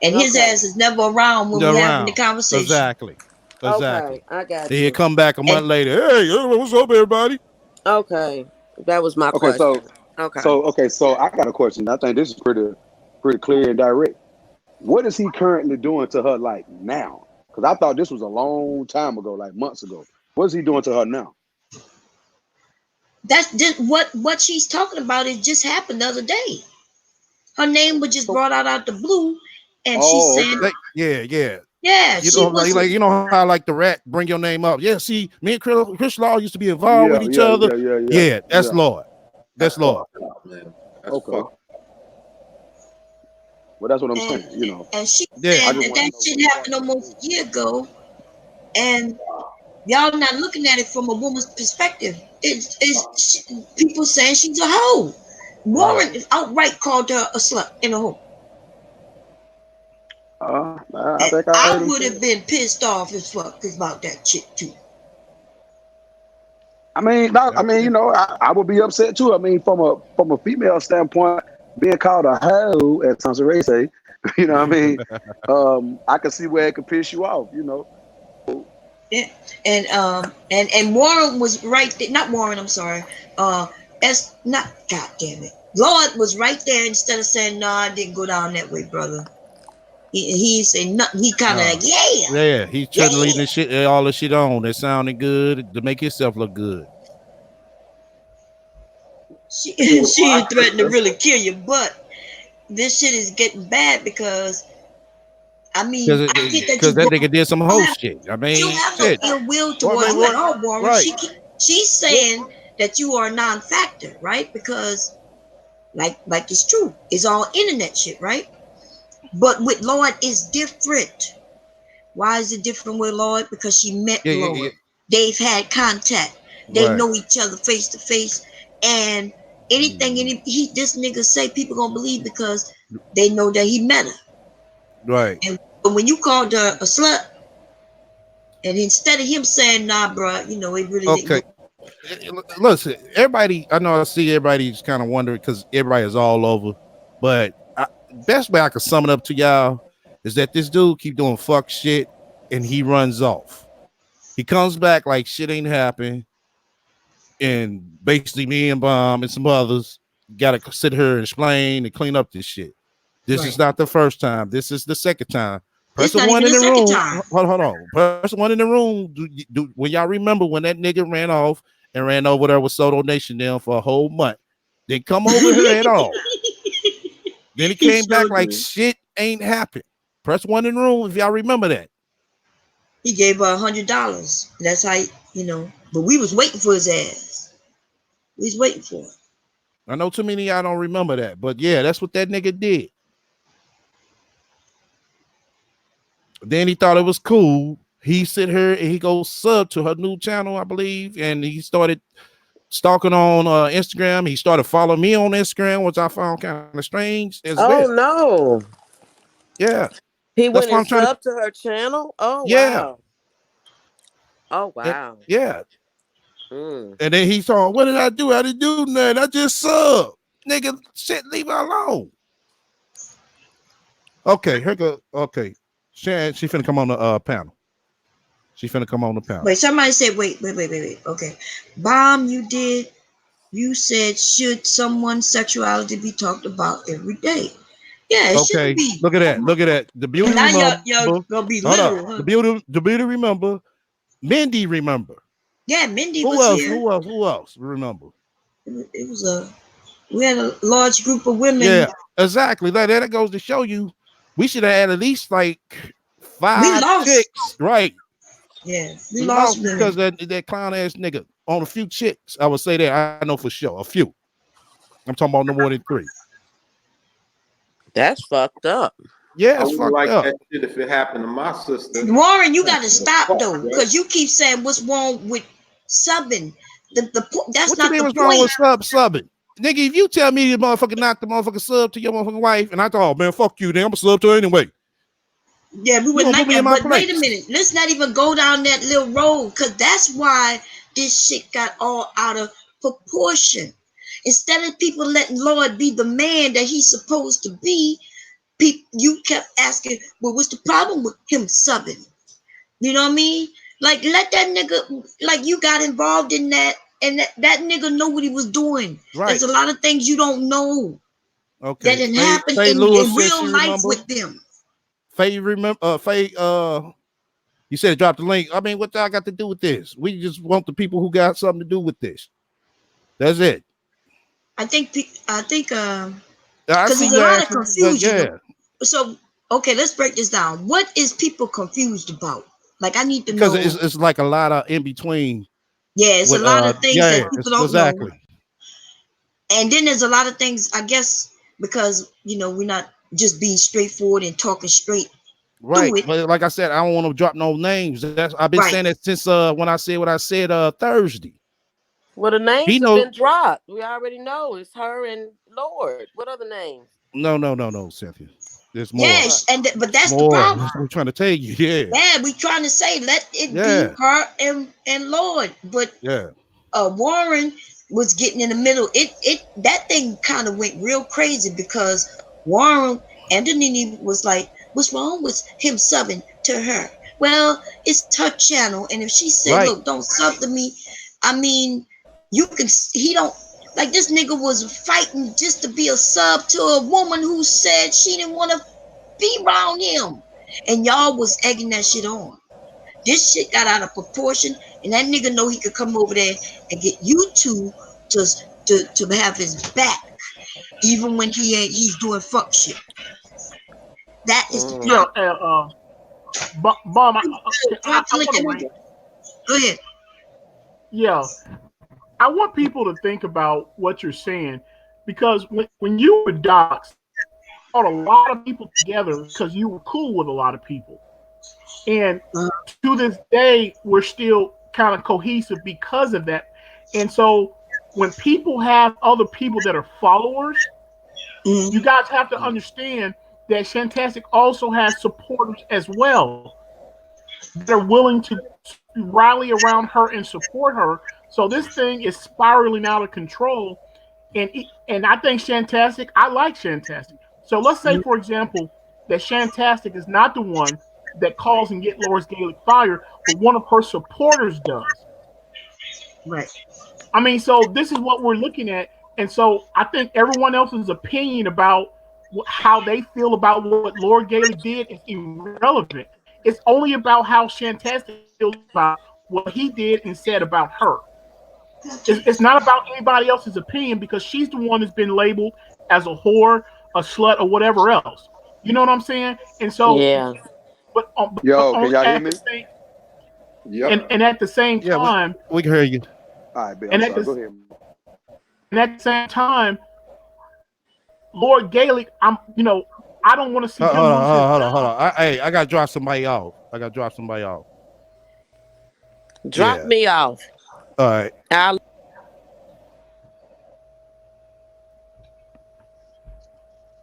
And his Okay. ass is never around when we having the Around. conversation. Exactly. Okay, Exactly. I got Then he'll you. come back a month And later. Hey, what's up, everybody? Okay, that was my Okay, question. Okay. so I got a question. I think this is pretty clear and direct. What is he currently doing to her like now? Because I thought this was a long time ago, like months ago. What is he doing to her now? that's just what she's talking about. It just happened the other day. Her name was just So, brought out the blue, and she oh, said, okay. Yeah. "Yeah, You she know, was." like you know how like the rat bring your name up. Yeah, see, me and Chris Law used to be involved Yeah, with each yeah, other. yeah, yeah, yeah, Yeah, that's yeah. Lord. That's That's Lord. fucked up, man. That's Okay. fucked. Well, that's what I'm and saying. You know, and she Yeah. I said just that want to that know shit what he happened actually almost do. a year ago, and y'all not looking at it from a woman's perspective. People saying she's a hoe. Right. Warren outright called her a slut in a hoe. I And think I heard I him would say have it. been pissed off as fuck about that shit too. I mean, you know, I would be upset too. I mean, from a female standpoint, being called a hoe, as Sansa Ray say, you know what I mean? I can see where it could piss you off, you know. Yeah. And Warren was right there. Not Warren, I'm sorry. As not God damn it. Lord was right there instead of saying, "No, I didn't go down that way, brother." He said nothing. He kind of No. like, yeah, Yeah, he's trying to leave yeah. this shit, all the shit on that sounded good to make himself look good. She So she my ain't threatened to sister, really kill you, but this shit is getting bad because I mean I get that you Because that grown. nigga did some Don't hoe have shit. I you don't mean, have no shit. ill will What, towards man, you at what? all, Warren. Right. She's saying that you are a non-factor, right? Because like it's true, it's all internet shit, right? But with Lloyd, it's different. Why is it different with Lloyd? Because she met Yeah. Lloyd. They've had contact. They Right. know each other face to face. And anything this nigga say, people gonna believe because they know that he met her. Right. And when you called her a slut, and instead of him saying, "Nah, bro," it really didn't go. Okay. Listen, everybody, I know I see everybody's kind of wondering because everybody is all over, but best way I can sum it up to y'all is that this dude keep doing fuck shit and he runs off. He comes back like shit ain't happened, and basically me and Bomb and some others got to sit here and explain and clean up this shit. This is Right. not the first time. This is the second time. It's Person not one even in the the second room. time. Hold on. Person one in the room. When y'all remember when that nigga ran off and ran over there with Soto Nation down for a whole month? Didn't come over here at all. Then he He came back showed like you. shit ain't happened. Press one in the room if y'all remember that. He gave her $100. That's how But we was waiting for his ass. We was waiting for it. I know too many of y'all don't remember that, but yeah, that's what that nigga did. Then he thought it was cool. He sit here and he goes sub to her new channel, I believe, and he started stalking on Instagram. He started following me on Instagram, which I found kind of strange as Oh well. no. Yeah, He that's went why and I'm trying to. subbed to her channel. Oh Yeah, wow. Oh wow. yeah. Mm. And then he saw, what did I do? I didn't do nothing. I just sub, nigga. Shit, leave her alone. Okay, here go. Okay, she finna come on the panel. She finna come on the panel. Wait, somebody said, wait. Okay. Bomb, you said, should someone's sexuality be talked about every day? Yeah, it shouldn't Okay, be. look at that. Look at that. The beauty And now remember. y'all gonna be Hold up. literal, huh? The beauty remember. Mindy remember. Yeah, Mindy Who was else? here. Who else remember? It was we had a large group of women. Yeah, exactly. That goes to show you we should have had at least like We 5 lost. chicks, right? Yeah, we We lost lost women. because that clown ass nigga on a few chicks. I would say that I know for sure. A few. I'm talking about no more than 3. That's fucked up. Yeah, I it's wouldn't fucked like up. that shit if it happened to my sister. Warren, you got to The stop fuck, though, right? because you keep saying what's wrong with subbing. That's What you not mean the what's wrong point. with subbing? Nigga, if you tell me you motherfucker knocked the motherfucker sub to your motherfucking wife, and I thought, oh, man, fuck you, then I'm gonna sub to her anyway. Yeah, we You wouldn't gonna put like me in that. my But wait a place. minute, let's not even go down that little road, because that's why this shit got all out of proportion. Instead of people letting Lord be the man that he's supposed to be, you kept asking, well, what's the problem with him subbing? You know what I mean? Like, let that nigga, like, you got involved in that, and that nigga know what he was doing. Right. There's a lot of things you don't know that Okay. didn't happen Faye in Lewis said real she life remember. with them. Faye, remember? Faye, you said drop the link. I mean, what y'all got to do with this? We just want the people who got something to do with this. That's it. I think, I because see there's you a lot of asking, but confusion. yeah, So, okay, let's break this down. What is people confused about? Like, I need to because know. it's like a lot of in between. Yeah, it's a lot of things that people don't exactly. know. And then there's a lot of things, I guess, because, you know, we're not just being straightforward and talking straight Right. through it. But like I said, I don't want to drop no names. I've been saying that since when I said what I said Thursday. Well, the names have been dropped. We already know it's her and Lord. What other names? No, Cynthia. There's more. Yes, but that's more. the problem. That's what we're trying to tell you. Yeah. Yeah, we trying to say let it be her and Lord. But Warren was getting in the middle. That thing kind of went real crazy because Warren and Nene was like, what's wrong with him subbing to her? Well, it's her channel, and if she said, look, don't sub to me, I mean, he don't, like, this nigga was fighting just to be a sub to a woman who said she didn't want to be around him, and y'all was egging that shit on. This shit got out of proportion, and that nigga know he could come over there and get you two to have his back, even when he's doing fuck shit. That is the problem. Bomb. I want to Go ahead. Yeah, I want people to think about what you're saying, because when you were docs, brought a lot of people together because you were cool with a lot of people, and to this day we're still kind of cohesive because of that. And so when people have other people that are followers, you guys have to understand that Shantastic also has supporters as well that are willing to rally around her and support her. So this thing is spiraling out of control. And I think Shantastic, I like Shantastic. So let's say, for example, that Shantastic is not the one that calls and get Loris Gaelic fired, but one of her supporters does. Right. I mean, so this is what we're looking at. And so I think everyone else's opinion about how they feel about what Lord Gaelic did is irrelevant. It's only about how Shantastic feels about what he did and said about her. It's not about anybody else's opinion, because she's the one that's been labeled as a whore, a slut, or whatever else. You know what I'm saying? And so, but can y'all hear me? And at the same time, we can hear you. All right, I'm sorry. Go ahead. And at the same time, Lord Gaelic, I don't want to see him lose his job. I gotta drop somebody off. Drop me off. All right.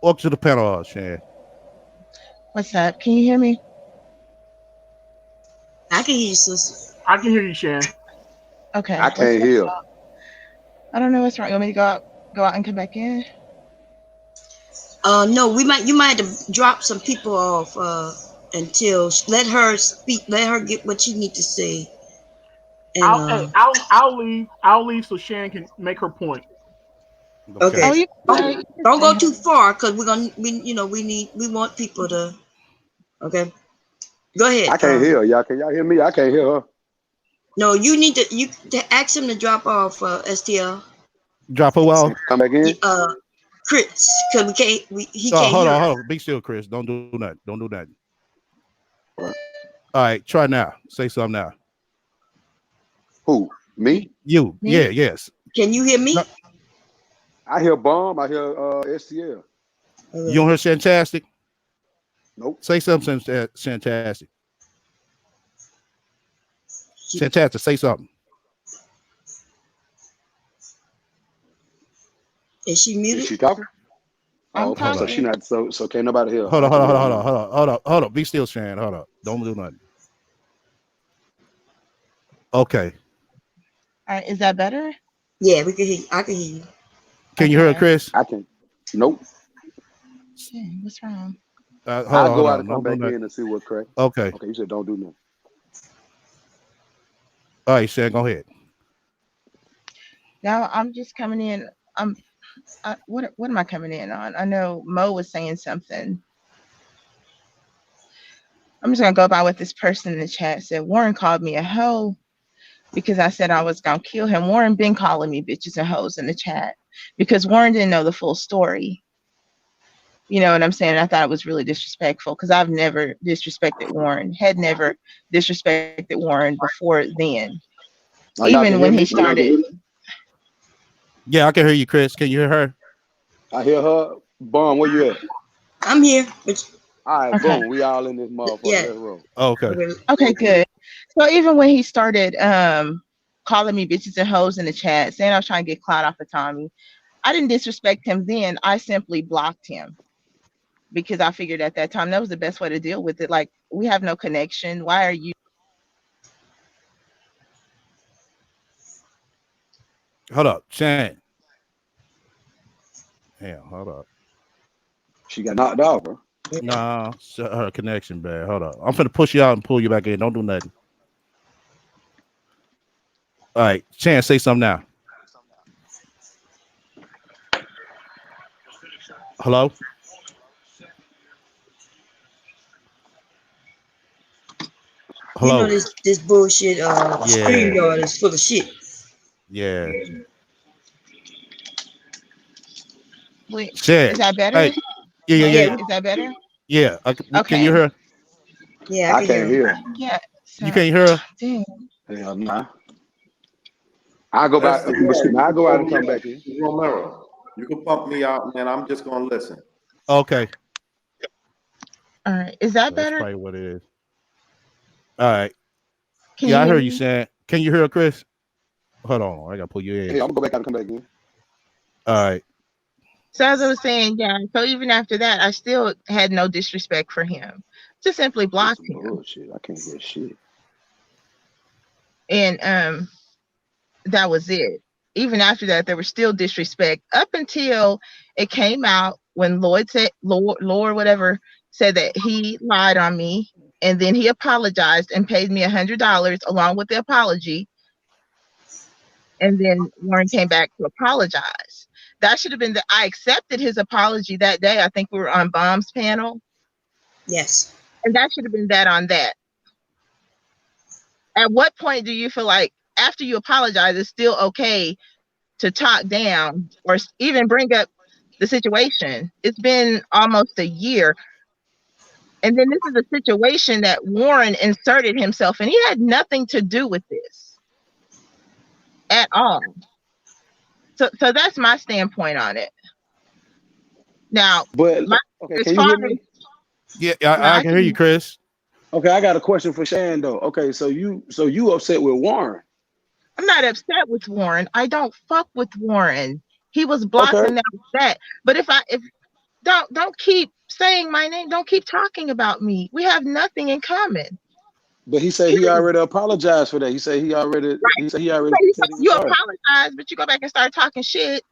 Welcome to the panel, Shan. What's up? Can you hear me? I can hear you, sis. I can hear you, Shan. Okay. I can't hear. I don't know what's wrong. You want me to go out and come back in? No, you might have to drop some people off until let her speak. Let her get what she need to say. And I'll leave so Shan can make her point. Okay. Don't go too far, because we want people to. Okay. Go ahead. I can't hear y'all. Can y'all hear me? I can't hear her. No, you need to ask him to drop off STL. Drop her off. Come back in. Chris, because he can't hold hear. on. Be still, Chris. Don't do that. All right, try now. Say something now. Who? Me? You? Me? Yeah. Yes. Can you hear me? No. I hear Bomb. I hear STL. You don't hear Shantastic? Nope. Say something, Shantastic. Shantastic, say something. Is she muted? Is she talking? I'm talking. So she not. So can't nobody hear. Hold on. Be still, Shan. Hold up. Don't do nothing. Okay. All right. Is that better? Yeah, we can hear you. I can hear you. Can you hear Chris? I can. Nope. Dang, what's wrong? I'll go out and come Don't do back nothing. in and see what crack. Okay. Okay, you said don't do nothing. All right, Shan, go ahead. Now I'm just coming in. What am I coming in on? I know Mo was saying something. I'm just gonna go by what this person in the chat said. Warren called me a hoe because I said I was gonna kill him. Warren been calling me bitches and hoes in the chat because Warren didn't know the full story. You know what I'm saying? I thought it was really disrespectful because I've never disrespected Warren, had never disrespected Warren before then. Oh, y'all can Even hear when me? he started. Yeah, I can hear you, Chris. Can you hear her? I hear her. Bum, where you at? I'm here. All right, Okay. boom. We all in this motherfucker. Yeah. Let's roll. Okay. Okay, good. So even when he started calling me bitches and hoes in the chat, saying I was trying to get clout off of Tommy, I didn't disrespect him then. I simply blocked him because I figured at that time that was the best way to deal with it. Like, we have no connection. Why are you? Hold up, Shan. Damn, hold up. She got knocked out, bro. Nah, her connection bad. Hold up. I'm finna push you out and pull you back in. Don't do nothing. All right, Shan, say something now. Hello? Hello? You know this bullshit StreamYard is full of shit. Yeah. Wait, Shan. is that better? Hey. Yeah. Is that better? Yeah. Okay. Can you hear? Yeah, I can't hear. Yeah. So, you can't hear her? Dang. Hell nah. I go back. I go out and come back in. Romero, you can pump me out, man. I'm just gonna listen. Okay. All right. Is that That's better? probably what it is. All right. Can I you heard hear you me? saying. Can you hear her, Chris? Hold on. I gotta pull you in. Hey, I'm gonna go back out and come back in. All right. So as I was saying, yeah. So even after that, I still had no disrespect for him. Just simply blocked him. Bullshit. I can't hear shit. And that was it. Even after that, there was still disrespect up until it came out when Lloyd whatever said that he lied on me, and then he apologized and paid me $100 along with the apology. And then Warren came back to apologize. That should have been I accepted his apology that day. I think we were on Bomb's panel. Yes. And that should have been that on that. At what point do you feel like after you apologize, it's still okay to talk down or even bring up the situation? It's been almost a year. And then this is a situation that Warren inserted himself in. He had nothing to do with this at all. So that's my standpoint on it. Now, But okay, can you hear me? Yeah, I can hear you, Chris. Okay, I got a question for Shan though. Okay, so you upset with Warren? I'm not upset with Warren. I don't fuck with Warren. He was blocked and that was that. But if don't keep saying my name, don't keep talking about me. We have nothing in common. But he said he already apologized for that. He said he already said he already said he was you sorry. apologize, but you go back and start talking shit.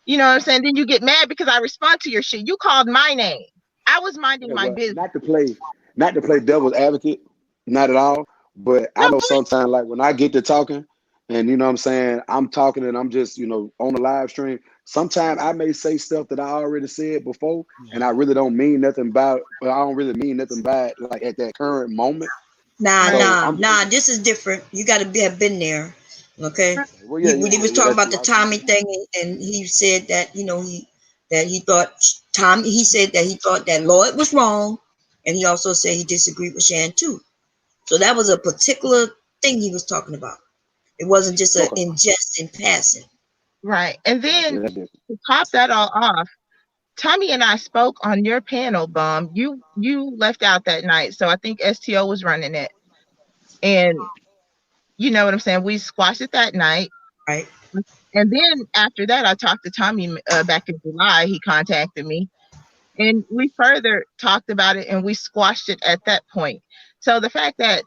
You know what I'm saying? Then you get mad because I respond to your shit. You called my name. I was minding my business. Not to play devil's advocate, not at all. But I know sometimes like when I get to talking and you know what I'm saying, I'm talking and I'm just, on the live stream. Sometimes I may say stuff that I already said before and I really don't mean nothing by it. But I don't really mean nothing by it like at that current moment. Nah. This is different. You got to have been there. Okay. Well, When he was talking about the Tommy thing, and he said that he thought Tommy. He said that he thought that Lloyd was wrong, and he also said he disagreed with Shan too. So that was a particular thing he was talking about. It wasn't just an ingest in passing. Right. And then to top that all off, Tommy and I spoke on your panel, Bum. You left out that night, so I think STO was running it. And you know what I'm saying? We squashed it that night. Right. And then after that, I talked to Tommy back in July. He contacted me. And we further talked about it and we squashed it at that point. So the fact that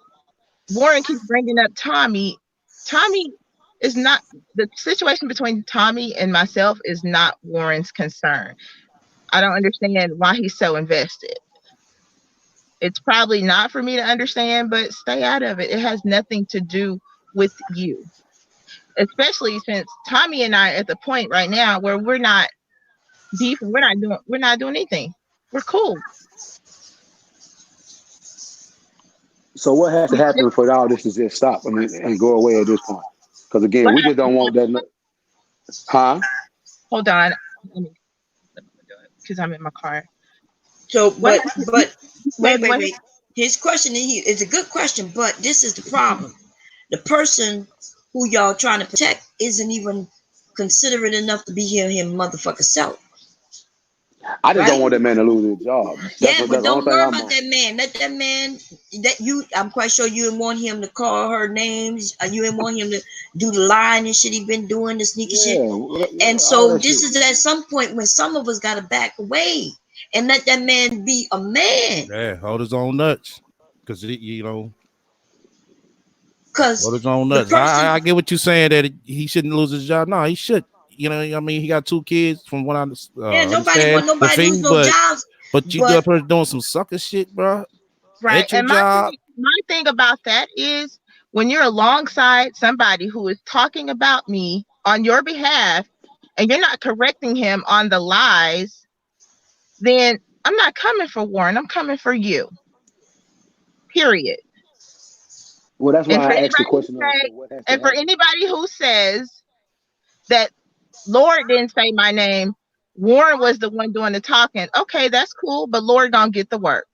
Warren keeps bringing up Tommy It's not the situation between Tommy and myself is not Warren's concern. I don't understand why he's so invested. It's probably not for me to understand, but stay out of it. It has nothing to do with you. Especially since Tommy and I are at the point right now where we're not beefing, we're not doing anything. We're cool. So what has to happen for all this to just stop and go away at this point? Because again, What we just don't want that. Huh? Hold on. Let me do it because I'm in my car. So, What but said what? wait. His question is a good question, but this is the problem. The person who y'all trying to protect isn't even considerate enough to be here him motherfucker self. I just don't Right? want that man to lose his job. Yeah, but That's the only don't thing worry I'm about on. that man. Let that man I'm quite sure you didn't want him to call her names. You didn't want him to do the lying and shit he been doing, the sneaky shit. And All so that this shit. is at some point when some of us gotta back away and let that man be a man. Yeah, hold his own nuts. Because, you know, Because hold his own the nuts. person, I get what you're saying that he shouldn't lose his job. No, he should. You know, I mean, he got 2 kids from what I nobody want understand the nobody to lose thing, no jobs. but you But up here doing some sucker shit, bro, Right. at your And job. my thing about that is when you're alongside somebody who is talking about me on your behalf and you're not correcting him on the lies, then I'm not coming for Warren. I'm coming for you. Period. Well, that's And why for I asked the anybody who question of say, what has to and for happen. anybody who says that Lord didn't say my name, Warren was the one doing the talking. Okay, that's cool, but Lord don't get the work.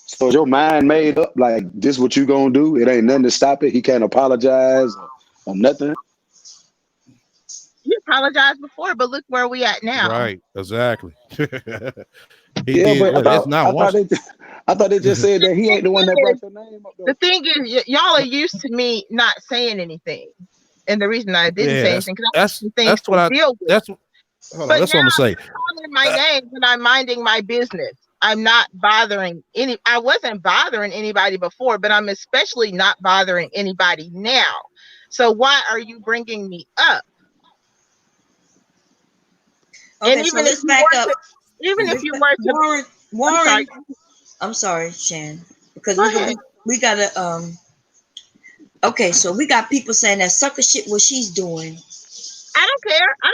So is your mind made up like this what you gonna do? It ain't nothing to stop it. He can't apologize or nothing. You apologized before, but look where we at now. Right, exactly. He Yeah, did but what? It's not once. I thought they just said that he ain't the one that brought your name up The though. thing is, y'all are used to me not saying anything. And the reason I didn't Yeah, say anything, because I have some things that's what to I deal with. that's hold on, But that's now what I'm gonna say. calling my name when I'm minding my business. I'm not bothering I wasn't bothering anybody before, but I'm especially not bothering anybody now. So why are you bringing me up? And okay, so let's back up. even if you were to, Warren, I'm sorry, Shan, because go ahead. we gotta okay, so we got people saying that sucker shit what she's doing. I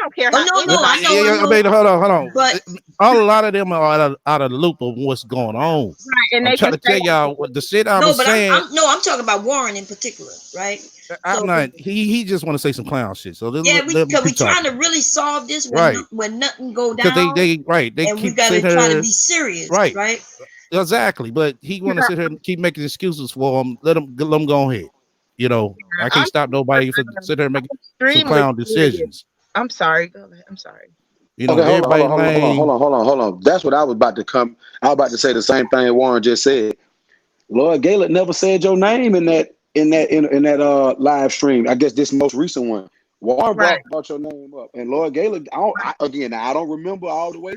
don't care how Oh no, I anybody. know, I mean, hold on. But A lot of them are out of the loop of what's going on. Right, and I'm they trying can to say tell y'all what the shit I'm no, but saying. I'm talking about Warren in particular, right? I'm So not. He just want to say some clown shit. So yeah, let him we keep trying talking. to really solve this Right. when nothing go Because down, they and we keep gotta sitting try to here. be serious, Right. right? Exactly. But he want to sit here and keep making excuses for him. Let him go ahead. You know, I can't I'm stop nobody from sit there and make some extremely clown serious. decisions. I'm sorry. Go ahead. I'm sorry. You know, Okay, everybody lame. hold on. That's what I was about to come. I was about to say the same thing Warren just said. Lord Gaelic never said your name in that live stream. I guess this most recent one. Warren Right. brought your name up, and Lord Gaelic. I don't remember all the way,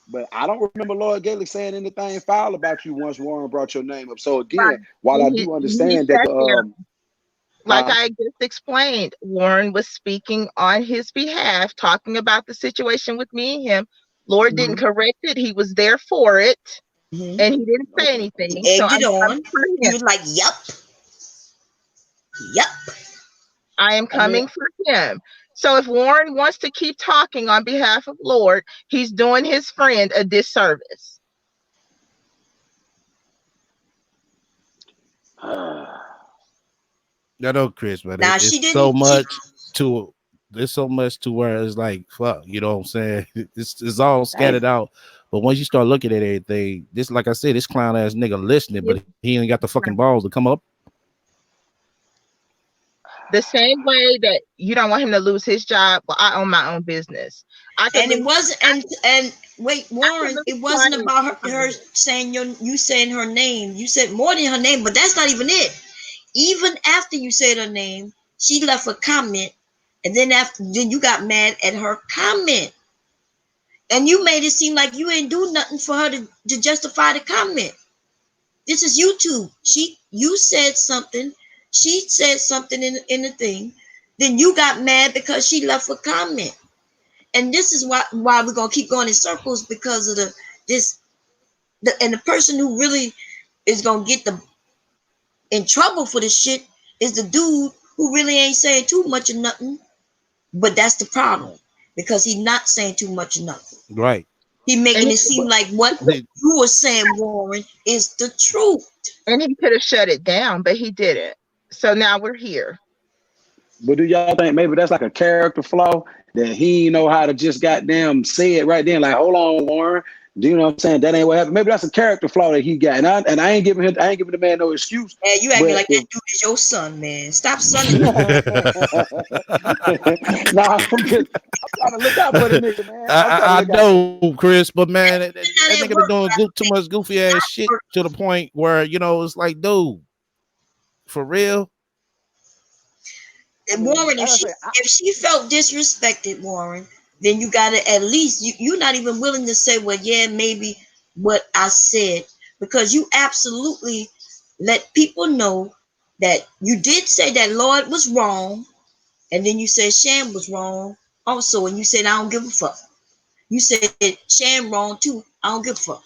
but I don't remember Lord Gaelic saying anything foul about you once Warren brought your name up. So again, Right. while I And do he understand that sat there. Like huh? I just explained, Warren was speaking on his behalf, talking about the situation with me and him. Lord didn't correct it. He was there for it. And he didn't say anything. He So egged it I'm on. coming for He him. was like, "Yep." I am coming for him. So if Warren wants to keep talking on behalf of Lord, he's doing his friend a disservice. I know, Chris, but Now she it's so didn't. much to there's so much to where it's like fuck, you know what I'm saying? It's all scattered out. But once you start looking at everything, this like I said, this clown ass nigga listening, but he ain't got the fucking balls to come up. The same way that you don't want him to lose his job, well, I own my own business. And it wasn't. And wait, Warren, it wasn't about her saying you saying her name. You said more than her name, but that's not even it. Even after you said her name, she left a comment, and then then you got mad at her comment, and you made it seem like you ain't do nothing for her to justify the comment. This is YouTube. You said something. she said something in the thing, then you got mad because she left a comment. And this is why we're gonna keep going in circles, because of the person who really is gonna get in trouble for this shit is the dude who really ain't saying too much of nothing. But that's the problem, because he's not saying too much of nothing. Right. He making it seem like what you were saying, Warren, is the truth. And he could have shut it down, but he didn't. So now we're here. But do y'all think maybe that's like a character flaw that he know how to just goddamn say it right then? Like, hold on, Warren. Do you know what I'm saying? That ain't what happened. Maybe that's a character flaw that he got. And I ain't giving the man no excuse. Yeah, you acting like that dude is your son, man. Stop sunning. Nah, I'm trying to look out for the nigga, man. I know, Chris, but man, that nigga been doing too much goofy ass shit to the point where, you know, it's like, dude, for real. Warren, if she felt disrespected, Warren, then you gotta at least you're not even willing to say, well, yeah, maybe what I said, because you absolutely let people know that you did say that Lord was wrong, and then you said Shan was wrong also, and you said I don't give a fuck. You said Shan wrong too. I don't give a fuck.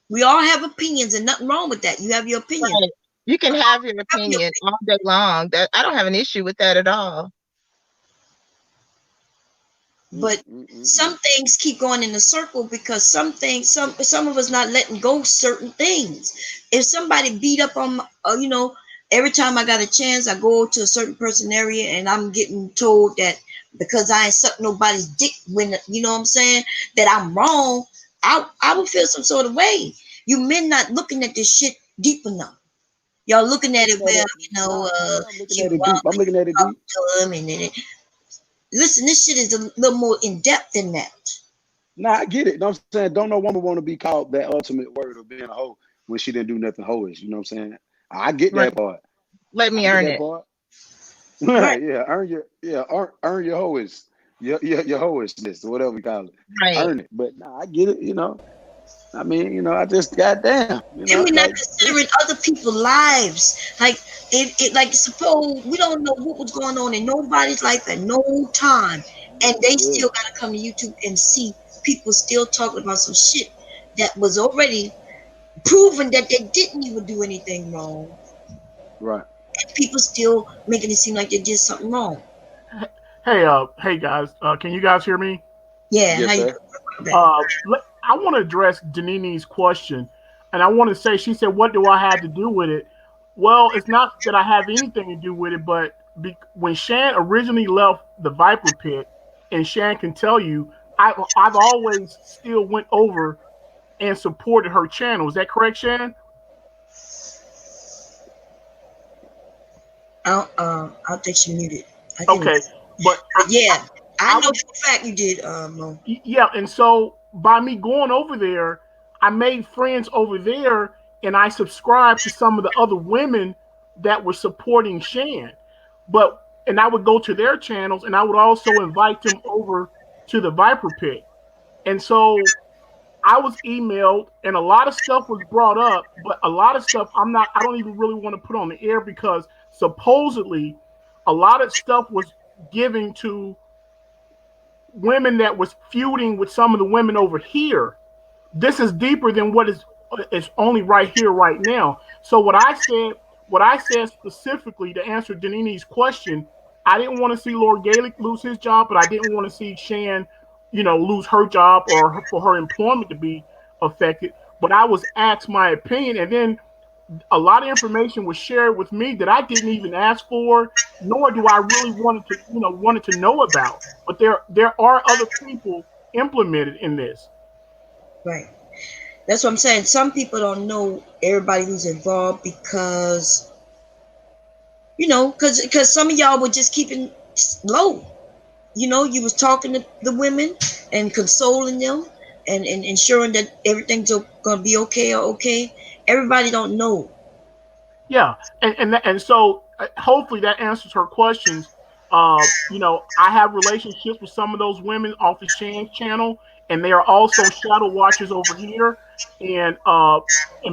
We all have opinions, and nothing wrong with that. You have your opinion. Right. You can have your opinion all day long. That I don't have an issue with that at all. But some things keep going in a circle, because some of us not letting go certain things. If somebody beat up on, you know, every time I got a chance, I go to a certain person area, and I'm getting told that because I ain't sucked nobody's dick, when, you know what I'm saying, that I'm wrong, I would feel some sort of way. You men not looking at this shit deep enough. Y'all looking at it, well, you know, I'm looking at it deep. Listen, this shit is a little more in depth than that. Nah, I get it. You know what I'm saying? Don't no woman want to be called that ultimate word of being a hoe when she didn't do nothing hoish. You know what I'm saying? I get that part. Let me earn it. Right, yeah. Earn your hoish. Your hoishness, or whatever we call it. Right. Earn it. But nah, I get it, you know. I mean, you know, I just goddamn. You know, and we're not considering other people's lives. Like it like suppose we don't know what was going on in nobody's life at no time, and they still gotta come to YouTube and see people still talking about some shit that was already proven that they didn't even do anything wrong. Right. And people still making it seem like they did something wrong. Hey guys, can you guys hear me? Yeah. Yes, sir. I want to address Janini's question, and I want to say, she said, "What do I have to do with it?" Well, it's not that I have anything to do with it, but when Shan originally left the Viper Pit, and Shan can tell you, I've always still went over and supported her channel. Is that correct, Shan? I think she muted. Okay, but yeah, I know for a fact you did, Mo. Yeah, and so by me going over there, I made friends over there, and I subscribed to some of the other women that were supporting Shan. And I would go to their channels, and I would also invite them over to the Viper Pit. And so I was emailed, and a lot of stuff was brought up, but a lot of stuff I don't even really want to put on the air, because supposedly a lot of stuff was given to women that was feuding with some of the women over here. This is deeper than what is only right here, right now. So what I said specifically to answer Danini's question, I didn't want to see Lord Gaelic lose his job, but I didn't want to see Shan, lose her job, or for her employment to be affected. But I was asked my opinion, and then a lot of information was shared with me that I didn't even ask for, nor do I really wanted to know about. But there are other people implemented in this. Right. That's what I'm saying. Some people don't know everybody who's involved, because because some of y'all were just keeping low. You was talking to the women and consoling them, and ensuring that everything's gonna be okay. Everybody don't know. Yeah, and so hopefully that answers her questions. I have relationships with some of those women off the Shan's channel, and they are also shadow watchers over here. And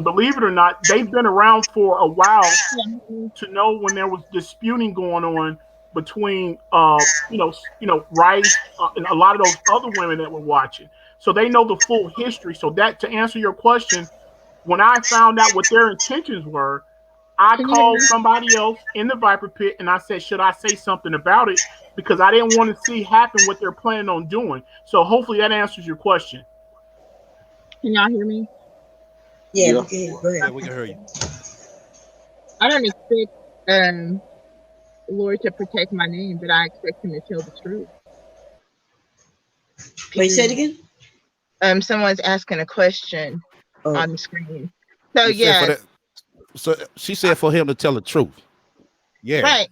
believe it or not, they've been around for a while to know when there was disputing going on between Rice and a lot of those other women that were watching. So they know the full history. So that, to answer your question, when I found out what their intentions were, I Can you hear called me? somebody else in the Viper Pit and I said, should I say something about it? Because I didn't want to see happen what they're planning on doing. So hopefully that answers your question. Can y'all hear me? Yeah, Yeah. we can hear you. Go ahead. Yeah, we can hear you. I don't expect the Lord to protect my name, but I expect him to tell the truth. Wait, say it Period. again. Someone's asking a question Oh, on the screen. So You said for yes, that. So she said for him to tell the truth. Yeah. right.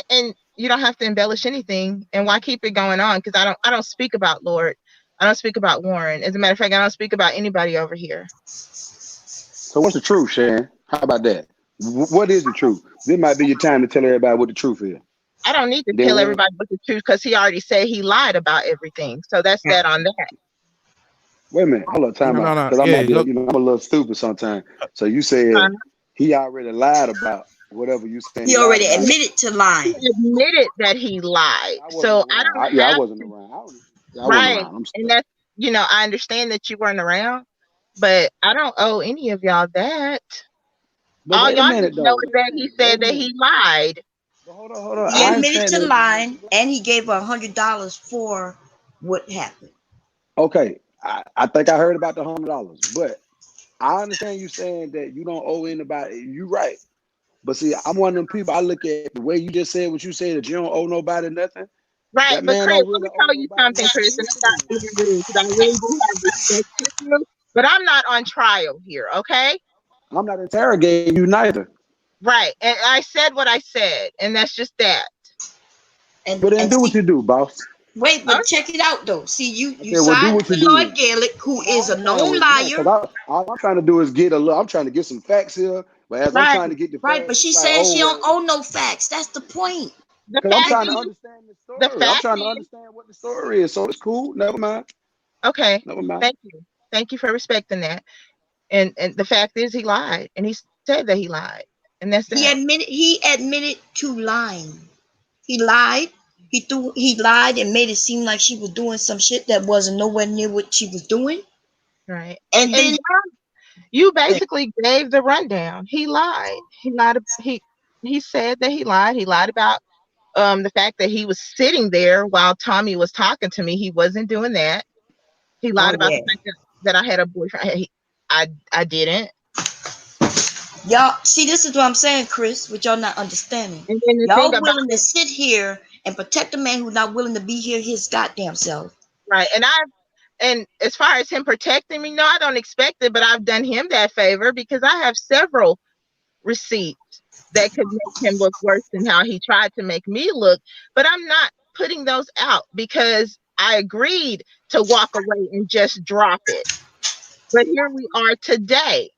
And you don't have to embellish anything. And why keep it going on? Because I don't speak about Lord. I don't speak about Warren. As a matter of fact, I don't speak about anybody over here. So what's the truth, Shan? How about that? What is the truth? This might be your time to tell everybody what the truth is. I don't need to Then tell we everybody what the truth because he already said he lied about everything. So that's that on that. wait a minute, hold on, time out, No. because I Yeah, might be, look. I'm a little stupid sometimes. So you said he already lied about whatever you saying he he lied already about. admitted to He lying. admitted that he lied. I wasn't So I around. don't I have wasn't to. around. I wasn't Right. around. I'm And sorry. that's, I understand that you weren't around, but I don't owe any of y'all that. But All wait a y'all need minute, to know though. is Wait a that he minute. Wait said a that minute. he lied. But hold on. He I admitted understand to that. lying, and he gave her $100 for what happened. Okay, I think I heard about the $100, but I understand you saying that you don't owe anybody. You right. But see, I'm one of them people. I look at the way you just said what you said, that you don't owe nobody nothing. Right. That But man Chris, don't let really me owe tell you nobody something, nothing Chris, and either. I'm not being rude because I really do have respect for you, but I'm not on trial here, okay? I'm not interrogating you neither. Right. And I said what I said, and that's just that. And But then and do what see, you do, boss. wait, Okay. but check it out though. See, I you said, well, do side what you with Lord do. Gaelic, who No, is I a ain't siding known with no, liar. because all I'm trying to do is I'm trying to get some facts here. But as I'm Right. trying to get the Right, facts, but it's she like, said oh she don't well, owe no facts. That's the point. The because I'm fact trying to is, understand the the story. I'm fact trying to is, understand what the story is. So it's cool. Never mind. okay, Never mind. thank you. Thank you for respecting that. And the fact is he lied. And he said that he lied. And that's that. He admitted to lying. He lied. He lied and made it seem like she was doing some shit that wasn't nowhere near what she was doing. Right. And And then you basically gave the rundown. He lied. He said that he lied. He lied about the fact that he was sitting there while Tommy was talking to me. He wasn't doing that. He oh lied about yeah. the fact that I had a boyfriend. I didn't. Y'all see, this is what I'm saying, Chris, which y'all not understanding. And then the thing Y'all about willing to sit here and protect a man who's not willing to be here his goddamn self. right, and as far as him protecting me, no, I don't expect it, but I've done him that favor because I have several receipts that could make him look worse than how he tried to make me look. But I'm not putting those out because I agreed to walk away and just drop it. But here we are today.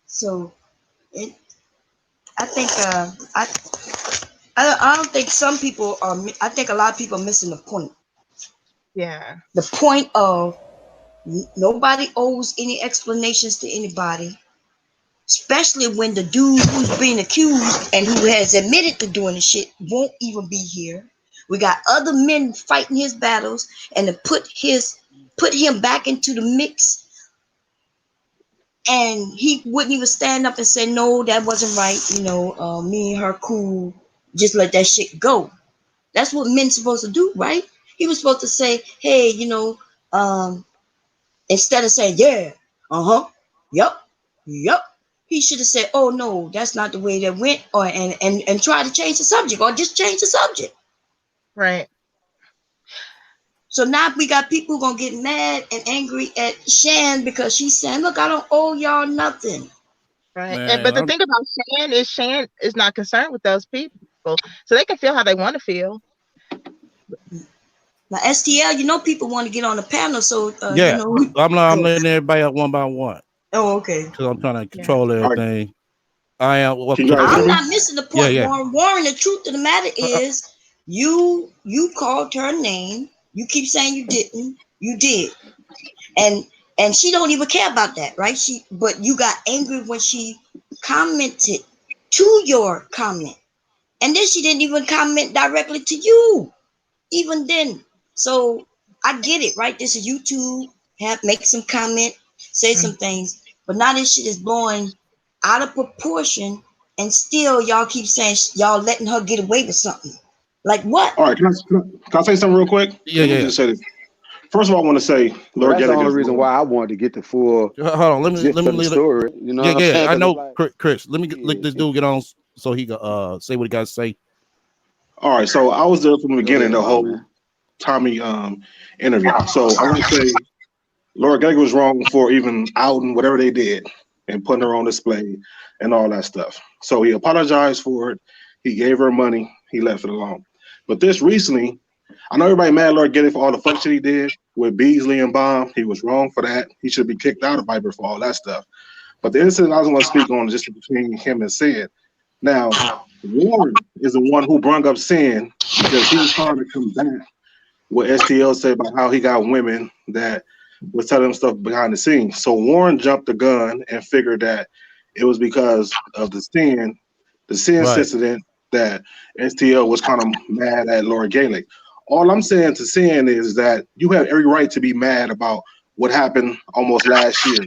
So it, I think I don't think some people are. I think a lot of people are missing the point. Yeah. The point of nobody owes any explanations to anybody, especially when the dude who's being accused and who has admitted to doing the shit won't even be here. We got other men fighting his battles, and to put him back into the mix, and he wouldn't even stand up and say no, that wasn't right. Me and her cool. Just let that shit go. That's what men's supposed to do, right? He was supposed to say, hey, instead of saying, yeah, yep, yep, he should have said, oh no, that's not the way that went, or and try to change the subject, or just change the subject. Right. So now we got people who gonna get mad and angry at Shan because she's saying, look, I don't owe y'all nothing. Right. But the Man, thing about Shan is not concerned with those people. So they can feel how they want to feel. Now STL, people want to get on the panel, so yeah. I'm letting everybody up one by one Oh, okay. because I'm trying to Yeah. control All right. everything. I am. Well, Can you guys hear I'm me? not missing the Yeah, point, yeah. Warren. Warren, the truth of the matter is, you called her name. You keep saying you didn't. You did, and she don't even care about that, right? But you got angry when she commented to your comment, and then she didn't even comment directly to you, even then. So I get it, right? This is YouTube. Make some comment, say some things, but now this shit is blowing out of proportion, and still y'all keep saying y'all letting her get away with something. Like what? All right, can I say something real quick? Yeah, Let me yeah. just say this. First of all, I want to say, Well, Lord that's the Gallagher only is reason wrong. why I wanted to get the full Hold on. Let gist me of the leave it. story. You know Yeah, what I'm saying? yeah. I Because it's know, like, Chris. Let yeah. this dude get on so he can say what he got to say. All right, so I was there from the Go beginning, ahead, the my whole man. Tommy interview. So I want to say, Lord Gallagher was wrong for even outing whatever they did and putting her on display and all that stuff. So he apologized for it. He gave her money. He left it alone. But this recently, I know everybody mad at Lord Gallagher for all the fuck shit he did with Beasley and Bomb. He was wrong for that. He should be kicked out of Viper for all that stuff. But the incident I was going to speak on is just between him and Sin. Now, Warren is the one who brung up Sin because he was trying to combat what STL said about how he got women that was telling him stuff behind the scenes. So Warren jumped the gun and figured that it was because of the Sin Right. incident that STL was kind of mad at Laura Gaelic. All I'm saying to Sin is that you have every right to be mad about what happened almost last year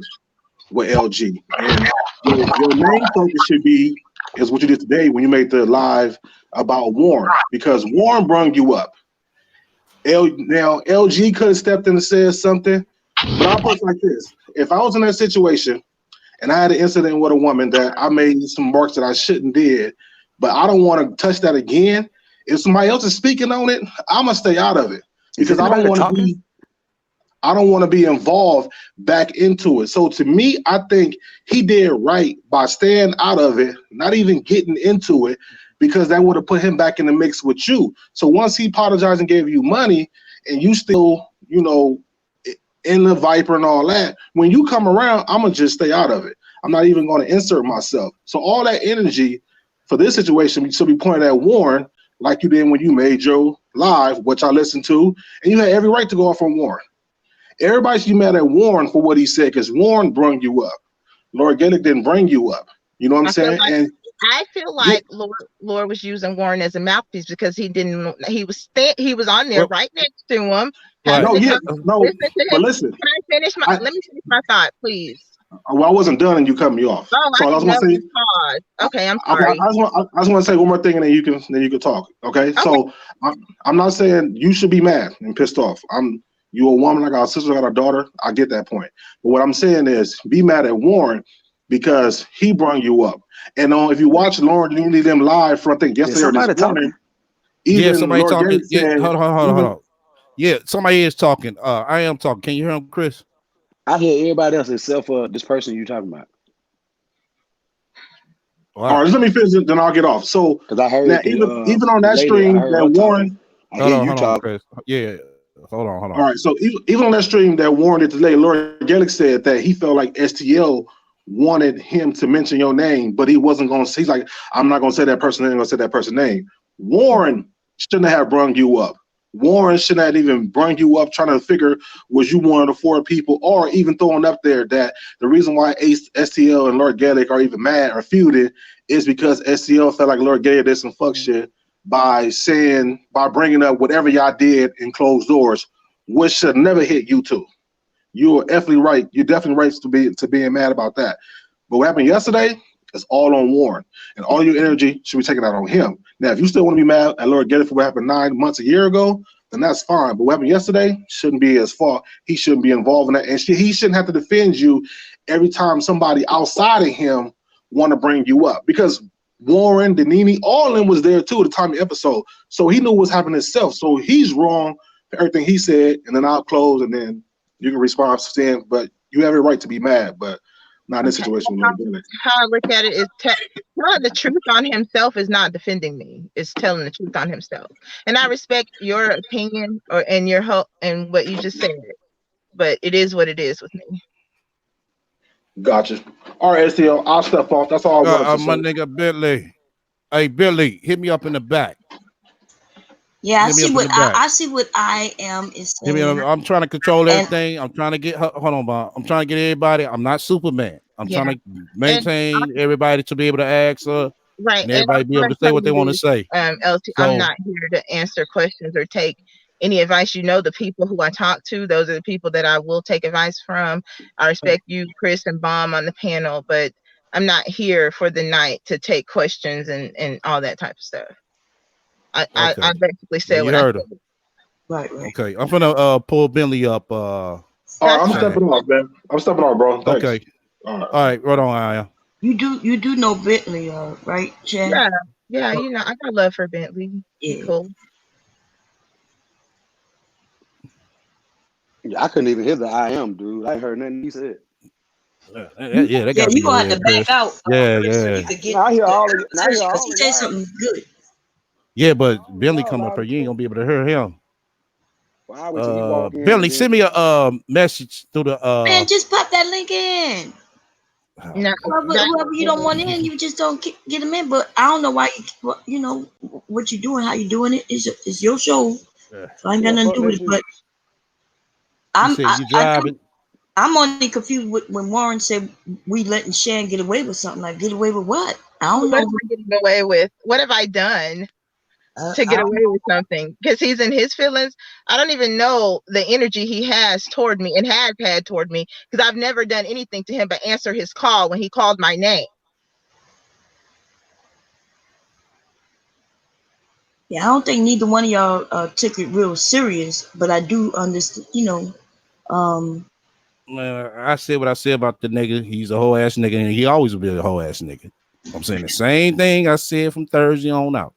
with LG. And your main focus should be is what you did today when you made the live about Warren, because Warren brung you up. Now LG could have stepped in and said something, but I'll put it like this: if I was in that situation and I had an incident with a woman that I made some marks that I shouldn't did, but I don't want to touch that again. If somebody else is speaking on it, I'm gonna stay out of it because I don't want to be. I don't want to be involved back into it. So to me, I think he did right by staying out of it, not even getting into it, because that would have put him back in the mix with you. So once he apologized and gave you money, and you still, in the Viper and all that, when you come around, I'm gonna just stay out of it. I'm not even going to insert myself. So all that energy for this situation should be pointed at Warren, like you did when you made your live, which I listened to, and you had every right to go off on Warren. Everybody should be mad at Warren for what he said because Warren brung you up. Lord Gaelic didn't bring you up. You know what I'm saying? I feel like Lord was using Warren as a mouthpiece because he was on there right next to him. Right. But listen. Can I finish let me finish my thought, please. Well, I wasn't done and you cut me off. Oh, so I was didn't gonna know say. pause. Okay, I'm sorry. I just want to say one more thing and then you can talk. Okay. So I'm not saying you should be mad and pissed off. You a woman, I got a sister, I got a daughter. I get that point. But what I'm saying is be mad at Warren because he brung you up. And if you watch Lauren Unity them live for I think yesterday or this morning, somebody Lord talking. Gates said, Hold on. Yeah, somebody is talking. I am talking. Can you hear him, Chris? I hear everybody else except for this person you're talking about. Wow. All right, let me finish it, then I'll get off. So because I heard now, even on that stream that Warren, I hear you talking. Chris. Yeah, hold on. All right, so even on that stream that Warren did today, Lord Gaelic said that he felt like STL wanted him to mention your name, but he wasn't going to. He's like, I'm not going to say that person. I'm going to say that person's name. Warren shouldn't have brung you up. Warren shouldn't have even brung you up trying to figure was you one of the four people, or even throwing up there that the reason why STL and Lord Gaelic are even mad or feuding is because STL felt like Lord Gaelic did some fuck shit by bringing up whatever y'all did in closed doors, which should never hit you two. You are definitely right. You're definitely right to being mad about that. But what happened yesterday is all on Warren, and all your energy should be taken out on him. Now, if you still want to be mad at Lord Gaelic for what happened 9 months, a year ago, then that's fine. But what happened yesterday shouldn't be his fault. He shouldn't be involved in that, and he shouldn't have to defend you every time somebody outside of him want to bring you up, because Warren, Danini, all of them was there too at the time of the episode. So he knew what was happening himself. So he's wrong for everything he said, and then I'll close, and then you can respond to saying, but you have a right to be mad, but not in this situation. How I look at it is telling the truth on himself is not defending me. It's telling the truth on himself. And I respect your opinion and your hope and what you just said, but it is what it is with me. Gotcha. All right, STL, I'll step off. That's all I wanted to My say. nigga Billy. Hey Billy, hit me up in the back. Yeah, Hit me up in the back. I see what I am is Hit me saying. up. I'm trying to control And everything. I'm trying to get hold on, Bob. I'm trying to get everybody. I'm not Superman. I'm Yeah. trying to maintain everybody to be able to ask her Right. and And everybody be I'm able gonna to say tell what they you want to this, say. LT, I'm So not here to answer questions or take any advice. You know, the people who I talk to, those are the people that I will take advice from. I respect you, Chris and Bomb on the panel, but I'm not here for the night to take questions and all that type of stuff. I okay. basically Well, said you what I heard her. said. right. Okay. I'm gonna pull Bentley up. All right, That's I'm fine. stepping off, man. I'm stepping off, bro. Thanks. Okay. All right. All right. Right on, Aya. You do know Bentley, right, Chad? Yeah. Yeah, you know, I got love for Bentley. He Yeah. cool. Yeah, I couldn't even hear the I am, dude. I ain't heard nothing he said. Yeah, that Yeah, gotta you be your gonna have to head, back Chris. out, Yeah, Chris, so you yeah. could get Now I hear all of y- now I hear because all he of said y'all. something good. Yeah, but All of Bentley y'all come up loud here. and You ain't clear. gonna be able to hear him. Well, I wait till he walk in Bentley, and send then me a message through the Man, just pop that link in. No, that Whoever you don't want in, you just don't get them in. But I don't know why you know what you're doing, how you doing it. It's your show. So I ain't got yeah, nothing to fuck do with that it. shit. But You said you driving. I'm only confused with when Warren said we letting Shan get away with something. Like, get away with what? I don't what know. am I getting away with? What have I done to I get don't away with something? Because he's in his feelings. I don't even know the energy he has toward me and has had toward me, because I've never done anything to him but answer his call when he called my name. Yeah, I don't think neither one of y'all took it real serious, but I do understand, Man, I said what I said about the nigga. He's a whole ass nigga, and he always will be a whole ass nigga. I'm saying the same thing I said from Thursday on out.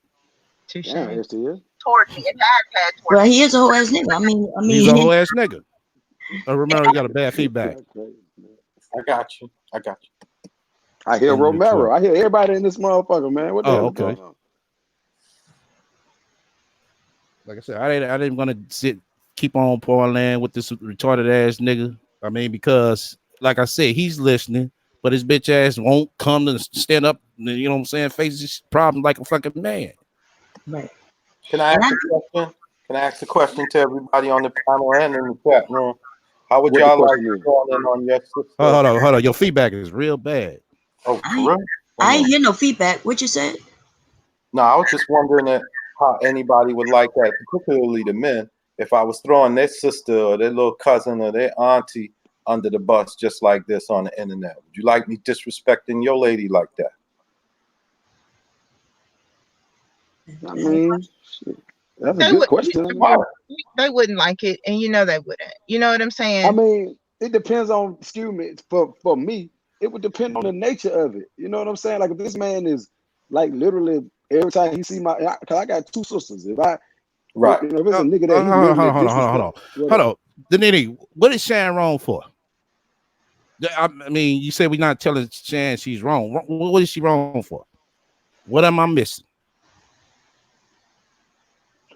Touche. Damn, STL. Toward me. It has had toward well, me. he is a whole ass nigga. I He's a mean, whole ass nigga. I remember he got a bad feedback. That's crazy, man. I got you. I got you. I hear In Romero. Detroit. I hear everybody in this motherfucker, man. What the Oh, hell is okay. going on? Like I said, I didn't want to keep on pouring with this retarded ass nigga. I mean, because like I said, he's listening, but his bitch ass won't come to stand up. You know what I'm saying? Face this problem like a fucking man. right. Can I ask a question? Can I ask a question to everybody on the panel and in the chat room? How would What the y'all like question is? going in on your sister? Hold on. Your feedback is real bad. Oh, for real? I ain't hear no feedback. What you said? No, I was just wondering how anybody would like that, particularly the men, if I was throwing their sister or their little cousin or their auntie under the bus just like this on the internet. Would you like me disrespecting your lady like that? I mean, shit. That's a They good would. question. I mean, They wouldn't like it, and you know they wouldn't. You know what I'm saying? I mean, it depends on, excuse me, for me, it would depend on the nature of it. You know what I'm saying? Like if this man is like literally every time he see cause I got two sisters. If I, Right. if it's a nigga that he Hold literally on. Hold on. Danini, what is Shan wrong for? I mean, you say we're not telling Shan she's wrong. What is she wrong for? What am I missing?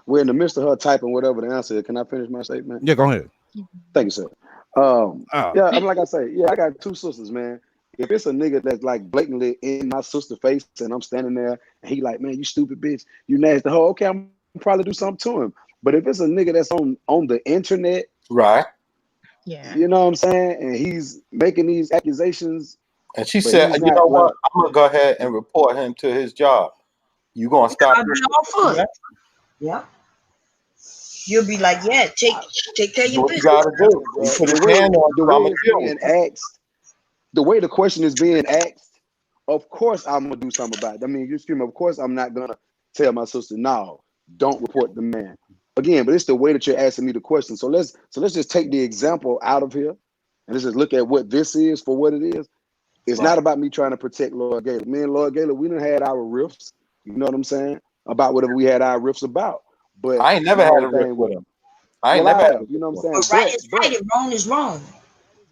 We're in the midst of her typing whatever the answer is. Can I finish my statement? Yeah, go ahead. Thank you, sir. Yeah, I'm like I say, yeah, I got two sisters, man. If it's a nigga that's like blatantly in my sister's face and I'm standing there and he like, man, you stupid bitch, you nasty hoe, okay, I'm gonna probably do something to him. But if it's a nigga that's on the internet, right? Yeah. You know what I'm saying? And he's making these accusations. And she said, you know what? I'm gonna go ahead and report him to his job. You gonna stop? I'll be all for it. Yeah. You'll be like, yeah, take care of your what you business. gotta do. You put his hand on you, I'm gonna kill him. The way the question is being asked, of course I'm gonna do something about it. I mean, you scream, of course I'm not gonna tell my sister, no, don't report the man. Again, but it's the way that you're asking me the question. So let's just take the example out of here and let's just look at what this is for what it is. It's not about me trying to protect Lord Gaylor. Me and Lord Gaylor, we done had our riffs, you know what I'm saying? About whatever we had our riffs about. But I ain't never had a riff with him. I ain't never had a riff. You know what I'm But saying? right is right and wrong is wrong.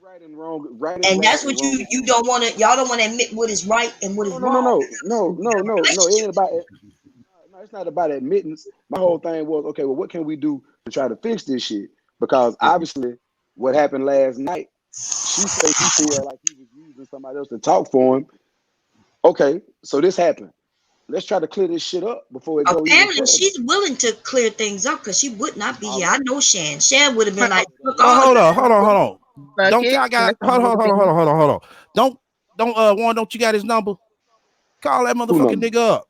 Right and wrong, right And is right that's and what wrong. you don't want to, y'all don't want to admit what is right and what is wrong. No. It ain't about it. No, it's not about admittance. My whole thing was, okay, well, what can we do to try to fix this shit? Because obviously, what happened last night, she said she feel like he was using using somebody else to talk for him. Okay, so this happened. Let's try to clear this shit up before it go even Apparently, further. she's willing to clear things up because she would not be here. I know Shan. Shan would have been like, "Look, Oh, all hold on. Don't Bucket. y'all got hold on. Don't Warren, don't you got his number? Call that motherfucking number? nigga up.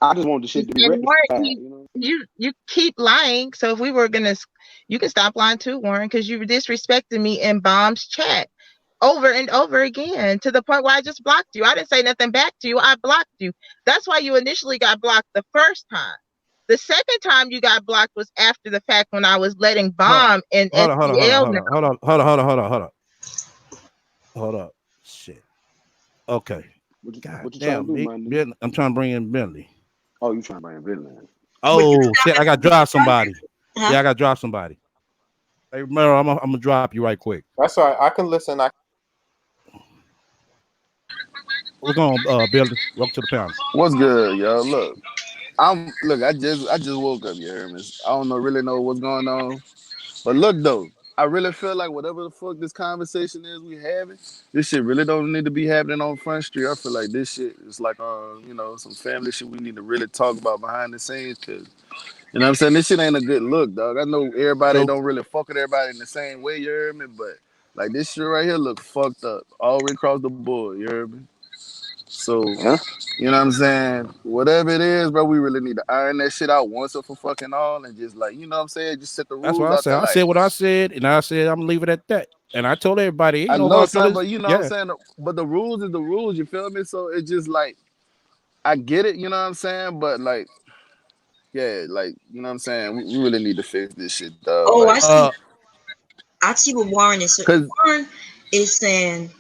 I just want the shit to be And rectified. Warren, you keep lying. So if we were gonna, you can stop lying too, Warren, because you disrespected me in Bomb's chat over and over again to the point where I just blocked you. I didn't say nothing back to you. I blocked you. That's why you initially got blocked the first time. The second time you got blocked was after the fact when I was letting Bomb and STL know. Hold up. Shit. Okay. What you God trying to damn, do, man? I'm trying to bring in Bentley. Oh, you trying to bring in Bentley? Oh shit, I got to drop somebody. Huh? Yeah, I got to drop somebody. Hey, Mero, I'm gonna drop you right quick. That's all right. I can listen. We're going, Billy. Welcome to the panel. What's good, yo? Look, I just woke up, you heard me? I don't really know what's going on. But look though, I really feel like whatever the fuck this conversation is we having, this shit really don't need to be happening on Front Street. I feel like this shit is like some family shit we need to really talk about behind the scenes, cause you know what I'm saying? This shit ain't a good look, dog. I know everybody don't really fuck with everybody in the same way, you heard me? But like this shit right here look fucked up all the way across the board, you heard me? So, you know what I'm saying? Whatever it is, bro, we really need to iron that shit out once and for fucking all and just like, you know what I'm saying? Just set the rules That's what I out said. there. I Like, said what I said, and I said I'm gonna leave it at that. And I told everybody, ain't I no know, hard son, feelings. but you know what I'm saying? But the rules is the rules, you feel me? So it's just like, I get it, you know what I'm saying? But like, yeah, like, you know what I'm saying? We really need to fix this shit, dog. Oh, Like, I see what Warren is saying. cause Warren is saying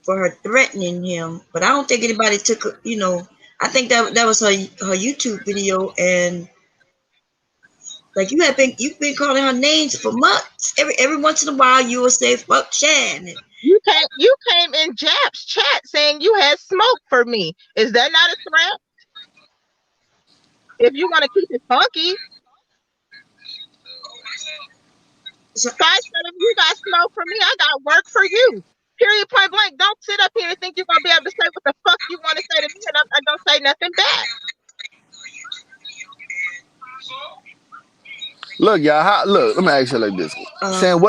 for her threatening him, but I don't think anybody took. I think that was her YouTube video, and like you've been calling her names for months. Every once in a while, you will say "fuck Shan." You came in Jap's chat saying you had smoke for me. Is that not a threat? If you want to keep it funky. So, I said, if you got smoke for me, I got work for you. Period, point blank. Don't sit up here and think you're going to be able to say what the fuck you want to say to me and I don't say nothing back. look, y'all, let me ask you like this. Shan,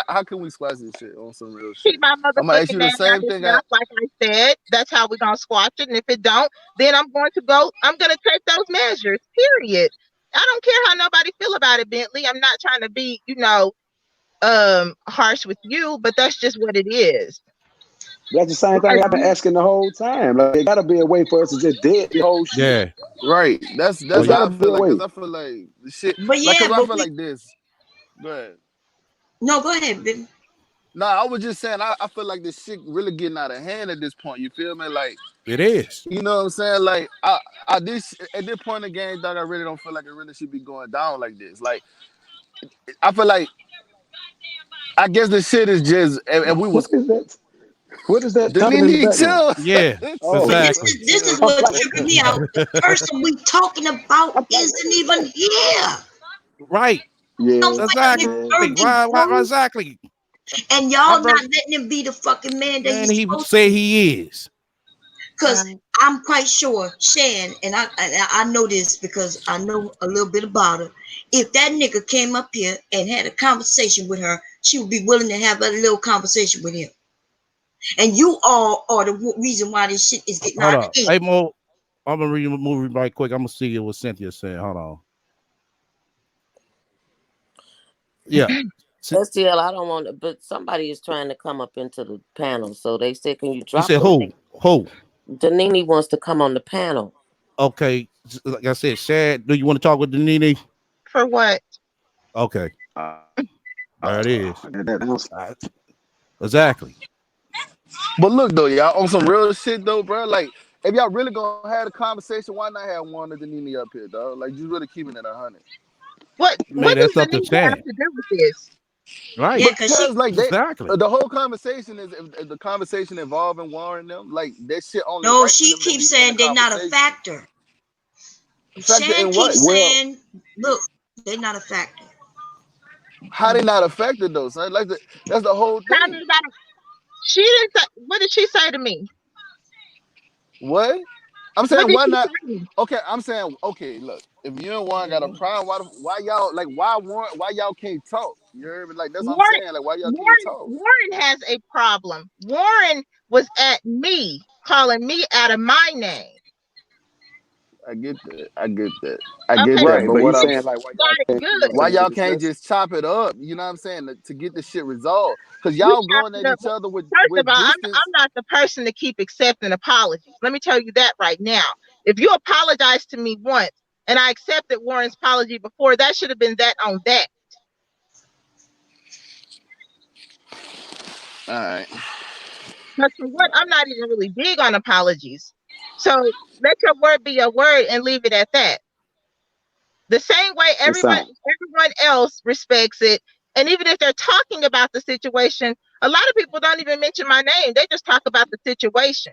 how can we squash this shit on some real shit? Keep my I'm gonna ask motherfucking you the name out same his thing. mouth, like I said. That's how we're going to squash it. And if it don't, then I'm going to take those measures, period. I don't care how nobody feel about it, Bentley. I'm not trying to be, harsh with you, but that's just what it is. That's the same thing I've been asking the whole time. Like, there gotta be a way for us to just dead the whole shit. Yeah. Right. That's There's how gotta I be feel a like, way. because I feel like the shit. but yeah, Because I but feel like this. Go ahead. no, go ahead, baby. Nah, I was just saying, I feel like this shit really getting out of hand at this point. You feel me? Like, It is. you know what I'm saying? Like, at this point in the game, dog, I really don't feel like it really should be going down like this. Like, I feel like, I guess the shit is just, and we was. What is that? What is that The talking in the Nene background? chill. Yeah. Oh, But Exactly. this is what tripping me out. The person we talking about isn't even here. Right. yeah, Exactly. Why exactly? And My y'all brother, not letting him be the fucking man that man, he's he supposed say to be. he is. Because I'm quite sure Shan, and I know this because I know a little bit about her. If that nigga came up here and had a conversation with her, she would be willing to have a little conversation with him. And you all are the reason why this shit is getting Hold out of up. hand. Hey Mo, I'm gonna read a movie right quick. I'm gonna see what Cynthia said. Hold on. Yeah. STL, I don't want to, but somebody is trying to come up into the panel. So they said, can you You drop said the who? link? Who? Danini wants to come on the panel. Okay. Like I said, Shad, do you want to talk with the Nene? For what? Okay. There it is. Exactly. But look though, y'all, on some real shit though, bro. Like, if y'all really gonna have a conversation, why not have one of the Nene up here, dog? Like, just really keeping it 100. What Man, does that's the up to need have Shan. to do with this? Right. Yeah, because Because like Exactly. the whole conversation is if the conversation involving Warren them, like that shit only no, right for she them to keeps be in the saying they're not a conversation. factor. Factor Shan in what? keeps well, saying, look, they're not a factor. How they not affected though, son? Like that's the whole thing. She didn't say. What did she say to me? What? I'm What saying did why she not? say? Okay, I'm saying okay. Look, if you and Warren got a problem, why y'all like why Warren? Why y'all can't talk? You heard me? Like that's what I'm Warren, saying. Like why y'all can't talk? Warren has a problem. Warren was at me, calling me out of my name. I get that. I get that. I get Okay, that. Right, But but what he's I'm saying like why y'all got it can't, you know what I'm good. why saying, y'all can't discuss it. just chop it up? You know what I'm saying? To get the shit resolved. Cause We y'all going chopped it at up. each other First of with all, distance. I'm not the person to keep accepting apologies. Let me tell you that right now. If you apologize to me once and I accepted Warren's apology before, that should have been that on that. All right. Because for what, I'm not even really big on apologies. So let your word be your word and leave it at that. The same way It sounds everyone else respects it. And even if they're talking about the situation, a lot of people don't even mention my name. They just talk about the situation.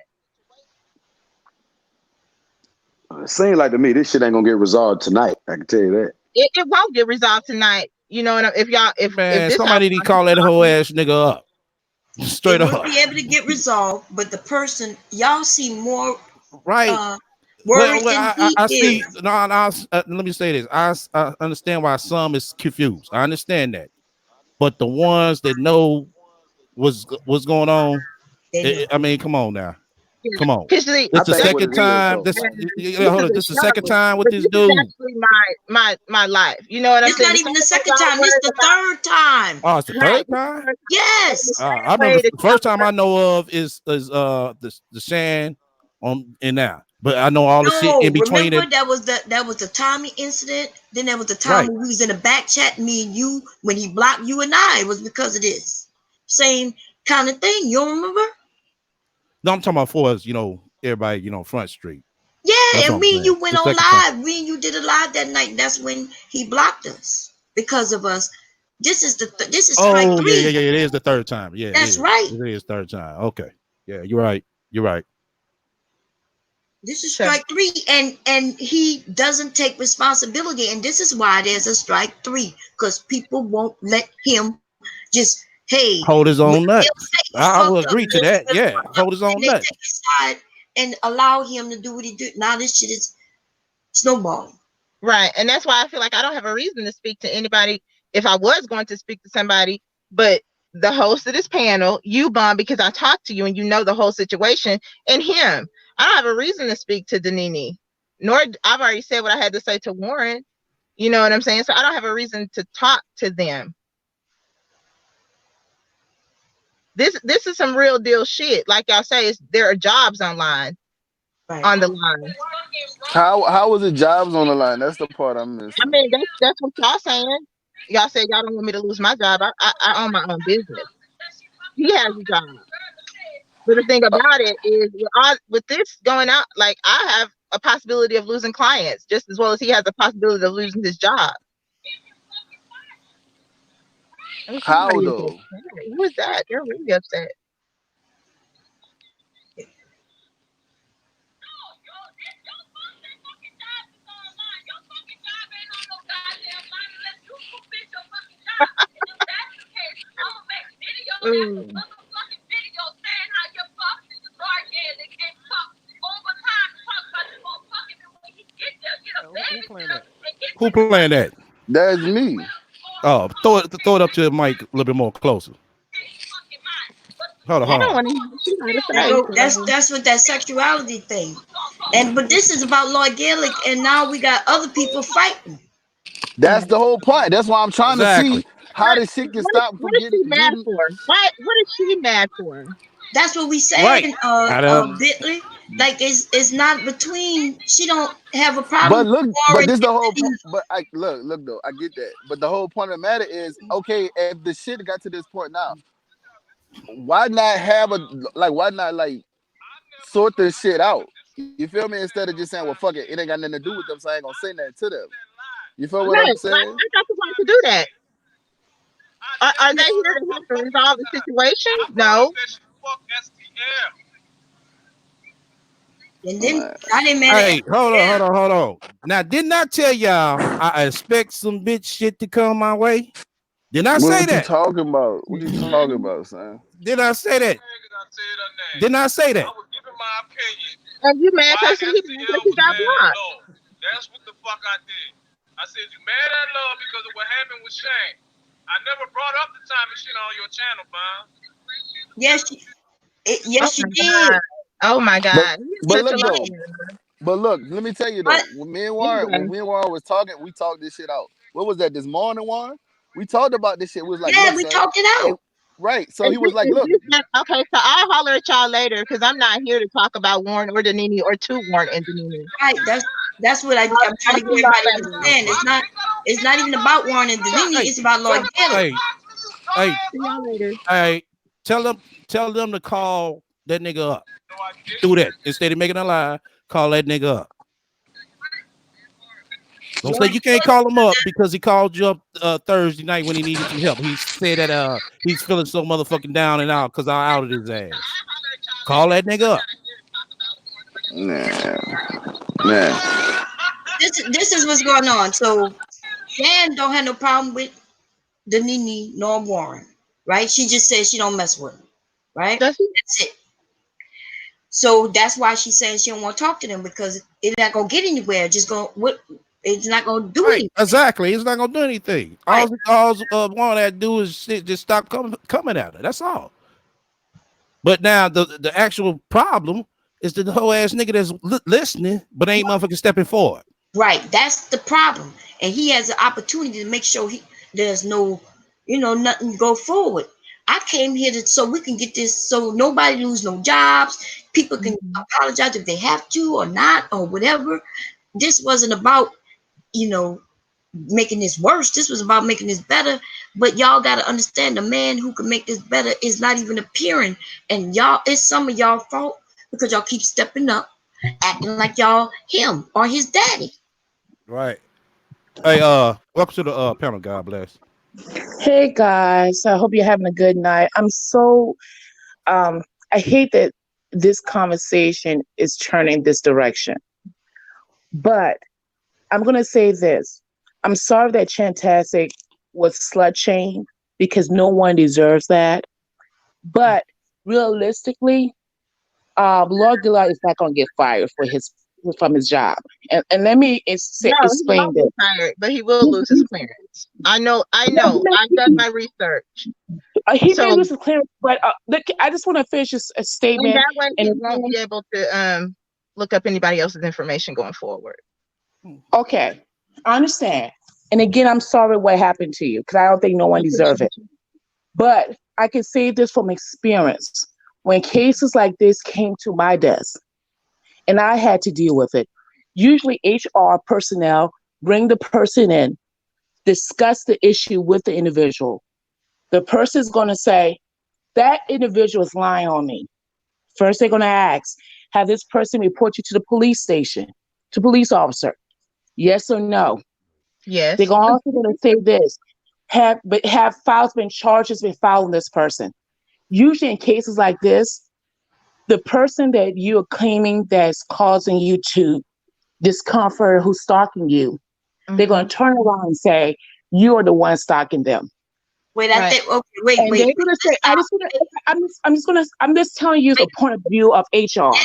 it seems like to me this shit ain't gonna get resolved tonight. I can tell you that. It won't get resolved tonight. You know, and if Man, this how somebody need to call that whole ass nigga up. It Straight will up. be able to get resolved, but the person y'all seem more Right. worried than he I see. is. No, let me say this. I understand why some is confused. I understand that, but the ones that know what's going on, They know. I mean, come on now, come on. because I It's the think what second it is time. though. This this hold is on. a This is the second show, time with but this this is dude. actually my life. You know what I'm It's saying? not The even same the way second y'all time. This worried the about third time. Oh, it's the right. third time. Yes. I remember the first time I know of is the Shan on and now, but I know all the shit No, in between remember it. that was the Tommy incident. Then there was the time Right. when we was in a back chat, me and you, when he blocked you and I. It was because of this same kind of thing. You don't remember? No, I'm talking about for us, everybody, Front Street. Yeah, That's what and I'm me and saying. you went The on second time. live. Me and you did a live that night. That's when he blocked us because of us. This is this is strike Oh, yeah. three. It is the third time. Yeah, it That's is. right. It is third time. Okay. Yeah, you're right. You're right. This is So, strike three, and he doesn't take responsibility, and this is why there's a strike three, because people won't let him just, hey, Hold his they'll own nuts. say he I will fucked up, agree to that. Yeah, hold his own and they nuts. take his side and allow him to do what he did. Now this shit is snowballing. right. And that's why I feel like I don't have a reason to speak to anybody if I was going to speak to somebody, but the host of this panel, you, Bon, because I talked to you and you know the whole situation, and him. I don't have a reason to speak to Danini, nor I've already said what I had to say to Warren. You know what I'm saying? So I don't have a reason to talk to them. This is some real deal shit. Like y'all say, there are jobs online Right. on the line. How was it jobs on the line? That's the part I'm I missing. mean, that's what y'all saying. Y'all say y'all don't want me to lose my job. I own my own business. He has a job. But the thing about it is, with this going out, like I have a possibility of losing clients just as well as he has a possibility of losing his job. And How somebody is though? upset. Who is that? They're really upset. Mm. Who playing that? Who playing that? That's me. Oh, throw it up to the mic a little bit more closer. Hold on, I hold don't on. want to hear what she got to There say. go. So. That's what that sexuality thing. But this is about Lloyd Gaelic, and now we got other people fighting. That's the whole point. That's why I'm trying to see Exactly. how this shit can stop from What is she mad getting. for? What is she mad for? That's what we Right. saying, I don't. Bitly. Like it's not between. She don't have a problem But with look, but Warren this the whole just point. But I look though, I get that. But the whole point of the matter is, okay, if the shit got to this point now, why not have why not sort this shit out? You feel me? Instead of just saying, well, fuck it, it ain't got nothing to do with them, so I ain't gonna say nothing to them. You feel what No, I'm I saying? thought you wanted to do that. Are they here to help to resolve the situation? No. and then Man. I didn't matter. Hey, hold on. Now, didn't I tell y'all I expect some bitch shit to come my way? Did I say What you that? talking about? What you talking about, son? Did I say that? Didn't I say that? Are you mad because he got blocked? That's what the fuck I did. I said you mad at love because of what happened with Shane. I never brought up the time and shit on your channel, man. Yes, you did. Oh my God. But He's such a look though. liar. But look, let me tell you though. When me and Warren was talking, we talked this shit out. What was that this morning, Warren? We talked about this shit. We was like, yeah, look, we son, talked it out. right. So he was like, look. Okay, so I'll holler at y'all later because I'm not here to talk about Warren or Danini or to Warren and Danini. Right. That's what I'm trying to get everybody to understand. It's not even about Warren and Danini. It's about Lord Gillett. Hey, See y'all later. hey, tell them to call that nigga up. Do that instead of making a lie. Call that nigga up. Don't say you can't call him up because he called you up Thursday night when he needed some help. He said that he's feeling so motherfucking down and out because I outed his ass. Call that nigga up. Nah. This is what's going on. So Dan don't have no problem with Danini nor Warren, right? She just says she don't mess with him, right? That's it. So that's why she's saying she don't want to talk to them because it's not gonna get anywhere. It's not gonna do anything. Exactly, it's not gonna do anything. Right. All Warren had to do is just stop coming at her. That's all. But now the actual problem is the whole ass nigga that's listening, but ain't motherfucking stepping forward. Right, that's the problem, and he has an opportunity to make sure there's no, nothing go forward. I came here so we can get this, so nobody lose no jobs. People can apologize if they have to or not or whatever. This wasn't about, making this worse. This was about making this better. But y'all got to understand, the man who can make this better is not even appearing, and it's some of y'all fault because y'all keep stepping up, acting like y'all him or his daddy. Right. Hey, welcome to the panel. God bless. Hey guys, I hope you're having a good night. I'm so I hate that this conversation is turning this direction. But I'm gonna say this. I'm sorry that Chantastic was slut shamed because no one deserves that. But realistically, Lord Gillard is not gonna get fired from his job. And let me explain this. Fired, but he will lose his clearance. I know. I've done my research. He may lose his clearance, but I just want to finish a statement. And that way he won't be able to look up anybody else's information going forward. Okay, I understand. And again, I'm sorry what happened to you because I don't think no one deserves it. But I can say this from experience. When cases like this came to my desk and I had to deal with it, usually HR personnel bring the person in, discuss the issue with the individual. The person's going to say, that individual is lying on me. First, they're going to ask, have this person report you to the police station, to police officer? Yes or no? Yes. They're also going to say this, have files been charges been filed on this person? Usually in cases like this, the person that you're claiming that's causing you to discomfort, who's stalking you, they're going to turn around and say, you're the one stalking them. Wait, I think. Okay, wait. They're gonna say, I'm just telling you the point of view of HR. Yeah,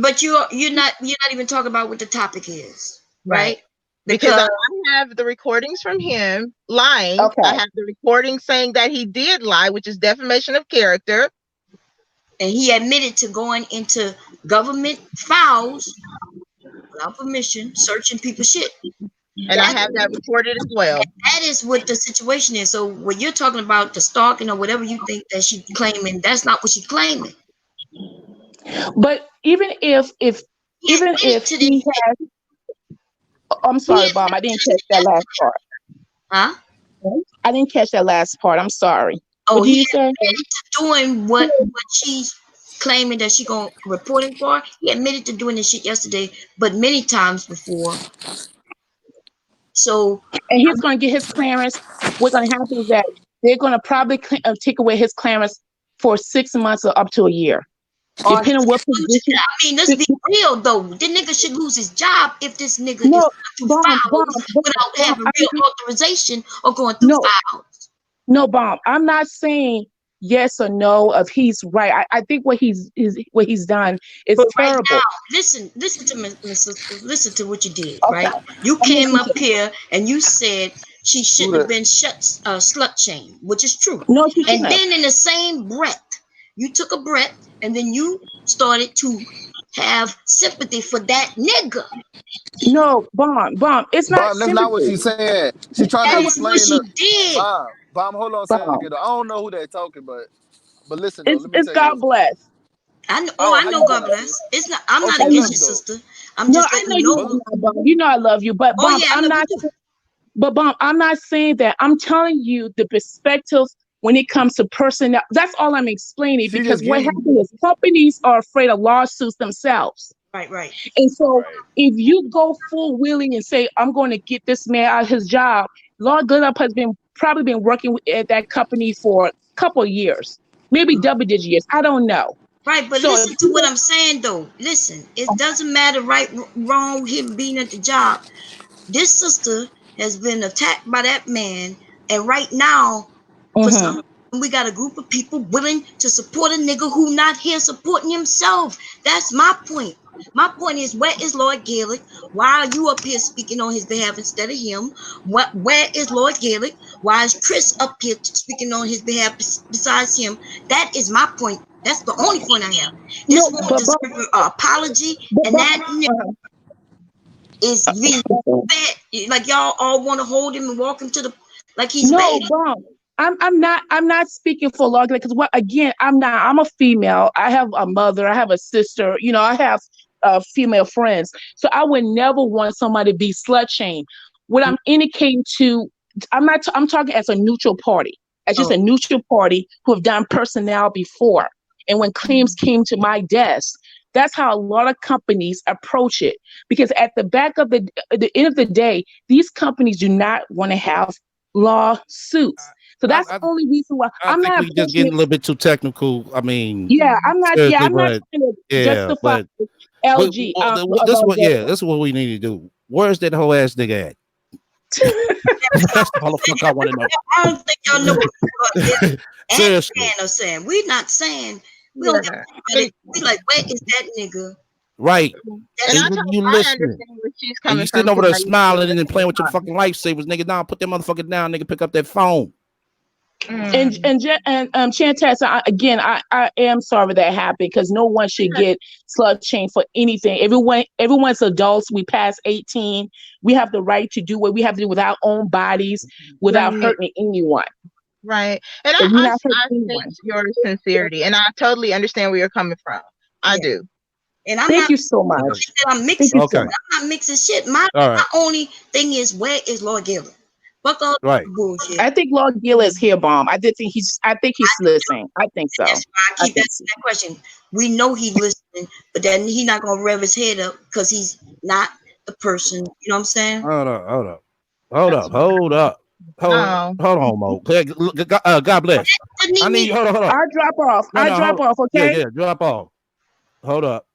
but you're not even talking about what the topic is, right? Because I have the recordings from him lying. Okay. I have the recording saying that he did lie, which is defamation of character. And he admitted to going into government files without permission, searching people's shit. And I have that recorded as well. That is what the situation is. So when you're talking about the stalking or whatever you think that she's claiming, that's not what she's claiming. But even if he has, I'm sorry, Bob, I didn't catch that last part. Huh? I didn't catch that last part. I'm sorry. Oh, what did you say? Doing what she's claiming that she's gonna report him for. He admitted to doing this shit yesterday, but many times before. So, and he's going to get his clearance. What's going to happen is that they're going to probably take away his clearance for 6 months or up to a year. Depending on what position. I mean, let's be real though. The nigga should lose his job if this nigga is going through files without having real authorization or going through files. No, Bomb. I'm not saying yes or no if he's right. I think what he's done is But right now, terrible. listen to me, Miss Sister. Listen to what you did, Okay, right? You I'm came listening up to you. here and you said she Who shouldn't have that? been slut shamed, which is true. No, she And shouldn't have. then in the same breath, you took a breath and then you started to have sympathy for that nigga. No, Bomb. It's not Bomb, that's not what sympathy. she's saying. She's trying to That No, is what explain she the did. Bomb. Hold on a Bomb. second. I don't know who they're talking, but listen though, let me It's tell you God this. bless. I know. Oh, Oh, I how know. you doing, God sis? bless. It's not. I'm not Okay, And against good you, though. sister. I'm no, just I letting know you you But know. love me, Bomb. You know I love you, but Oh Bomb, yeah, I I'm love you not. too. But Bomb, I'm not saying that. I'm telling you the perspective when it comes to personnel. That's all I'm explaining she because just what getting happens is companies are afraid of lawsuits themselves. Right, right. And so right. if you go full willing and say, I'm going to get this man out of his job, Lord Glutup has probably been working at that company for a couple of years, maybe double-digit years. I don't know. Right, but So if listen to what you I'm saying though. Listen, it doesn't matter right, wrong, him being at the job. This sister has been attacked by that man, and right now, for some Mhm. reason, we got a group of people willing to support a nigga who not here supporting himself. That's my point. My point is, where is Lord Gaelic? Why are you up here speaking on his behalf instead of him? Where is Lord Gaelic? Why is Chris up here speaking on his behalf besides him? That is my point. That's the only point I have. This no, woman deserves an apology, and but that nigga is being fed. Like y'all all want to hold him and walk him to the like he's a no, baby. Bomb. I'm not speaking for Lord because what again, I'm a female. I have a mother, I have a sister, I have female friends. So I would never want somebody to be slut shamed. What I'm indicating to I'm talking as a neutral party, as just Oh, a neutral party who have done personnel before. And when claims came to my desk, that's how a lot of companies approach it. Because at the end of the day, these companies do not want to have lawsuits. So I, that's the only reason why I I'm think not we just pushing getting it. a little bit too technical. I mean, Yeah, I'm not. Yeah, seriously, I'm not but trying to yeah, justify but LG. this is Lord what this is what we need to do. Where's that whole ass nigga at? That's the motherfucker I want to know. I don't think y'all know what Lord Gaelic and Seriously, Stan are saying. We're not saying we don't give Yeah. a credit. We like, where is that nigga? right? And That's I And told you I listening, understand where she's and you coming from sitting over too. there I used to be smiling able and then to playing with your respond. fucking lifesavers, nigga. Now put that motherfucker down, nigga. Pick up that phone. and Mm. Chantel, again, I am sorry that happened because no one should get slut shamed for anything. Everyone's adults. We pass 18. We have the right to do what we have to do with our own bodies without Right. hurting anyone. Right. And If you're not hurting I anyone. sense your sincerity, and I totally understand where you're coming from. I yeah. do. And I'm Thank not you so much. Okay. I'm Thank mixing. you so Okay. much. I'm not mixing shit. My All right. only thing is, where is Lord Gaelic? Fuck all Right. the bullshit. I think Lord Gill is here, Bomb. I think he's listening. I think so. That's why I I keep think asking that question. We know he's listening, but then he not gonna rev his head up because he's not the person. You know what I'm saying? Hold up. Hold up. Hold That's up. Hold up. no. Hold on, Mo. God bless. Didn't I he need. mean? Hold up. Hold up. I drop off. No, no. Hold up. Yeah, Okay. yeah. Drop off. Hold up.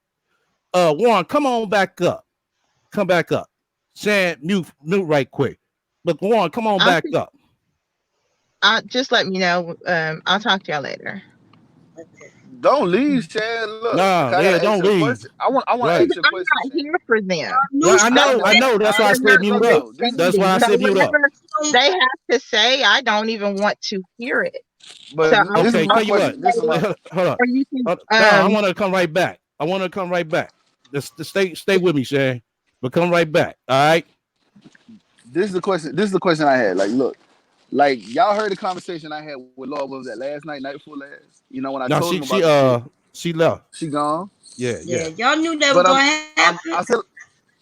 Warren, come on back up. Come back up. Shan, mute right quick. But Warren, come on I'll back see, up. just let me know. I'll talk to y'all later. Okay. Don't leave, Chad. Look, Nah, I yeah, gotta ask don't you a leave. question. I want to Right. ask you a I'm question, not Chad. here for them. Yeah, New I stuff. know. I know. That's why I They're said not mute up. That's why I understanding. So said mute up. whatever they have to say, I don't even want to hear it. So But I this will is Okay, my tell talk you to what. you question. This is my later, Hold up. or you can No, I want to come right back. I want to come right back. Just stay with me, Shan. But come right back. All right. this is the question. This is the question I had. Like, look, like y'all heard the conversation I had with Lord. What was that last night before last? You know when I No, told him about the shit. she left. She gone. Yeah, Yeah, yeah. y'all knew that was But gonna happen. I said,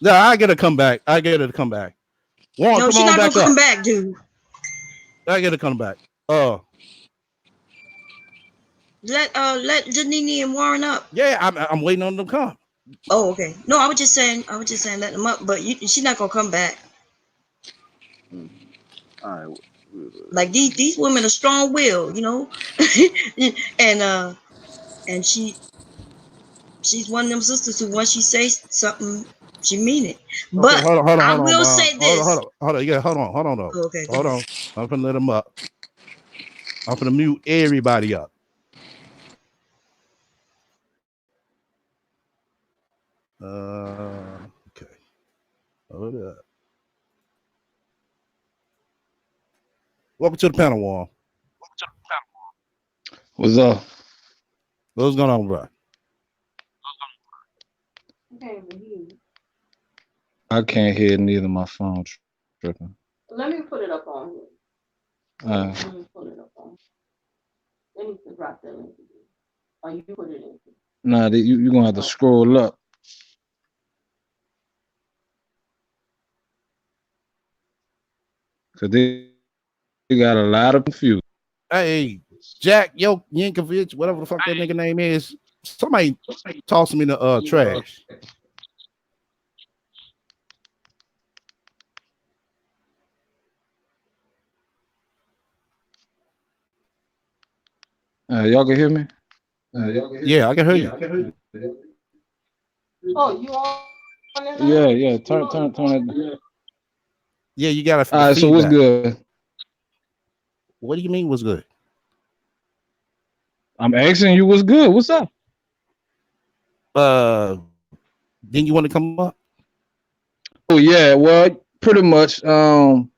No, I get to come back. I get her to come back. Warren, No, come she's on not gonna back come up. back, dude. I get to come back. Uh, Let Janini and Warren up. yeah, I'm waiting on them to come. Oh, okay. No, I was just saying let them up, but she's not gonna come back. all right. Like these women are strong willed, you know. And she's one of them sisters who once she says something, she mean it. Okay, But hold I on, will Mom. say this. Hold on. Yeah, hold on. Okay, go Hold ahead. on. I'm gonna let them up. I'm gonna mute everybody up. Okay. Hold up. Welcome to the panel, Wall. What's up? What's going on, bro? I can't hear neither. My phone tripping. Let me put it up on here. Let me put it up on. Let me drop that link. Or you put it in. Nah, you're gonna have to scroll up. Cause they got a lot of confusion. Hey, Jack Yankovic, whatever the fuck that nigga name is. Somebody toss him in the trash. Y'all can hear me? Yeah, I can hear you. Oh, you on? Yeah. Turn it. Yeah, you got to. All right, so what's good? What do you mean what's good? I'm asking you what's good. What's up? Then you want to come up? Oh yeah, well, pretty much. Y'all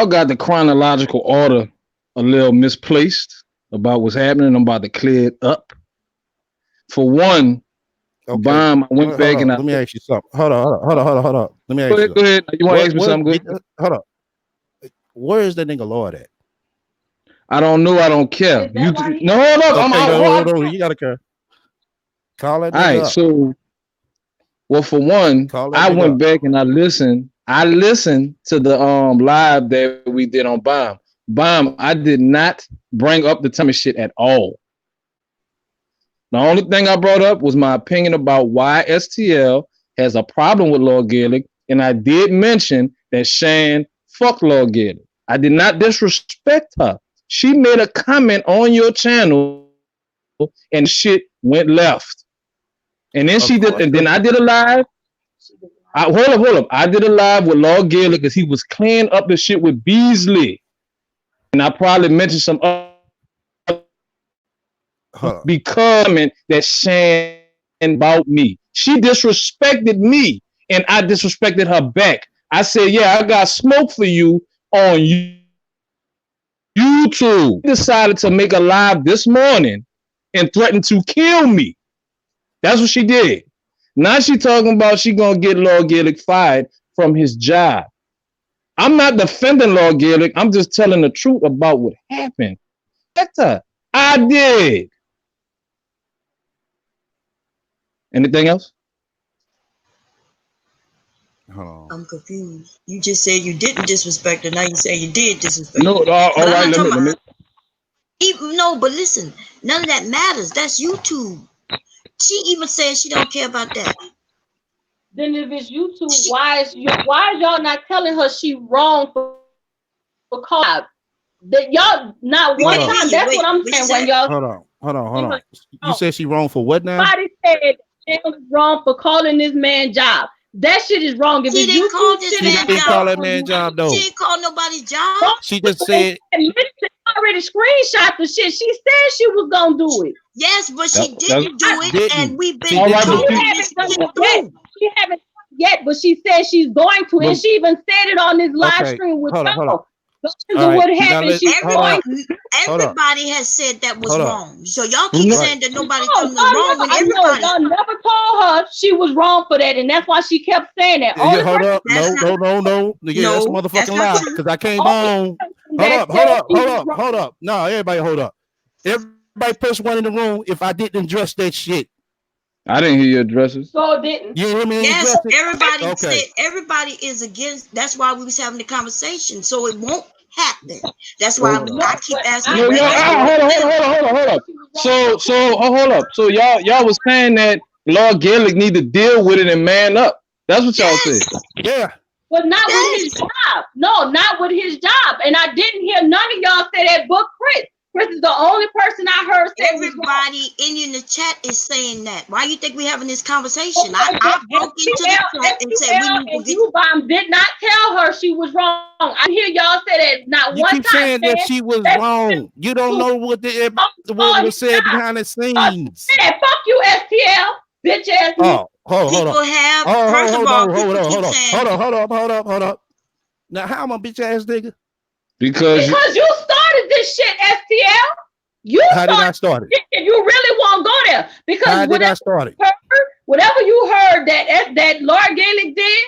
got the chronological order a little misplaced about what's happening. I'm about to clear it up. For one, okay. I went back and let me ask you something. Hold on. Let me ask you. Go ahead. You want to ask me something good? Hold on. Where is that nigga Lord at? I don't know. I don't care. You no, hold up. Okay, no, you gotta care. Call that nigga all right, up. so well, for one, I went back and I listened. I listened to the live that we did on Bomb. Bomb, I did not bring up the Tommy shit at all. The only thing I brought up was my opinion about why STL has a problem with Lord Gaelic, and I did mention that Shan fucked Lord Gaelic. I did not disrespect her. She made a comment on your channel, and shit went left. And then she did, and then I did a live. Hold up. I did a live with Lord Gaelic because he was cleaning up the shit with Beasley. And I probably mentioned some other because that Shan about me. She disrespected me and I disrespected her back. I said, yeah, I got smoke for you on YouTube. She decided to make a live this morning and threatened to kill me. That's what she did. Now she talking about she gonna get Lord Gaelic fired from his job. I'm not defending Lord Gaelic. I'm just telling the truth about what happened. I did. Anything else? I'm confused. You just said you didn't disrespect her. Now you say you did disrespect her. No, all right. Let me. No, but listen, none of that matters. That's YouTube. She even said she don't care about that. Then if it's YouTube, why is y'all not telling her she wrong for calling? That y'all not one time. That's what I'm saying. When y'all Hold on. You said she wrong for what now? Somebody said she was wrong for calling this man job. That shit is wrong. If she didn't call this man job. She didn't call that man job though. She didn't call nobody's job. She just said. Already screenshot the shit. She said she was gonna do it. Yes, but she didn't do it, and we've been she haven't yet, but she said she's going to, and she even said it on this live stream with y'all. What happened? Everybody has said that was wrong. So y'all keep saying that nobody told them wrong when everybody. Y'all never told her she was wrong for that, and that's why she kept saying that. Hold up. No. Yeah, that's a motherfucking lie. Because I came on. Hold up. No, everybody hold up. Everybody press one in the room if I didn't address that shit. I didn't hear your addresses. So didn't. You hear me? Yes, everybody said everybody is against. That's why we was having the conversation. So it won't happen. That's why I keep asking. Hold up. So hold up. So y'all was saying that Lord Gaelic need to deal with it and man up. That's what y'all said. Yeah. But not with his job. No, not with his job. And I didn't hear none of y'all say that book Chris. Chris is the only person I heard say everybody in the chat is saying that. Why you think we having this conversation? I broke into the chat and said we need to get. You, Bomb, did not tell her she was wrong. I hear y'all say that not You one keep time. saying that she was wrong. You don't know what what was said behind the scenes. Fuck you, STL, bitch ass. Oh, hold people on. have. Oh, first of all, hold up. Now, how am I bitch ass nigga? Because you started this shit, STL. How did I start it? You really won't go there because how did I start it? Whatever you heard that Lord Gaelic did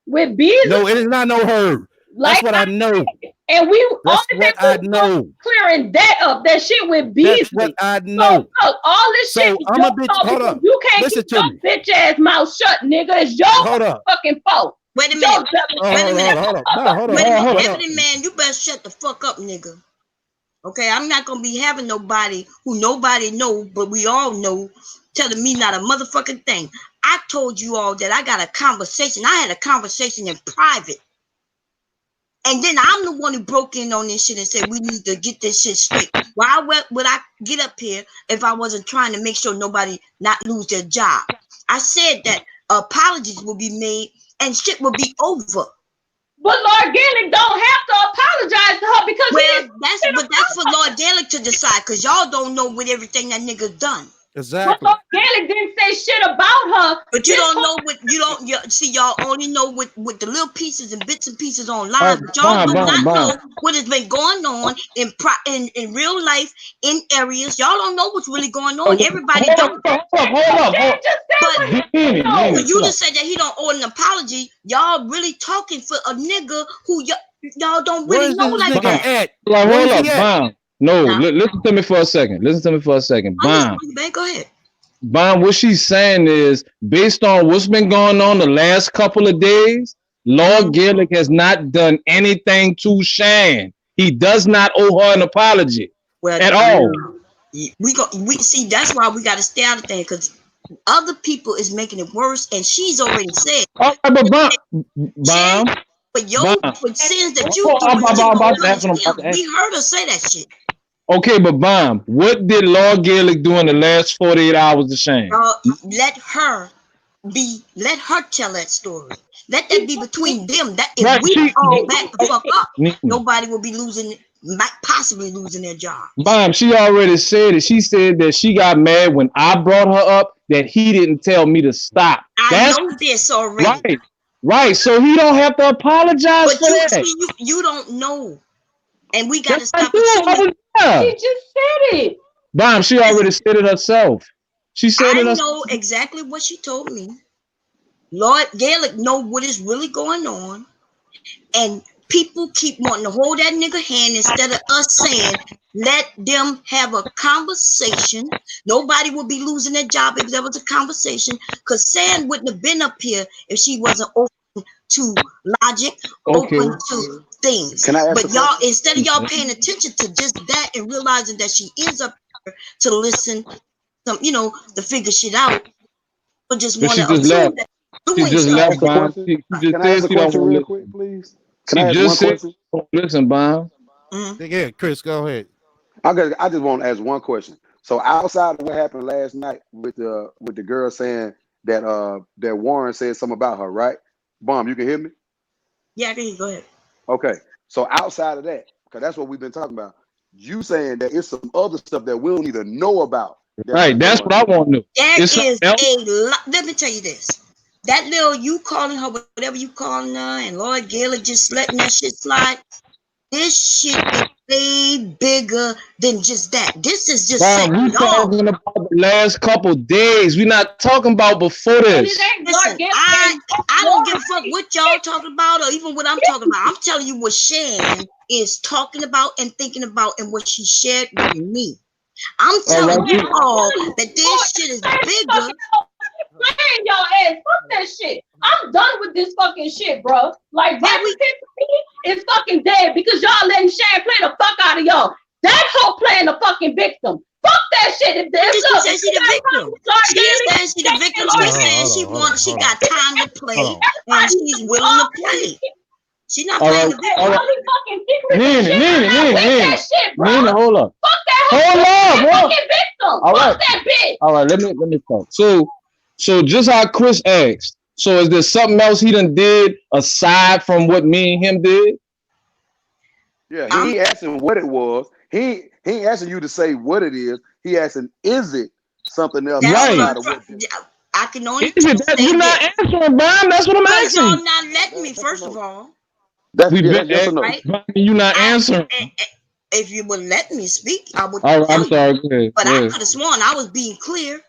with Beasley. No, it is not no heard. That's what I know. And that's what I know. Clearing that up, that shit with Beasley. That's what I know. So all this shit. I'm a bitch. Hold up. You can't listen keep your bitch ass mouth shut, nigga. It's your fucking fault. Wait a minute. Hold on. Ebony man, you better shut the fuck up, nigga. Okay, I'm not gonna be having nobody who nobody know, but we all know, telling me not a motherfucking thing. I told you all that I got a conversation. I had a conversation in private. And then I'm the one who broke in on this shit and said we need to get this shit straight. Why would I get up here if I wasn't trying to make sure nobody not lose their job? I said that apologies will be made and shit will be over. But Lord Gaelic don't have to apologize to her because that's for Lord Gaelic to decide because y'all don't know with everything that nigga done. Exactly. But Lord Gaelic didn't say shit about her. But you don't know what see. Y'all only know with the little pieces and bits and pieces online. But y'all do not know what has been going on in real life in areas. Y'all don't know what's really going on. Everybody don't. Hold up. But you just said that he don't owe an apology. Y'all really talking for a nigga who y'all don't really know like that. Hold up, Bomb. No, listen to me for a second. Bomb. Go ahead. Bomb, what she's saying is, based on what's been going on the last couple of days, Lord Gaelic has not done anything to Shan. He does not owe her an apology at all. We see that's why we got to stay out of things because other people is making it worse, and she's already said. All right, but Bomb. But sins that you do, we heard her say that shit. Okay, but Bomb, what did Lord Gaelic do in the last 48 hours of Shane? Let her tell that story. Let that be between them. That if we all back the fuck up, nobody will be might possibly losing their job. Bomb, she already said it. She said that she got mad when I brought her up that he didn't tell me to stop. I know this already. Right. So he don't have to apologize for that. You don't know. And we got to stop it. She just said it. Bomb, she already said it herself. She said it herself. I know exactly what she told me. Lord Gaelic know what is really going on. And people keep wanting to hold that nigga hand instead of us saying, let them have a conversation. Nobody would be losing their job if there was a conversation. Because Sam wouldn't have been up here if she wasn't open to logic, open to things. But y'all, instead of y'all paying attention to just that and realizing that she is up here to listen, to figure shit out, but just want to assume that she just left, Bomb. She just said she don't want to real quick, please. She just said, listen, Bomb. Yeah, Chris, go ahead. I just want to ask one question. So outside of what happened last night with the girl saying that that Warren said something about her, right? Bomb, you can hear me? Yeah, I can hear you. Go ahead. Okay. So outside of that, because that's what we've been talking about, you saying that it's some other stuff that we don't even know about. Right, that's what I want to know. There is a lot. Let me tell you this. That little you calling her whatever you calling her, and Lord Gaelic just letting that shit slide. This shit is way bigger than just that. This is just we talking about the last couple days. We're not talking about before this. Listen, I don't give a fuck what y'all talking about or even what I'm talking about. I'm telling you what Shan is talking about and thinking about and what she shared with me. I'm telling you all that this shit is bigger. Playing y'all ass. Fuck that shit. I'm done with this fucking shit, bro. Like, is fucking dead because y'all letting Shan play the fuck out of y'all. That hoe playing the fucking victim. Fuck that shit. She said she the victim. She the victim. She said she got time to play and she's willing to play. She's not All playing right, the victim. all right. All these fucking secrets and Nina, shit. Nina, I'm not Nina, with Nina. that shit, bro. Nina, hold up. Fuck that Hold whole up, bro. fucking victim. All Fuck right. that bitch. All right, let me talk. So just how Chris asked. So is there something else he done did aside from what me and him did? Yeah, he ain't asking what it was. He ain't asking you to say what it is. He asking, is it something else That's what outside I'm of what? trying. I can only Is it that say you're not this answering, Brian? That's what I'm because asking. y'all not letting me. First of all, That's We've been that's yes or no. right? Brian, you not answering. If you would let me speak, I would All right, tell I'm you. sorry. Go ahead. But Go I ahead. could have sworn I was being clear,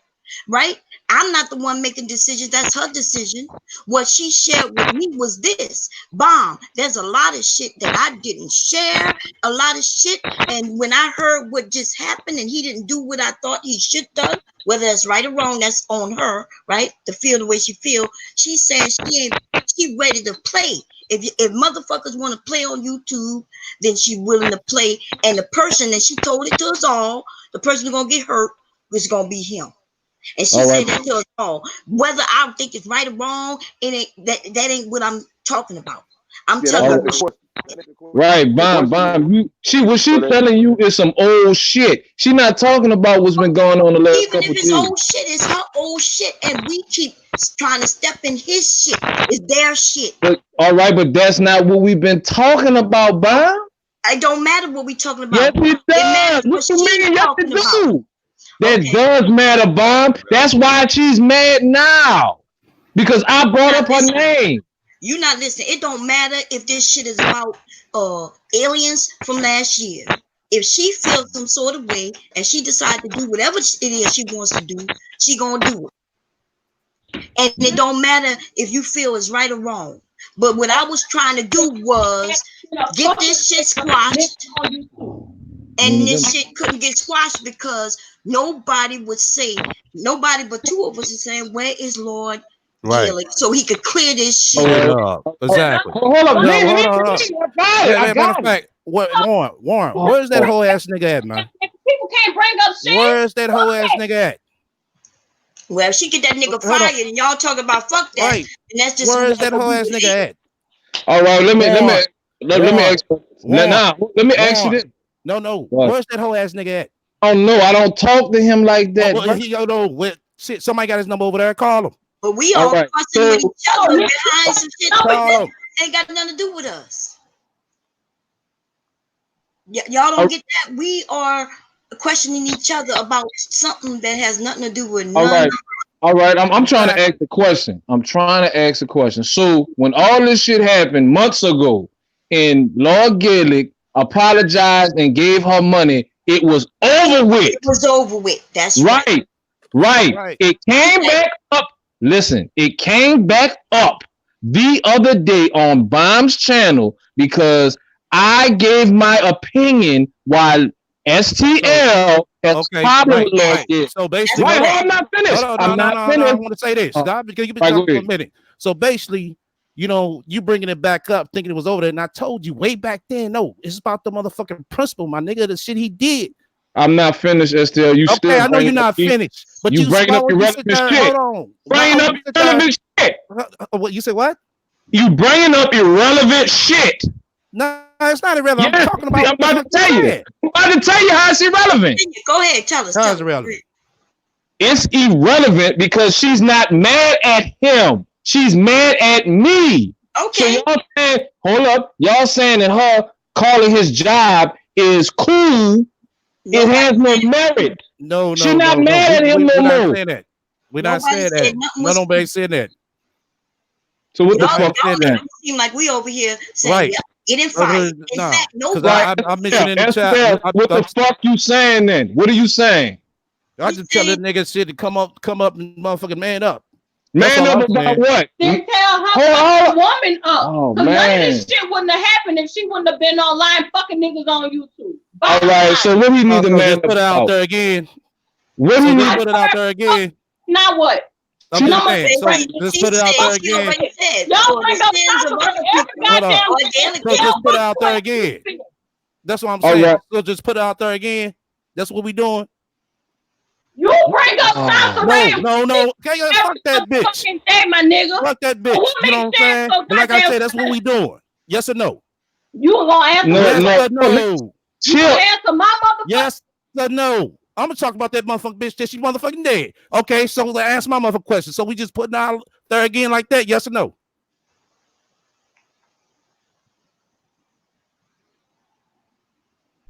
right? I'm not the one making decisions. That's her decision. What she shared with me was this. Bomb. There's a lot of shit that I didn't share. A lot of shit. And when I heard what just happened and he didn't do what I thought he should done, whether that's right or wrong, that's on her, right? To feel the way she feel. She said she ready to play. If motherfuckers want to play on YouTube, then she willing to play. And the person that she told it to us all, the person who's gonna get hurt is gonna be him. And she said that to us all. Whether I think it's right or wrong, it ain't that ain't what I'm talking about. I'm Yeah, that's telling not you the what question. Right, The Bomb. question is, What she so that telling you is some old shit. She not talking about what's been going on the last even couple if of it's days. old shit, it's her old shit, and we keep trying to step in his shit. It's their shit. But all right, but that's not what we've been talking about, Bomb. It don't matter what we talking Yes, about. it It does. matters What what you she's mean? Yes, talking it about. do. That Okay. does matter, Bomb. That's why she's mad now. Because I brought up her name. You're not listening. It don't matter if this shit is about aliens from last year. If she feels some sort of way and she decides to do whatever it is she wants to do, she gonna do it. And it don't matter if you feel it's right or wrong. But what I was trying to do was get this shit squashed. And this shit couldn't get squashed because nobody would say, nobody but two of us is saying, where is Lord Right. Gillick? So he could clear this shit Clear it up. up. Exactly. Hold up. No, Nina, hold on. I Matter got of it. fact, Warren, where's that whole ass nigga at, man? People can't bring up shit. Where's that whole ass nigga at? Well, if she get that nigga fired and y'all talking about fuck that, Right. and that's just Where's that what whole we ass nigga believe. at? All right, let me ask you this. No. What? Where's that whole ass nigga at? Oh no, I don't talk to him like that. Oh, he go no. Shit, somebody got his number over there. Call him. But we All all right. fussing with each other behind some shit Call that him. ain't got nothing to do with us. Y'all don't get that? We are questioning each other about something that has nothing to do with none. All right. I'm trying to ask a question. So when all this shit happened months ago, and Lord Gaelic apologized and gave her money, it was over with. It was over with. That's right. Right. It came back up. Listen, it came back up the other day on Bomb's channel because I gave my opinion while STL has problem with Lord Gaelic. So basically, I'm not finished. I'm not finished. I want to say this, God, because you've been talking for a minute. So basically, you bringing it back up, thinking it was over there, and I told you way back then, no, it's about the motherfucking principle, my nigga, the shit he did. I'm not finished, STL. You still I know you're not finished, but you bringing up irrelevant shit. Hold on, Bringing up irrelevant shit. What you say? What? You bringing up irrelevant shit. No, it's not irrelevant. Yes, I'm talking about. I'm about to tell you. I'm about to tell you how it's irrelevant. Go ahead, tell us. How it's irrelevant? It's irrelevant because she's not mad at him. She's mad at me. Okay. So y'all saying, hold up, y'all saying that her calling his job is cool. It has no merit. No, she's not mad at him no more. We're not saying that. Nobody said that. So what the fuck y'all said that? seem like we over here saying getting fired. In fact, nobody. I mentioned in the chat. What the fuck you saying then? What are you saying? I just tell that nigga shit to come up and motherfucking man up. Man up about what? Then tell her woman up. Oh, Cause none of man. this shit wouldn't have happened if she wouldn't have been online fucking niggas on YouTube. All right, so what do you need to man put it out there again. What do you need to put it out there again? Now what? I'm just saying. So just put it out there again. Y'all bring up So just put it out there again. That's what I'm saying. Right. So just put it out there again. That's what we doing. You bring up South Korea. No. Fuck that bitch. Day, my nigga. Fuck that bitch. You know what I'm saying? But like I said, that's what we doing. Yes or no? You gonna answer? Yes or no? You gonna answer my motherfucker? Yes or no? I'm gonna talk about that motherfucking bitch till she's motherfucking dead. Okay, so answer my motherfucking question. So we just putting out there again like that? Yes or no?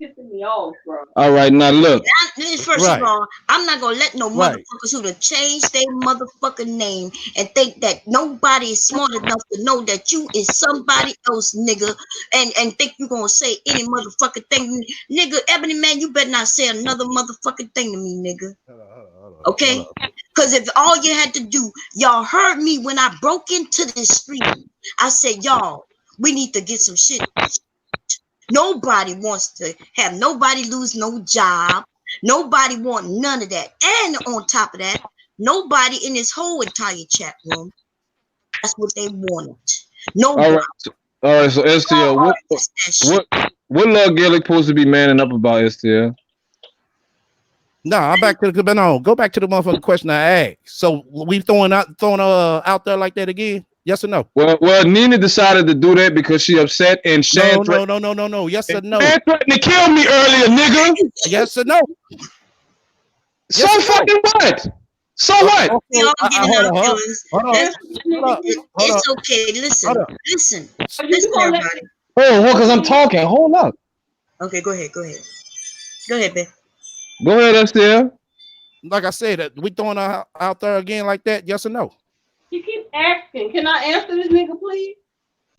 Pissing me off, bro. All right, now look. First of all, I'm not gonna let no motherfuckers who have changed their motherfucking name and think that nobody is smart enough to know that you is somebody else, nigga, and think you gonna say any motherfucking thing, nigga. Ebony Man, you better not say another motherfucking thing to me, nigga. Okay? Because if all you had to do, y'all heard me when I broke into this stream. I said, y'all, we need to get some shit. Nobody wants to have nobody lose no job. Nobody want none of that. And on top of that, nobody in this whole entire chat room, that's what they wanted. Nobody. All right, so STL, what Lord Gaelic supposed to be manning up about, STL? No, I'm back to the no. Go back to the motherfucking question I asked. So we throwing out there like that again? Yes or no? Well, Nina decided to do that because she upset and Shan no. Yes or no? Shan threatened to kill me earlier, nigga. Yes or no? So fucking what? So what? We all getting our feelings. It's okay. Listen, everybody. Hold, because I'm talking. Hold up. Okay, go ahead. Go ahead, Ben. Go ahead, STL. Like I said, we throwing out there again like that? Yes or no? You keep asking. Can I answer this nigga, please?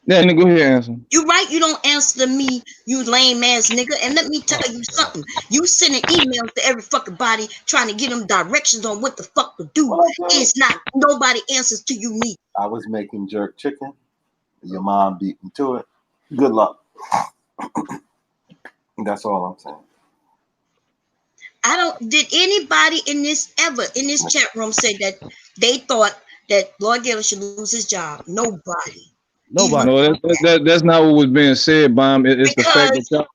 Yeah, go ahead, answer. You right, you don't answer me, you lame ass nigga. And let me tell you something. You sending emails to every fucking body trying to get them directions on what the fuck to do. It's not nobody answers to you, me. I was making jerk chicken. Your mom beat me to it. Good luck. That's all I'm saying. Did anybody in this chat room say that they thought that Lord Gaylor should lose his job? Nobody. No, that's not what was being said, Bomb. It's the fact that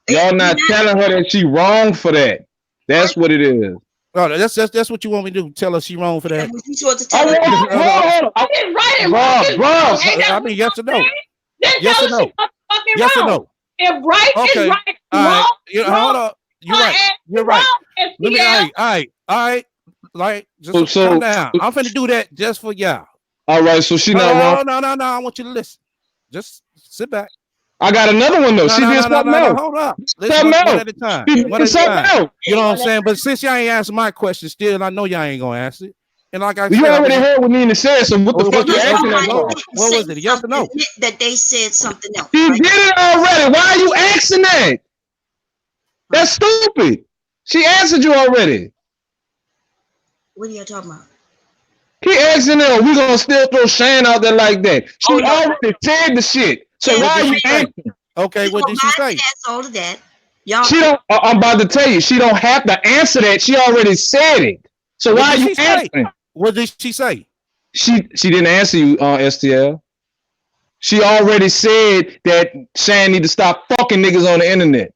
y'all not telling her that she wrong for that. That's what it is. Oh, that's what you want me to do. Tell her she wrong for that. You supposed to tell her. I didn't write it wrong. I mean, yes or no? Yes or no? Yes or no? If right is right, wrong. Hold on. You're right. You're right. Let me. All right. Like, just calm down. I'm finna do that just for y'all. All right. So she not wrong. No. I want you to listen. Just sit back. I got another one though. She did something else. Hold up. Listen one at a time. One at a time. You know what I'm saying? But since y'all ain't answering my question still, I know y'all ain't gonna answer it. And like I said, you already heard what Nina said. So what the fuck you asking that for? What was it? Yes or no? That they said something else. She did it already. Why are you asking that? That's stupid. She answered you already. What are you talking about? He asking her, we gonna still throw Shane out there like that. She already said the shit. So why are you asking? Okay, what did she say? All of that. Y'all. She don't. I'm about to tell you. She don't have to answer that. She already said it. So why are you answering? What did she say? She didn't answer you, STL. She already said that Shane need to stop fucking niggas on the internet.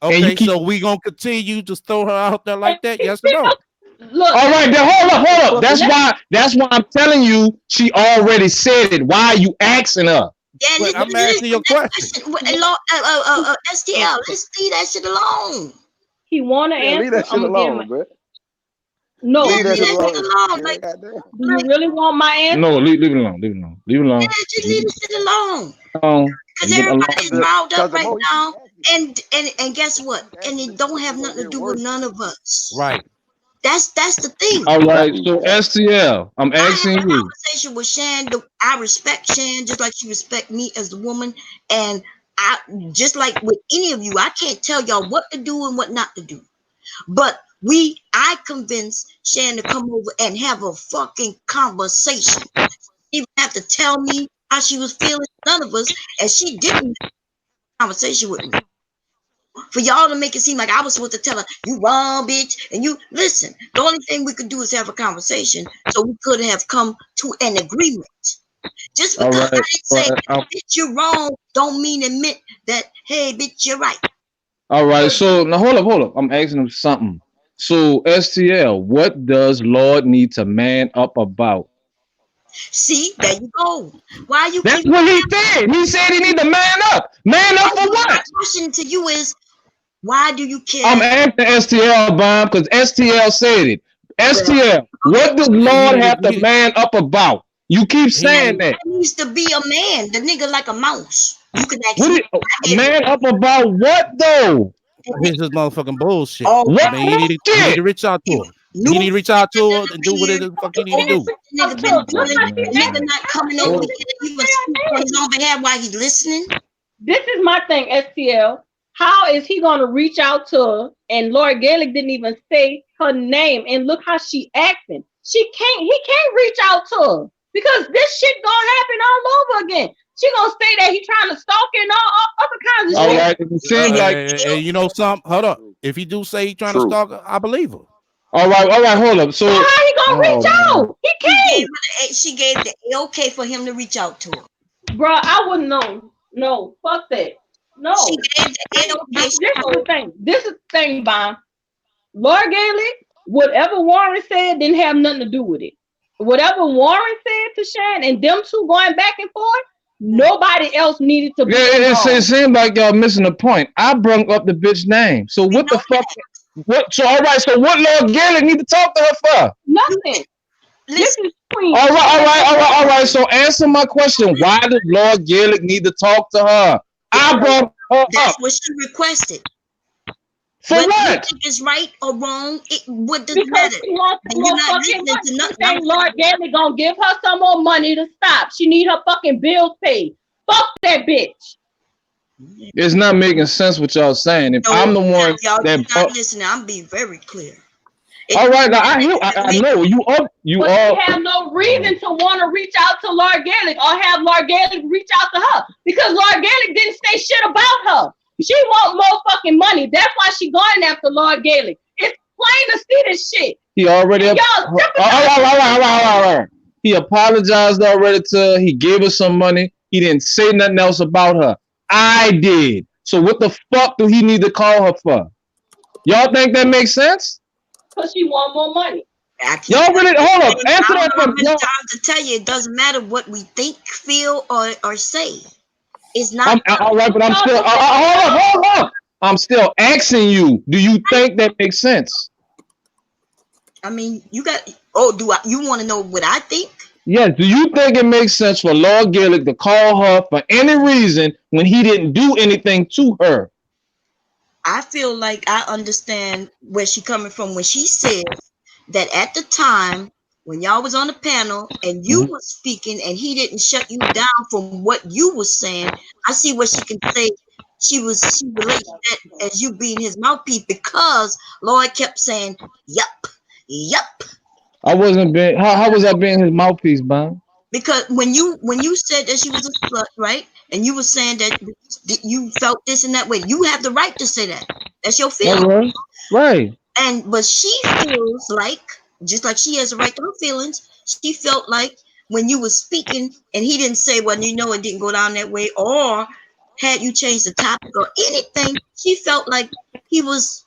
Okay, so we gonna continue to throw her out there like that? Yes or no? Look. All right, then hold up. That's why I'm telling you. She already said it. Why are you asking her? Yeah, I'm asking your question. STL, let's leave that shit alone. He wanna answer. Leave that shit alone, bro. No, leave that shit alone. Like, do you really want my answer? No, leave it alone. Yeah, just leave the shit alone. Because everybody's riled up right now, and guess what? And it don't have nothing to do with none of us. Right. That's the thing. All right, so STL, I'm asking you. Conversation with Shan. I respect Shan just like she respect me as the woman, and I just like with any of you, I can't tell y'all what to do and what not to do. But I convinced Shan to come over and have a fucking conversation. She didn't have to tell me how she was feeling. None of us, and she didn't have a conversation with me. For y'all to make it seem like I was supposed to tell her, you wrong, bitch. And you listen, the only thing we could do is have a conversation. So we could have come to an agreement. Just because I didn't say, bitch, you're wrong, don't mean admit that, hey, bitch, you're right. All right, so now hold up. I'm asking him something. So STL, what does Lord need to man up about? See, there you go. Why you That's keep what he said. He said he need to man up. Man up for what? My question to you is, why do you care? I'm asking STL, Bomb, because STL said it. STL, what does Lord have to man up about? You keep saying that. He needs to be a man. The nigga like a mouse. You can What man up about what though? Here's this motherfucking bullshit. Oh, I mean, you need to reach out to her. You need to reach out to her and do what it is the fuck you need to do. Nigga been doing. Nigga not coming over here. He was speaking on his own behalf while he's listening. This is my thing, STL. How is he gonna reach out to her? And Lord Gaelic didn't even say her name. And look how she acting. He can't reach out to her because this shit gonna happen all over again. She gonna say that he trying to stalk her and all other kinds of shit. All right, it seems like and you know something. Hold up. If he do say he trying to stalk her, I believe her. All right, hold up. So how he gonna reach out? He can't. She gave the okay for him to reach out to her. Bro, I wouldn't know. No, fuck that. No. She gave the okay. This is the thing. This is the thing, Bon. Lord Gaelic, whatever Warren said didn't have nothing to do with it. Whatever Warren said to Shan and them two going back and forth, nobody else needed to be involved. It seems like y'all missing the point. I brung up the bitch name. So what the fuck? What? So all right. So what Lord Gaelic need to talk to her for? Nothing. This is Queen. All right. So answer my question. Why does Lord Gaelic need to talk to her? I brought her up. That's what she requested. For whether what? you think it's right or wrong, what does because matter? She wants And you're not listening to she nothing. think Lord Gaelic gonna give her some more money to stop. She need her fucking bills paid. Fuck that bitch. It's not making sense what y'all saying. If I'm the one y'all that not listening, I'm being very clear. all right, now I know you but all you have no reason to want to reach out to Lord Gaelic or have Lord Gaelic reach out to her because Lord Gaelic didn't say shit about her. She want more fucking money. That's why she going after Lord Gaelic. It's plain to see this shit. He already And all right. He apologized already to her. He gave her some money. He didn't say nothing else about her. I did. So what the fuck do he need to call her for? Y'all think that makes sense? Because she want more money. Y'all really hold up. Answer that for me. Time to tell you, it doesn't matter what we think, feel, or say. It's not. All right, but I'm still hold up. I'm still asking you. Do you think that makes sense? I mean, you got. Oh, you want to know what I think? Yes. Do you think it makes sense for Lord Gaelic to call her for any reason when he didn't do anything to her? I feel like I understand where she's coming from when she says that at the time when y'all was on the panel and you was speaking and he didn't shut you down from what you was saying. I see what she can say. She relates that as you being his mouthpiece because Lloyd kept saying, yup. I wasn't being. How was I being his mouthpiece, Bob? Because when you said that she was a slut, right? And you were saying that you felt this and that way, you have the right to say that. That's your feeling, right? But she feels like, just like she has a right to her feelings, she felt like when you were speaking and he didn't say, well, you know, it didn't go down that way, or had you changed the topic or anything, she felt like he was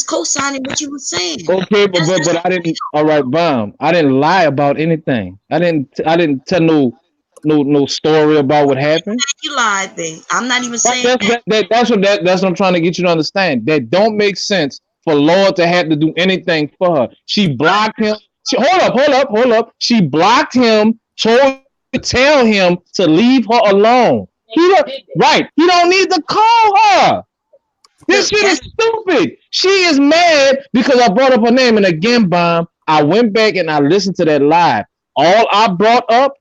co-signing what you were saying. Okay, but I didn't. All right, Bomb. I didn't lie about anything. I didn't tell no story about what happened. You lied, babe. I'm not even saying that's what I'm trying to get you to understand. That don't make sense for Lord to have to do anything for her. She blocked him. Hold up. She blocked him. Told to tell him to leave her alone. He don't need to call her. This shit is stupid. She is mad because I brought up her name. And again, Bomb, I went back and I listened to that live. All I brought up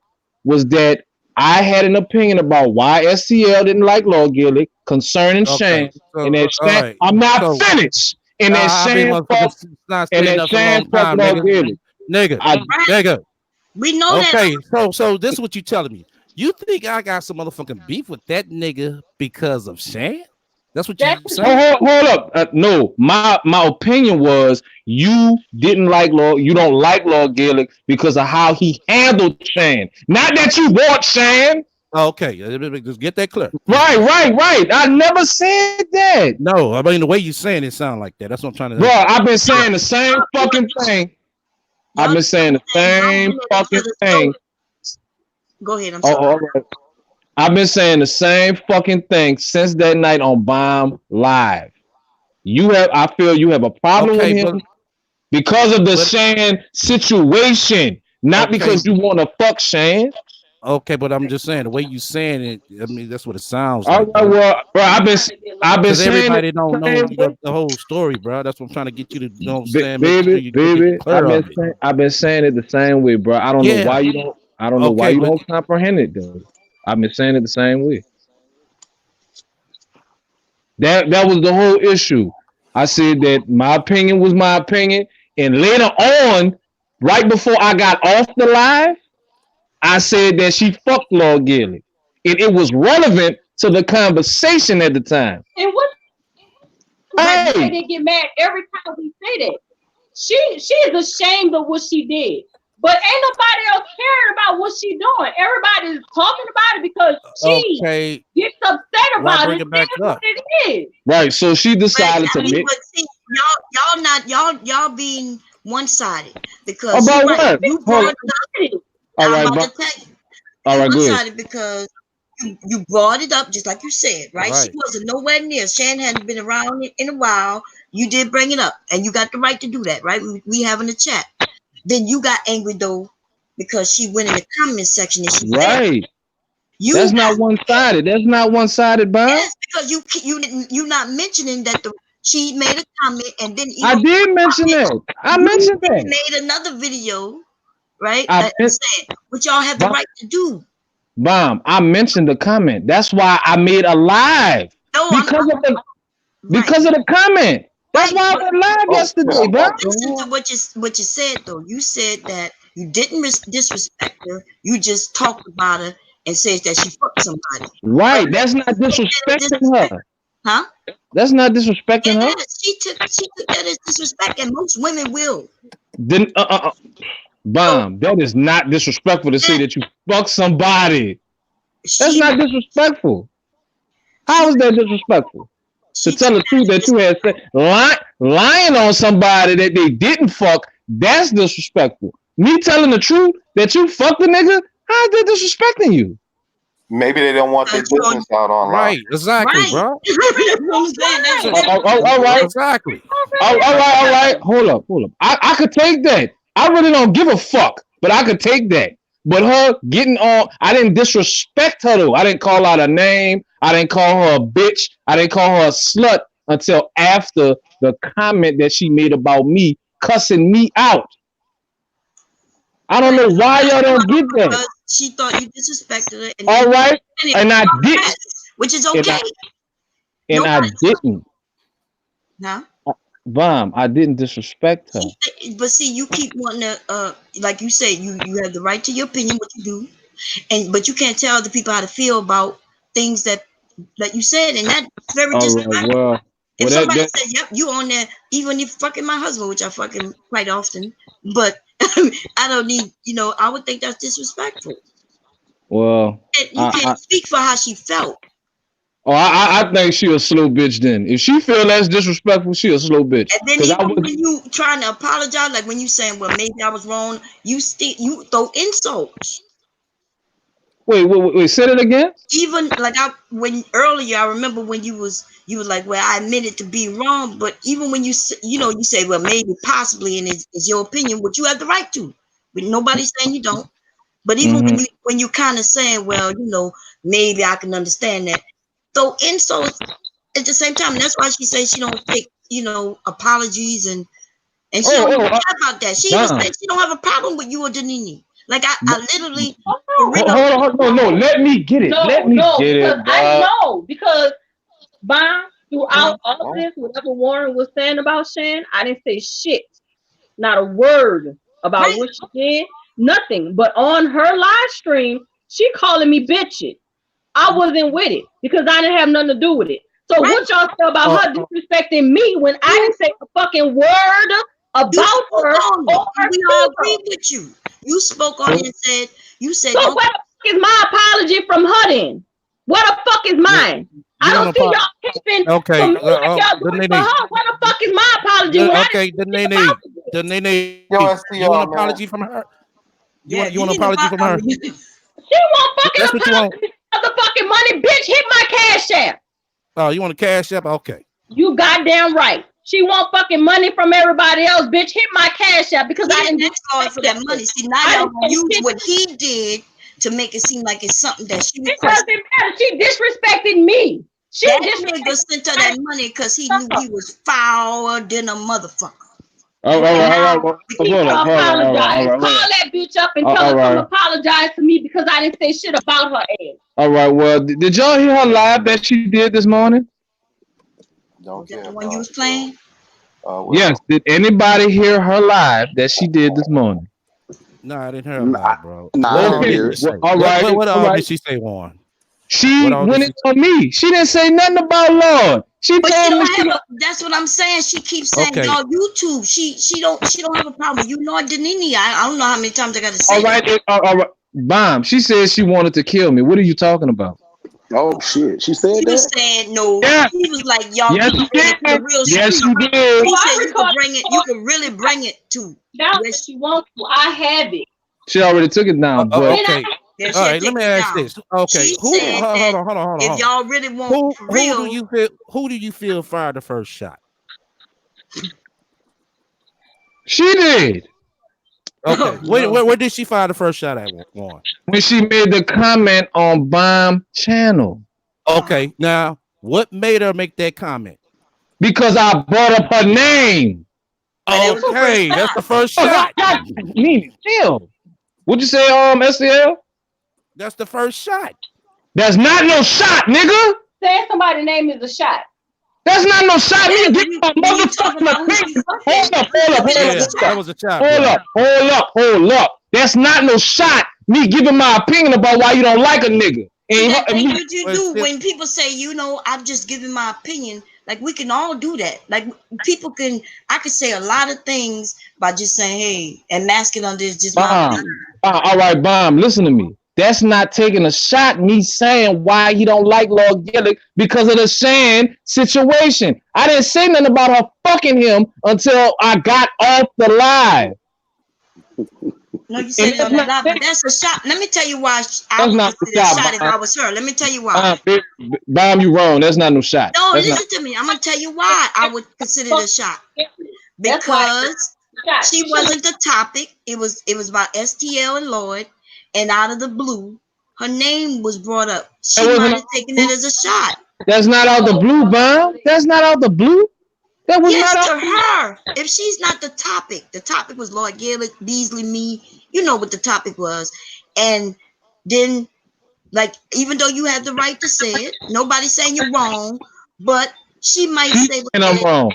was that I had an opinion about why SCL didn't like Lord Gaelic concerning Shane. And that Shane, I'm not finished. And that Shane fucked Lord Gaelic. Nigga. We know that. Okay, so this is what you telling me. You think I got some motherfucking beef with that nigga because of Shane? That's what you saying? Hold up. No, my opinion was you didn't like Lord. You don't like Lord Gaelic because of how he handled Shane. Not that you want Shane. Okay, just get that clear. Right. I never said that. No, I mean the way you saying it sound like that. That's what I'm trying to. Bro, I've been saying the same fucking thing. I've been saying the same fucking thing Go ahead. I'm Oh, sorry. all right. I've been saying the same fucking thing since that night on Bomb Live. I feel you have a problem with Okay, him because of the but Shan situation, not okay, because you want to fuck Shan. okay, but I'm just saying the way you saying it. I mean, that's what it sounds All like, right, bro. well, bro, I've been Because saying it everybody don't the know same way. the whole story, bro. That's what I'm trying to get you to, you know what I'm saying? Make sure Baby, you get baby, clear of it. I've been saying it the same way, bro. I don't know Yeah. why you don't. I don't know why Okay, you but don't comprehend it though. I've been saying it the same way. That was the whole issue. I said that my opinion was my opinion, and later on, right before I got off the live, I said that she fucked Lord Gilly, and it was relevant to the conversation at the time. And what? Like why Hey, they get mad every time we say that? She is ashamed of what she did. But ain't nobody else caring about what she doing. Everybody's talking about it because she okay, gets upset why about bring it. it back That's what up? it is. right? So she But decided I to mean, make but see, y'all being one-sided because you're about right. what? You Hold brought on. it up. All I'm right, about but to tell you. all You right, good. one-sided because you brought it up just like you said, right? She Right. wasn't nowhere near. Shan hadn't been around in a while. You did bring it up, and you got the right to do that, right? We having a chat. Then you got angry though because she went in the comment section and she said Right. you That's got not one sided. That's not one sided, Bob. yes because you not mentioning that she made a comment and then I even did mention that. I you mentioned that. made another video, right? I And meant, saying what y'all have the Bomb, right to do. Bomb. I mentioned the comment. That's why I made a live No, right, because of the comment. That's right. why I But went live Oh, yesterday, I'm Bob. about to. listen to what you said though. You said that you didn't disrespect her. You just talked about her and said that she fucked somebody. But Right. That's not disrespecting disrespect, her. huh? That's not disrespecting her. It is. She took that as disrespect, and most women will. Then So Bomb. That is not disrespectful to say yeah, that you fuck somebody. That's she not disrespectful. she How is that disrespectful? To she tell took the truth that that as you had said, lying on somebody that they didn't fuck, that's disrespectful. Me telling the truth that you fucked the nigga, how's that disrespecting you? Maybe they don't want their you on business out online. Right. Exactly, right. bro. That's what I'm saying. So, All right. exactly. All right. Hold up. I could take that. I really don't give a fuck, but I could take that. But her getting on, I didn't disrespect her though. I didn't call out her name. I didn't call her a bitch. I didn't call her a slut until after the comment that she made about me cussing me out. I don't know why y'all don't get that. Because she thought you disrespected her, and All then right. it And I didn't. which is And okay. I, and I Nobody, didn't. huh? Vom, I didn't disrespect her. But see, you keep wanting to, like you say, you have the right to your opinion, what you do, but you can't tell the people how to feel about things that you said, and that's very All right. disrespectful. Well, If somebody that said, "Yep, you on there," even if fucking my husband, which I fucking quite often, but I don't need, I would think that's disrespectful. well, And you can't speak for how she felt. I think she a slow bitch. Then, if she feel that's disrespectful, she a slow bitch. And then Cause I even would when you trying to apologize, like when you saying, "Well, maybe I was wrong," you throw insults. wait. Say it again. Even like when earlier, I remember when you was like, "Well, I admitted to be wrong," but even when you say, "Well, maybe, possibly," and it's your opinion, which you have the right to, but nobody's saying you don't. But even Mm-hmm. when you kind of saying, "Well, maybe I can understand that," throw insults at the same time, and that's why she says she don't take apologies and she don't even care about that. She even said she don't have a problem with you or Danini. Like I literally for real. Hold on, no. Let me get it. Let me get it. I know because throughout all of this, whatever Warren was saying about Shan, I didn't say shit, not a word about what she did, nothing. But on her live stream, she calling me bitches. I wasn't with it because I didn't have nothing to do with it. So what y'all say about her disrespecting me when I didn't say a fucking word about her? We all agree with you. You spoke on it and said, So where the fuck is my apology from her then? Where the fuck is mine? I don't see y'all keeping okay. for me like y'all doing it for her. Where the fuck is my apology? Okay, the Nene. Yo, You want an apology from her? You want an apology from her? She want fucking That's what you want. motherfucking money, bitch. Hit my cash app. Oh, you want a cash app? Okay. You goddamn right. She want fucking money from everybody else, bitch. Hit my cash app because I didn't ask Lord for that money. See, now y'all gonna use what he did to make it seem like it's something that she requested. It doesn't matter. She disrespected me. That nigga sent her that money because he knew he was fouler than a motherfucker. All right. Apologize. Call that bitch up and tell her to apologize to me because I didn't say shit about her ass. All right. Well, did y'all hear her live that she did this morning? Was that the one you was playing? Yes. Did anybody hear her live that she did this morning? No, I didn't hear her live, bro. Nah, I didn't hear it. All right. What did she say, Warren? She went in on me. She didn't say nothing about Lord. She told me. That's what I'm saying. She keeps saying y'all YouTube. She don't have a problem. You know Danini. I don't know how many times I got to say. All right. Bomb. She said she wanted to kill me. What are you talking about? Oh shit! She said she that. Was saying no. Yeah. She was like, y'all. Yes, you did. The real Yes, street. you did. She said you could bring it. You could really bring it to. Now that she wants to, I have it. She already took it down. But okay. Yeah, all right. Let me ask this. Okay. Hold on. If y'all really want who do you feel fired the first shot? She did. Okay. Where did she fire the first shot at, Warren? When she made the comment on Bomb channel. Okay. Now, what made her make that comment? Because I brought up her name. Okay, that's the first shot. Still. What'd you say, SCL? That's the first shot. That's not no shot, nigga. Saying somebody's name is a shot. That's not no shot. Me give my motherfucking opinion. Hold up. That was a shot. Hold up. That's not no shot. Me giving my opinion about why you don't like a nigga. What you do when people say, I'm just giving my opinion. Like we can all do that. Like I could say a lot of things by just saying, hey, and masking on this just my opinion. All right, Bomb, listen to me. That's not taking a shot, me saying why you don't like Lord Gillick because of the Shan situation. I didn't say nothing about her fucking him until I got off the live. No, you said it on that live, but that's a shot. Let me tell you why I would consider a shot if I was her. Let me tell you why. Bomb, you wrong. That's not no shot. No, listen to me. I'm going to tell you why I would consider it a shot. Because she wasn't the topic. It was about STL and Lloyd. And out of the blue, her name was brought up. She might have taken it as a shot. That's not out the blue, Bomb. That's not out the blue. That was yes, not to her. If she's not the topic was Lloyd Gillick, Beasley, me. You know what the topic was. And then, like, even though you have the right to say it, nobody's saying you're wrong, but she might say, I'm wrong.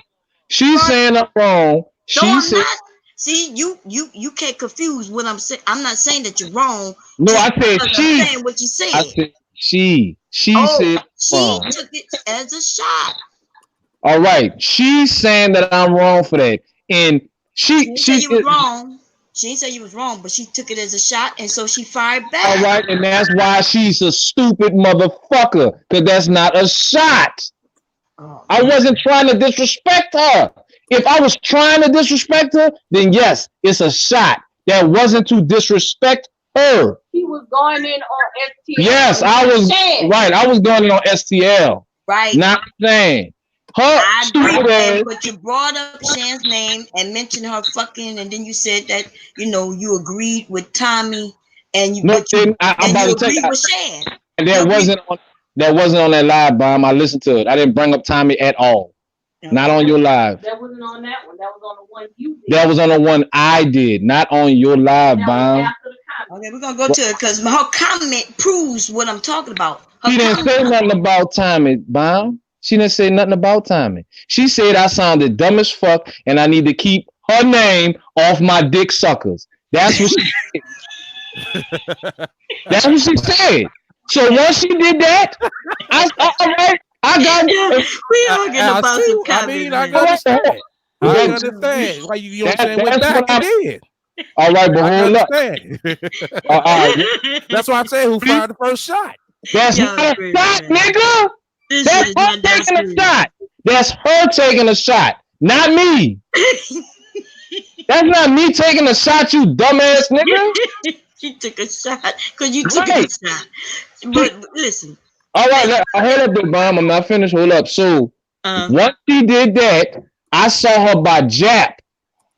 She's saying I'm wrong. I'm not. See, you can't confuse what I'm saying. I'm not saying that you're wrong. No, I said she. I'm saying what you said. I said she. She said she took it as a shot. All right. She's saying that I'm wrong for that. And she said you was wrong. She didn't say you was wrong, but she took it as a shot, and so she fired back. All right, and that's why she's a stupid motherfucker, because that's not a shot. I wasn't trying to disrespect her. If I was trying to disrespect her, then yes, it's a shot. That wasn't to disrespect her. He was going in on STL. Yes, I was right. I was going in on STL. Right. Not saying her. I agree, but you brought up Shan's name and mentioned her fucking, and then you said that you agreed with Tommy, and you agreed with Shan. And that wasn't on that live, Bomb. I listened to it. I didn't bring up Tommy at all. Okay. Not on your live. That wasn't on that one. That was on the one you did. That was on the one I did, not on your live, Bomb. Okay, we're gonna go to it because her comment proves what I'm talking about. She didn't say nothing about Tommy, Bomb. She didn't say nothing about Tommy. She said I sounded dumb as fuck and I need to keep her name off my dick suckers. That's what she said. That's what she said. So once she did that, I got we arguing about some comment. I understand. I understand why you don't say went back and did. All right, but hold up. That's why I'm saying who fired the first shot. That's not a shot, nigga. That's her taking a shot. That's her taking a shot, not me. That's not me taking a shot, you dumbass nigga. She took a shot because you took a shot. But listen. All right, I heard up, Big Bomb. I'm not finished. Hold up. So once she did that, I saw her by Jap.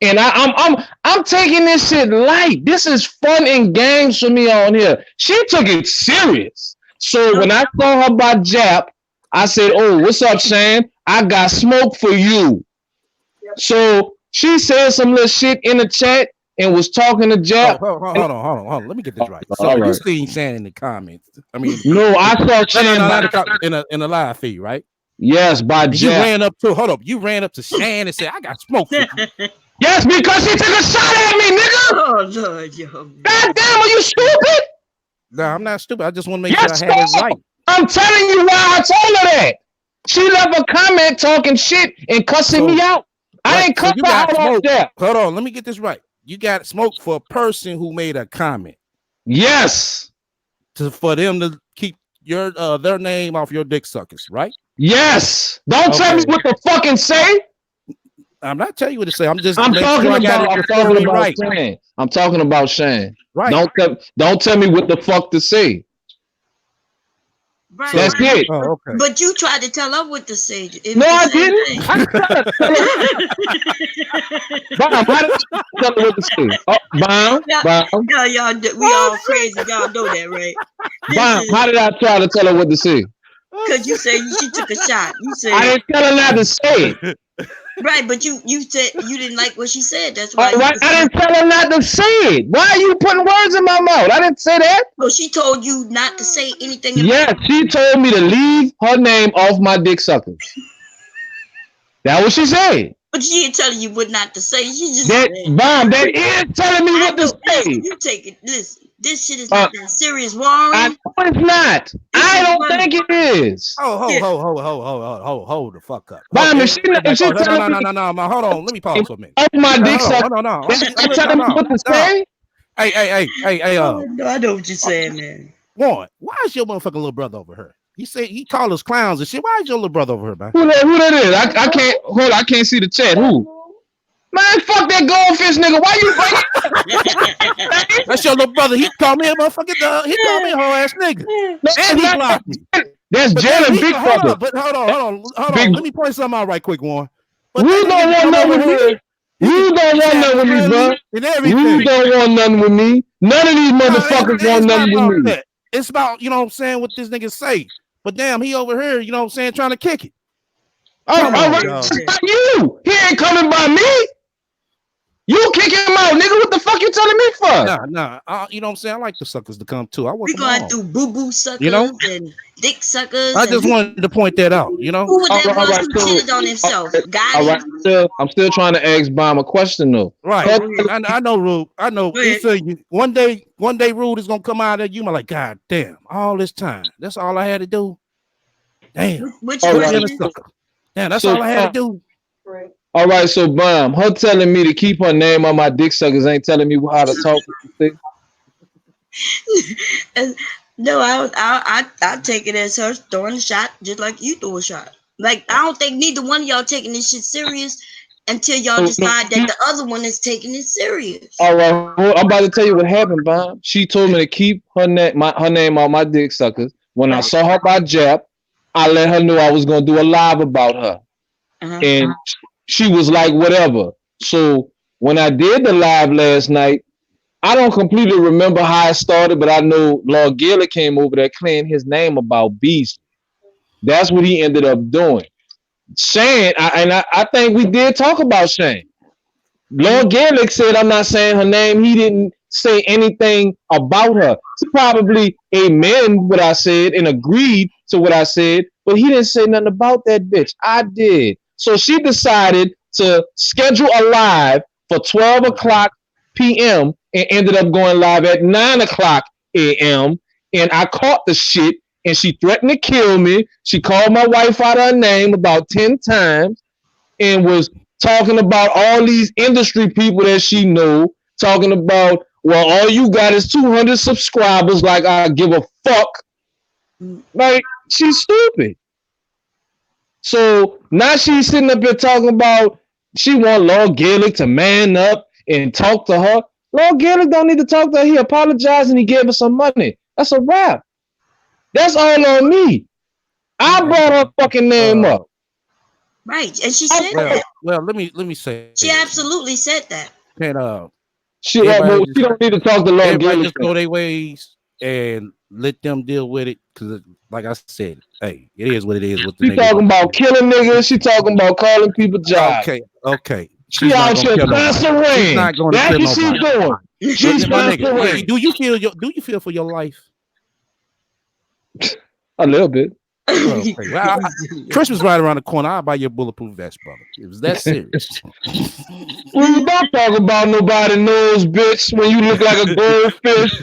And I'm taking this shit light. This is fun and games for me on here. She took it serious. So when I saw her by Jap, I said, "Oh, what's up, Shane? I got smoke for you." So she said some little shit in the chat and was talking to Jap. Hold on. Let me get this right. So you seen Shane in the comments? I mean, no, I saw Shane in a live feed, right? Yes, by Jap. You ran up to You ran up to Shane and said, "I got smoke for you." Yes, because she took a shot at me, nigga. Oh Lord, yo. God damn, are you stupid? No, I'm not stupid. I just want to make sure I have it right. I'm telling you why I told her that. She left a comment talking shit and cussing me out. I ain't cussing her out there. Hold on, let me get this right. You got smoke for a person who made a comment. Yes. For them to keep their name off your dick suckers, right? Yes. Don't tell me what the fucking say. I'm not telling you what to say. I'm just talking about Shane. I'm talking about Shane. Right. Don't tell me what the fuck to say. Right. That's it. Oh, okay. But you tried to tell her what to say. No, I didn't. Bomb, how did you tell her what to say? Oh, Bomb. Y'all, we all crazy. Y'all know that, right? Bomb, how did I try to tell her what to say? Because you said she took a shot. You said I didn't tell her not to say it. Right, but you said you didn't like what she said. That's why. I didn't tell her not to say it. Why are you putting words in my mouth? I didn't say that. Well, she told you not to say anything. Yes, she told me to leave her name off my dick suckers. That's what she said. But she ain't telling you what not to say. She just Bomb, that is telling me what to say. You take it. Listen, this shit is not that serious, Warren. I know it's not. I don't think it is. Hold the fuck up. Bomb, no, hold on. Let me pause for a minute. Off my dick suckers. No. She's telling me what to say. Hey. No, I know what you're saying, man. Warren, why is your motherfucking little brother over here? He said he called us clowns and shit. Why is your little brother over here, man? Who that is? I can't hold. I can't see the chat. Who? Man, fuck that goldfish nigga. Why you? That's your little brother. He called me a motherfucking. He called me a whole ass nigga. And he blocked me. That's Jalen Big Brother. But hold on. Let me point something out right quick, Warren. But you don't want nothing with me. You don't want nothing with me, bro. You don't want nothing with me. None of these motherfuckers want nothing with me. It's about, you know what I'm saying, what this nigga say. But damn, he over here, you know what I'm saying, trying to kick it. All right, you. He ain't coming by me. You kick him out, nigga. What the fuck you telling me for? Nah. You know what I'm saying? I like the suckers to come too. We going through boo-boo suckers, you know? And dick suckers. I just wanted to point that out, you know? Who would that who cheated on himself? All right, I'm still trying to ask Bomb a question though. Right. I know, Rude. I know. One day, Rude is gonna come out of you. I'm like, God damn, all this time. That's all I had to do. Damn. Damn, that's all I had to do. Right. All right, so Bomb, her telling me to keep her name on my dick suckers ain't telling me how to talk. No, I take it as her throwing a shot, just like you threw a shot. Like I don't think neither one of y'all taking this shit serious until y'all decide that the other one is taking it serious. All right, well, I'm about to tell you what happened, Bomb. She told me to keep her name on my dick suckers. When I saw her by Jap, I let her know I was gonna do a live about her, and she was like, whatever. So when I did the live last night, I don't completely remember how it started, but I know Lord Gaylor came over there clearing his name about Beast. That's what he ended up doing. Shane, I think we did talk about Shane. Lord Gaelic said, I'm not saying her name. He didn't say anything about her. He probably amended what I said and agreed to what I said, but he didn't say nothing about that bitch. I did. So she decided to schedule a live for 12 o'clock p.m. and ended up going live at 9 o'clock a.m. And I caught the shit and she threatened to kill me. She called my wife out her name about 10 times and was talking about all these industry people that she know, talking about, well, all you got is 200 subscribers, like I give a fuck. Like, she's stupid. So now she's sitting up here talking about she want Lord Gaelic to man up and talk to her. Lord Gillick don't need to talk to her. He apologized and he gave her some money. That's a wrap. That's all on me. I brought her fucking name up. Right, and she said well, that. well, let me say She this. absolutely said that. Can She don't need to talk to Lord everybody Gillick. just go their ways and let them deal with it? Because, like I said, hey, it is what it is. With the She talking about killing niggas. She talking about calling people jobs. Okay. She out here sponsoring. She's not going to That's kill what she's nobody. doing. She's My nigga, sponsoring. do you feel for your life? A little bit. Okay. Well, Christmas right around the corner. I'll buy you a bulletproof vest, brother. It was that serious. Well, you don't talk about nobody knows, bitch, when you look like a goldfish,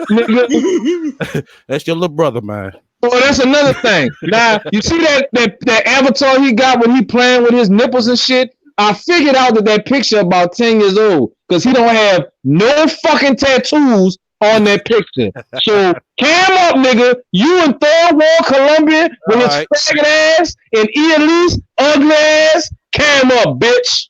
nigga. That's your little brother, man. Oh, that's another thing. Now, you see that avatar he got when he playing with his nipples and shit? I figured out that picture about 10 years old because he don't have no fucking tattoos on that picture. So, cam up, nigga. You in third world Colombia with his faggot ass and Elise ugly ass. Cam up, bitch.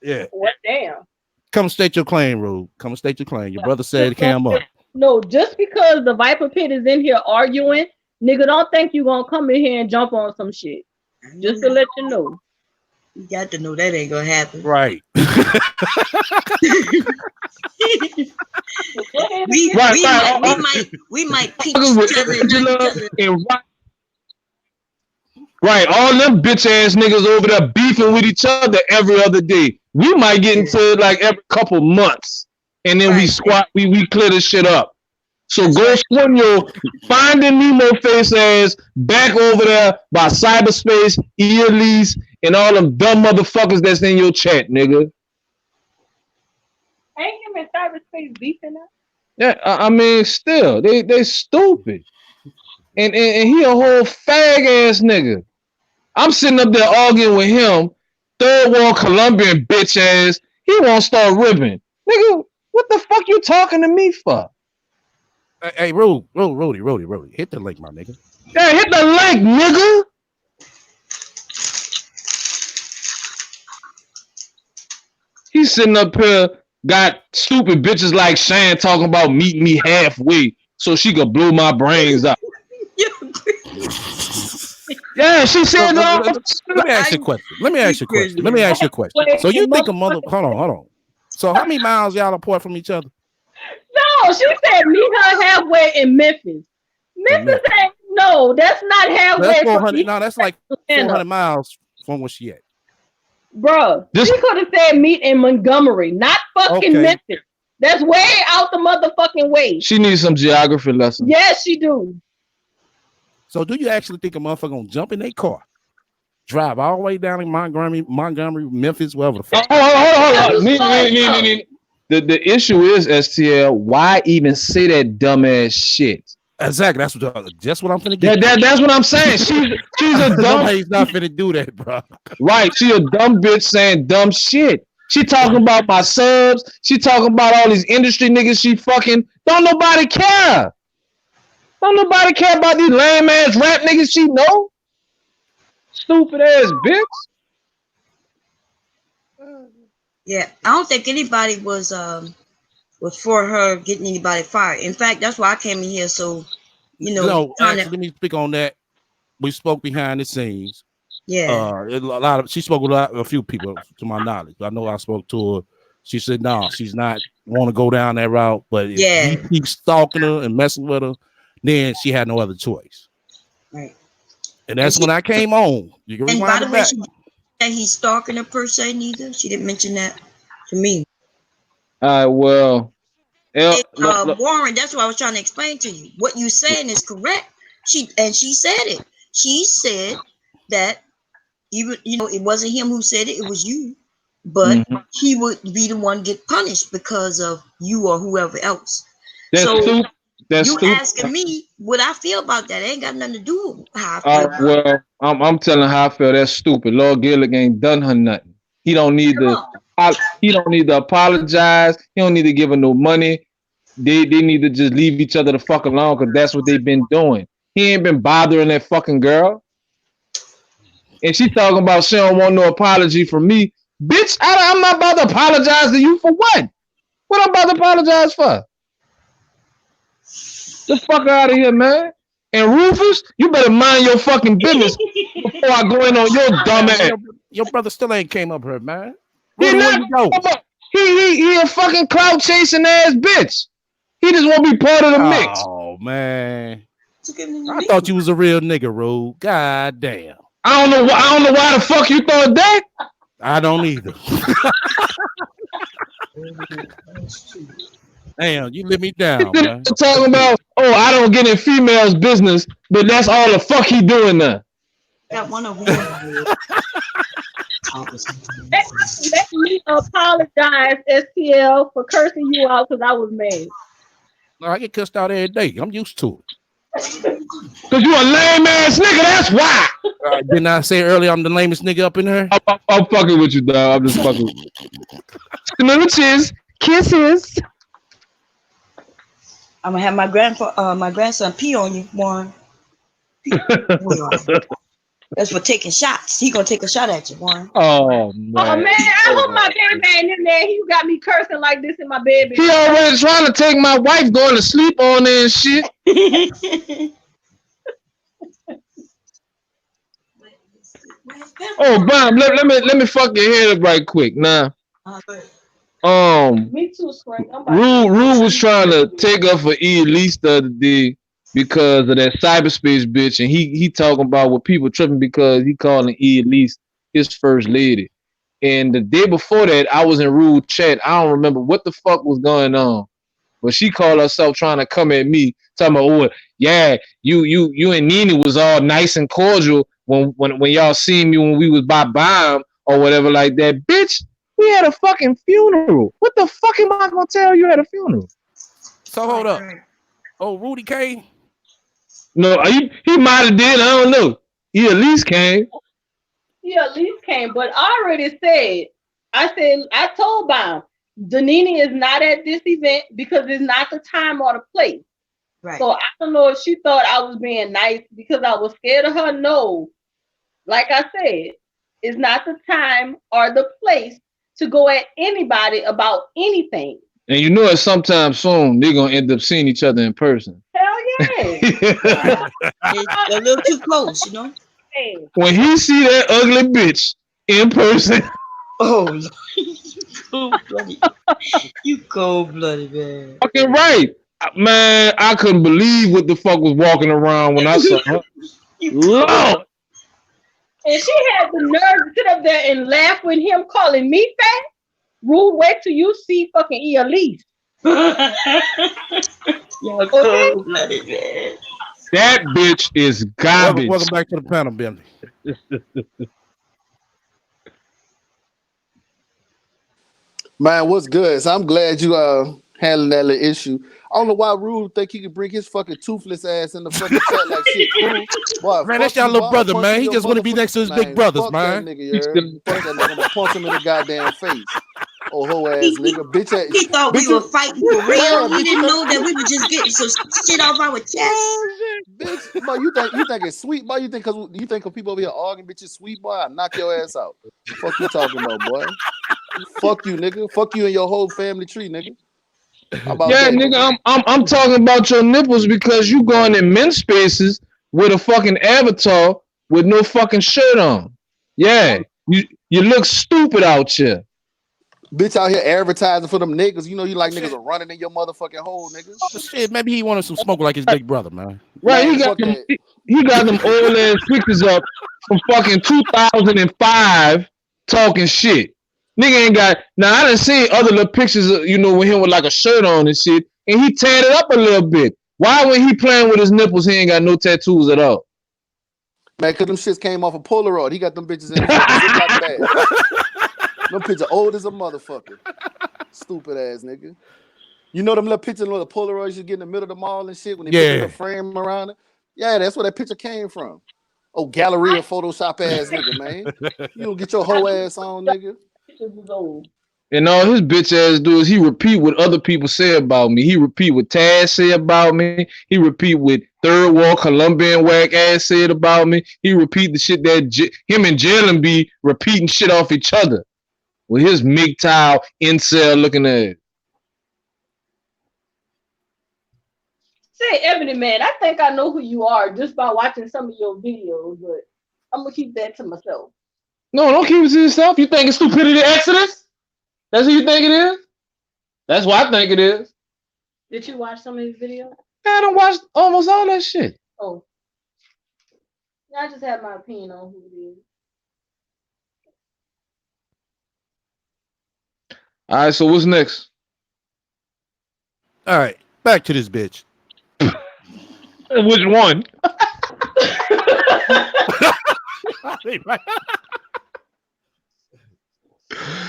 Yeah. What damn? Come state your claim, Rube. Come state your claim. Your brother said cam up. No, just because the Viper Pit is in here arguing, nigga, don't think you gonna come in here and jump on some shit. Just to let you know. You got to know that ain't gonna happen. Right. we might peach each other. Right, all them bitch ass niggas over there beefing with each other every other day. We might get into it like every couple months, and then we clear this shit up. So go swim your Finding Nemo face ass back over there by cyberspace, Elise, and all them dumb motherfuckers that's in your chat, nigga. Ain't him in cyberspace beefing now? Yeah, I mean, still, they stupid, and he a whole fag ass nigga. I'm sitting up there arguing with him, third world Colombian bitch ass. He won't start ripping, nigga. What the fuck you talking to me for? Hey, Rody, hit the link, my nigga. Yeah, hit the link, nigga. He's sitting up here, got stupid bitches like Shan talking about meeting me halfway so she could blow my brains out. Yeah, she said. Let me ask you a question. So you think a mother? Hold on. So how many miles y'all apart from each other? No, she said meet her halfway in Memphis. Memphis ain't that's not halfway. That's 400. No, that's like 400 miles from where she at. Bruh, she could have said meet in Montgomery, not fucking Memphis. That's way out the motherfucking way. She needs some geography lessons. Yes, she do. So do you actually think a motherfucker gonna jump in their car, drive all the way down in Montgomery, Memphis, wherever the fuck? Hold on. The issue is, STL, why even say that dumbass shit? Exactly. That's what I'm finna get. That's what I'm saying. She's a dumb. Nobody's not finna do that, bro. Right. She a dumb bitch saying dumb shit. She talking about my subs. She talking about all these industry niggas she fucking. Don't nobody care. Don't nobody care about these lame ass rap niggas she know. Stupid ass bitch. Yeah, I don't think anybody was for her getting anybody fired. In fact, that's why I came in here. So, actually, let me speak on that. We spoke behind the scenes. Yeah, she spoke with a few people, to my knowledge. I know I spoke to her. She said, "No, she's not want to go down that route." But if he keeps stalking her and messing with her, then she had no other choice. Right. And that's when I came on. You can rewind it back. That he's stalking her per se, neither. She didn't mention that to me. Well, Warren, that's what I was trying to explain to you. What you saying is correct. She said it. She said that even it wasn't him who said it. It was you, but he would be the one get punished because of you or whoever else. That's asking me what I feel about that. It ain't got nothing to do with how I feel. Well, I'm telling her how I feel. That's stupid. Lord Gillick ain't done her nothing. He don't need to apologize. He don't need to give her no money. They need to just leave each other the fuck alone because that's what they've been doing. He ain't been bothering that fucking girl. And she talking about she don't want no apology from me. Bitch, I'm not about to apologize to you for what? What I'm about to apologize for? The fuck out of here, man. And Rufus, you better mind your fucking business before I go in on your dumb ass. Your brother still ain't came up here, man. He Rudy, where you go? He a fucking clout chasing ass bitch. He just want to be part of the mix. Oh man, I thought you was a real nigga, Rude. God damn. I don't know why the fuck you thought that. I don't either. Damn, you let me down, man. Talking about, oh, I don't get in females' business, but that's all the fuck he doing now. Got one of them. Let me apologize, STL, for cursing you out because I was mad. No, I get cussed out every day. I'm used to it. Cause you a lame ass nigga, that's why. Didn't I say earlier I'm the lamest nigga up in here? I'm fucking with you, dog. I'm just fucking with you. Little kisses. I'm gonna have my grandson pee on you, Warren. That's for taking shots. He gonna take a shot at you, Warren. Oh man. Oh man, I hope my baby man in there. He got me cursing like this in my bed. He already trying to take my wife going to sleep on there and shit. Oh, Bob, let me fuck your head up right quick. Nah. Me too, Frank. Rue was trying to take up for E at least the other day because of that cyberspace bitch, and he talking about what people tripping because he calling E at least his first lady. And the day before that, I was in Rue chat. I don't remember what the fuck was going on, but she called herself trying to come at me, talking about, oh yeah, you and Nene was all nice and cordial when y'all seen me when we was by Bomb or whatever like that. Bitch, we had a fucking funeral. What the fuck am I gonna tell you at a funeral? So hold up. Oh, Rudy came? No, he might have did. I don't know. He at least came. He at least came, but I already said, I told Bomb, Danini is not at this event because it's not the time or the place. Right. So I don't know if she thought I was being nice because I was scared of her. No, like I said, it's not the time or the place to go at anybody about anything. And you know, sometime soon they're gonna end up seeing each other in person. Hell yeah! It's a little too close, you know. When he see that ugly bitch in person. Oh, cold-blooded. You cold-blooded, man. Fucking right. Man, I couldn't believe what the fuck was walking around when I saw her. Lord. And she had the nerve to sit up there and laugh with him calling me fat. Rule, wait till you see fucking Elise. You're cold-blooded, man. That bitch is garbage. Welcome back to the panel, Bentley. Man, what's good? So I'm glad you handling that little issue. I don't know why Rude think he could bring his fucking toothless ass in the fucking chat like shit. Cool. Boy, man, that's your little brother, man. He just want to be next to his big brothers, man. That nigga, fuck that nigga. I'm gonna punch him in the goddamn face. Oh, ho ass nigga, bitch ass. He thought we were fighting for real. He didn't know that we were just getting some shit off our chest. Bitch, boy, you think it's sweet, boy? You think cause people over here arguing, bitch, it's sweet, boy? I knock your ass out. Fuck you talking about, boy? Fuck you, nigga. Fuck you and your whole family tree, nigga. Yeah, that, nigga, I'm talking about your nipples because you going in men's spaces with a fucking avatar with no fucking shirt on. Yeah, you look stupid out here. Bitch out here advertising for them niggas. You know you like niggas are running in your motherfucking hole, nigga. Shit, maybe he wanted some smoke like his big brother, man. Right, he got them old ass pictures up from fucking 2005 talking shit. Nigga ain't got. Now I done seen other little pictures, with him with like a shirt on and shit, and he tatted up a little bit. Why when he playing with his nipples, he ain't got no tattoos at all? Man, cause them shits came off a Polaroid. He got them bitches in his bag. Them pictures old as a motherfucker. Stupid ass nigga. You know them little pictures of the Polaroids you get in the middle of the mall and shit when they put the frame around it? Yeah, that's where that picture came from. Oh, Galleria Photoshop ass nigga, man. You don't get your whole ass on, nigga. And all his bitch ass do is he repeat what other people say about me. He repeat what Taz say about me. He repeat what Third World Colombian whack ass said about me. He repeat the shit that him and Jalen be repeating shit off each other. with his MGTOW incel looking at. Say, Ebony Man, I think I know who you are just by watching some of your videos, but I'm gonna keep that to myself. No, don't keep it to yourself. You think it's Stupidity Exodus? That's who you think it is? That's what I think it is. Did you watch some of his videos? I don't watch almost all that shit. Oh. I just have my opinion on who it is. All right, so what's next? All right, back to this bitch. Which one?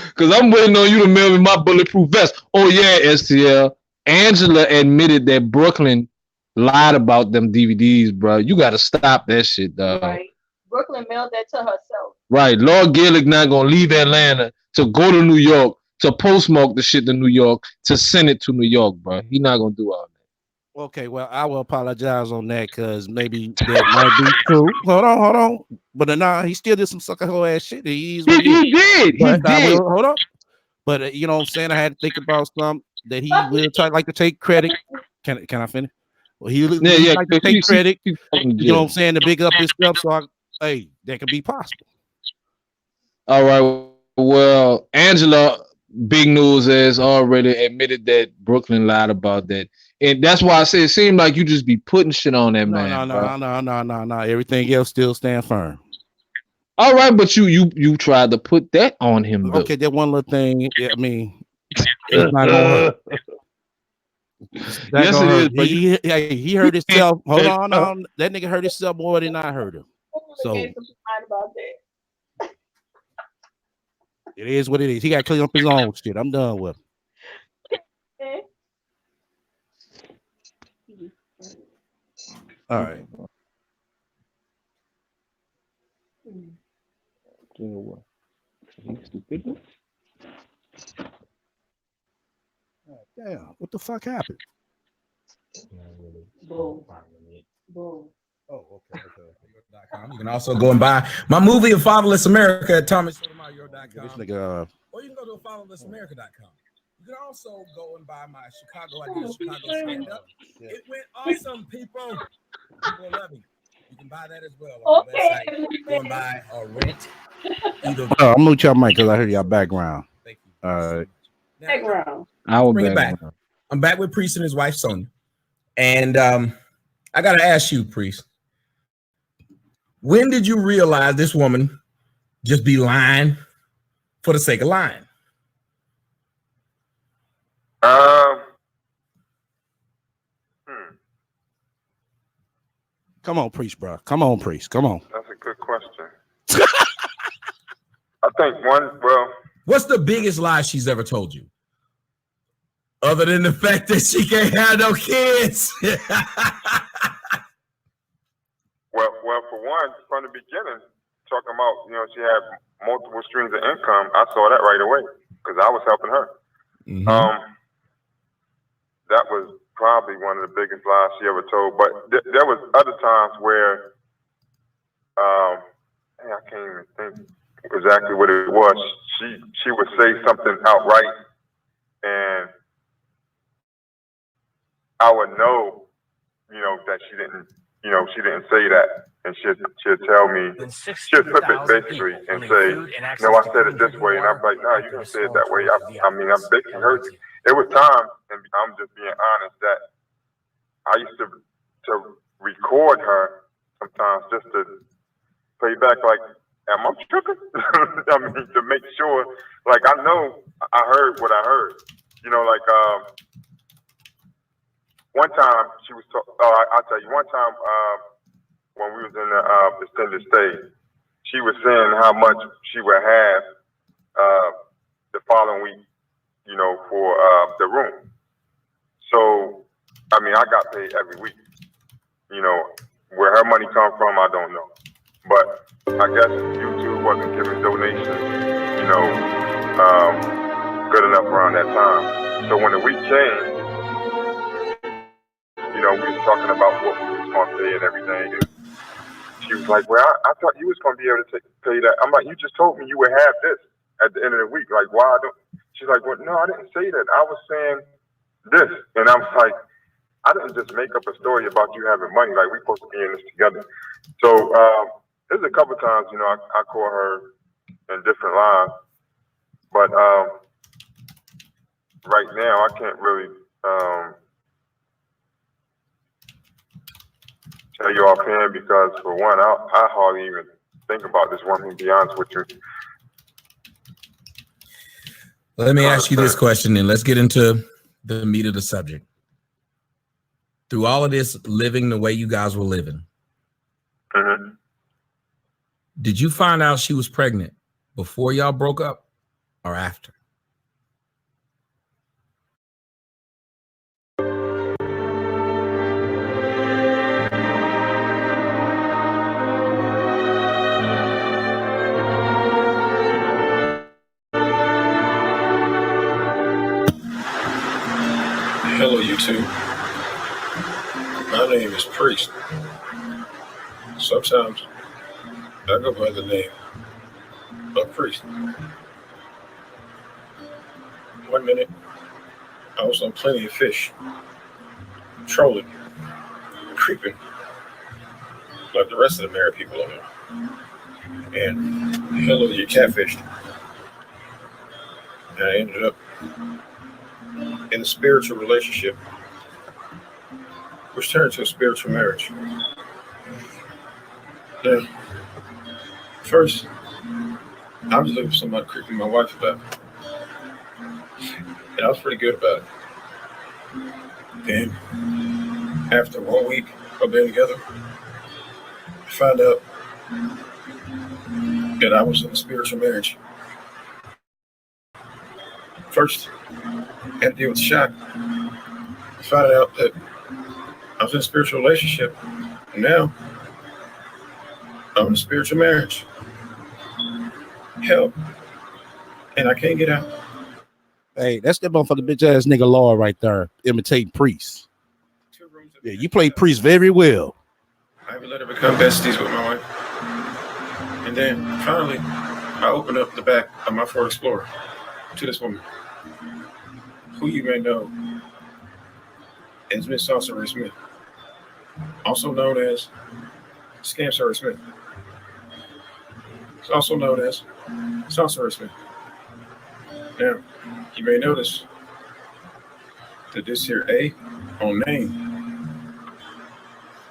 Because I'm waiting on you to mail me my bulletproof vest. Oh, yeah, STL. Angela admitted that Brooklyn lied about them DVDs, bro. You got to stop that shit, dog. Right. Brooklyn mailed that to herself. Right. Lord Gillick not going to leave Atlanta to go to New York, to postmark the shit to New York, to send it to New York, bro. He not going to do all that. Okay, well, I will apologize on that because maybe that might be true. Hold on. But nah, he still did some sucker hoe ass shit. He did. Hold on. But you know what I'm saying? I had to think about something that he will like to take credit. Can I finish? Well, he like to take credit. You know what I'm saying? To big up his stuff. So hey, that could be possible. All right. Well, Angela, big news, has already admitted that Brooklyn lied about that. And that's why I say it seemed like you just be putting shit on that man. No. Everything else still stand firm. All right, but you tried to put that on him, though. Okay, that one little thing. Yeah, I mean, it's not gonna hurt. Yes, it is. But he hurt himself. Hold on. That nigga hurt himself more than I hurt him. So about that. It is what it is. He got to clean up his own shit. I'm done with him. All right. Damn, what the fuck happened? Boom. Oh, okay. You can also go and buy my movie of Fatherless America at ThomasSotomayor.com. This nigga, or you can go to fatherlessamerica.com. You can also go and buy my Chicago stand-up. It went awesome, people. People love me. You can buy that as well on the website. Go and buy or rent. I'm gonna mute y'all mic because I heard y'all background. Thank you. All right. Background. Bring it back. I'm back with Priest and his wife Sonia, and I gotta ask you, Priest. When did you realize this woman just be lying for the sake of lying? Come on, Priest, bro. Come on, Priest. Come on. That's a good question. I think what's the biggest lie she's ever told you? Other than the fact that she can't have no kids. Well, for one, from the beginning, talking about, she had multiple streams of income, I saw that right away because I was helping her. Mm-hmm. That was probably one of the biggest lies she ever told. But there was other times where, I can't even think exactly what it was. She would say something outright, and I would know, that she didn't say that, and she'd tell me, she'd flip it basically and say, no, I said it this way, and I'm like, no, you didn't say it that way. I mean, I'm basically heard you. There was times, and I'm just being honest, that I used to record her sometimes just to play back, like, am I tripping? I mean, to make sure, like, I know I heard what I heard. One time she was I'll tell you, one time when we was in the extended stay, she was saying how much she would have the following week, for the room. So, I mean, I got paid every week. Where her money come from, I don't know. But I guess YouTube wasn't giving donations, good enough around that time. So when the week came, we was talking about what we was going to pay and everything. And she was like, well, I thought you was going to be able to pay that. I'm like, you just told me you would have this. at the end of the week. Like, why I don't? She's like, well, no, I didn't say that. I was saying this. And I was like, I didn't just make up a story about you having money. Like, we're supposed to be in this together. So there's a couple times, you know, I call her in different lines. But right now, I can't really tell you offhand because, for one, I hardly even think about this woman, to be honest with you. Let me ask you this question, and let's get into the meat of the subject. Through all of this living the way you guys were living, did you find out she was pregnant before y'all broke up or after? Hello, YouTube. My name is Priest. Sometimes I go by the name of Priest. 1 minute, I was on Plenty of Fish, trolling, creeping, like the rest of the married people on there. And hello, you catfished. And I ended up in a spiritual relationship, which turned to a spiritual marriage. Now, first, I was looking for somebody creeping my wife about it. And I was pretty good about it. And after 1 week of being together, I found out that I was in a spiritual marriage. First, I had to deal with the shock. I found out that I was in a spiritual relationship, and now I'm in a spiritual marriage. Hell, and I can't get out. Hey, that's that motherfucking bitch ass nigga Law right there, imitating Priest. Yeah, you play Priest very well. I even let her become besties with my wife. And then finally, I opened up the back of my Ford Explorer to this woman, who you may know as Miss Salsa Ray Smith, also known as Scam Sarah Smith. It's also known as Salsa Ray Smith. Now, you may notice that this here A on name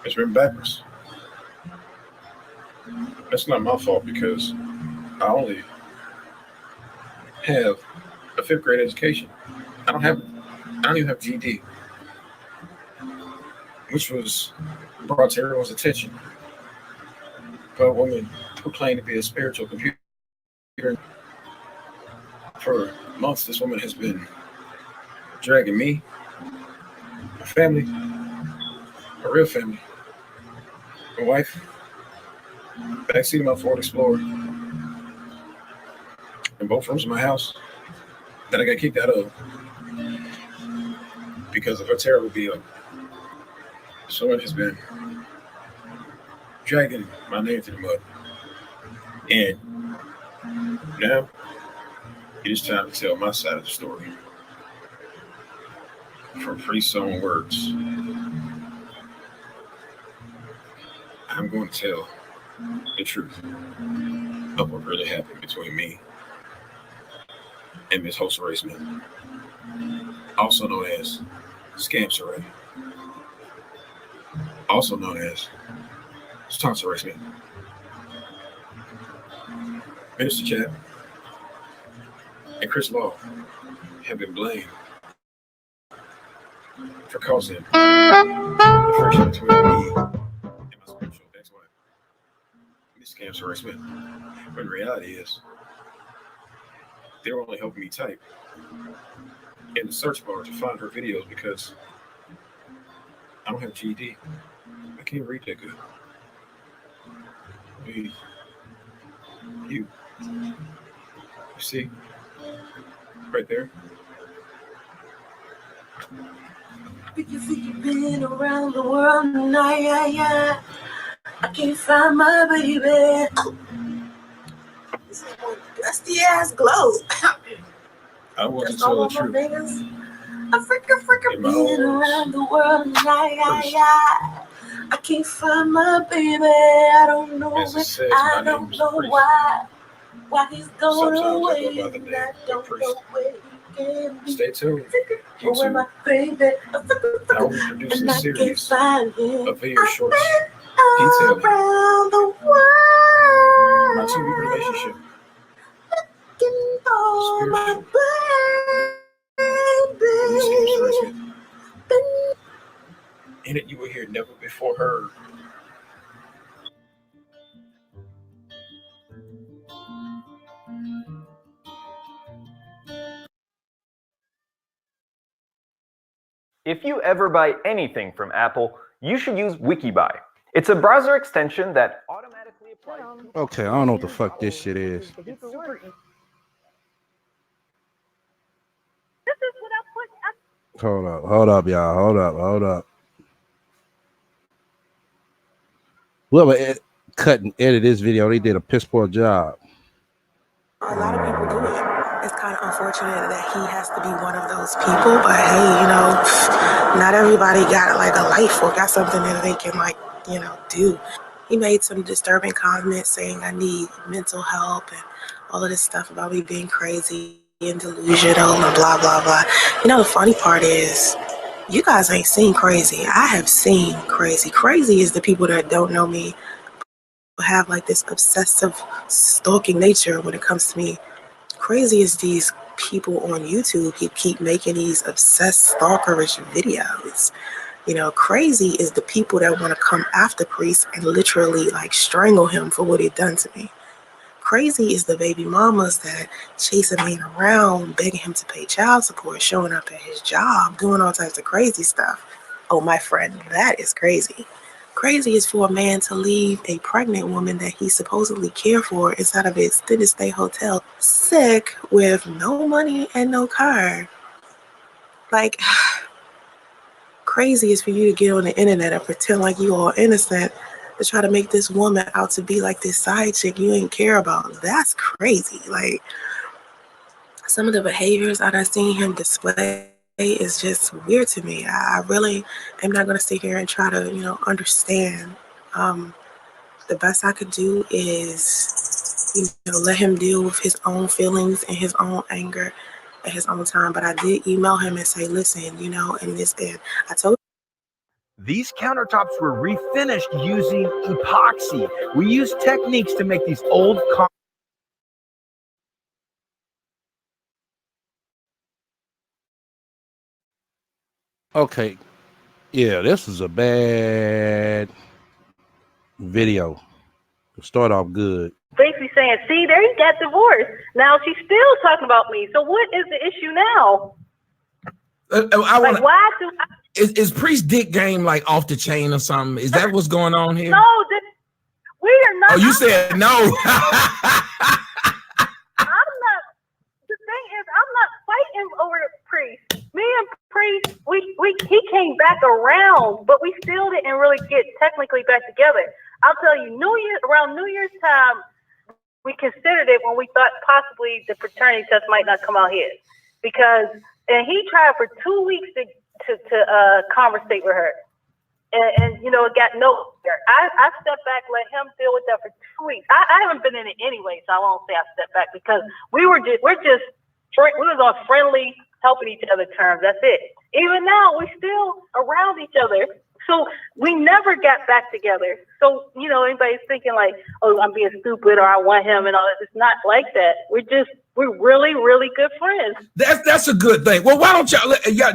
is written backwards. That's not my fault because I only have a 5th grade education. I don't even have GED, which was brought to everyone's attention by a woman who claimed to be a spiritual computer. For months, this woman has been dragging me, my family, my real family, my wife, backseat of my Ford Explorer, in both rooms of my house that I got kicked out of because of her terrible BO. Someone has been dragging my name through the mud. And now it is time to tell my side of the story. From Priest's own words, I'm going to tell the truth of what really happened between me and Miss Host Ray Smith, also known as Scam Saray, also known as Sponsor Ray Smith. Minister Chad and Chris Law have been blamed for causing the friction between me and my spiritual ex-wife, Miss Scam Saray Smith. But the reality is, they were only helping me type in the search bar to find her videos because I don't have GED. I can't read that good. You see, right there. Because you've been around the world tonight, I can't find my baby. Dusty ass glow. I want to Just all tell the over my truth. fingers. Africa, In my being own around the world, words. I can't find my baby. I don't know As it it. says, I my name don't is know Priest. why he's going Sometimes I away. go by the name I of don't Priest. know where he can be. Stay tuned. Where my YouTube. baby? I will be producing And a I can't series find him. of video shorts I've detailing been around the my 2-week world. relationship. Looking for my baby. In it, you will hear never before heard. If you ever buy anything from Apple, you should use WikiBuy. It's a browser extension that automatically applies to... Okay, I don't know what the fuck this shit is. It's super Hold up, y'all. Hold up. Whoever cut and edit this video, they did a piss poor job. A lot of people do it. It's kind of unfortunate that he has to be one of those people, but hey, you know, not everybody got like a life or got something that they can like, you know, do. He made some disturbing comments saying I need mental help and all of this stuff about me being crazy and delusional and blah, blah, blah. You know, the funny part is you guys ain't seen crazy. I have seen crazy. Crazy is the people that don't know me, have like this obsessive stalking nature when it comes to me. Crazy is these people on YouTube who keep making these obsessed stalkerish videos. You know, crazy is the people that want to come after Priest and literally like strangle him for what he done to me. Crazy is the baby mamas that chase a man around, begging him to pay child support, showing up at his job, doing all types of crazy stuff. Oh, my friend, that is crazy. Crazy is for a man to leave a pregnant woman that he supposedly cared for inside of his extended stay hotel, sick, with no money and no car. Like, crazy is for you to get on the internet and pretend like you are innocent to try to make this woman out to be like this side chick you ain't care about. That's crazy. Like, some of the behaviors that I've seen him display is just weird to me. I really am not going to sit here and try to, you know, understand. The best I could do is, you know, let him deal with his own feelings and his own anger at his own time. But I did email him and say, listen, you know, and I told. These countertops were refinished using epoxy. We use techniques to make these old Okay. Yeah, this is a bad video. Start off good. Basically saying, see, there he got divorced. Now she's still talking about me. So what is the issue now? Why do I... Is Priest dick game like off the chain or something? Is that what's going on here? No, we are not. Oh, you said no. I'm not. The thing is, I'm not fighting over Priest. Me and Priest, he came back around, but we still didn't really get technically back together. I'll tell you, around New Year's time, we considered it when we thought possibly the paternity test might not come out here, and he tried for 2 weeks to conversate with her, and you know, it got nowhere. I stepped back, let him deal with that for 2 weeks. I haven't been in it anyway, so I won't say I stepped back because we was on friendly, helping each other terms. That's it. Even now, we still around each other. So we never got back together. So, you know, anybody's thinking like, oh, I'm being stupid or I want him and all that. It's not like that. We're really, really good friends. That's a good thing. Well, why don't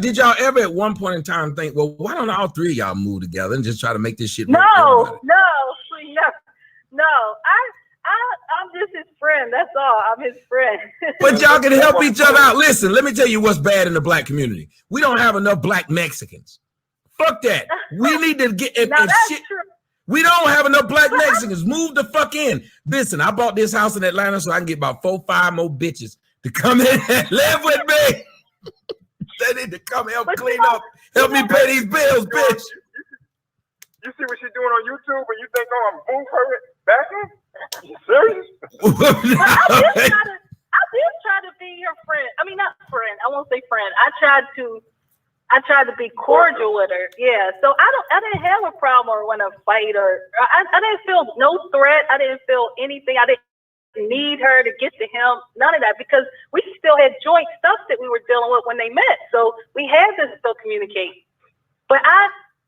did y'all ever at one point in time think, well, why don't all three of y'all move together and just try to make this shit work? No. I'm just his friend. That's all. I'm his friend. But y'all can help each other out. Listen, let me tell you what's bad in the black community. We don't have enough black Mexicans. Fuck that. We need to get shit. True. We don't have enough black Mexicans. Move the fuck in. Listen, I bought this house in Atlanta so I can get about 4-5 more bitches to come in and live with me. They need to come help clean up, help me pay these bills, bitch. You see what she's doing on YouTube, and you think, oh, I'm move her back in? Are you serious? I did try to be her friend. I mean, not friend. I won't say friend. I tried to be cordial with her. Yeah. So I didn't have a problem or want to fight or I didn't feel no threat. I didn't feel anything. I didn't need her to get to him. None of that, because we still had joint stuff that we were dealing with when they met. So we had to still communicate. But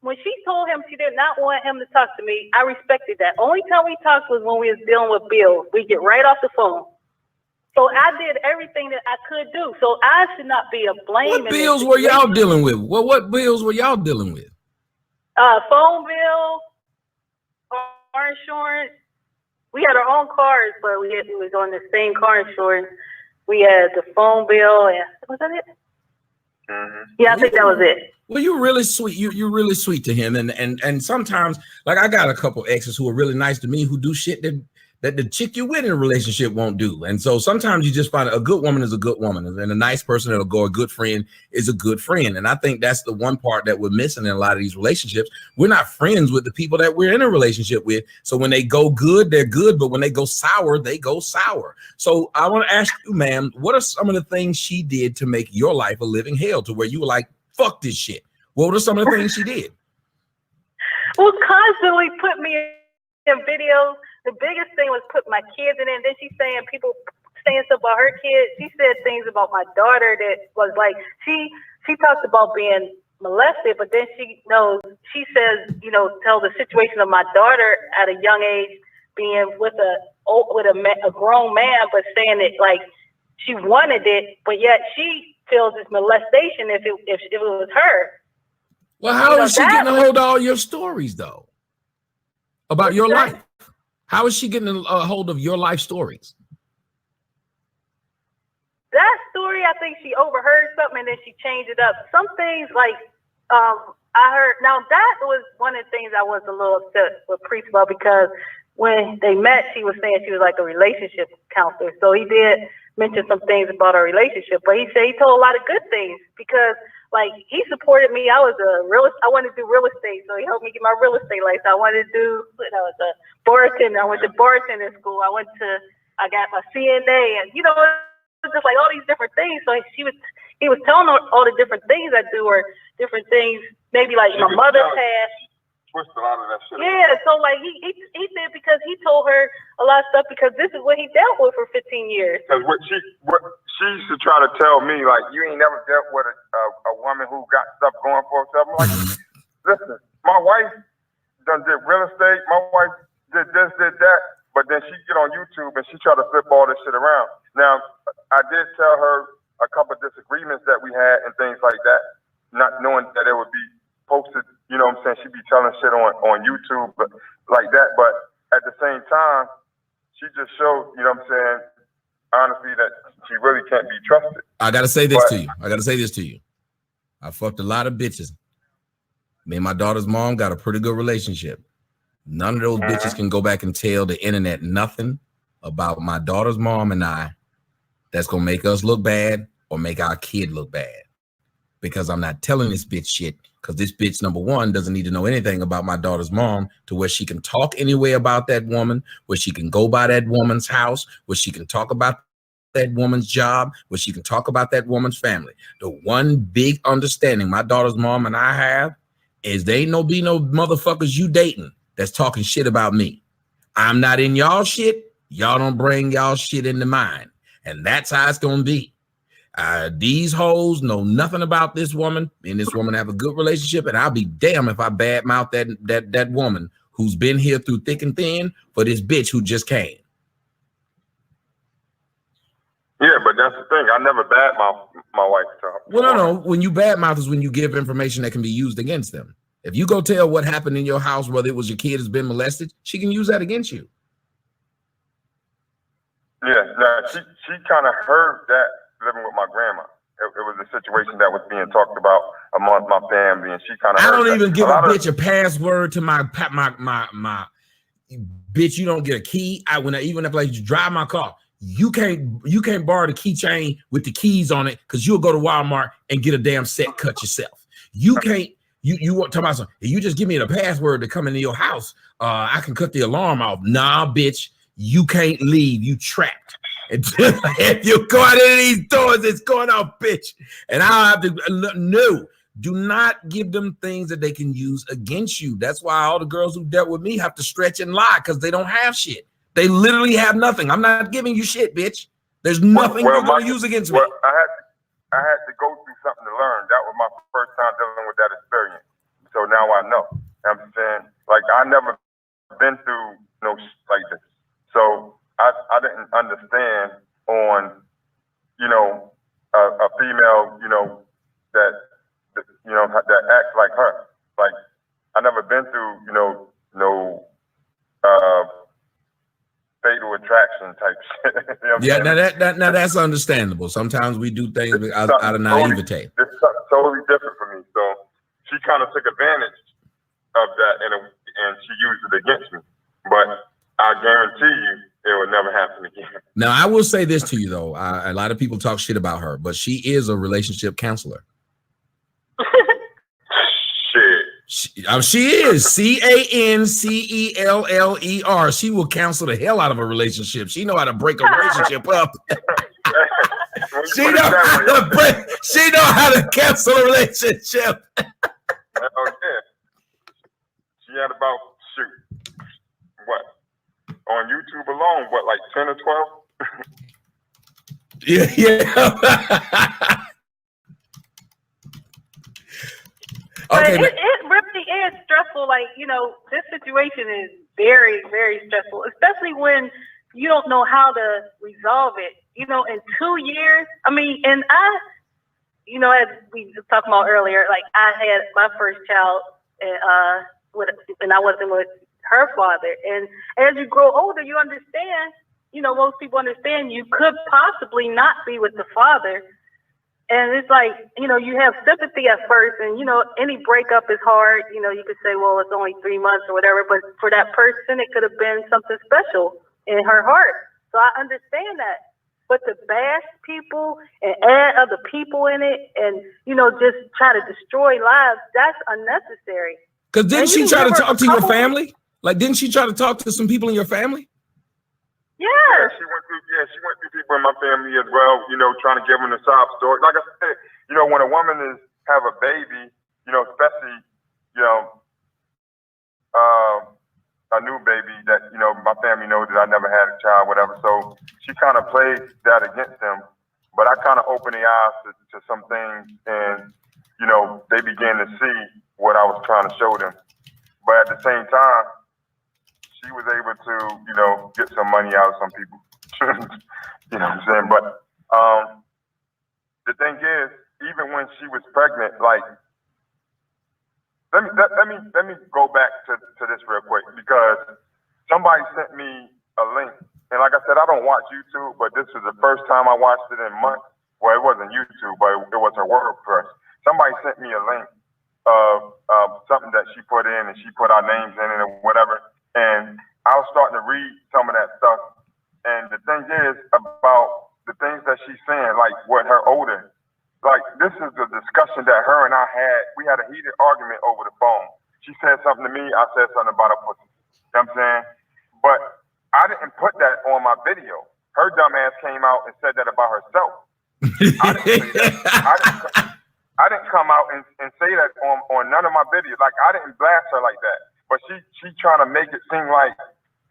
when she told him she did not want him to talk to me, I respected that. Only time we talked was when we was dealing with bills. We get right off the phone. So I did everything that I could do. So I should not be a blame. What bills were y'all dealing with? Well, what bills were y'all dealing with? Phone bill, car insurance. We had our own cars, but we was on the same car insurance. We had the phone bill, and was that it? Yeah, I think that was it. Well, you're really sweet. You're really sweet to him, and sometimes, like, I got a couple exes who are really nice to me who do shit that the chick you with in a relationship won't do. And so sometimes you just find a good woman is a good woman, and a nice person that'll go, a good friend is a good friend. And I think that's the one part that we're missing in a lot of these relationships. We're not friends with the people that we're in a relationship with. So when they go good, they're good, but when they go sour, they go sour. So I want to ask you, ma'am, what are some of the things she did to make your life a living hell, to where you were like, fuck this shit? What are some of the things she did? Well, constantly put me in videos. The biggest thing was put my kids in it. And then she's saying people saying stuff about her kids. She said things about my daughter that was like, she talks about being molested, but then she says, tell the situation of my daughter at a young age being with a grown man, but saying that like she wanted it, but yet she feels it's molestation if it was her. Well, how is she getting a hold of all your stories though? About your life? How is she getting a hold of your life stories? That story, I think she overheard something and then she changed it up. Some things like I heard. Now that was one of the things I was a little upset with Priest about, because when they met, she was saying she was like a relationship counselor. So he did mention some things about our relationship, but he said he told a lot of good things because like he supported me. I wanted to do real estate, so he helped me get my real estate license. I wanted to do, a bartender. I went to bartending school. I got my CNA, and it was just like all these different things. So he was telling all the different things I do, or different things, maybe like my mother passed. Twist a lot of that shit. Yeah, so like he said, because he told her a lot of stuff because this is what he dealt with for 15 years. Because what she used to try to tell me, like, you ain't never dealt with a woman who got stuff going for herself. I'm like, listen, my wife done did real estate. My wife did this, did that. But then she get on YouTube and she try to flip all this shit around. Now, I did tell her a couple of disagreements that we had and things like that, not knowing that it would be posted. You know what I'm saying? She'd be telling shit on YouTube but like that. But at the same time, she just showed, you know what I'm saying, honestly, that she really can't be trusted. I got to say this to you. I fucked a lot of bitches. Me and my daughter's mom got a pretty good relationship. None of those bitches can go back and tell the internet nothing about my daughter's mom and I that's going to make us look bad or make our kid look bad. Because I'm not telling this bitch shit. Because this bitch, number one, doesn't need to know anything about my daughter's mom, to where she can talk anyway about that woman, where she can go by that woman's house, where she can talk about that woman's job, where she can talk about that woman's family. The one big understanding my daughter's mom and I have is they ain't no motherfuckers you dating that's talking shit about me. I'm not in y'all shit. Y'all don't bring y'all shit into mine. And that's how it's going to be. These hoes know nothing about this woman, and this woman have a good relationship, and I'll be damned if I badmouth that woman who's been here through thick and thin for this bitch who just came. Yeah, but that's the thing. I never badmouth my wife. Well, no. When you badmouth is when you give information that can be used against them. If you go tell what happened in your house, whether it was your kid has been molested, she can use that against you. Yeah, she kind of heard that living with my grandma. It was a situation that was being talked about amongst my family, and she kind of. I don't even give a bitch a password to my bitch. You don't get a key. Even if you drive my car, you can't borrow the keychain with the keys on it because you'll go to Walmart and get a damn set cut yourself. You can't. You want talking about something? You just give me the password to come into your house. I can cut the alarm off. Nah, bitch, you can't leave. You trapped. Until if you go out of these doors, it's going off, bitch. And I'll have to no. Do not give them things that they can use against you. That's why all the girls who dealt with me have to stretch and lie because they don't have shit. They literally have nothing. I'm not giving you shit, bitch. There's nothing you're going to use against me. Well, I had to go through something to learn. That was my first time dealing with that experience. So now I know. I'm saying, like, I never been through no like this. So I didn't understand on, you know, a female, you know, that acts like her. Like, I never been through, you know, no fatal attraction type shit. You know now that's understandable. Sometimes we do things out of naivete. It's something totally different for me. So she kind of took advantage of that and she used it against me. But I guarantee you it will never happen again. Now, I will say this to you, though. A lot of people talk shit about her, but she is a relationship counselor. She is CANCELLER. She will counsel the hell out of a relationship. She know how to break a relationship up. She know how to cancel a relationship. Oh yeah. She had about what on YouTube alone? What, like 10 or 12? Yeah. Okay, but it really is stressful. Like, you know, this situation is very, very stressful, especially when you don't know how to resolve it. You know, in 2 years, I mean, and you know, as we were talking about earlier, like I had my first child, and I wasn't with her father. And as you grow older, you understand. You know, most people understand you could possibly not be with the father. And it's like, you know, you have sympathy at first, and, you know, any breakup is hard. You know, you could say, well, it's only 3 months or whatever, but for that person, it could have been something special in her heart. So I understand that. But to bash people and add other people in it and, you know, just try to destroy lives, that's unnecessary. Because didn't she try to talk to your family? Like, didn't she try to talk to some people in your family? Yeah, she went through people in my family as well, you know, trying to give them the sob story. Like I said, you know, when a woman have a baby, you know, especially, you know, a new baby that, you know, my family knows that I never had a child, whatever. So she kind of played that against them. But I kind of opened their eyes to some things, and, you know, they began to see what I was trying to show them. But at the same time, she was able to, you know, get some money out of some people. You know what I'm saying? But the thing is, even when she was pregnant, like, let me go back to this real quick, because somebody sent me a link, and like I said, I don't watch YouTube, but this was the first time I watched it in months. Well, it wasn't YouTube, but it was her WordPress. Somebody sent me a link of something that she put in, and she put our names in it or whatever. And I was starting to read some of that stuff. And the thing is about the things that she's saying, like what her older, like this is the discussion that her and I had. We had a heated argument over the phone. She said something to me. I said something about her pussy. You know what I'm saying? But I didn't put that on my video. Her dumb ass came out and said that about herself. I didn't say that. I didn't come out and say that on none of my videos. Like, I didn't blast her like that. But she trying to make it seem like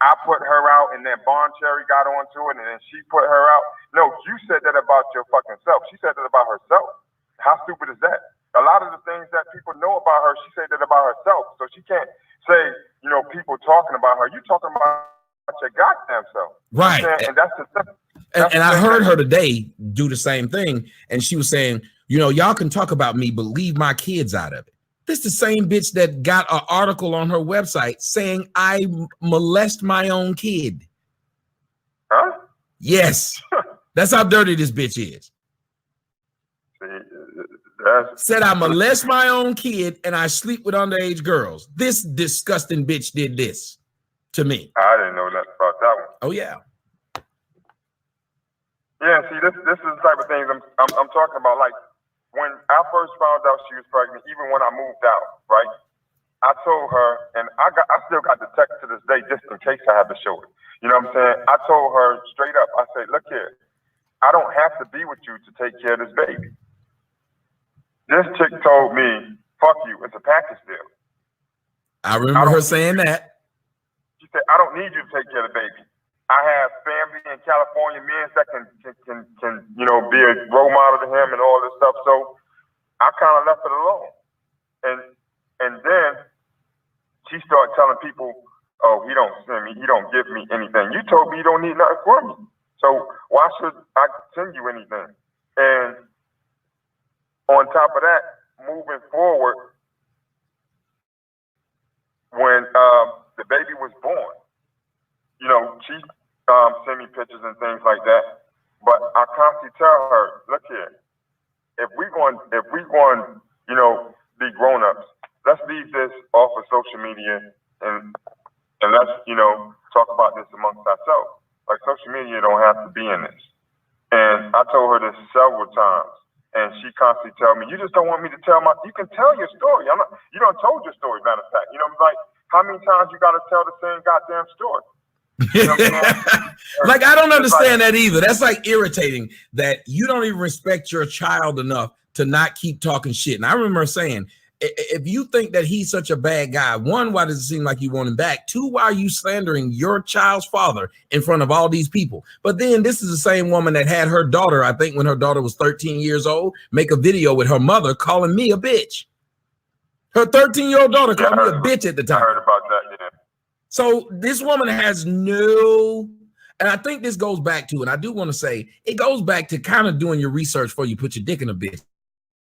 I put her out and then Bon Cherry got onto it and then she put her out. No, you said that about your fucking self. She said that about herself. How stupid is that? A lot of the things that people know about her, she said that about herself. So she can't say, you know, people talking about her. You talking about your goddamn self. Right. And that's the thing. And I heard her today do the same thing. And she was saying, you know, y'all can talk about me, but leave my kids out of it. This the same bitch that got an article on her website saying I molest my own kid. Huh? Yes. That's how dirty this bitch is. Said I molest my own kid and I sleep with underage girls. This disgusting bitch did this to me. I didn't know nothing about that one. Oh yeah. Yeah, see, this is the type of things I'm talking about. Like, when I first found out she was pregnant, even when I moved out, right? I told her, and I still got the text to this day just in case I have to show it. You know what I'm saying? I told her straight up, I said, look here, I don't have to be with you to take care of this baby. This chick told me, fuck you, it's a package deal. I remember her saying that. She said, I don't need you to take care of the baby. I have family in California, men that can you know, be a role model to him and all this stuff. So I kind of left it alone. And then she started telling people, oh, he don't send me, he don't give me anything. You told me you don't need nothing from me. So why should I send you anything? And on top of that, moving forward, when the baby was born, you know, she send me pictures and things like that. But I constantly tell her, look here, if we going, you know, be grown-ups, let's leave this off of social media and let's, you know, talk about this amongst ourselves. Like, social media don't have to be in this. And I told her this several times, and she constantly tell me, you just don't want me to tell you can tell your story. You don't told your story, matter of fact. You know, like, how many times you got to tell the same goddamn story? You know like, I don't understand that either. That's like irritating that you don't even respect your child enough to not keep talking shit. And I remember saying, if you think that he's such a bad guy, one, why does it seem like you want him back? Two, why are you slandering your child's father in front of all these people? But then this is the same woman that had her daughter, I think when her daughter was 13 years old, make a video with her mother calling me a bitch. Her 13-year-old daughter called me a bitch at the time. I heard about that, yeah. So this woman has no, and I think this goes back to, and I do want to say, it goes back to kind of doing your research before you put your dick in a bitch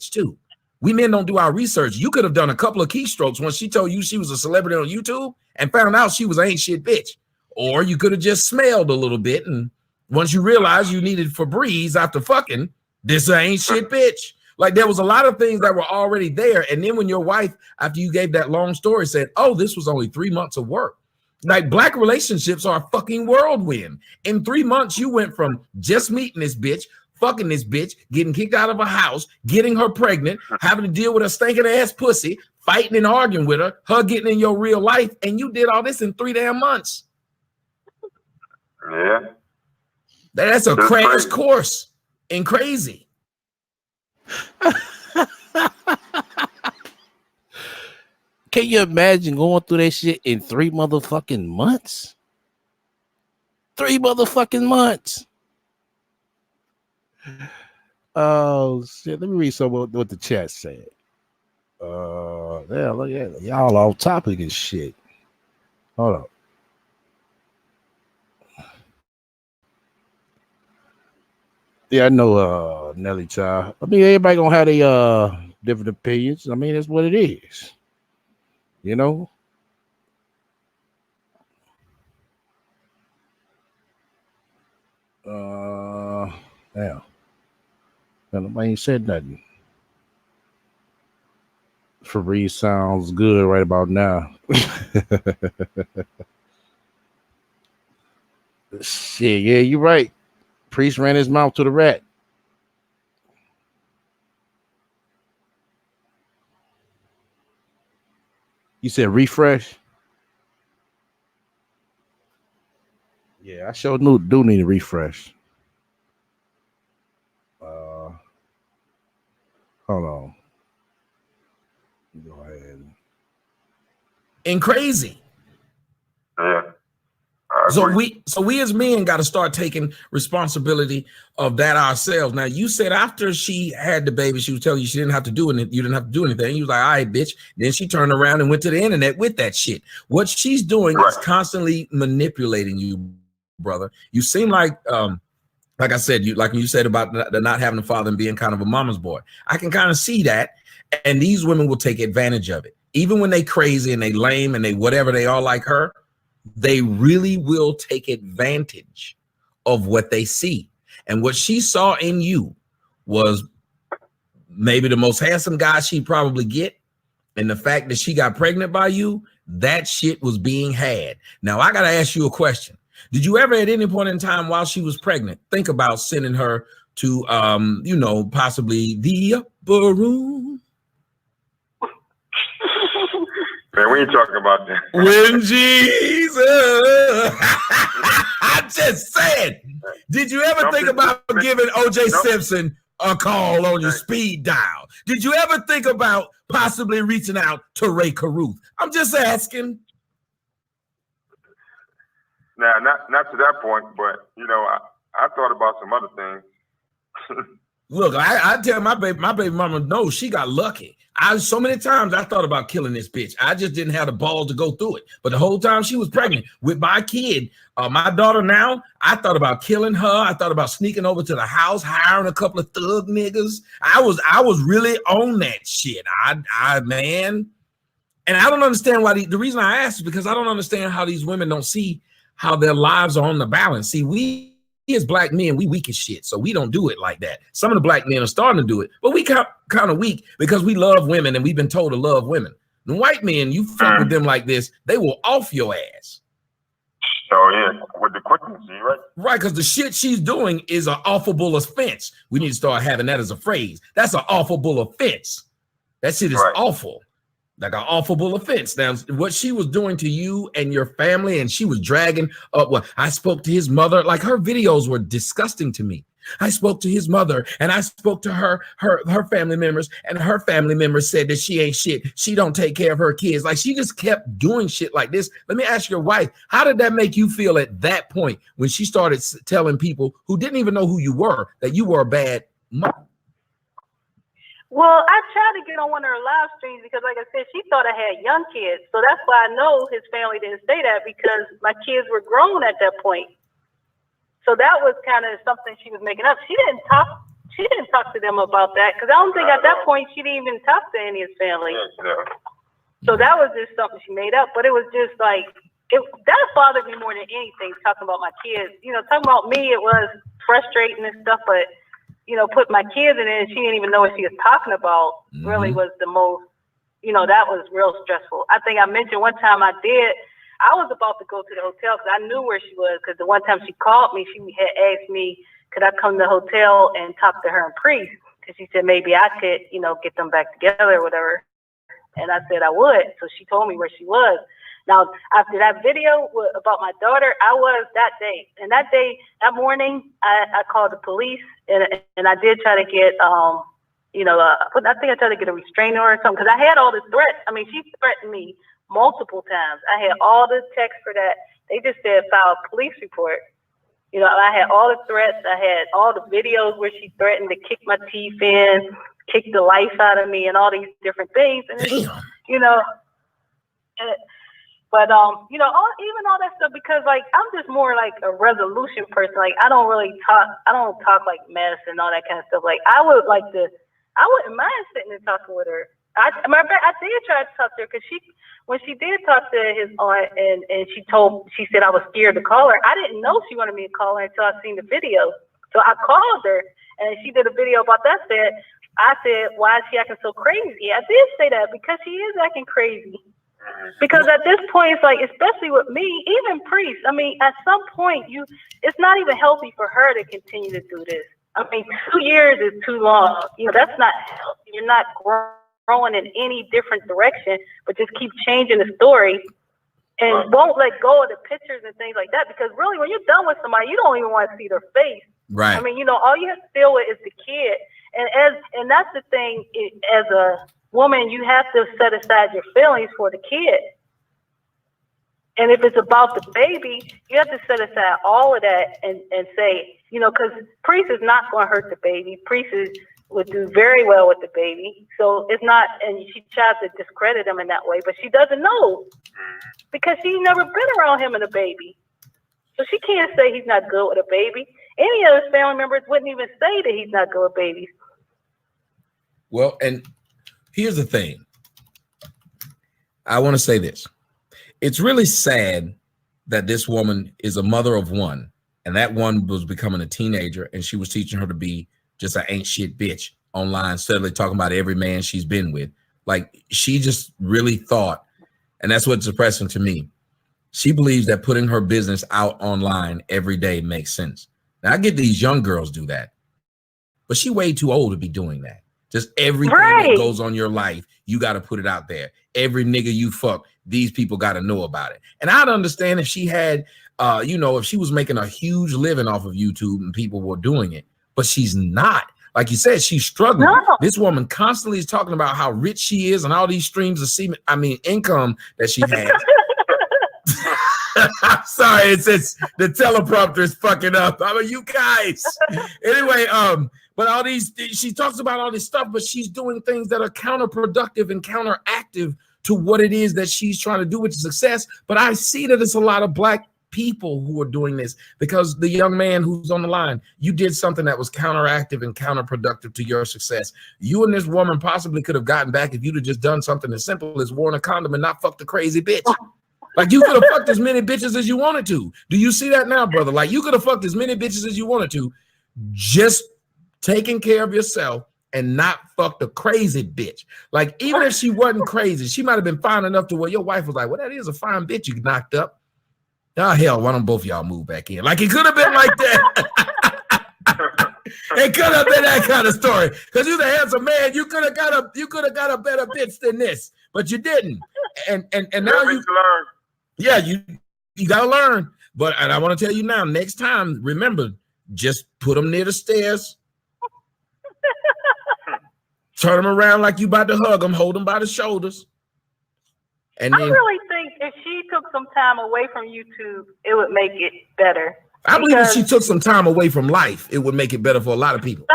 too. We men don't do our research. You could have done a couple of keystrokes when she told you she was a celebrity on YouTube and found out she was an ain't shit bitch. Or you could have just smelled a little bit, and once you realized you needed Febreze after fucking, this ain't shit bitch. Like, there was a lot of things that were already there. And then when your wife, after you gave that long story, said, oh, this was only 3 months of work. Like, black relationships are a fucking whirlwind. In 3 months, you went from just meeting this bitch, fucking this bitch, getting kicked out of a house, getting her pregnant, having to deal with a stinking ass pussy, fighting and arguing with her getting in your real life, and you did all this in 3 damn months. Yeah. That's a crash course in crazy. Can you imagine going through that shit in 3 motherfucking months? 3 motherfucking months. Oh shit! Let me read some what the chat said. Yeah, look at it. Y'all off topic and shit. Hold on. Yeah, I know Nelly Child. I mean, everybody gonna have their different opinions. I mean, that's what it is. You know? Yeah. Nobody ain't said nothing. Febreze sounds good right about now. Shit, yeah, you're right. Priest ran his mouth to the rat. You said refresh? Yeah, I sure do need a refresh. Hold on. Go ahead. And crazy. Yeah. So we as men got to start taking responsibility of that ourselves. Now, you said after she had the baby, she was telling you she didn't have to do anything. You didn't have to do anything. You was like, all right, bitch. Then she turned around and went to the internet with that shit. What she's doing is constantly manipulating you, brother. You seem like I said, you said about the not having a father and being kind of a mama's boy. I can kind of see that. And these women will take advantage of it. Even when they crazy and they lame and they whatever they are like her, they really will take advantage of what they see. And what she saw in you was maybe the most handsome guy she'd probably get. And the fact that she got pregnant by you, that shit was being had. Now, I got to ask you a question. Did you ever at any point in time while she was pregnant think about sending her to you know, possibly the upper room. Man, we ain't talking about that. When Jesus, I just said, did you ever think about giving O.J. Simpson a call on your speed dial? Did you ever think about possibly reaching out to Ray Caruth? I'm just asking. Now, not to that point, but you know, I thought about some other things. Look, I tell my baby mama, no, she got lucky. So many times I thought about killing this bitch. I just didn't have the balls to go through it. But the whole time she was pregnant with my kid, my daughter now, I thought about killing her. I thought about sneaking over to the house, hiring a couple of thug niggas. I was really on that shit. I man. And I don't understand why the reason I asked is because I don't understand how these women don't see how their lives are on the balance. See, we as black men, we weak as shit, so we don't do it like that. Some of the black men are starting to do it, but we kind of weak because we love women and we've been told to love women. The white men, you fuck with them like this, they will off your ass. Oh yeah, with the quickness, right? Right, because the shit she's doing is an awful offense. We need to start having that as a phrase. That's an awful offense. That shit is awful. Like an awful offense. Now, what she was doing to you and your family, and she was dragging up. Well, I spoke to his mother. Like her videos were disgusting to me. I spoke to his mother, and I spoke to her family members, and her family members said that she ain't shit. She don't take care of her kids. Like she just kept doing shit like this. Let me ask your wife, how did that make you feel at that point when she started telling people who didn't even know who you were that you were a bad mother? Well, I tried to get on one of her live streams because, like I said, she thought I had young kids. So that's why I know his family didn't say that, because my kids were grown at that point. So that was kind of something she was making up. She didn't talk to them about that, because I don't think at that point she didn't even talk to any of his family. So that was just something she made up. But it was just like, that bothered me more than anything, talking about my kids. You know, talking about me, it was frustrating and stuff, but you know, put my kids in it and she didn't even know what she was talking about really was the most, you know, that was real stressful. I think I mentioned one time I was about to go to the hotel because I knew where she was, because the one time she called me, she had asked me, could I come to the hotel and talk to her and Priest? Because she said maybe I could, you know, get them back together or whatever. And I said I would. So she told me where she was. Now, after that video about my daughter, I was that day. And that morning, I called the police, and I did try to get, you know, I think I tried to get a restraining order or something, because I had all the threats. I mean, she threatened me multiple times. I had all the texts for that. They just said file a police report. You know, I had all the threats. I had all the videos where she threatened to kick my teeth in, kick the life out of me, and all these different things. And you know, but you know, even all that stuff, because like I'm just more like a resolution person. Like I don't talk like mess and all that kind of stuff. Like I wouldn't mind sitting and talking with her. I did try to talk to her, because when she did talk to his aunt and she said I was scared to call her. I didn't know she wanted me to call her until I seen the video. So I called her, and she did a video about that. I said, why is she acting so crazy? I did say that, because she is acting crazy. Because at this point, it's like, especially with me, even Priest, I mean, at some point, it's not even healthy for her to continue to do this. I mean, 2 years is too long. You know, that's not healthy. You're not growing in any different direction, but just keep changing the story and won't let go of the pictures and things like that. Because really, when you're done with somebody, you don't even want to see their face. Right. I mean, you know, all you have to deal with is the kid. And that's the thing, as a woman, you have to set aside your feelings for the kid. And if it's about the baby, you have to set aside all of that and say, you know, because Priest is not going to hurt the baby. Priest would do very well with the baby. So it's not, and she tries to discredit him in that way, but she doesn't know, because she's never been around him and a baby. So she can't say he's not good with a baby. Any of his family members wouldn't even say that he's not good with babies. Well, and here's the thing. I want to say this. It's really sad that this woman is a mother of one, and that one was becoming a teenager, and she was teaching her to be just an ain't shit bitch online, steadily talking about every man she's been with. Like, she just really thought, and that's what's depressing to me, she believes that putting her business out online every day makes sense. Now, I get these young girls do that, but she way too old to be doing that. Just everything that goes on your life, you got to put it out there. Every nigga you fuck, these people got to know about it. And I'd understand if she had, you know, if she was making a huge living off of YouTube and people were doing it, but she's not. Like you said, she's struggling. No. This woman constantly is talking about how rich she is and all these streams of income that she has. I'm sorry, it's the teleprompter is fucking up. I mean, you guys. Anyway, but all these, she talks about all this stuff, but she's doing things that are counterproductive and counteractive to what it is that she's trying to do with success. But I see that it's a lot of black people who are doing this, because the young man who's on the line, you did something that was counteractive and counterproductive to your success. You and this woman possibly could have gotten back if you'd have just done something as simple as worn a condom and not fucked a crazy bitch. Like, you could have fucked as many bitches as you wanted to. Do you see that now, brother? Like, you could have fucked as many bitches as you wanted to, just taking care of yourself and not fucked a crazy bitch. Like, even if she wasn't crazy, she might have been fine enough to where your wife was like, well, that is a fine bitch you knocked up. Oh, hell, why don't both of y'all move back in? Like, it could have been like that. It could have been that kind of story. Because you're the handsome man, you could have got a better bitch than this, but you didn't. And now you learn. Yeah, you gotta learn. But and I want to tell you now, next time, remember, just put them near the stairs. Turn them around like you about to hug them, hold them by the shoulders. And then, I really think if she took some time away from YouTube, it would make it better. I believe if she took some time away from life, it would make it better for a lot of people.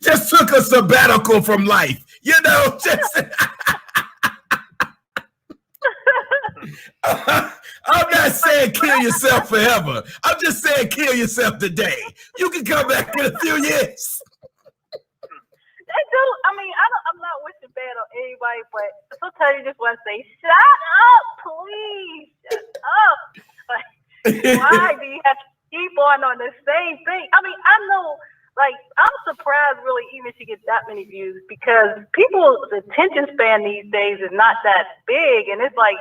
Just took a sabbatical from life, you know. Just I'm not saying kill yourself forever. I'm just saying kill yourself today. You can come back in a few years. They do. I mean, I'm not wishing bad on anybody, but sometimes you just want to say, "Shut up, please, shut up." Like, why do you have to keep on the same thing? I mean, I know. Like, I'm surprised, really, even if she gets that many views, because people's attention span these days is not that big, and it's like,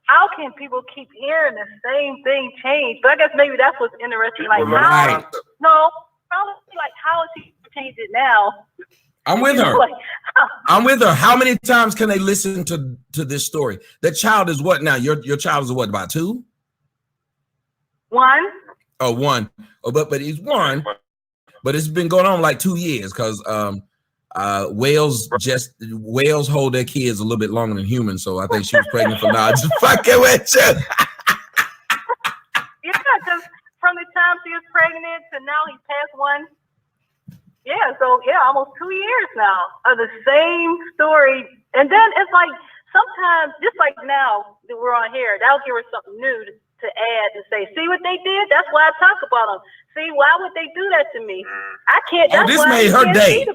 how can people keep hearing the same thing change? But I guess maybe that's what's interesting. Like, how? No, probably like how is she change it now? I'm with her. I'm with her. How many times can they listen to this story? That child is what now? Your child is what, about 2? 1. Oh, 1. Oh, but he's 1. But it's been going on like 2 years, because whales hold their kids a little bit longer than humans. So I think she was pregnant for now. Just fucking with you. Yeah, because from the time she was pregnant to now he passed 1. Yeah, so yeah, almost 2 years now of the same story. And then it's like sometimes, just like now that we're on here, that'll give her something new to add and say, see what they did? That's why I talk about them. See, why would they do that to me? I can't. That's this made her day.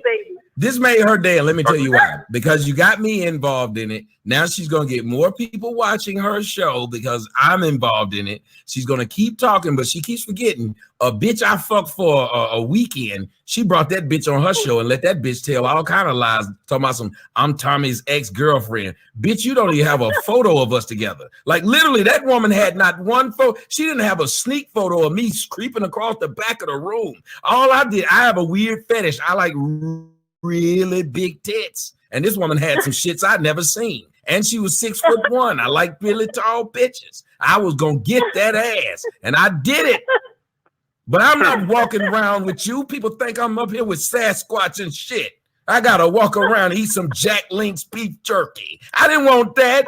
This made her day, and let me tell you why. Because you got me involved in it. Now she's going to get more people watching her show because I'm involved in it. She's going to keep talking, but she keeps forgetting a bitch I fucked for a weekend. She brought that bitch on her show and let that bitch tell all kind of lies, talking about I'm Tommy's ex-girlfriend. Bitch, you don't even have a photo of us together. Like, literally, that woman had not one photo. She didn't have a sneak photo of me creeping across the back of the room. All I did, I have a weird fetish. I like really big tits, and this woman had some shits I'd never seen, and she was 6'1". I like really tall bitches. I was gonna get that ass, and I did it. But I'm not walking around with you. People think I'm up here with Sasquatch and shit. I gotta walk around and eat some Jack Link's beef jerky. I didn't want that.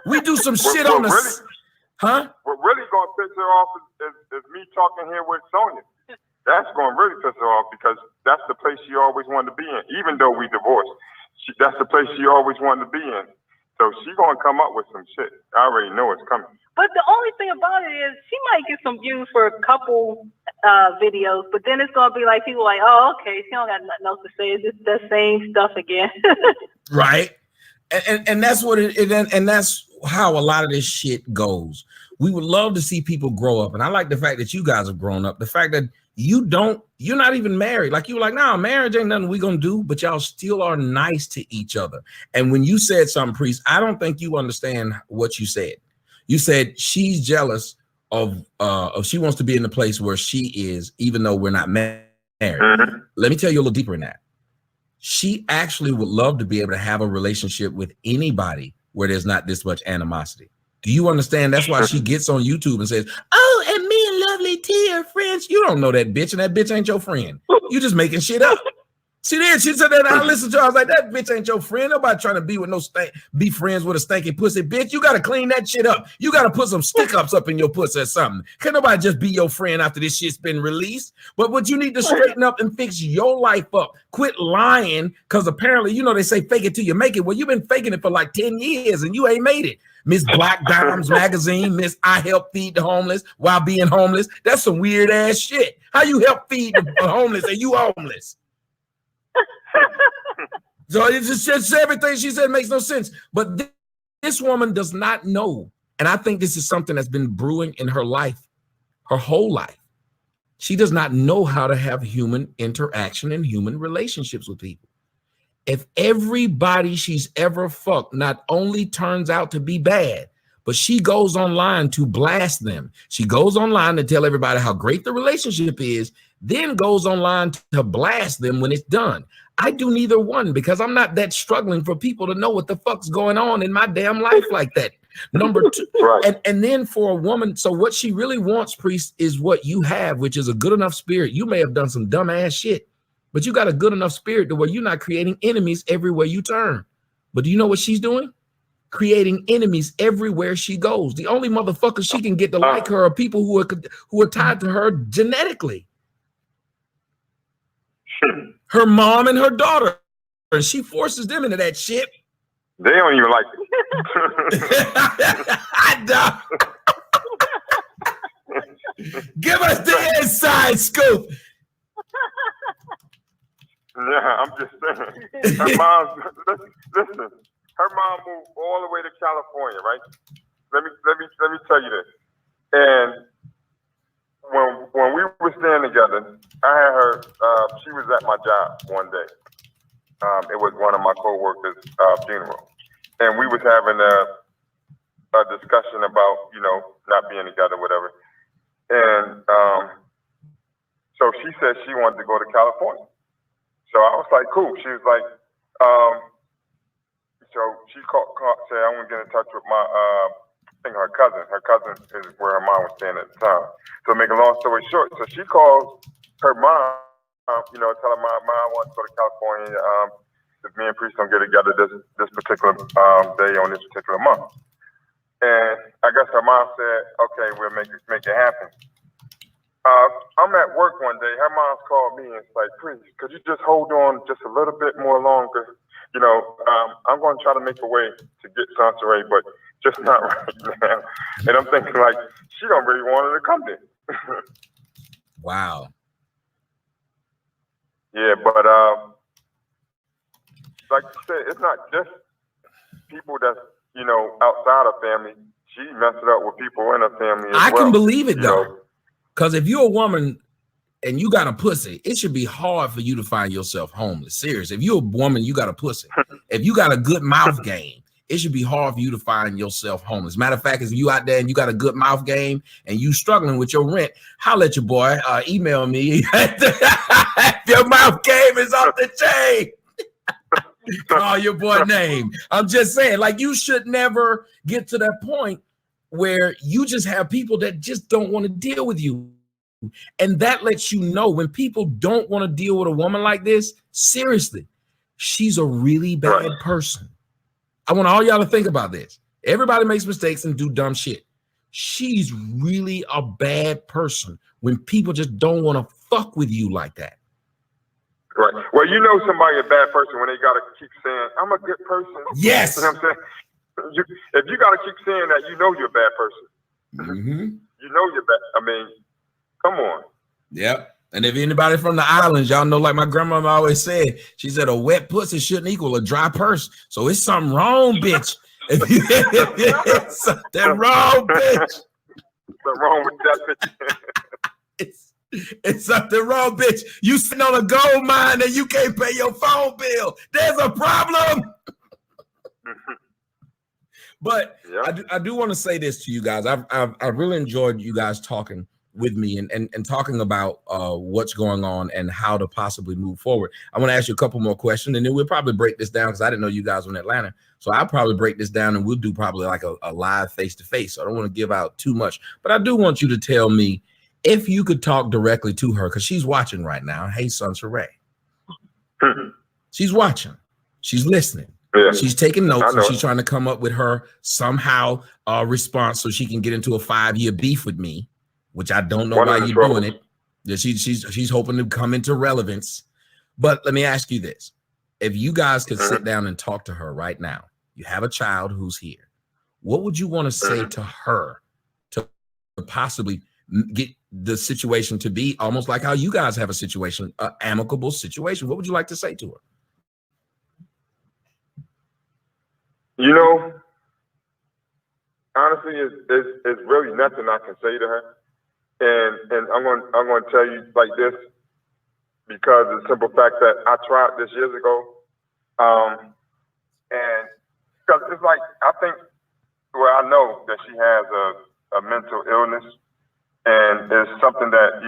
We do some shit on the huh? What really gonna piss her off is me talking here with Sonya. That's going to really piss her off, because that's the place she always wanted to be in, even though we divorced. That's the place she always wanted to be in. So she's going to come up with some shit. I already know it's coming. But the only thing about it is she might get some views for a couple videos, but then it's going to be like people like, oh, okay, she don't got nothing else to say. It's just the same stuff again. Right. And that's what and that's how a lot of this shit goes. We would love to see people grow up. And I like the fact that you guys have grown up. The fact that you're not even married. Like, you were like, nah, marriage ain't nothing we gonna do, but y'all still are nice to each other. And when you said something, Priest, I don't think you understand what you said. You said she's jealous she wants to be in the place where she is, even though we're not married. Let me tell you a little deeper in that. She actually would love to be able to have a relationship with anybody where there's not this much animosity. Do you understand? That's why she gets on YouTube and says, "Oh, and me and Lovely T are friends." You don't know that bitch, and that bitch ain't your friend. You just making shit up. She did. She said that, and I listened to her. I was like, that bitch ain't your friend. Nobody trying to be with be friends with a stinky pussy bitch. You got to clean that shit up. You got to put some stick-ups up in your pussy or something. Can't nobody just be your friend after this shit's been released. But what you need to straighten up and fix your life up. Quit lying, because apparently, you know, they say fake it till you make it. Well, you've been faking it for like 10 years, and you ain't made it. Miss Black Dimes Magazine, Miss I Help Feed the Homeless while being homeless. That's some weird-ass shit. How you help feed the homeless and you homeless? So it's just everything she said makes no sense. But this woman does not know, and I think this is something that's been brewing in her life, her whole life. She does not know how to have human interaction and human relationships with people. If everybody she's ever fucked not only turns out to be bad, but she goes online to blast them. She goes online to tell everybody how great the relationship is, then goes online to blast them when it's done. I do neither one because I'm not that struggling for people to know what the fuck's going on in my damn life like that. Number two, and then for a woman, so what she really wants, Priest, is what you have, which is a good enough spirit. You may have done some dumb ass shit, but you got a good enough spirit to where you're not creating enemies everywhere you turn. But do you know what she's doing? Creating enemies everywhere she goes. The only motherfuckers she can get to like her are people who are tied to her genetically. Her mom and her daughter, and she forces them into that shit. They don't even like it. I know. Give us the inside scoop. Yeah, I'm just saying. Her mom, listen. Her mom moved all the way to California, right? Let me tell you this. And when we were staying together, I had her. She was at my job one day. It was one of my coworkers' funeral, and we was having a discussion about, you know, not being together, whatever. And so she said she wanted to go to California. So I was like, cool. She was like, so she said, I want to get in touch with my, I think her cousin. Her cousin is where her mom was staying at the time. So make a long story short, so she calls her mom, you know, tell her mom wants to go to California. If me and Priest don't get together this particular day on this particular month. And I guess her mom said, okay, we'll make it happen. I'm at work one day. Her mom's called me and it's like, Priest, could you just hold on just a little bit more longer? You know, I'm going to try to make a way to get Sansaray, but just not right now. And I'm thinking, like, she don't really want her to come there. Wow. Yeah, but like you said, it's not just people that's, you know, outside of family. She messed it up with people in her family as well. I can believe it, though. Because if you're a woman and you got a pussy, it should be hard for you to find yourself homeless. Serious. If you're a woman, you got a pussy. If you got a good mouth game, it should be hard for you to find yourself homeless. Matter of fact, if you out there and you got a good mouth game and you struggling with your rent, holla at your boy. Email me. If your mouth game is off the chain. Call your boy name. I'm just saying, like, you should never get to that point where you just have people that just don't want to deal with you. And that lets you know when people don't want to deal with a woman like this, seriously, she's a really bad person. I want all y'all to think about this. Everybody makes mistakes and do dumb shit. She's really a bad person when people just don't want to fuck with you like that. Right. Well, you know somebody a bad person when they got to keep saying, I'm a good person. Yes. You know what I'm saying? If you got to keep saying that, you know you're a bad person. Mm-hmm. You know you're bad. I mean, come on. Yep. And if anybody from the islands, y'all know, like my grandmama always said, she said a wet pussy shouldn't equal a dry purse. So it's something wrong, bitch. It's something wrong, bitch. Something wrong with that bitch. It's something wrong, bitch. You sitting on a gold mine and you can't pay your phone bill. There's a problem. But I do want to say this to you guys. I've really enjoyed you guys talking with me and talking about what's going on and how to possibly move forward. I want to ask you a couple more questions, and then we'll probably break this down because I didn't know you guys were in Atlanta. So I'll probably break this down and we'll do probably like a live face-to-face. So I don't want to give out too much, but I do want you to tell me if you could talk directly to her, because she's watching right now. Hey, Sunsa Ray. She's watching. She's listening. Yeah. She's taking notes and she's trying to come up with her somehow response so she can get into a 5-year beef with me, which I don't know why you're doing it. Yeah, she's hoping to come into relevance. But let me ask you this. If you guys could sit down and talk to her right now, you have a child who's here. What would you want to say to her to possibly get the situation to be almost like how you guys have a situation, an amicable situation? What would you like to say to her? You know, honestly, it's really nothing I can say to her, and I'm going to tell you like this because of the simple fact that I tried this years ago, and because it's like I think, well, I know that she has a mental illness, and it's something that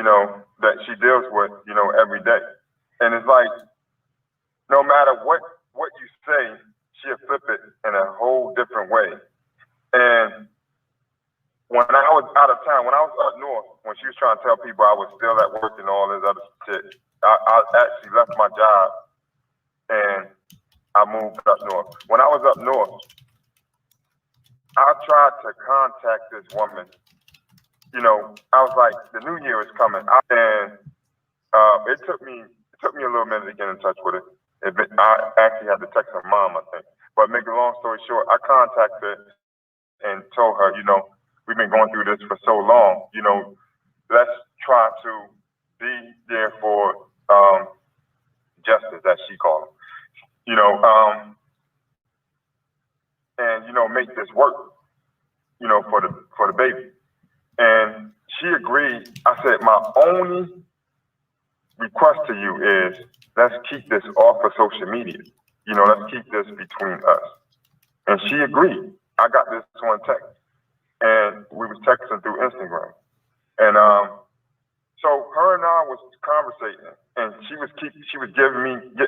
that she deals with every day, and it's like no matter what you say, she'll flip it in a whole different way. And when I was out of town, when I was up north, when she was trying to tell people I was still at work and all this other shit, I actually left my job and I moved up north. When I was up north, I tried to contact this woman. I was like, the new year is coming, and it took me a little minute to get in touch with her. I actually had to text her mom, I think. But make a long story short, I contacted her and told her, we've been going through this for so long. Let's try to be there for justice, as she called it. And make this work. For the baby. And she agreed. I said, my only request to you is let's keep this off of social media. Let's keep this between us. And she agreed. I got this on text, and we was texting through Instagram. And so her and I was conversating, and she was getting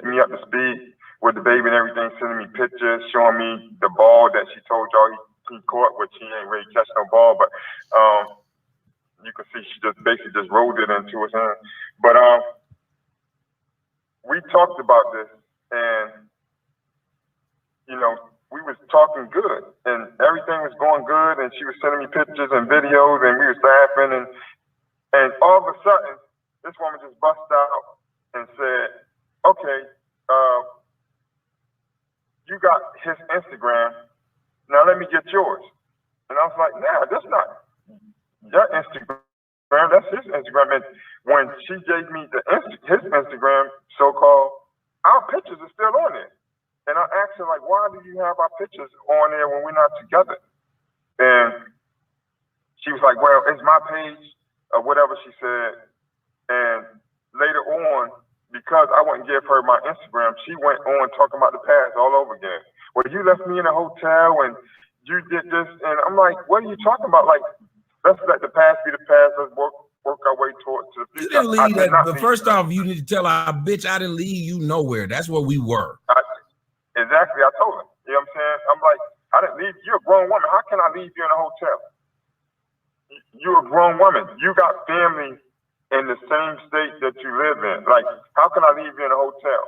me up to speed with the baby and everything, sending me pictures, showing me the ball that she told y'all he caught, which he ain't really catch no ball, but you can see she just basically just rolled it into his hand. But we talked about this, and we was talking good, and everything was going good, and she was sending me pictures and videos, and we was laughing, and all of a sudden, this woman just busted out and said, okay, you got his Instagram, now let me get yours. And I was like, nah, that's not your Instagram, that's his Instagram. And when she gave me his Instagram, so-called, our pictures are still on there. And I asked her, like, why do you have our pictures on there when we're not together? And she was like, well, it's my page, or whatever she said. And later on, because I wouldn't give her my Instagram, she went on talking about the past all over again. Well, you left me in a hotel and you did this. And I'm like, what are you talking about? Like, let's let the past be the past. Let's work our way towards the future. You didn't leave that. But first off, you need to tell her, bitch, I didn't leave you nowhere. That's where we were. Exactly. I told her. You know what I'm saying? I'm like, I didn't leave. You're a grown woman. How can I leave you in a hotel? You're a grown woman. You got family in the same state that you live in. Like, how can I leave you in a hotel?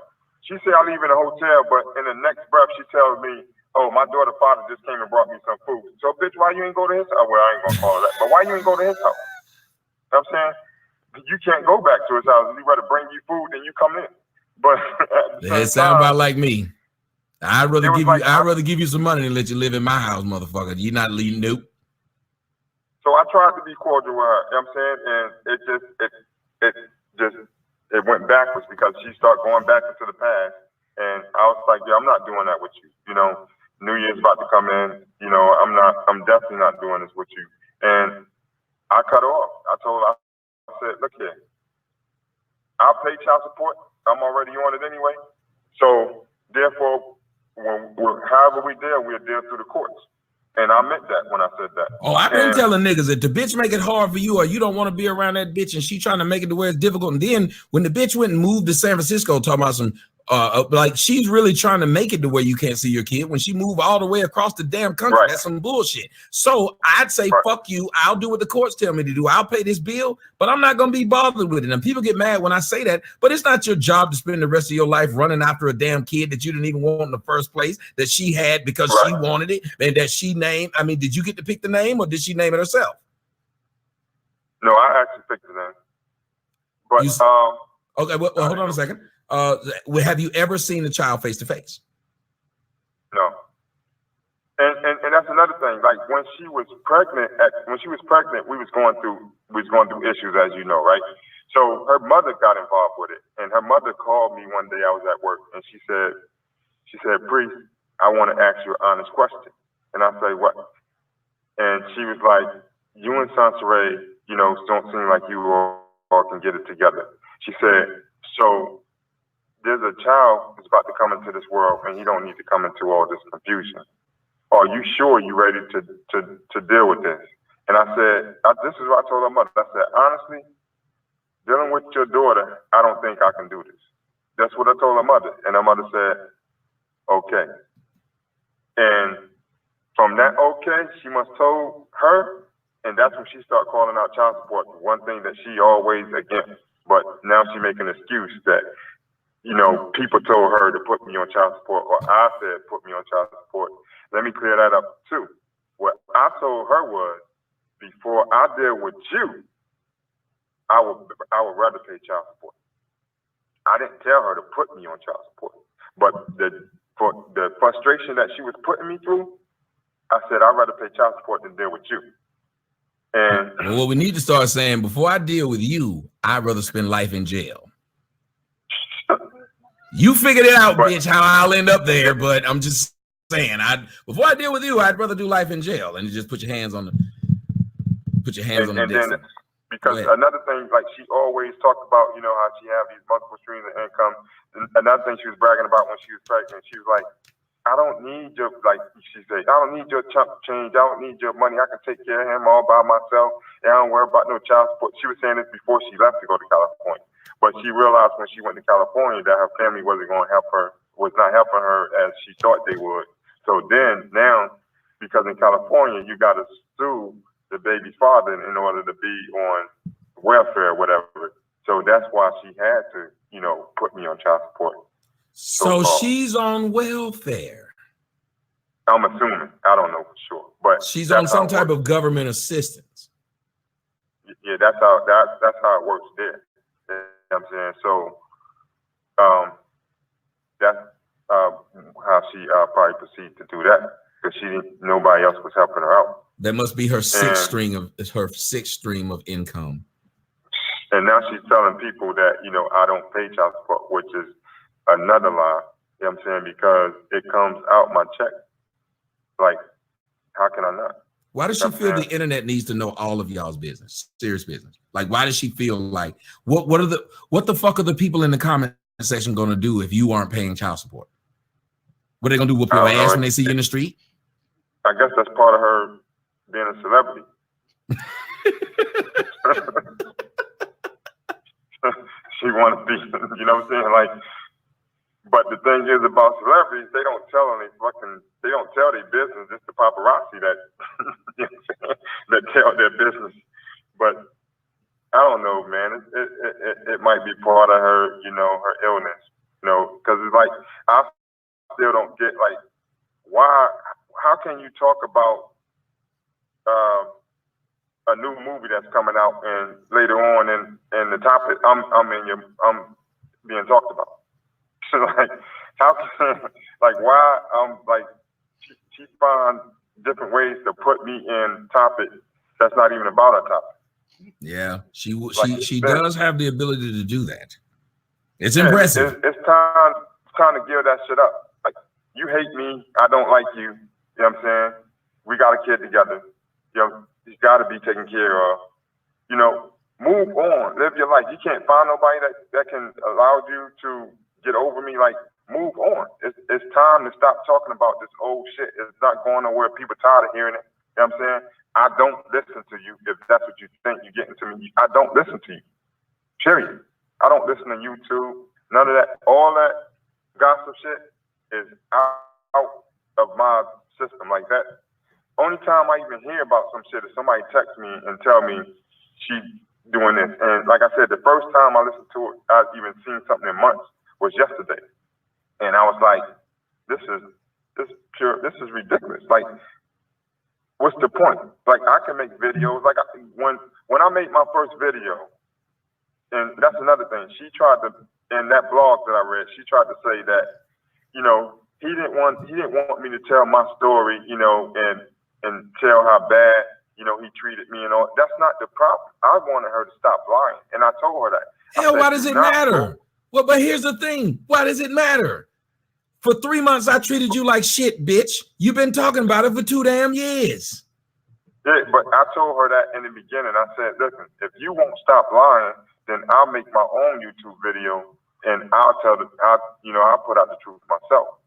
She said I leave in a hotel, but in the next breath, she tells me, oh, my daughter's father just came and brought me some food. So, bitch, why you ain't go to his house? Well, I ain't going to call her that. But why you ain't go to his house? You know what I'm saying? You can't go back to his house. He rather bring you food than you come in. But it sounds about like me. I'd rather give you some money than let you live in my house, motherfucker. You're not leaving, nope. So I tried to be cordial with her, you know what I'm saying? And it went backwards because she started going back into the past. And I was like, yeah, I'm not doing that with you. New Year's about to come in, I'm definitely not doing this with you. And I cut her off. I told her, I said, look here, I'll pay child support. I'm already on it anyway. So therefore, however we deal, we'll deal through the courts. And I meant that when I said that. Oh, I've been telling niggas that the bitch make it hard for you, or you don't want to be around that bitch, and she trying to make it to where it's difficult. And then when the bitch went and moved to San Francisco, talking about some like she's really trying to make it to where you can't see your kid. When she moved all the way across the damn country, that's some bullshit. So I'd say, fuck you. I'll do what the courts tell me to do. I'll pay this bill, but I'm not gonna be bothered with it. And people get mad when I say that, but it's not your job to spend the rest of your life running after a damn kid that you didn't even want in the first place, that she had because she wanted it, and that she named. I mean, did you get to pick the name, or did she name it herself? No, I actually picked the name. But okay, well, hold on a second. Have you ever seen the child face to face? No. And that's another thing. Like when she was pregnant, we was going through issues, as you know, right? So her mother got involved with it, and her mother called me one day. I was at work, and she said, "Priest, I want to ask you an honest question." And I say, "What?" And she was like, "You and Sansaray, you know, don't seem like you all can get it together." She said, "So there's a child that's about to come into this world, and he don't need to come into all this confusion. Are you sure you're ready to deal with this?" And I said, this is what I told her mother. I said, "Honestly, dealing with your daughter, I don't think I can do this." That's what I told her mother. And her mother said, "Okay." And from that okay, she must told her, and that's when she started calling out child support. One thing that she always against, but now she making an excuse that, you know, people told her to put me on child support, or I said put me on child support. Let me clear that up too. What I told her was, before I deal with you, I would rather pay child support. I didn't tell her to put me on child support, but for the frustration that she was putting me through, I said I'd rather pay child support than deal with you. And well, we need to start saying, before I deal with you, I'd rather spend life in jail. You figured it out, bitch, how I'll end up there, but I'm just saying, before I deal with you, I'd rather do life in jail. And you just put your hands on the dick. Because another thing, like she always talked about, you know, how she have these multiple streams of income. And another thing she was bragging about when she was pregnant, she was like, "I don't need your," like she said, "I don't need your chump change. I don't need your money. I can take care of him all by myself. And I don't worry about no child support." She was saying this before she left to go to California. But she realized when she went to California that her family wasn't going to help her, was not helping her as she thought they would. So then now, because in California, you got to sue the baby's father in order to be on welfare or whatever. So that's why she had to, you know, put me on child support. So she's on welfare. I'm assuming. I don't know for sure, but she's on some type of government assistance. Yeah, that's how it works there. You know what I'm saying? So that's how she probably proceeded to do that, because nobody else was helping her out. That must be her sixth stream of income. And now she's telling people that, you know, I don't pay child support, which is another lie. You know what I'm saying? Because it comes out my check. Like, how can I not? Why does she feel the internet needs to know all of y'all's business? Serious business. Like, why does she feel like what the fuck are the people in the comment section gonna do if you aren't paying child support? What are they gonna do? Whoop your ass when they see you in the street? I guess that's part of her being a celebrity. She want to be, you know what I'm saying? Like, but the thing is about celebrities, they don't tell their business. It's the paparazzi that, you know what I'm saying, that tell their business. But I don't know, man. It might be part of her, you know, her illness, you know, because it's like, I still don't get, like, how can you talk about a new movie that's coming out, and later on in the topic, I'm being talked about. So like, how can, like, why like she finds different ways to put me in topic that's not even about a topic. Yeah, she does have the ability to do that. It's impressive. It's time to give that shit up. Like, you hate me, I don't like you. You know what I'm saying? We got a kid together. You know, he's got to be taken care of. You know, move on, live your life. You can't find nobody that can allow you to get over me. Like, move on. It's time to stop talking about this old shit. It's not going nowhere. People tired of hearing it. You know what I'm saying? I don't listen to you if that's what you think you're getting to me. I don't listen to you. Period. I don't listen to YouTube. None of that. All that gossip shit is out of my system like that. Only time I even hear about some shit is somebody text me and tell me she doing this. And like I said, the first time I listened to it, I've even seen something in months, was yesterday. And I was like, this is ridiculous. Like, what's the point? Like, I can make videos. Like, when I made my first video, and that's another thing. She tried to, in that blog that I read, she tried to say that, you know, he didn't want me to tell my story, you know, and tell how bad, you know, he treated me and all. That's not the problem. I wanted her to stop lying, and I told her that. Hell, why does it matter? Well, but here's the thing. Why does it matter? For 3 months, I treated you like shit, bitch. You've been talking about it for 2 damn years. Yeah, but I told her that in the beginning. I said, listen, if you won't stop lying, then I'll make my own YouTube video and I'll put out the truth myself.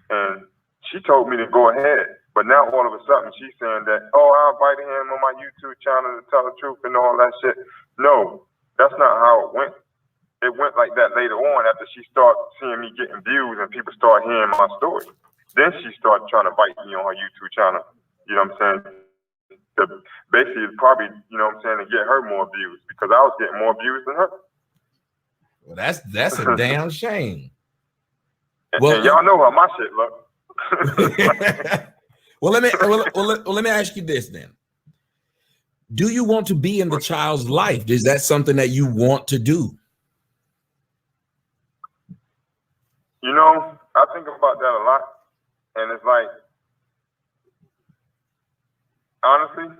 And she told me to go ahead. But now all of a sudden she's saying that, oh, I invited him on my YouTube channel to tell the truth and all that shit. No, that's not how it went. It went like that later on after she started seeing me getting views and people started hearing my story. Then she started trying to invite me on her YouTube channel. You know what I'm saying? Basically, probably, you know what I'm saying, to get her more views because I was getting more views than her. Well, that's a damn shame. And y'all know how my shit look. Well, let me ask you this then. Do you want to be in the child's life? Is that something that you want to do? You know, I think about that a lot. And it's like, honestly,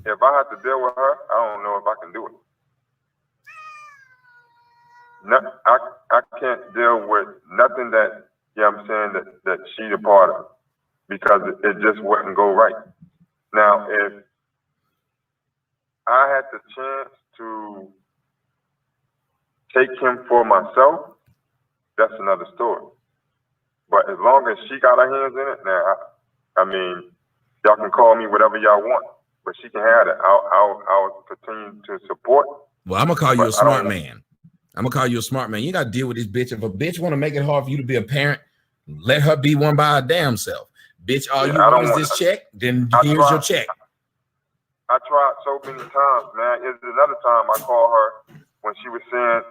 if I have to deal with her, I don't know if I can do it. No, I can't deal with nothing that, you know what I'm saying, that she's a part of because it just wouldn't go right. Now, if I had the chance to take him for myself, that's another story. But as long as she got her hands in it, now, I mean, y'all can call me whatever y'all want, but she can have it. I'll continue to support. Well, I'm gonna call you a smart man. I'm gonna call you a smart man. You gotta deal with this bitch. If a bitch want to make it hard for you to be a parent, let her be one by her damn self. Bitch, all you want is this check, then here's your check. I tried so many times, man. It's another time I called her when she was saying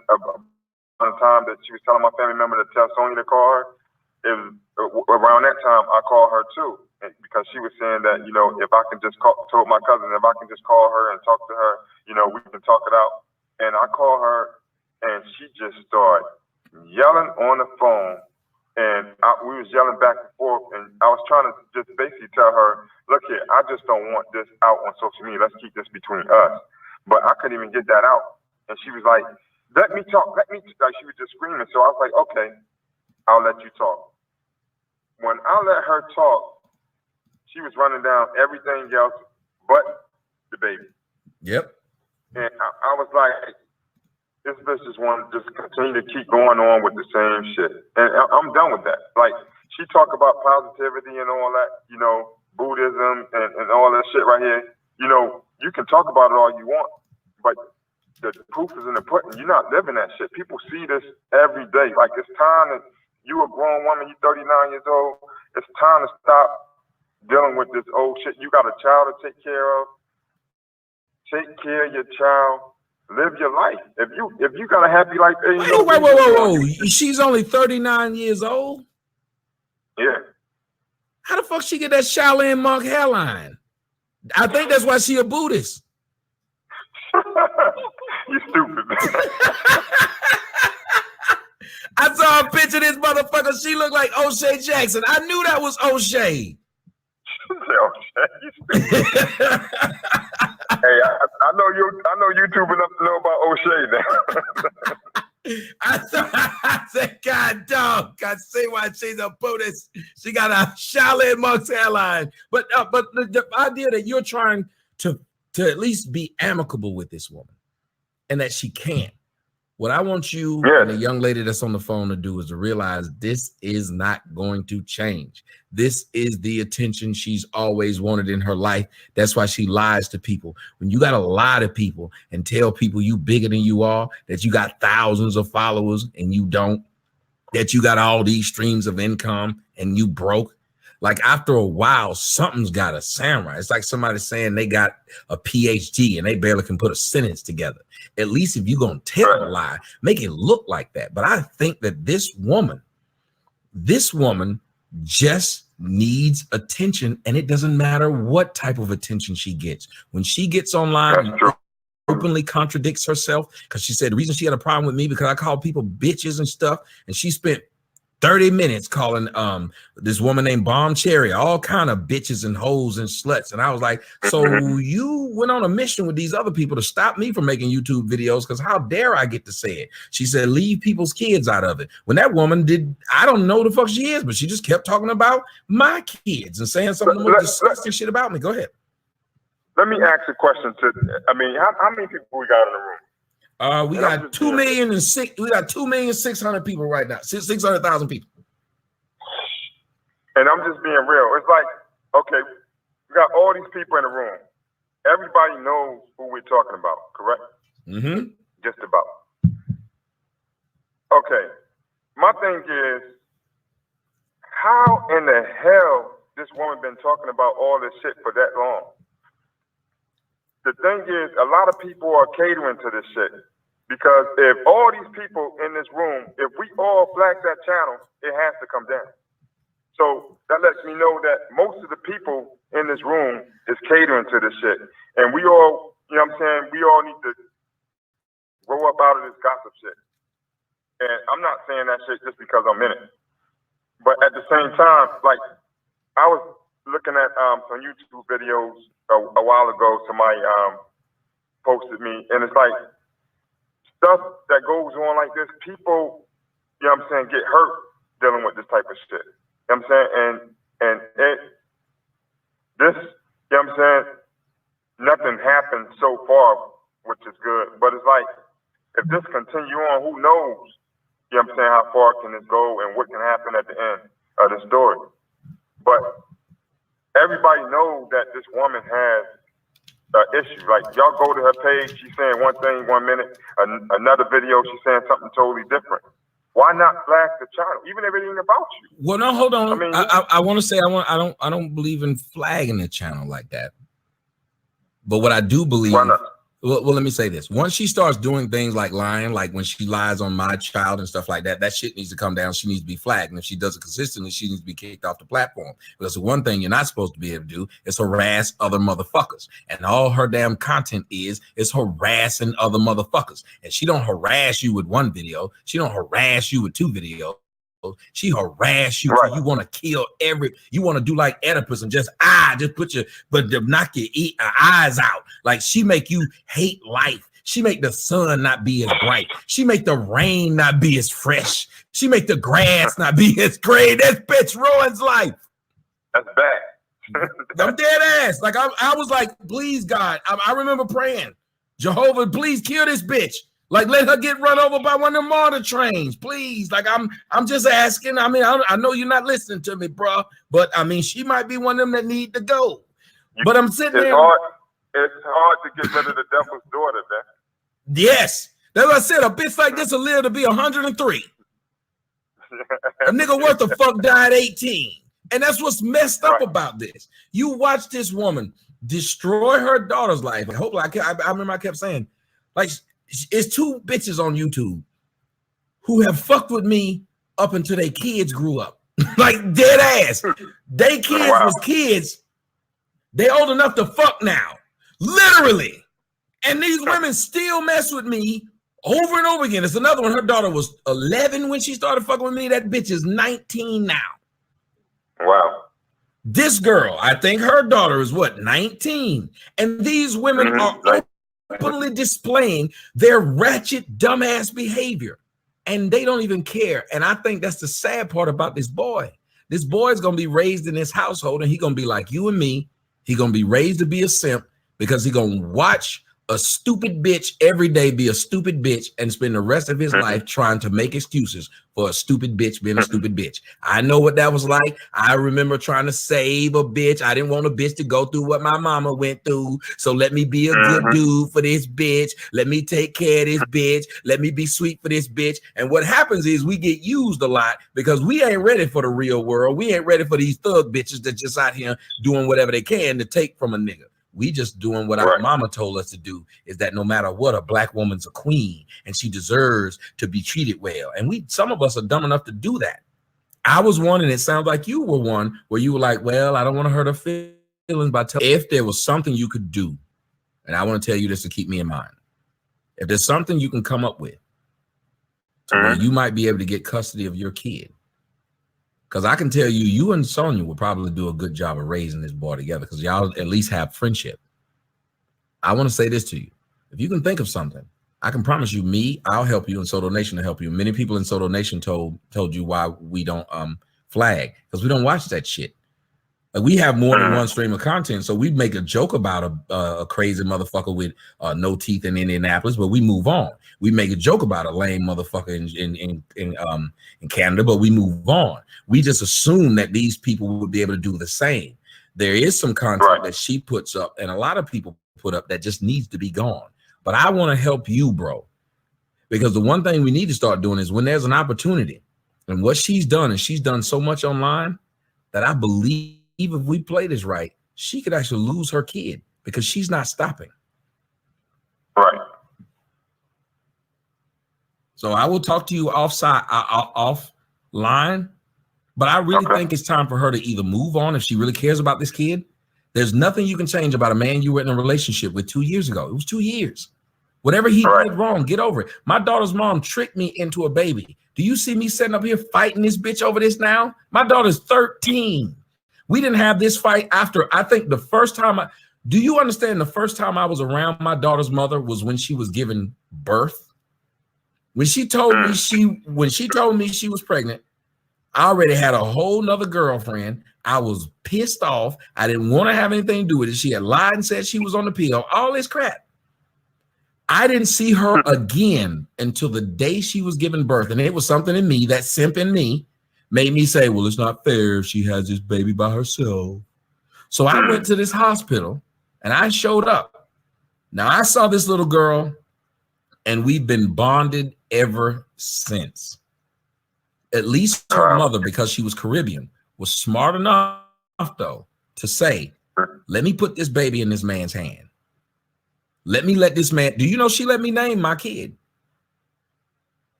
one time that she was telling my family member to tell Sonya to call her. It was around that time I called her too, because she was saying that, you know, if I can just told my cousin, if I can just call her and talk to her, you know, we can talk it out. And I called her and she just started yelling on the phone. And we was yelling back and forth, and I was trying to just basically tell her, look here, I just don't want this out on social media. Let's keep this between us. But I couldn't even get that out. And she was like, let me talk, like she was just screaming. So I was like, okay, I'll let you talk. When I let her talk, she was running down everything else but the baby. Yep. And I was like, this bitch just want to just continue to keep going on with the same shit. And I'm done with that. Like, she talk about positivity and all that, you know, Buddhism and all that shit right here. You know, you can talk about it all you want, but the proof is in the pudding. You're not living that shit. People see this every day. Like, it's time that you a grown woman, you 39 years old. It's time to stop dealing with this old shit. You got a child to take care of. Take care of your child. Live your life. If you got a happy life, whoa. She's only 39 years old. Yeah. How the fuck she get that Shaolin monk hairline? I think that's why she a Buddhist. You stupid, man. I saw a picture of this motherfucker. She looked like O'Shea Jackson. I knew that was O'Shea. Hey, I know YouTube enough to know about O'Shea now. I said, God dog, I see why she's a Buddhist. She got a Shaolin monk's hairline. But the idea that you're trying to at least be amicable with this woman and that she can't. What I want you and the young lady that's on the phone to do is to realize this is not going to change. This is the attention she's always wanted in her life. That's why she lies to people. When you got to lie to people and tell people you bigger than you are, that you got thousands of followers and you don't, that you got all these streams of income and you broke. Like after a while, something's got to sound right. It's like somebody saying they got a PhD and they barely can put a sentence together. At least if you're going to tell a lie, make it look like that. But I think that this woman just needs attention, and it doesn't matter what type of attention she gets. When she gets online and openly contradicts herself, because she said the reason she had a problem with me because I called people bitches and stuff, and she spent 30 minutes calling this woman named Bomb Cherry all kind of bitches and hoes and sluts. And I was like, so you went on a mission with these other people to stop me from making YouTube videos, because how dare I get to say it? She said, leave people's kids out of it. When that woman did, I don't know the fuck she is, but she just kept talking about my kids and saying some of the most disgusting shit about me. Go ahead. Let me ask a question how many people we got in the room? We got 2,600,000 people right now. 600,000 people. And I'm just being real. It's like, okay, we got all these people in the room. Everybody knows who we're talking about, correct? Mm-hmm. Just about. Okay. My thing is, how in the hell this woman been talking about all this shit for that long? The thing is, a lot of people are catering to this shit. Because if all these people in this room, if we all flag that channel, it has to come down. So that lets me know that most of the people in this room is catering to this shit. And we all, you know what I'm saying, we all need to grow up out of this gossip shit. And I'm not saying that shit just because I'm in it. But at the same time, like, I was looking at some YouTube videos a while ago. Somebody posted me, and it's like, stuff that goes on like this, people, you know what I'm saying, get hurt dealing with this type of shit. You know what I'm saying? And this, you know what I'm saying, nothing happened so far, which is good. But it's like, if this continue on, who knows, you know what I'm saying, how far can this go and what can happen at the end of the story. But everybody knows that this woman has issue. Like, y'all go to her page, she's saying one thing 1 minute, another video she's saying something totally different. Why not flag the channel, even if it ain't about you? Well, no, hold on. I mean, I want to say I don't believe in flagging the channel like that. But what I do believe, well, let me say this. Once she starts doing things like lying, like when she lies on my child and stuff like that, that shit needs to come down. She needs to be flagged. And if she does it consistently, she needs to be kicked off the platform. Because the one thing you're not supposed to be able to do is harass other motherfuckers. And all her damn content is harassing other motherfuckers. And she don't harass you with one video. She don't harass you with 2 videos. She harass you till you want to kill you want to do like Oedipus and just put knock your eyes out. Like, she make you hate life. She make the sun not be as bright. She make the rain not be as fresh. She make the grass not be as green. This bitch ruins life. That's bad. I'm dead ass. Like, I was like, please God, I remember praying, Jehovah, please kill this bitch. Like, let her get run over by one of them MARTA trains, please. Like, I'm just asking. I mean, I know you're not listening to me, bro, but I mean, she might be one of them that need to go. But I'm sitting there. It's hard to get rid of the devil's daughter, man. Yes, that's what I said. A bitch like this will live to be 103. A nigga worth a fuck died 18, and that's what's messed up about this. You watch this woman destroy her daughter's life. And hopefully, I remember I kept saying, like, it's 2 bitches on YouTube who have fucked with me up until their kids grew up. Like, dead ass. They kids was kids. They old enough to fuck now. Literally. And these women still mess with me over and over again. It's another one. Her daughter was 11 when she started fucking with me. That bitch is 19 now. Wow. This girl, I think her daughter is what, 19? And these women are openly displaying their ratchet, dumbass behavior, and they don't even care. And I think that's the sad part about this boy. This boy is going to be raised in this household, and he's going to be like you and me. He's going to be raised to be a simp because he's going to watch a stupid bitch every day, be a stupid bitch, and spend the rest of his life trying to make excuses for a stupid bitch being a stupid bitch. I know what that was like. I remember trying to save a bitch. I didn't want a bitch to go through what my mama went through. So let me be a good dude for this bitch. Let me take care of this bitch. Let me be sweet for this bitch. And what happens is we get used a lot because we ain't ready for the real world. We ain't ready for these thug bitches that just out here doing whatever they can to take from a nigga. We just doing what our mama told us to do, is that no matter what, a black woman's a queen and she deserves to be treated well. And some of us are dumb enough to do that. I was one, and it sounds like you were one, where you were like, well, I don't want to hurt her feelings by telling. If there was something you could do, and I want to tell you this to keep me in mind, if there's something you can come up with to where you might be able to get custody of your kid, because I can tell you, you and Sonia will probably do a good job of raising this boy together because y'all at least have friendship. I want to say this to you. If you can think of something, I can promise you, I'll help you, and Soto Nation to help you. Many people in Soto Nation told you why we don't flag, because we don't watch that shit. Like, we have more than one stream of content, so we make a joke about a crazy motherfucker with no teeth in Indianapolis, but we move on. We make a joke about a lame motherfucker in Canada, but we move on. We just assume that these people would be able to do the same. There is some content that she puts up, and a lot of people put up, that just needs to be gone. But I want to help you, bro, because the one thing we need to start doing is when there's an opportunity, and what she's done, and she's done so much online that I believe if we play this right, she could actually lose her kid because she's not stopping. Right. So I will talk to you offline, but I really think it's time for her to either move on if she really cares about this kid. There's nothing you can change about a man you were in a relationship with 2 years ago. It was 2 years. Whatever he did wrong, get over it. My daughter's mom tricked me into a baby. Do you see me sitting up here fighting this bitch over this now? My daughter's 13. We didn't have this fight after, I think the first time do you understand the first time I was around my daughter's mother was when she was giving birth? When she told me she was pregnant, I already had a whole nother girlfriend. I was pissed off. I didn't want to have anything to do with it. She had lied and said she was on the pill, all this crap. I didn't see her again until the day she was giving birth. And it was something in me, that simp in me, made me say, well, it's not fair if she has this baby by herself. So I went to this hospital and I showed up. Now I saw this little girl and we've been bonded ever since. At least her mother, because she was Caribbean, was smart enough though to say, let me put this baby in this man's hand. Let this man, do you know she let me name my kid?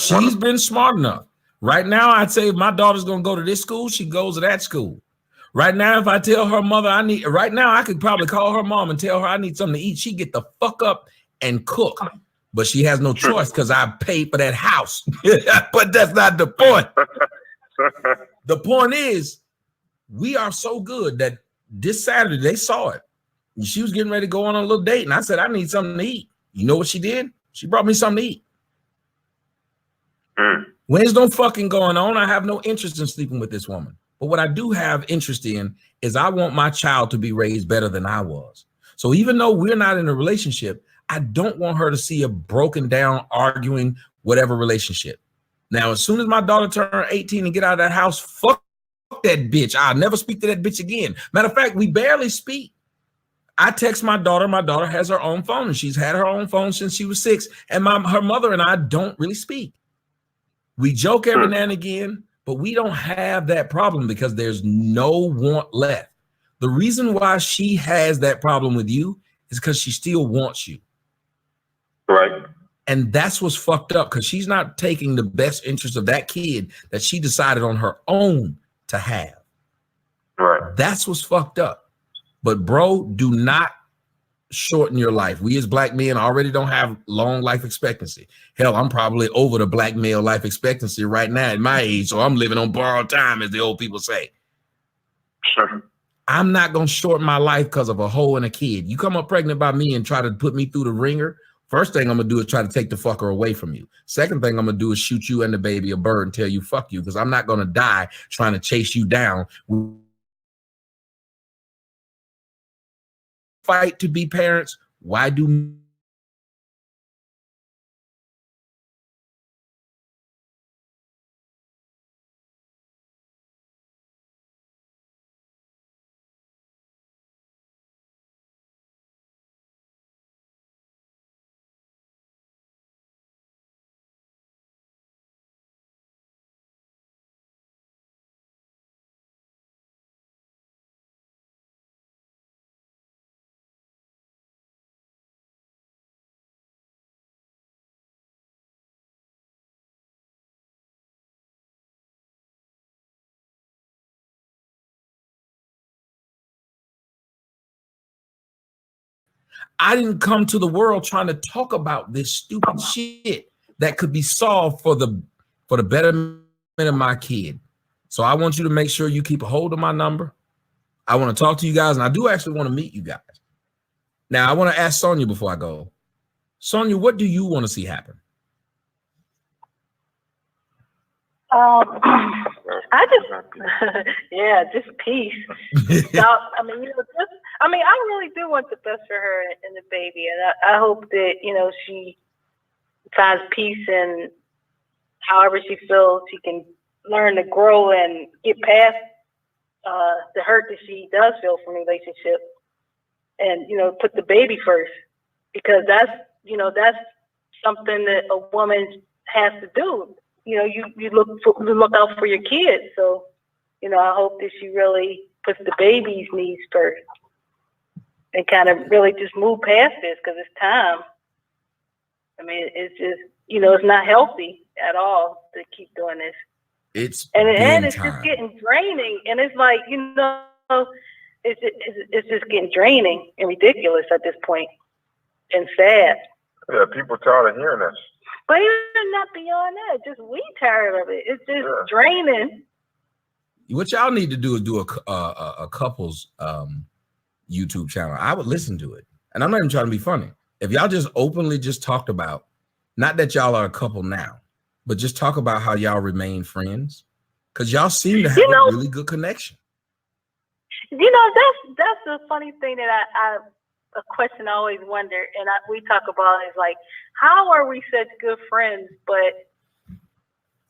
She's been smart enough. Right now, I'd say if my daughter's gonna go to this school, she goes to that school. Right now, if I tell her mother right now, I could probably call her mom and tell her I need something to eat. She get the fuck up and cook. But she has no choice because I paid for that house. But that's not the point. The point is, we are so good that this Saturday they saw it. And she was getting ready to go on a little date. And I said, I need something to eat. You know what she did? She brought me something to eat. When there's no fucking going on, I have no interest in sleeping with this woman. But what I do have interest in is I want my child to be raised better than I was. So even though we're not in a relationship, I don't want her to see a broken down, arguing, whatever relationship. Now, as soon as my daughter turns 18 and get out of that house, fuck that bitch. I'll never speak to that bitch again. Matter of fact, we barely speak. I text my daughter. My daughter has her own phone, and she's had her own phone since she was 6. And her mother and I don't really speak. We joke every now and again, but we don't have that problem because there's no want left. The reason why she has that problem with you is because she still wants you. Right. And that's what's fucked up, because she's not taking the best interest of that kid that she decided on her own to have. Right. That's what's fucked up. But bro, do not shorten your life. We as black men already don't have long life expectancy. Hell, I'm probably over the black male life expectancy right now at my age, so I'm living on borrowed time, as the old people say. Sure. I'm not going to shorten my life because of a hoe and a kid. You come up pregnant by me and try to put me through the ringer, first thing I'm going to do is try to take the fucker away from you. Second thing I'm going to do is shoot you and the baby a bird and tell you fuck you, because I'm not going to die trying to chase you down fight to be parents, why do I didn't come to the world trying to talk about this stupid shit that could be solved for the betterment of my kid. So I want you to make sure you keep a hold of my number. I want to talk to you guys, and I do actually want to meet you guys. Now, I want to ask Sonia before I go. Sonia, what do you want to see happen? I just, yeah, just peace. Stop. I mean, I really do want the best for her and the baby, and I hope that she finds peace in however she feels. She can learn to grow and get past the hurt that she does feel from the relationship, and put the baby first, because that's something that a woman has to do. You look out for your kids. So, I hope that she really puts the baby's needs first and kind of really just move past this, because it's time. I mean, it's just, it's not healthy at all to keep doing this. It's just getting draining. And it's like, it's just getting draining and ridiculous at this point, and sad. Yeah, people tired of hearing this. But even not beyond that, just we tired of it. It's just draining. What y'all need to do is do a couples YouTube channel. I would listen to it, and I'm not even trying to be funny. If y'all just openly just talked about, not that y'all are a couple now, but just talk about how y'all remain friends, because y'all seem to have a really good connection. That's the funny thing that a question I always wonder, and we talk about is like, how are we such good friends? But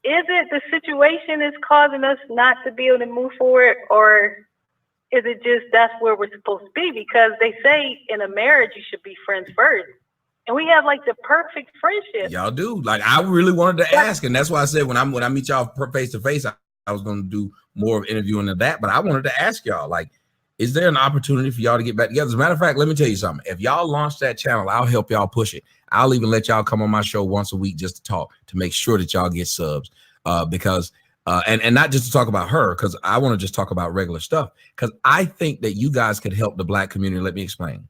is it the situation is causing us not to be able to move forward, or is it just that's where we're supposed to be? Because they say in a marriage you should be friends first, and we have like the perfect friendship. Y'all do. Like, I really wanted to ask, and that's why I said when I meet y'all face to face, I was going to do more of interviewing of that. But I wanted to ask y'all, like, is there an opportunity for y'all to get back together? As a matter of fact, let me tell you something. If y'all launch that channel, I'll help y'all push it. I'll even let y'all come on my show once a week just to talk, to make sure that y'all get subs. Because and not just to talk about her, because I want to just talk about regular stuff. Because I think that you guys could help the Black community. Let me explain.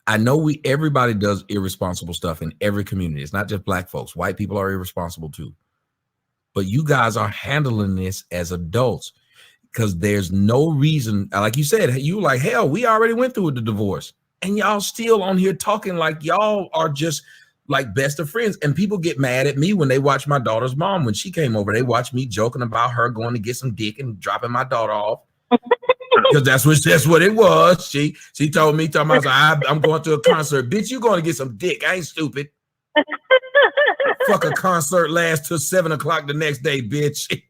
I know everybody does irresponsible stuff in every community. It's not just Black folks. White people are irresponsible too. But you guys are handling this as adults, because there's no reason, like you said, you like, hell, we already went through the divorce, and y'all still on here talking like y'all are just like best of friends. And people get mad at me when they watch my daughter's mom. When she came over, they watched me joking about her going to get some dick and dropping my daughter off. Because that's what it was. She told me, I'm going to a concert. Bitch, you going to get some dick. I ain't stupid. Fuck, a concert lasts till 7 o'clock the next day, bitch.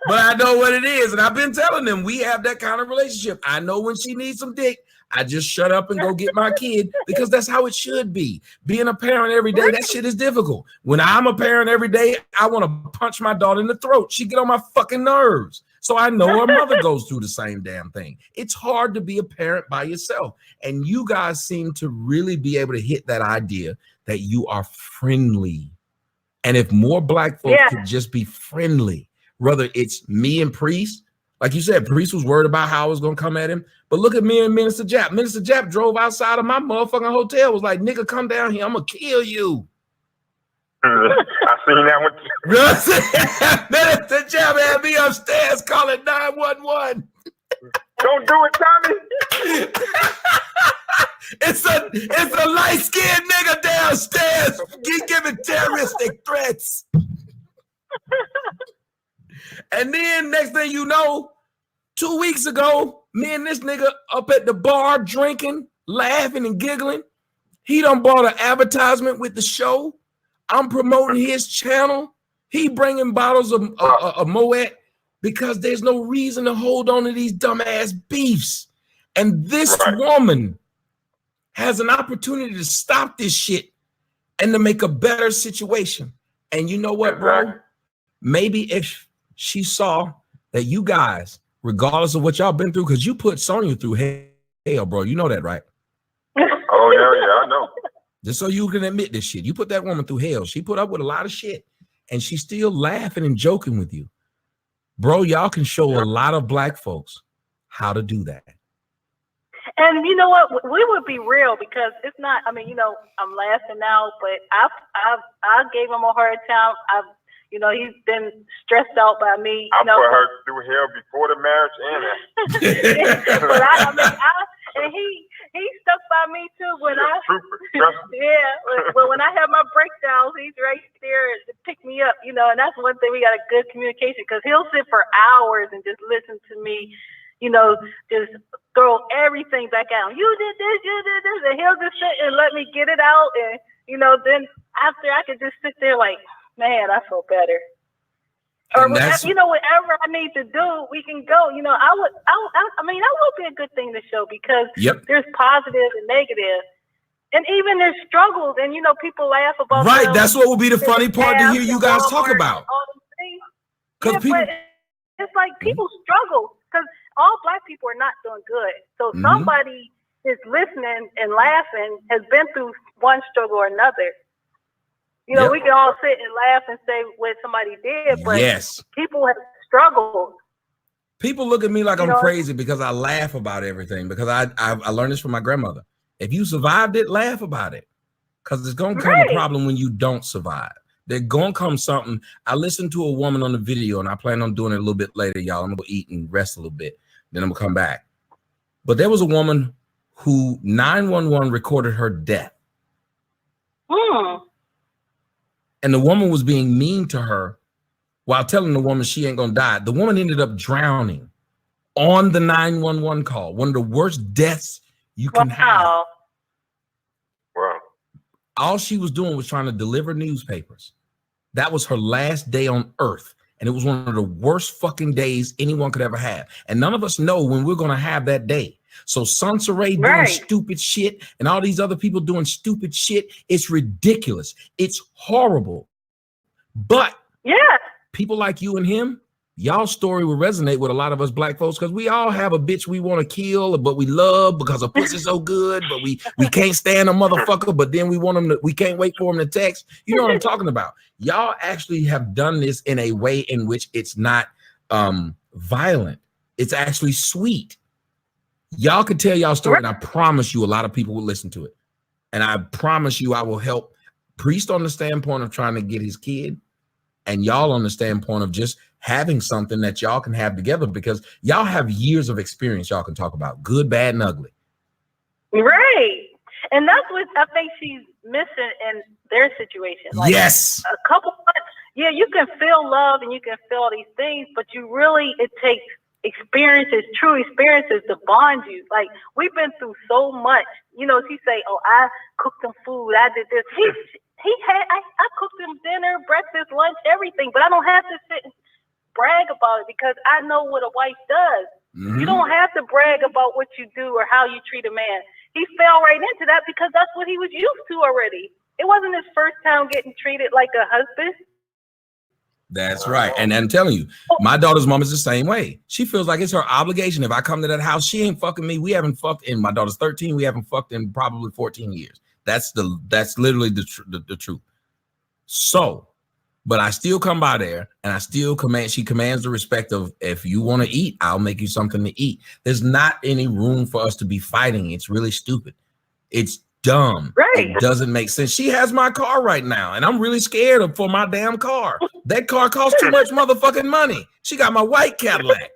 But I know what it is, and I've been telling them we have that kind of relationship. I know when she needs some dick, I just shut up and go get my kid, because that's how it should be. Being a parent every day, that shit is difficult. When I'm a parent every day, I want to punch my daughter in the throat. She get on my fucking nerves. So I know her mother goes through the same damn thing. It's hard to be a parent by yourself. And you guys seem to really be able to hit that idea that you are friendly. And if more Black folks could just be friendly, whether it's me and Priest, like you said, Priest was worried about how I was going to come at him. But look at me and Minister Jap. Minister Jap drove outside of my motherfucking hotel, was like, nigga, come down here. I'm going to kill you. I seen that one. Minister Jap had me upstairs calling 911. Don't do it, Tommy. It's a light-skinned nigga downstairs. He's giving terroristic threats. And then next thing you know, 2 weeks ago, Me and this nigga up at the bar drinking, laughing and giggling. He done bought an advertisement with the show. I'm promoting his channel. He bringing bottles of Moet because there's no reason to hold on to these dumbass beefs. And this woman has an opportunity to stop this shit and to make a better situation. And you know what, bro? Maybe if she saw that you guys, regardless of what y'all been through, because you put Sonya through hell, bro. You know that, right? Oh, yeah, I know. Just so you can admit this shit. You put that woman through hell. She put up with a lot of shit. And she's still laughing and joking with you. Bro, y'all can show a lot of black folks how to do that. And you know what? We would be real because it's not. I mean, you know, I'm laughing now, but I gave him a hard time. You know, he's been stressed out by me. I put her through hell before the marriage and but and he stuck by me too when but when I have my breakdowns, he's right there to pick me up. You know, and that's one thing, we got a good communication because he'll sit for hours and just listen to me. You know, just throw everything back out. You did this, and he'll just sit and let me get it out. And, you know, then after I could just sit there like, man, I feel better. Or, you know, whatever I need to do, we can go. You know, I mean, that would be a good thing to show because there's positive and negative. And even there's struggles. And, you know, people laugh about Right. That's what would be the funny part to hear you guys talk about. Because it's like people struggle because all black people are not doing good. So somebody is listening and laughing has been through one struggle or another. You know, we can all sit and laugh and say what somebody did, but people have struggled. People look at me like I'm crazy because I laugh about everything because I learned this from my grandmother. If you survived it, laugh about it because there's going to come a problem when you don't survive. There's going to come something. I listened to a woman on the video and I plan on doing it a little bit later, y'all. I'm going to go eat and rest a little bit. Then I'm going to come back. But there was a woman who 911 recorded her death. And the woman was being mean to her while telling the woman she ain't going to die. The woman ended up drowning on the 911 call. One of the worst deaths you can have. Wow. All she was doing was trying to deliver newspapers. That was her last day on earth. And it was one of the worst fucking days anyone could ever have. And none of us know when we're going to have that day. So Sansaray doing stupid shit and all these other people doing stupid shit. It's ridiculous. It's horrible. But people like you and him, y'all story will resonate with a lot of us black folks because we all have a bitch we want to kill, but we love because her pussy's so good, but we can't stand a motherfucker, but then we can't wait for him to text. You know what I'm talking about? Y'all actually have done this in a way in which it's not violent. It's actually sweet. Y'all could tell y'all story, and I promise you a lot of people will listen to it. And I promise you I will help Priest on the standpoint of trying to get his kid, and y'all on the standpoint of just having something that y'all can have together because y'all have years of experience y'all can talk about, good, bad, and ugly. Right. And that's what I think she's missing in their situation. Like a couple months, you can feel love and you can feel all these things, but it takes experiences, true experiences to bond you. Like, we've been through so much. You know, she say, oh, I cooked them food, I did this. I cooked them dinner, breakfast, lunch, everything, but I don't have to sit and brag about it because I know what a wife does. You don't have to brag about what you do or how you treat a man. He fell right into that because that's what he was used to already. It wasn't his first time getting treated like a husband. That's right. And I'm telling you, my daughter's mom is the same way. She feels like it's her obligation. If I come to that house, she ain't fucking me. We haven't fucked in, my daughter's 13. We haven't fucked in probably 14 years. That's literally the truth. So, but I still come by there and I still she commands the respect of, if you want to eat, I'll make you something to eat. There's not any room for us to be fighting. It's really stupid. It's dumb. It doesn't make sense. She has my car right now and I'm really scared for my damn car. That car costs too much motherfucking money. She got my white Cadillac.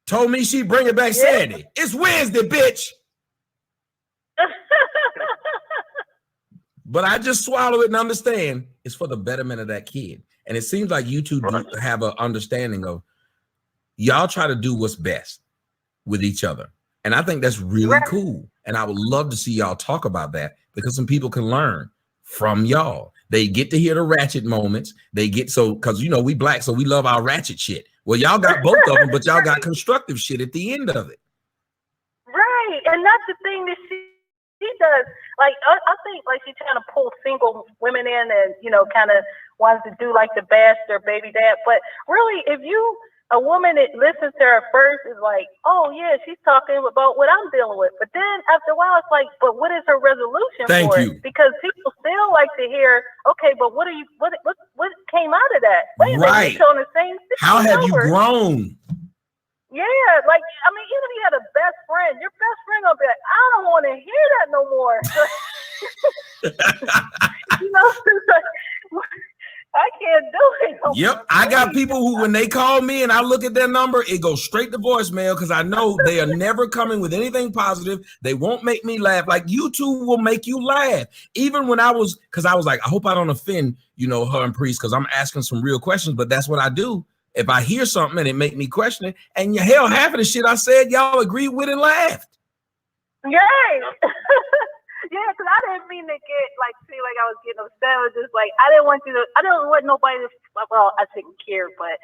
Told me she'd bring it back Saturday. It's Wednesday, bitch. But I just swallow it and understand it's for the betterment of that kid. And it seems like you two do have an understanding of y'all try to do what's best with each other. And I think that's really cool. And I would love to see y'all talk about that because some people can learn from y'all. They get to hear the ratchet moments. They get because you know we black, so we love our ratchet shit. Well, y'all got both of them, but y'all got constructive shit at the end of it. Right, and that's the thing that she does. Like I think like she's trying to pull single women in and kind of wants to do like the bash their baby dad. But really, if a woman that listens to her first is like, oh yeah, she's talking about what I'm dealing with. But then after a while, it's like, but what is her resolution for it? Because people still like to hear, okay, but what came out of that? Wait a minute, you're telling the same thing. How have you grown? Yeah, like I mean, even if you had a best friend, your best friend gonna be like, I don't want to hear that no more. I can't do it. Yep, I got people who, when they call me and I look at their number, it goes straight to voicemail because I know they are never coming with anything positive. They won't make me laugh. Like you two will make you laugh. Even when because I was like, I hope I don't offend, her and Priest because I'm asking some real questions, but that's what I do. If I hear something and it make me question it, and hell, half of the shit I said, y'all agreed with and laughed. Right. Yeah, because I didn't mean to feel like I was getting upset. I was just like, I didn't want nobody to, well, I shouldn't care, but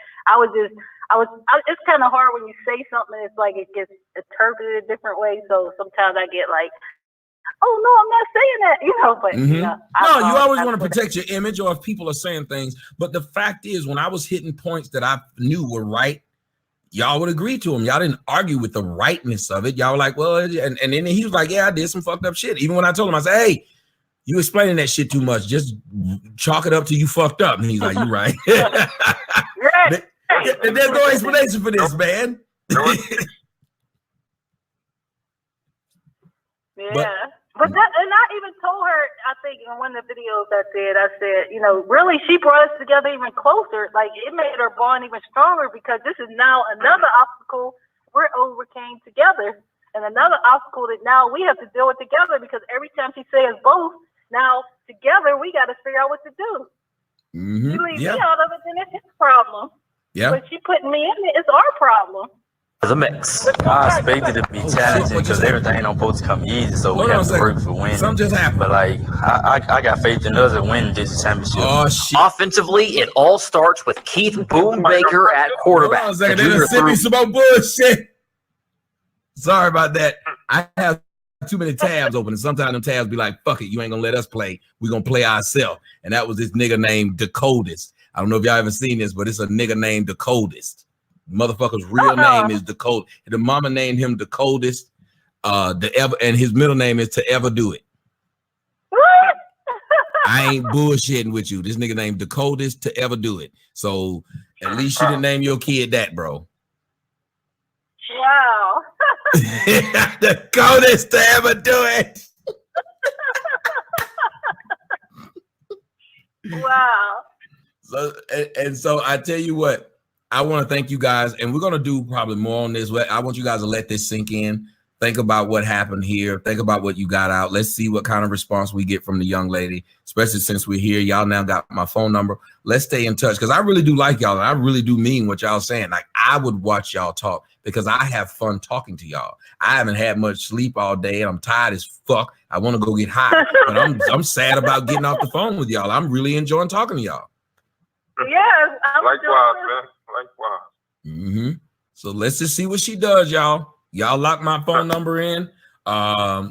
it's kind of hard when you say something, it's like it gets interpreted a different way. So sometimes I get like, oh no, I'm not saying that, but no, you always want to protect your image or if people are saying things. But the fact is, when I was hitting points that I knew were right, y'all would agree to them. Y'all didn't argue with the rightness of it. Y'all were like, well, and then he was like, yeah, I did some fucked up shit. Even when I told him, I said, hey, you explaining that shit too much. Just chalk it up to you fucked up. And he's like, you right. And there's no explanation for this, man. But and I even told her, I think in one of the videos I said, really she brought us together even closer. Like it made our bond even stronger because this is now another obstacle we're overcame together and another obstacle that now we have to deal with together because every time she says both, now together we got to figure out what to do. You leave me out of it, then it's his problem. Yeah. But she putting me in it, it's our problem. It's a mix. I expected it to be challenging because everything don't supposed to come easy, so we have to work for winning. Something just happened. But I got faith in us to win this championship. Oh shit! Offensively, it all starts with Keith Boombaker at quarterback. Hold on a second, they done sent me some more bullshit. Sorry about that. I have too many tabs open, and sometimes them tabs be like, "Fuck it, you ain't gonna let us play. We gonna play ourselves." And that was this nigga named Decodist. I don't know if y'all ever seen this, but it's a nigga named Decodist. Motherfucker's real name is Dakota. The mama named him Decodist. And his middle name is To Ever Do It. I ain't bullshitting with you. This nigga named Decodist To Ever Do It. So at least you didn't name your kid that, bro. Wow. Decodist To Ever Do It. Wow. So I tell you what. I want to thank you guys, and we're going to do probably more on this. I want you guys to let this sink in. Think about what happened here. Think about what you got out. Let's see what kind of response we get from the young lady, especially since we're here. Y'all now got my phone number. Let's stay in touch because I really do like y'all, and I really do mean what y'all saying. Like, I would watch y'all talk because I have fun talking to y'all. I haven't had much sleep all day, and I'm tired as fuck. I want to go get high, but I'm sad about getting off the phone with y'all. I'm really enjoying talking to y'all. Yes. Likewise, man. Likewise. So let's just see what she does, y'all. Y'all lock my phone number in.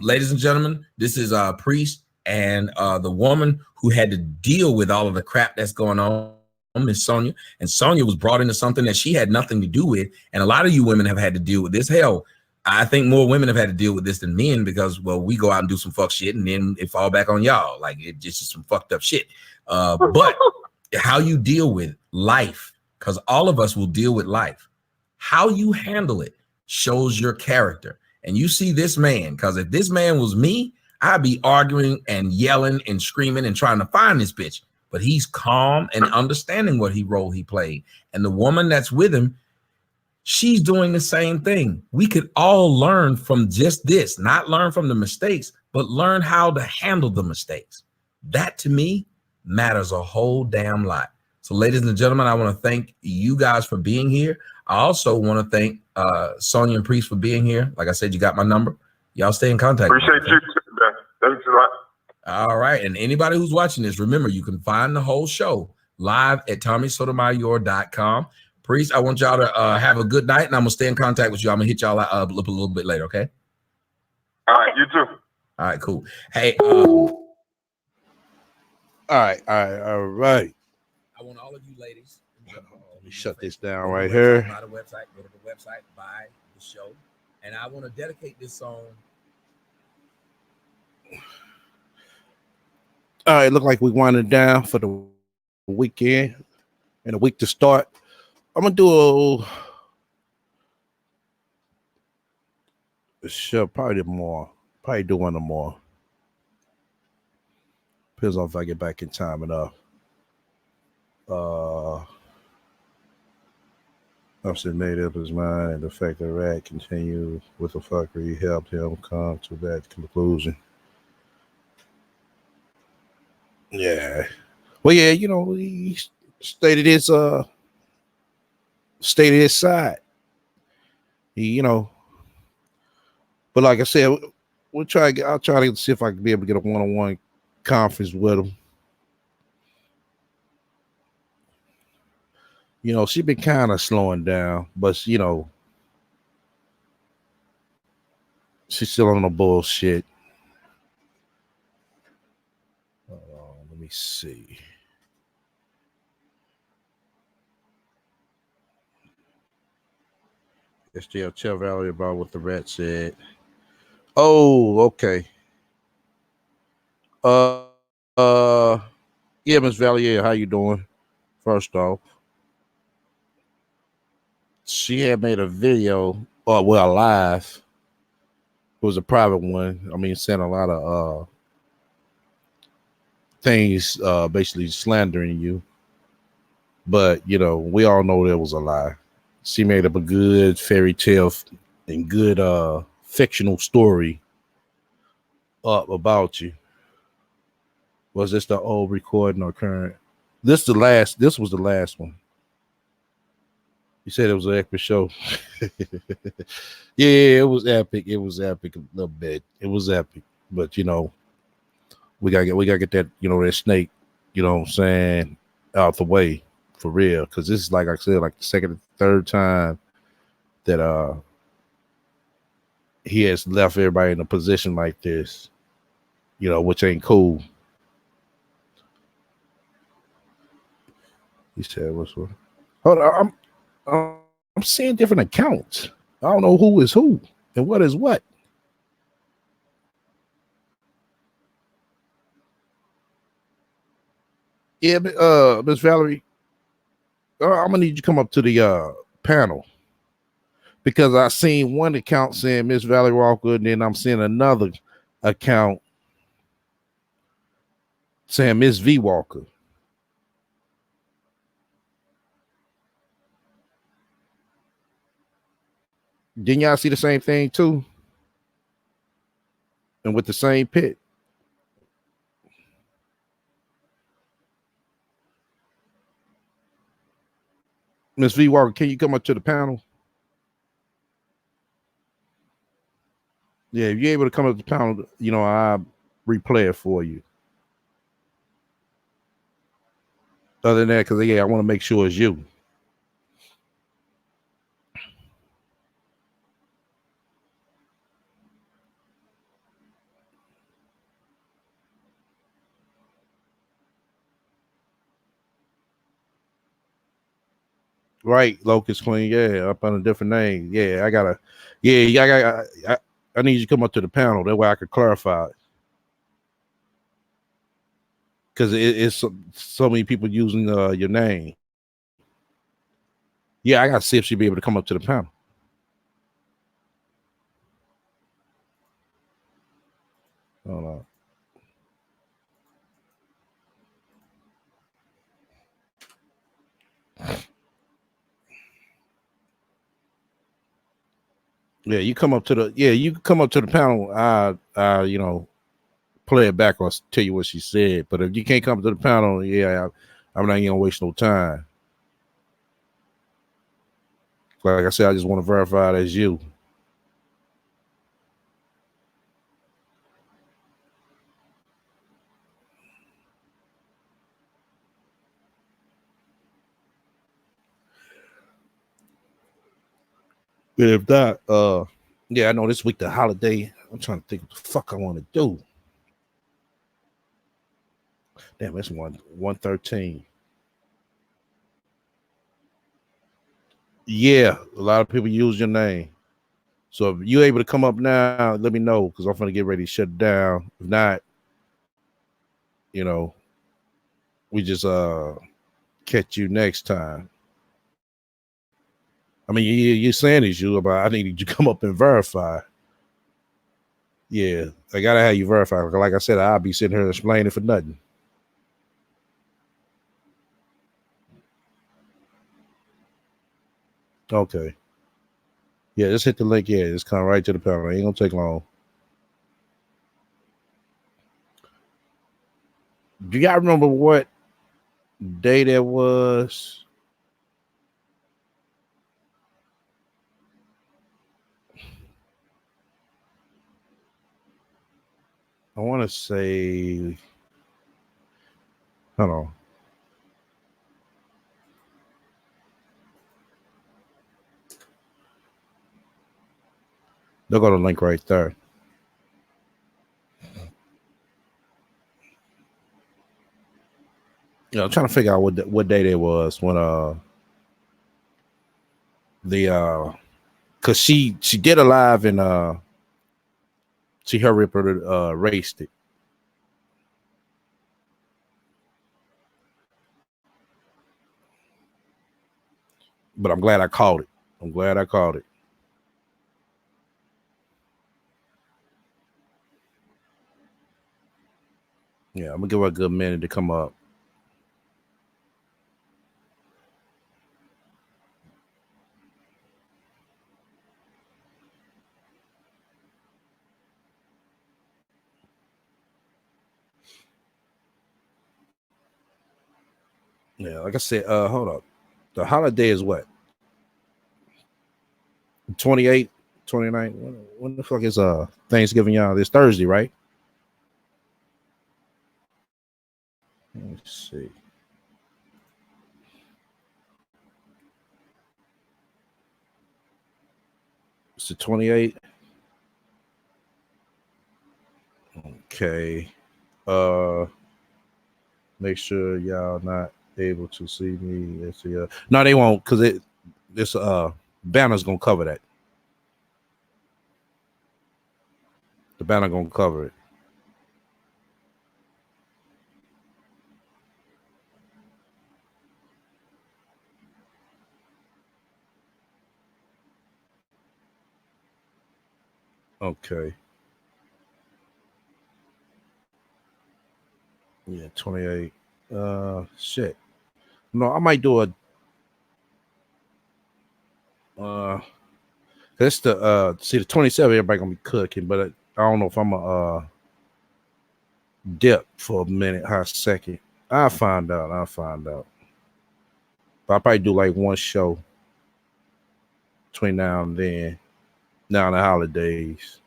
Ladies and gentlemen, this is Priest and the woman who had to deal with all of the crap that's going on, Miss Sonia. And Sonia was brought into something that she had nothing to do with. And a lot of you women have had to deal with this. Hell, I think more women have had to deal with this than men because, well, we go out and do some fuck shit and then it fall back on y'all. Like it just is some fucked up shit. But how you deal with life, because all of us will deal with life. How you handle it shows your character. And you see this man, because if this man was me, I'd be arguing and yelling and screaming and trying to find this bitch. But he's calm and understanding what role he played. And the woman that's with him, she's doing the same thing. We could all learn from just this, not learn from the mistakes, but learn how to handle the mistakes. That to me matters a whole damn lot. So ladies and gentlemen, I want to thank you guys for being here. I also want to thank Sonia and Priest for being here. Like I said, you got my number. Y'all stay in contact. Appreciate you. Thanks a lot. All right. And anybody who's watching this, remember, you can find the whole show live at TommySotomayor.com. Priest, I want y'all to have a good night, and I'm going to stay in contact with you. I'm going to hit y'all up a little bit later, okay? All right, you too. All right, cool. Hey, all right. I want all of you ladies. Let me shut this down right here. Buy the website, go to the website, buy the show. And I want to dedicate this song. All right, look like we winding down for the weekend and a week to start. I'm gonna do a show, probably do one or more. Depends on if I get back in time enough. Upset made up his mind, and the fact that Rat continued with the fuckery helped him come to that conclusion. Yeah. Well, yeah, you know, he stated his side. He, you know, but like I said, I'll try to see if I can be able to get a one-on-one conference with him. You know, she's been kind of slowing down, but you know, she's still on the bullshit. Let me see. STL, tell Valerie about what the Rat said. Oh, okay. Yeah, Miss Valier, how you doing? First off, she had made a video, live. It was a private one. I mean, saying a lot of things, basically slandering you. But you know, we all know there was a lie. She made up a good fairy tale and good fictional story up about you. Was this the old recording or current? This was the last one. You said it was an epic show. Yeah, it was epic. It was epic a little bit. It was epic. But you know, we gotta get that, you know, that snake, you know what I'm saying, out the way for real. Cause this is, like I said, like the second or third time that he has left everybody in a position like this, you know, which ain't cool. He said, "What's what?" Hold on, I'm seeing different accounts. I don't know who is who and what is what. Yeah, Miss Valerie, I'm gonna need you to come up to the panel, because I seen one account saying Miss Valerie Walker, and then I'm seeing another account saying Miss V Walker. Didn't y'all see the same thing too? And with the same pit. Miss V Walker, can you come up to the panel? Yeah, if you're able to come up to the panel, you know, I'll replay it for you. Other than that, because yeah, I want to make sure it's you. Right, Locust Queen, yeah, up on a different name. Yeah, I need you to come up to the panel. That way I could clarify it. Because it's so many people using your name. Yeah, I got to see if she'll be able to come up to the panel. Hold on. Yeah, you come up to the panel. I you know, play it back or tell you what she said. But if you can't come to the panel, yeah, I'm not gonna waste no time. Like I said, I just want to verify it as you. But if not, yeah, I know this week the holiday. I'm trying to think what the fuck I want to do. Damn, it's 113. Yeah, a lot of people use your name. So if you're able to come up now, let me know because I'm gonna get ready to shut it down. If not, you know, we just catch you next time. I mean, you're saying it's you, but I need you to come up and verify. Yeah, I gotta have you verify. Like I said, I'll be sitting here explaining for nothing. Okay. Yeah, just hit the link. Yeah, just come right to the panel. It ain't gonna take long. Do y'all remember what day that was? I want to say, hold on. They'll go to the link right there. You know, I'm trying to figure out what day that was when cause she did a live and she hurry up and raced it. But I'm glad I caught it. I'm glad I caught it. Yeah, I'm gonna give her a good minute to come up. Yeah, like I said, hold up. The holiday is what? 28, 29. When the fuck is Thanksgiving, y'all? This Thursday, right? Let's see. It's the 28th. Okay. Make sure y'all not able to see me. No, they won't, because this banner's gonna cover that. The banner gonna cover it. Okay. Yeah, 28. Shit. No, I might do that's the see the 27th, everybody gonna be cooking, but I don't know if I'm a dip for a minute, hot second. I'll find out. But I'll probably do like one show between now and then. Now and the holidays.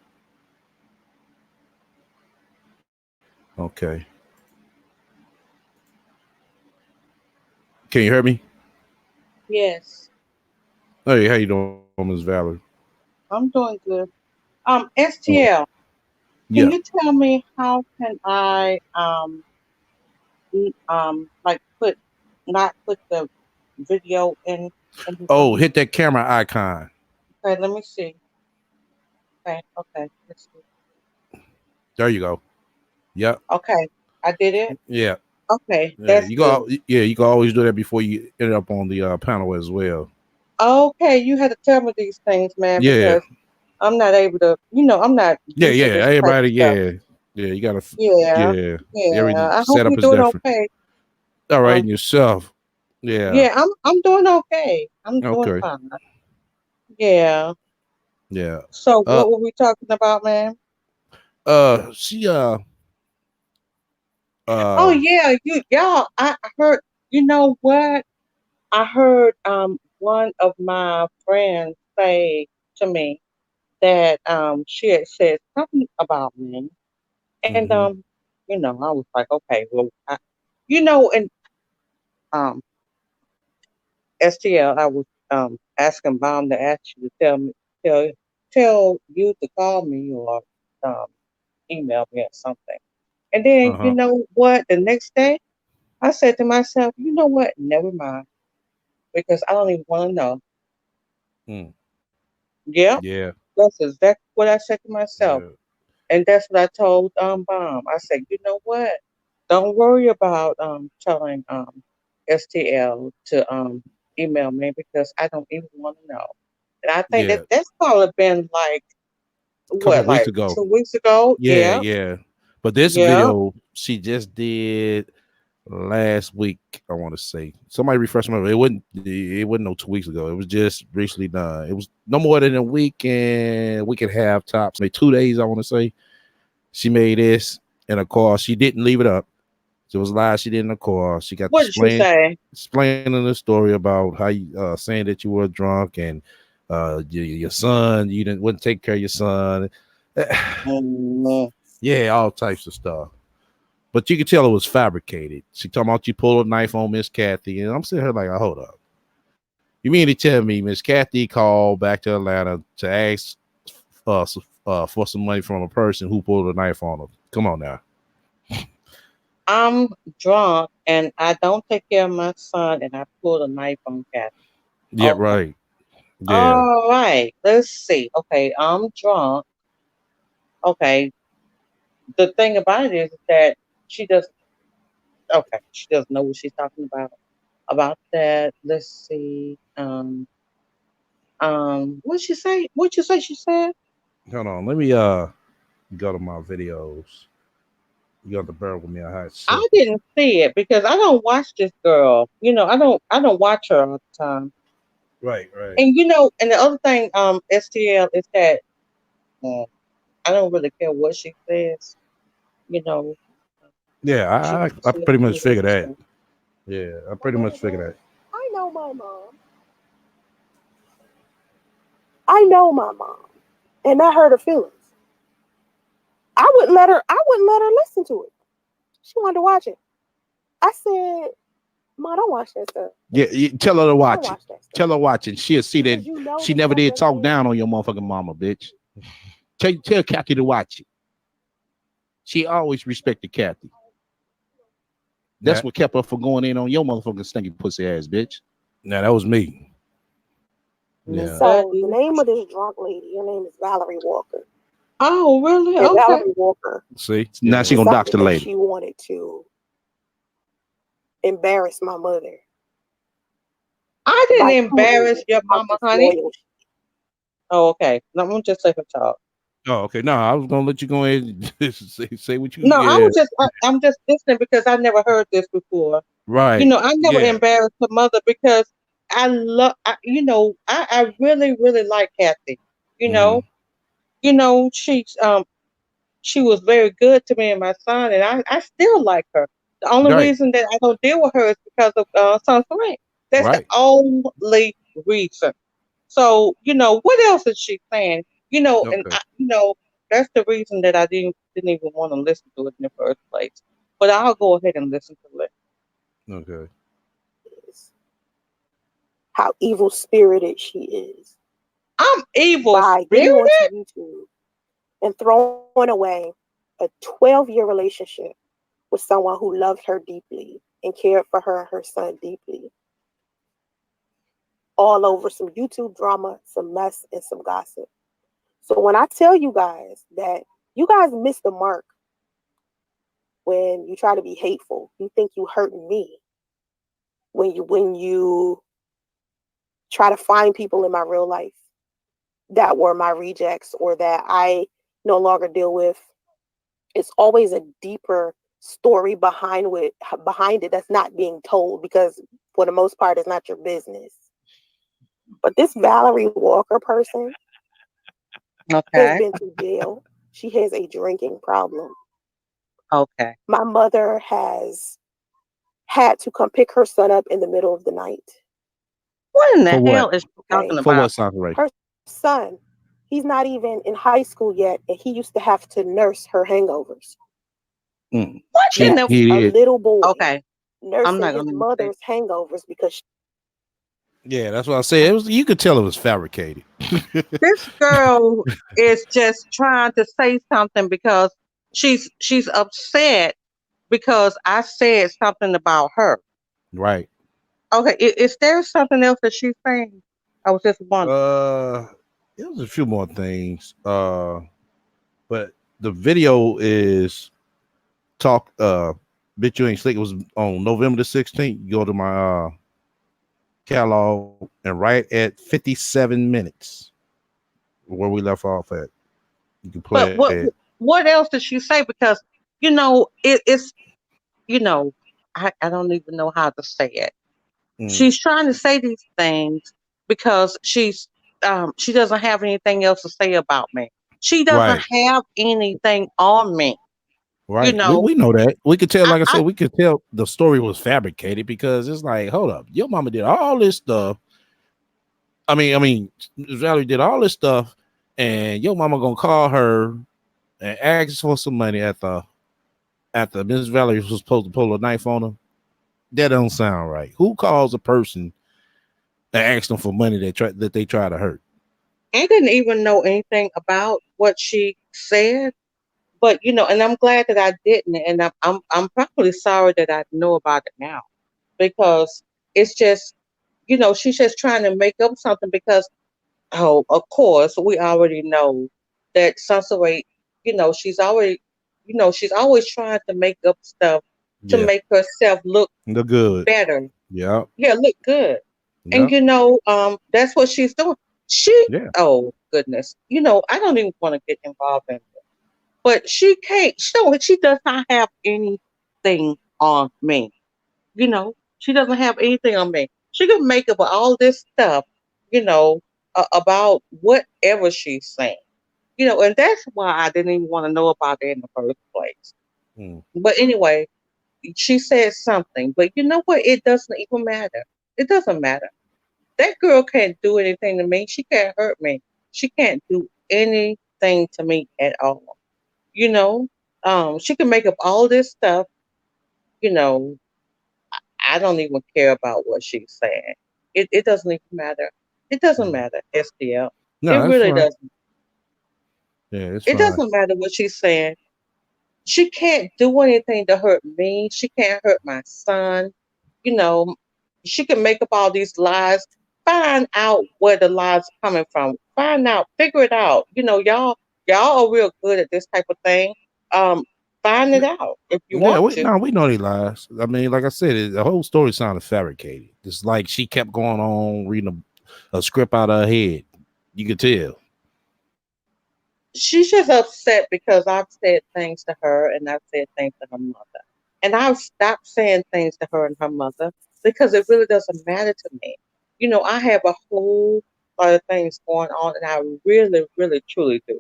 Okay. Can you hear me? Yes, Hey, how you doing, Ms. Valerie? I'm doing good. Oh, STL, yeah. can you tell me how can I like not put the video in? Oh, hit that camera icon. Okay, let me see. Okay, let's see. There you go. Yep. Okay, I did it. Yeah. Okay, Yeah, that's good. you can always do that before you end up on the panel as well. Okay, you had to tell me these things, man, Yeah. because I'm not able to. I'm not Yeah, used to this type of everybody, stuff. yeah. You gotta, Yeah, every yeah. I hope setup you're is doing different. okay. All right, and yourself. Yeah. Yeah, I'm doing okay. I'm doing Okay. fine. Yeah. Yeah. So what were we talking about, man? She Oh yeah, y'all. I heard. You know what? I heard one of my friends say to me that she had said something about me, and I was like, okay, well, and um STL, I was asking Bomb to ask you to tell tell you to call me or um email me or something. And then you know what? The next day, I said to myself, you know what? Never mind, because I don't even want to know. Yep, Yeah. that's exactly what I said to myself. Yeah. And that's what I told Bomb. I said, you know what? Don't worry about telling STL to email me because I don't even want to know. And I think Yeah. that's probably been like A couple of what, weeks like ago. 2 weeks ago? Yeah, Yeah, yeah. But this yeah. video she just did last week, I want to say. Somebody refresh my memory. It wasn't no 2 weeks ago. It was just recently done. It was no more than a week and half tops, maybe 2 days, I want to say. She made this in a car. She didn't leave it up. So it was live. She did in the car. She got What did she say? explaining the story about how you saying that you were drunk and your son, you wouldn't take care of your son. Yeah, all types of stuff. But you could tell it was fabricated. She talking about you pull a knife on Miss Kathy, and I'm sitting here like, hold up. You mean to tell me Miss Kathy called back to Atlanta to ask for some money from a person who pulled a knife on her? Come on now. I'm drunk and I don't take care of my son and I pulled a knife on Kathy. Yeah, Okay. right. Yeah. All right. Let's see. Okay, I'm drunk. Okay. The thing about it is that she doesn't. Okay, she doesn't know what she's talking about. About that, let's see. What'd she say? What'd you say? She said. Hold on. Let me go to my videos. You got to bear with me. I had I second. didn't see it because I don't watch this girl. I don't watch her all the time. Right, right. And and the other thing, STL is that I don't really care what she says. You know, Yeah, I she pretty doesn't much do that figured that. stuff. Yeah, I pretty much figured that. I know my mom. I know my mom, and I hurt her feelings. I wouldn't let her listen to it. She wanted to watch it. I said, "Ma, don't watch that stuff. Yeah, tell her to Don't watch it. watch that stuff." Tell her watch it. She'll see that Because you know she the never stuff did that talk they down on your motherfucking mama, bitch. Tell Kathy to watch it. She always respected Kathy. That's what kept her from going in on your motherfucking stinky pussy ass, bitch. Now that was me. Yeah. So the name of this drunk lady, her name is Valerie Walker. Oh, really? And Okay. Valerie Walker See, now she gonna dox the decided that lady. she wanted to embarrass my mother. I didn't by embarrass your how mama, honey. disloyal she Oh, okay. No, I'm just let her talk. Oh, okay. No, I was gonna let you go ahead and say what you. No, Yeah. I'm just listening because I never heard this before. Right. I never Yeah. embarrassed her mother because I love, I really, really like Kathy. You know, she was very good to me and my son, and I still like her. The only Right. reason that I don't deal with her is because of Son Serene. That's the Right. only reason. So, what else is she saying? And Okay. that's the reason that I didn't even want to listen to it in the first place. But I'll go ahead and listen to it. Okay. is. How evil spirited she is. I'm evil By getting spirited? onto YouTube and throwing away a 12-year relationship with someone who loved her deeply and cared for her and her son deeply. All over some YouTube drama, some mess, and some gossip. So when I tell you guys that you guys miss the mark when you try to be hateful, you think you hurting me. When you try to find people in my real life that were my rejects or that I no longer deal with, it's always a deeper story behind it that's not being told because for the most part it's not your business. But this Valerie Walker person has been to jail. She has a drinking problem. Okay. My mother has had to come pick her son up in the middle of the night. What in the For hell what? is she talking For about? what, Sakurai? Her son, he's not even in high school yet, and he used to have to nurse her hangovers. What in Yes, the? He a did. little boy Okay, I'm nursing not his gonna even say. mother's hangovers because Yeah, that's what I said. It was. You could tell it was fabricated. This girl is just trying to say something because she's upset because I said something about her. Right. Okay, is there something else that she's saying? I was just wondering. It was a few more things. But the video is talk. Bitch, you ain't slick. It was on November the 16th. You go to my catalog and right at 57 minutes where we left off at. You can But play it. what else did she say? Because it's I don't even know how to say it. She's trying to say these things because she doesn't have anything else to say about me. She doesn't Right. have anything on me. You Right. know, We know that. We could tell, I, like I I said, we could tell the story was fabricated because it's like, hold up, your mama did all this stuff. I mean, Valerie did all this stuff, and your mama gonna call her and ask for some money after Miss Valerie was supposed to pull a knife on her. That don't sound right. Who calls a person and asks them for money that they try to hurt? I didn't even know anything about what she said, but and I'm glad that I didn't, and I'm probably sorry that I know about it now because it's just she's just trying to make up something because oh, of course, we already know that Sansaway, she's always trying to make up stuff to Yeah. make herself look The good. better. Yeah. Yeah, look good. And Yeah. that's what she's doing. Yeah. Oh goodness, I don't even want to get involved in it. But she can't. She does not have anything on me. She doesn't have anything on me. She can make up all this stuff, you know, about whatever she's saying. And that's why I didn't even want to know about it in the first place. Mm. But anyway, she said something, but you know what? It doesn't even matter. It doesn't matter. That girl can't do anything to me. She can't hurt me. She can't do anything to me at all. You know, she can make up all this stuff. You know, I don't even care about what she's saying. It doesn't even matter. It doesn't matter, SDL. It No, that's really fine. doesn't. Yeah, it's It fine. doesn't matter what she's saying. She can't do anything to hurt me. She can't hurt my son. You know, she can make up all these lies. Find out where the lies are coming from. Find out, figure it out. Y'all are real good at this type of thing. Um, find it out if you Yeah, want we to. no, we know they lies. I mean, like I said, the whole story sounded fabricated. It's like she kept going on reading a script out of her head. You could tell. She's just upset because I've said things to her and I've said things to her mother. And I've stopped saying things to her and her mother because it really doesn't matter to me. I have a whole lot of things going on and I really, really, truly do.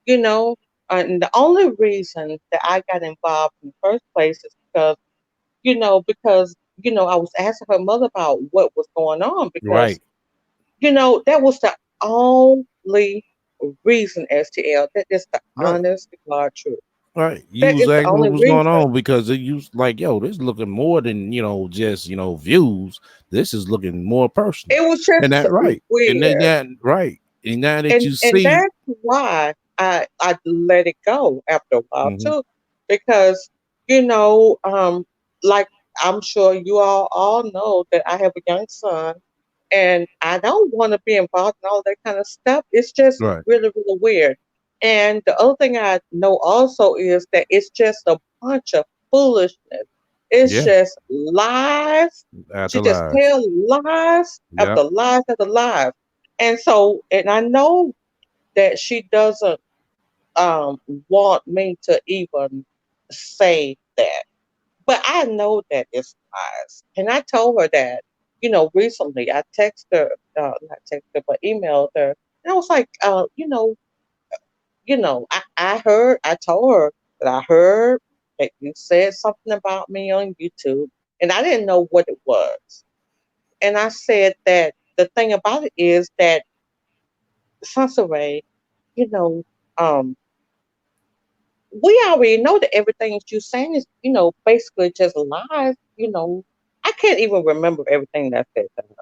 You know, and the only reason that I got involved in the first place is because I was asking her mother about what was going on because Right. that was the only reason, STL. That is the Right. honest to God truth. Right. You That was is the asking what only was going reason. on because it used like, yo, this is looking more than just views. This is looking more personal. It was And just that right. And then weird. that right. And now that you And see, that's why I let it go after a while Mhm. too. Because, you know, um, like I'm sure you all know that I have a young son and I don't want to be involved in all that kind of stuff. It's just right. really, really weird. And the other thing I know also is that it's just a bunch of foolishness. It's Yeah. just lies. After She just lies. tell lies Yep. after lies after lies. And I know that she doesn't want me to even say that. But I know that it's lies. And I told her that, recently. I texted her, not texted her, but emailed her. And I was like, I told her that I heard that you said something about me on YouTube. And I didn't know what it was. And I said that the thing about it is that Sansaray, you know, we already know that everything that you're saying is, basically just lies. I can't even remember everything that I said to her.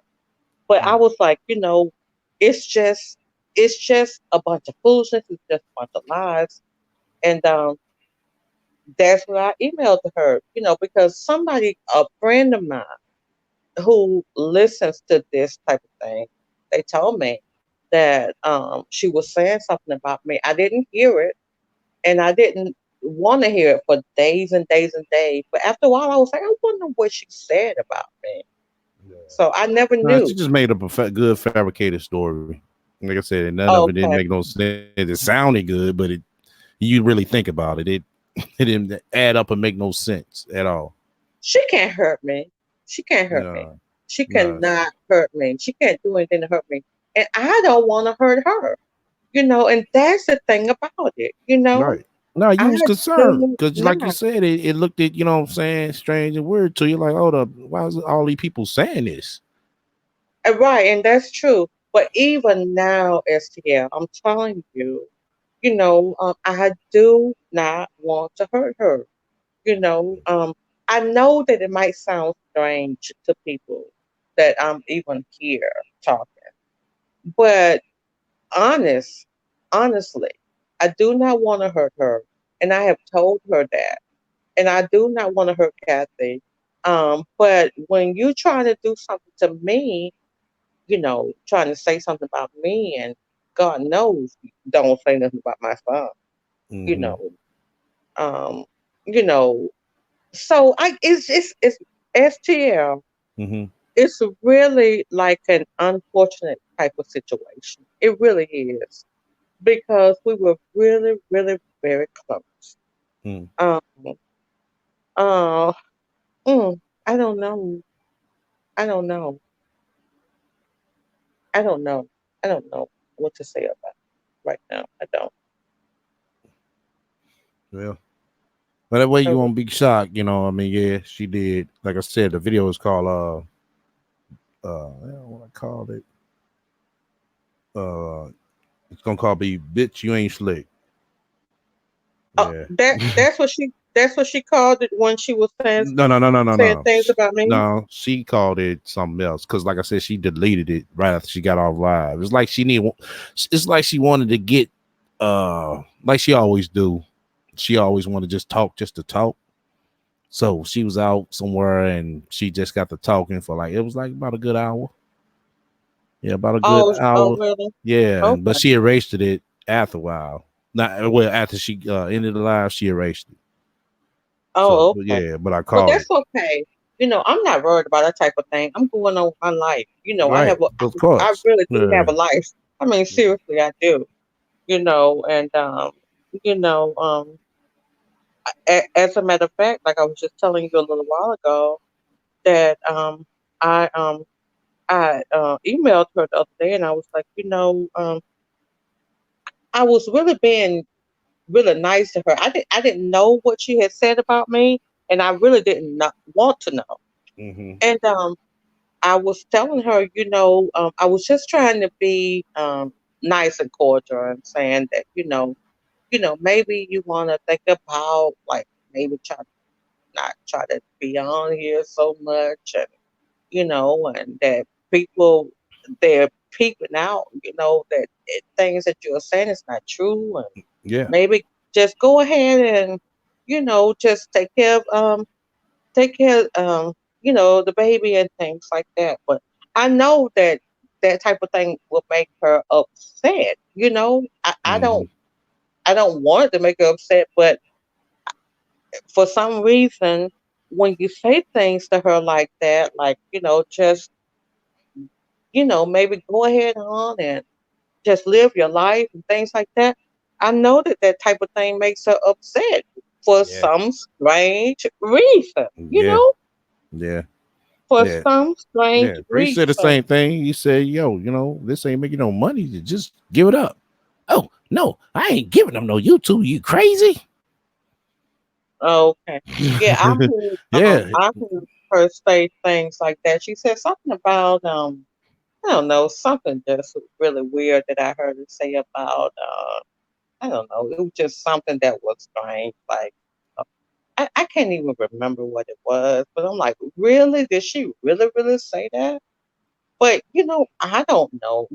But I was like, it's just a bunch of foolishness, it's just a bunch of lies. And that's what I emailed to her, because a friend of mine who listens to this type of thing, they told me that she was saying something about me. I didn't hear it, and I didn't want to hear it for days and days and days. But after a while, I was like, I wonder what she said about me. So I never No, knew. she just made up a good fabricated story. Like I said, none of it didn't Okay. make no sense. It sounded good, but you really think about it, it didn't add up and make no sense at all. She can't hurt me. She can't hurt me. No, She no. cannot hurt me. She can't do anything to hurt me. And I don't want to hurt her. And that's the thing about it. Right. No, you I was concerned do because, like you not. said, it looked at, what I'm saying, strange and weird to you. Like, hold up, why is all these people saying this? Right, and that's true. But even now, STL, I'm telling you, I do not want to hurt her. I know that it might sound strange to people that I'm even here talking, but honestly, I do not want to hurt her, and I have told her that, and I do not want to hurt Kathy. But when you trying to do something to me, trying to say something about me, and God knows, don't say nothing about my son. You Mm-hmm. know, um, you know. So it's STL. Mm-hmm. It's really like an unfortunate type of situation. It really is because we were really, really very close. Mm. Um, uh, mm, I don't know. I don't know. I don't know. I don't know what to say about it right now. I don't. Well, but that way you Oh, won't be shocked, I mean, yeah, she did. Like I said, the video is called what I called it. It's gonna call be bitch, you ain't slick. Yeah. that's what she called it when she was saying No. things about me. No, she called it something else because, like I said, she deleted it right after she got off live. It's like it's like she wanted to get, like she always do. She always want to just to talk. So she was out somewhere and she just got to talking for it was like about a good hour. Yeah, about a good Oh, hour. really? Yeah, but Okay. she erased it after a while. Not well after she ended the live, she erased it. So Oh, but okay. yeah, but I Well, called that's it. okay. I'm not worried about that type of thing. I'm going on with my life. Right, of I course. really do have Yeah. a life. I mean, seriously, I do. And you know, um, as a matter of fact, like I was just telling you a little while ago, that I emailed her the other day, and I was like, I was really being really nice to her. I didn't know what she had said about me, and I really didn't not want to know. Mm-hmm. And I was telling her, I was just trying to be nice and cordial and saying that, maybe you want to think about like maybe not try to be on here so much, and and that people they're peeping out, that things that you're saying is not true, and Yeah. maybe just go ahead and just take care of the baby and things like that. But I know that that type of thing will make her upset. Mm-hmm. I don't want it to make her upset, but for some reason, when you say things to her like that, like just maybe go ahead on and just live your life and things like that. I know that that type of thing makes her upset for Yeah. some strange reason, Yeah. Yeah. for Yeah. some strange Yeah. Bree said the reason. same thing. He said, yo, this ain't making no money. You just give it up. Oh, no, I ain't giving them no YouTube. You crazy? Okay. Yeah, Yeah. I heard her say things like that. She said something about I don't know, something just really weird that I heard her say about I don't know, it was just something that was strange. Like uh, I can't even remember what it was, but I'm like, really? Did she really, really say that? But I don't know.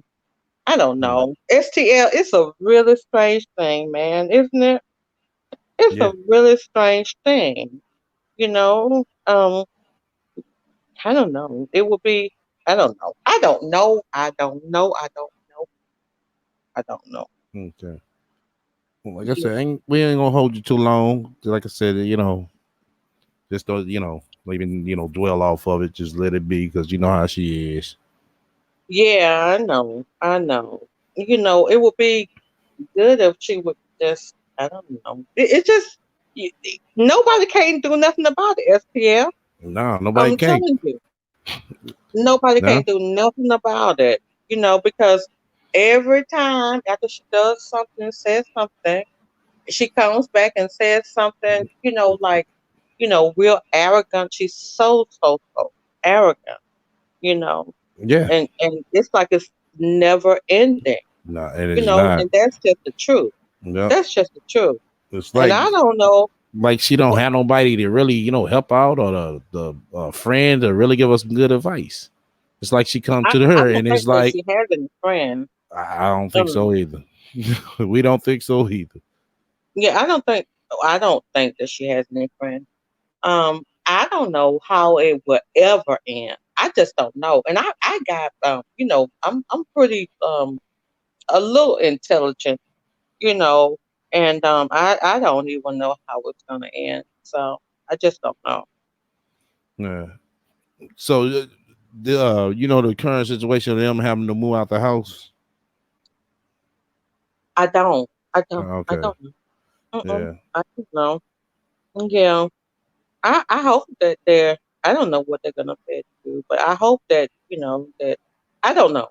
I don't Mm. know. STL, it's a really strange thing, man, isn't it? It's Yeah. a really strange thing. You know, I don't know. It would be. I don't know. I don't know. I don't know. I don't know. I don't know. Okay. Well, like I said, we ain't gonna hold you too long. Like I said, just don't, even dwell off of it. Just let it be, because you know how she is. Yeah, I know. I know. It would be good if she would just. I don't know. It just. Nobody can do nothing about it. SPL. No, nobody I'm can. telling you, nobody No. can do nothing about it. Because every time after she does something, says something, she comes back and says something, real arrogant. She's so arrogant, you know, Yeah. and it's like it's never ending, No, it is not. and that's just the truth. Yep. That's just the truth. It's And like I don't know. she don't have nobody to really help out, or the friend to really give us some good advice. It's like she come I, to I her, don't and think it's that like, she has any friends. I don't think Um, so either. We don't think so either. yeah, I don't think that she has any friends. I don't know how it will ever end. I just don't know. And I got I'm pretty a little intelligent, you know, and I don't even know how it's gonna end. So I just don't know. Yeah. So the current situation of them having to move out the house. I don't. I don't. I Okay. don't know. Mm-mm, Yeah. I don't know. Yeah. I hope that I don't know what they're gonna fit do, but I hope that that I don't know.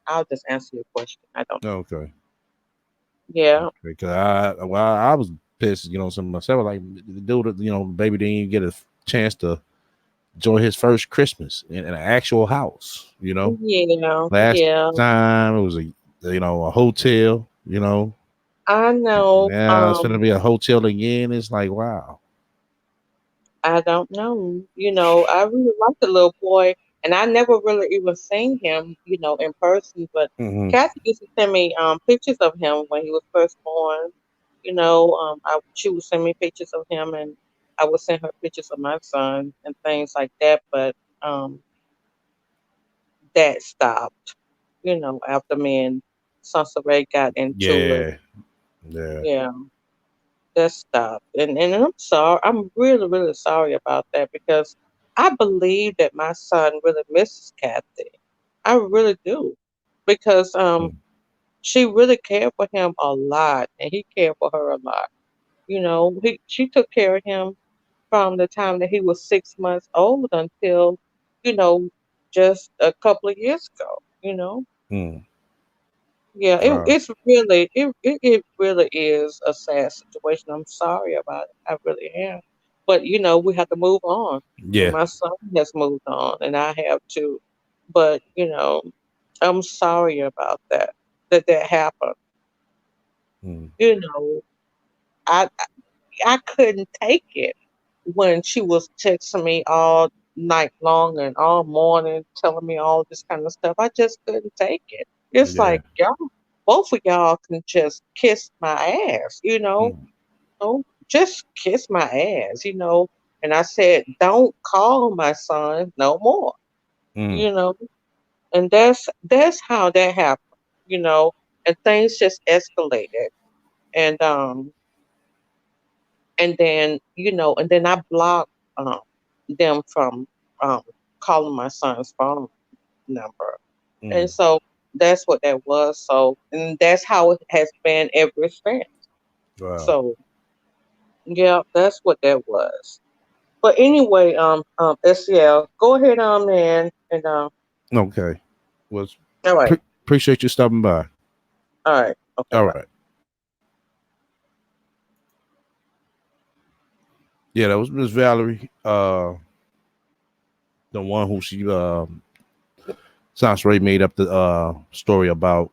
I'll just answer your question. I don't know. Okay. Yeah. Because I was pissed, some myself, like the dude, baby didn't even get a chance to enjoy his first Christmas in an actual house. Yeah. Last Yeah. time it was a hotel. I know. Now it's gonna be a hotel again. It's like, wow. I don't know. I really like the little boy, and I never really even seen him, in person. But Hmm. Kathy used to send me pictures of him when he was first born. She would send me pictures of him, and I would send her pictures of my son and things like that. But um, that stopped, after me and Sansa Ray got into it. Yeah. Yeah. Yeah. That stopped. And I'm sorry. I'm really, really sorry about that because I believe that my son really misses Kathy. I really do. Because she really cared for him a lot and he cared for her a lot. She took care of him from the time that he was 6 months old until, you know, just a couple of years ago. Mm. Yeah, Wow. it really is a sad situation. I'm sorry about it. I really am. But we have to move on. And Yeah. my son has moved on and I have too. But I'm sorry about that happened. Mm. You know, I couldn't take it when she was texting me all night long and all morning telling me all this kind of stuff. I just couldn't take it. It's Yeah. like y'all, both of y'all can just kiss my ass. Mm. Just kiss my ass. And I said, don't call my son no more, Mm. you know. And that's how that happened. And things just escalated. And and then I blocked um them from um calling my son's phone number. And Mm. so that's what that was. So and that's how it has been ever since. Wow. So yeah, that's what that was. But anyway, SCL, go ahead and Okay. Well, all right. appreciate you stopping by. All right. Okay, All bye. right. Yeah, that was Miss Valerie. The one who she Sansa made up the story about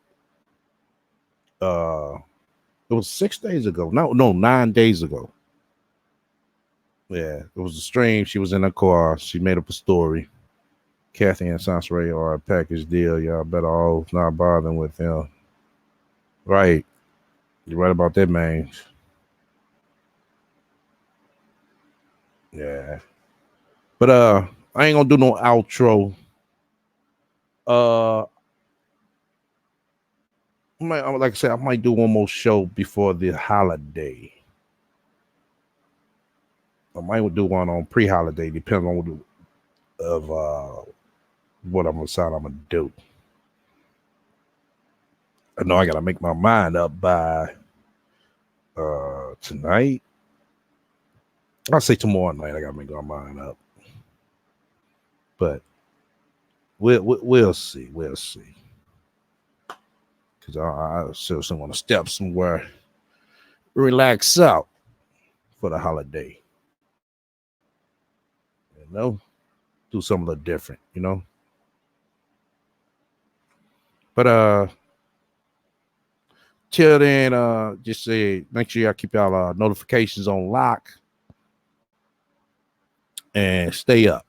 it was 6 days ago. No, 9 days ago. Yeah, it was a stream. She was in her car. She made up a story. Kathy and Sansa are a package deal. Y'all better all not bothering with him. Right. You're right about that, man. Yeah. But I ain't gonna do no outro. Like I said, I might do one more show before the holiday. I might do one on pre-holiday, depending on what I'm gonna do. I know I gotta make my mind up by tonight. I'll say tomorrow night. I gotta make my mind up, but we'll see. We'll see. Because I seriously want to step somewhere, relax out for the holiday. You know, do something a little different. You know, but till then, just say make sure y'all keep y'all notifications on lock and stay up.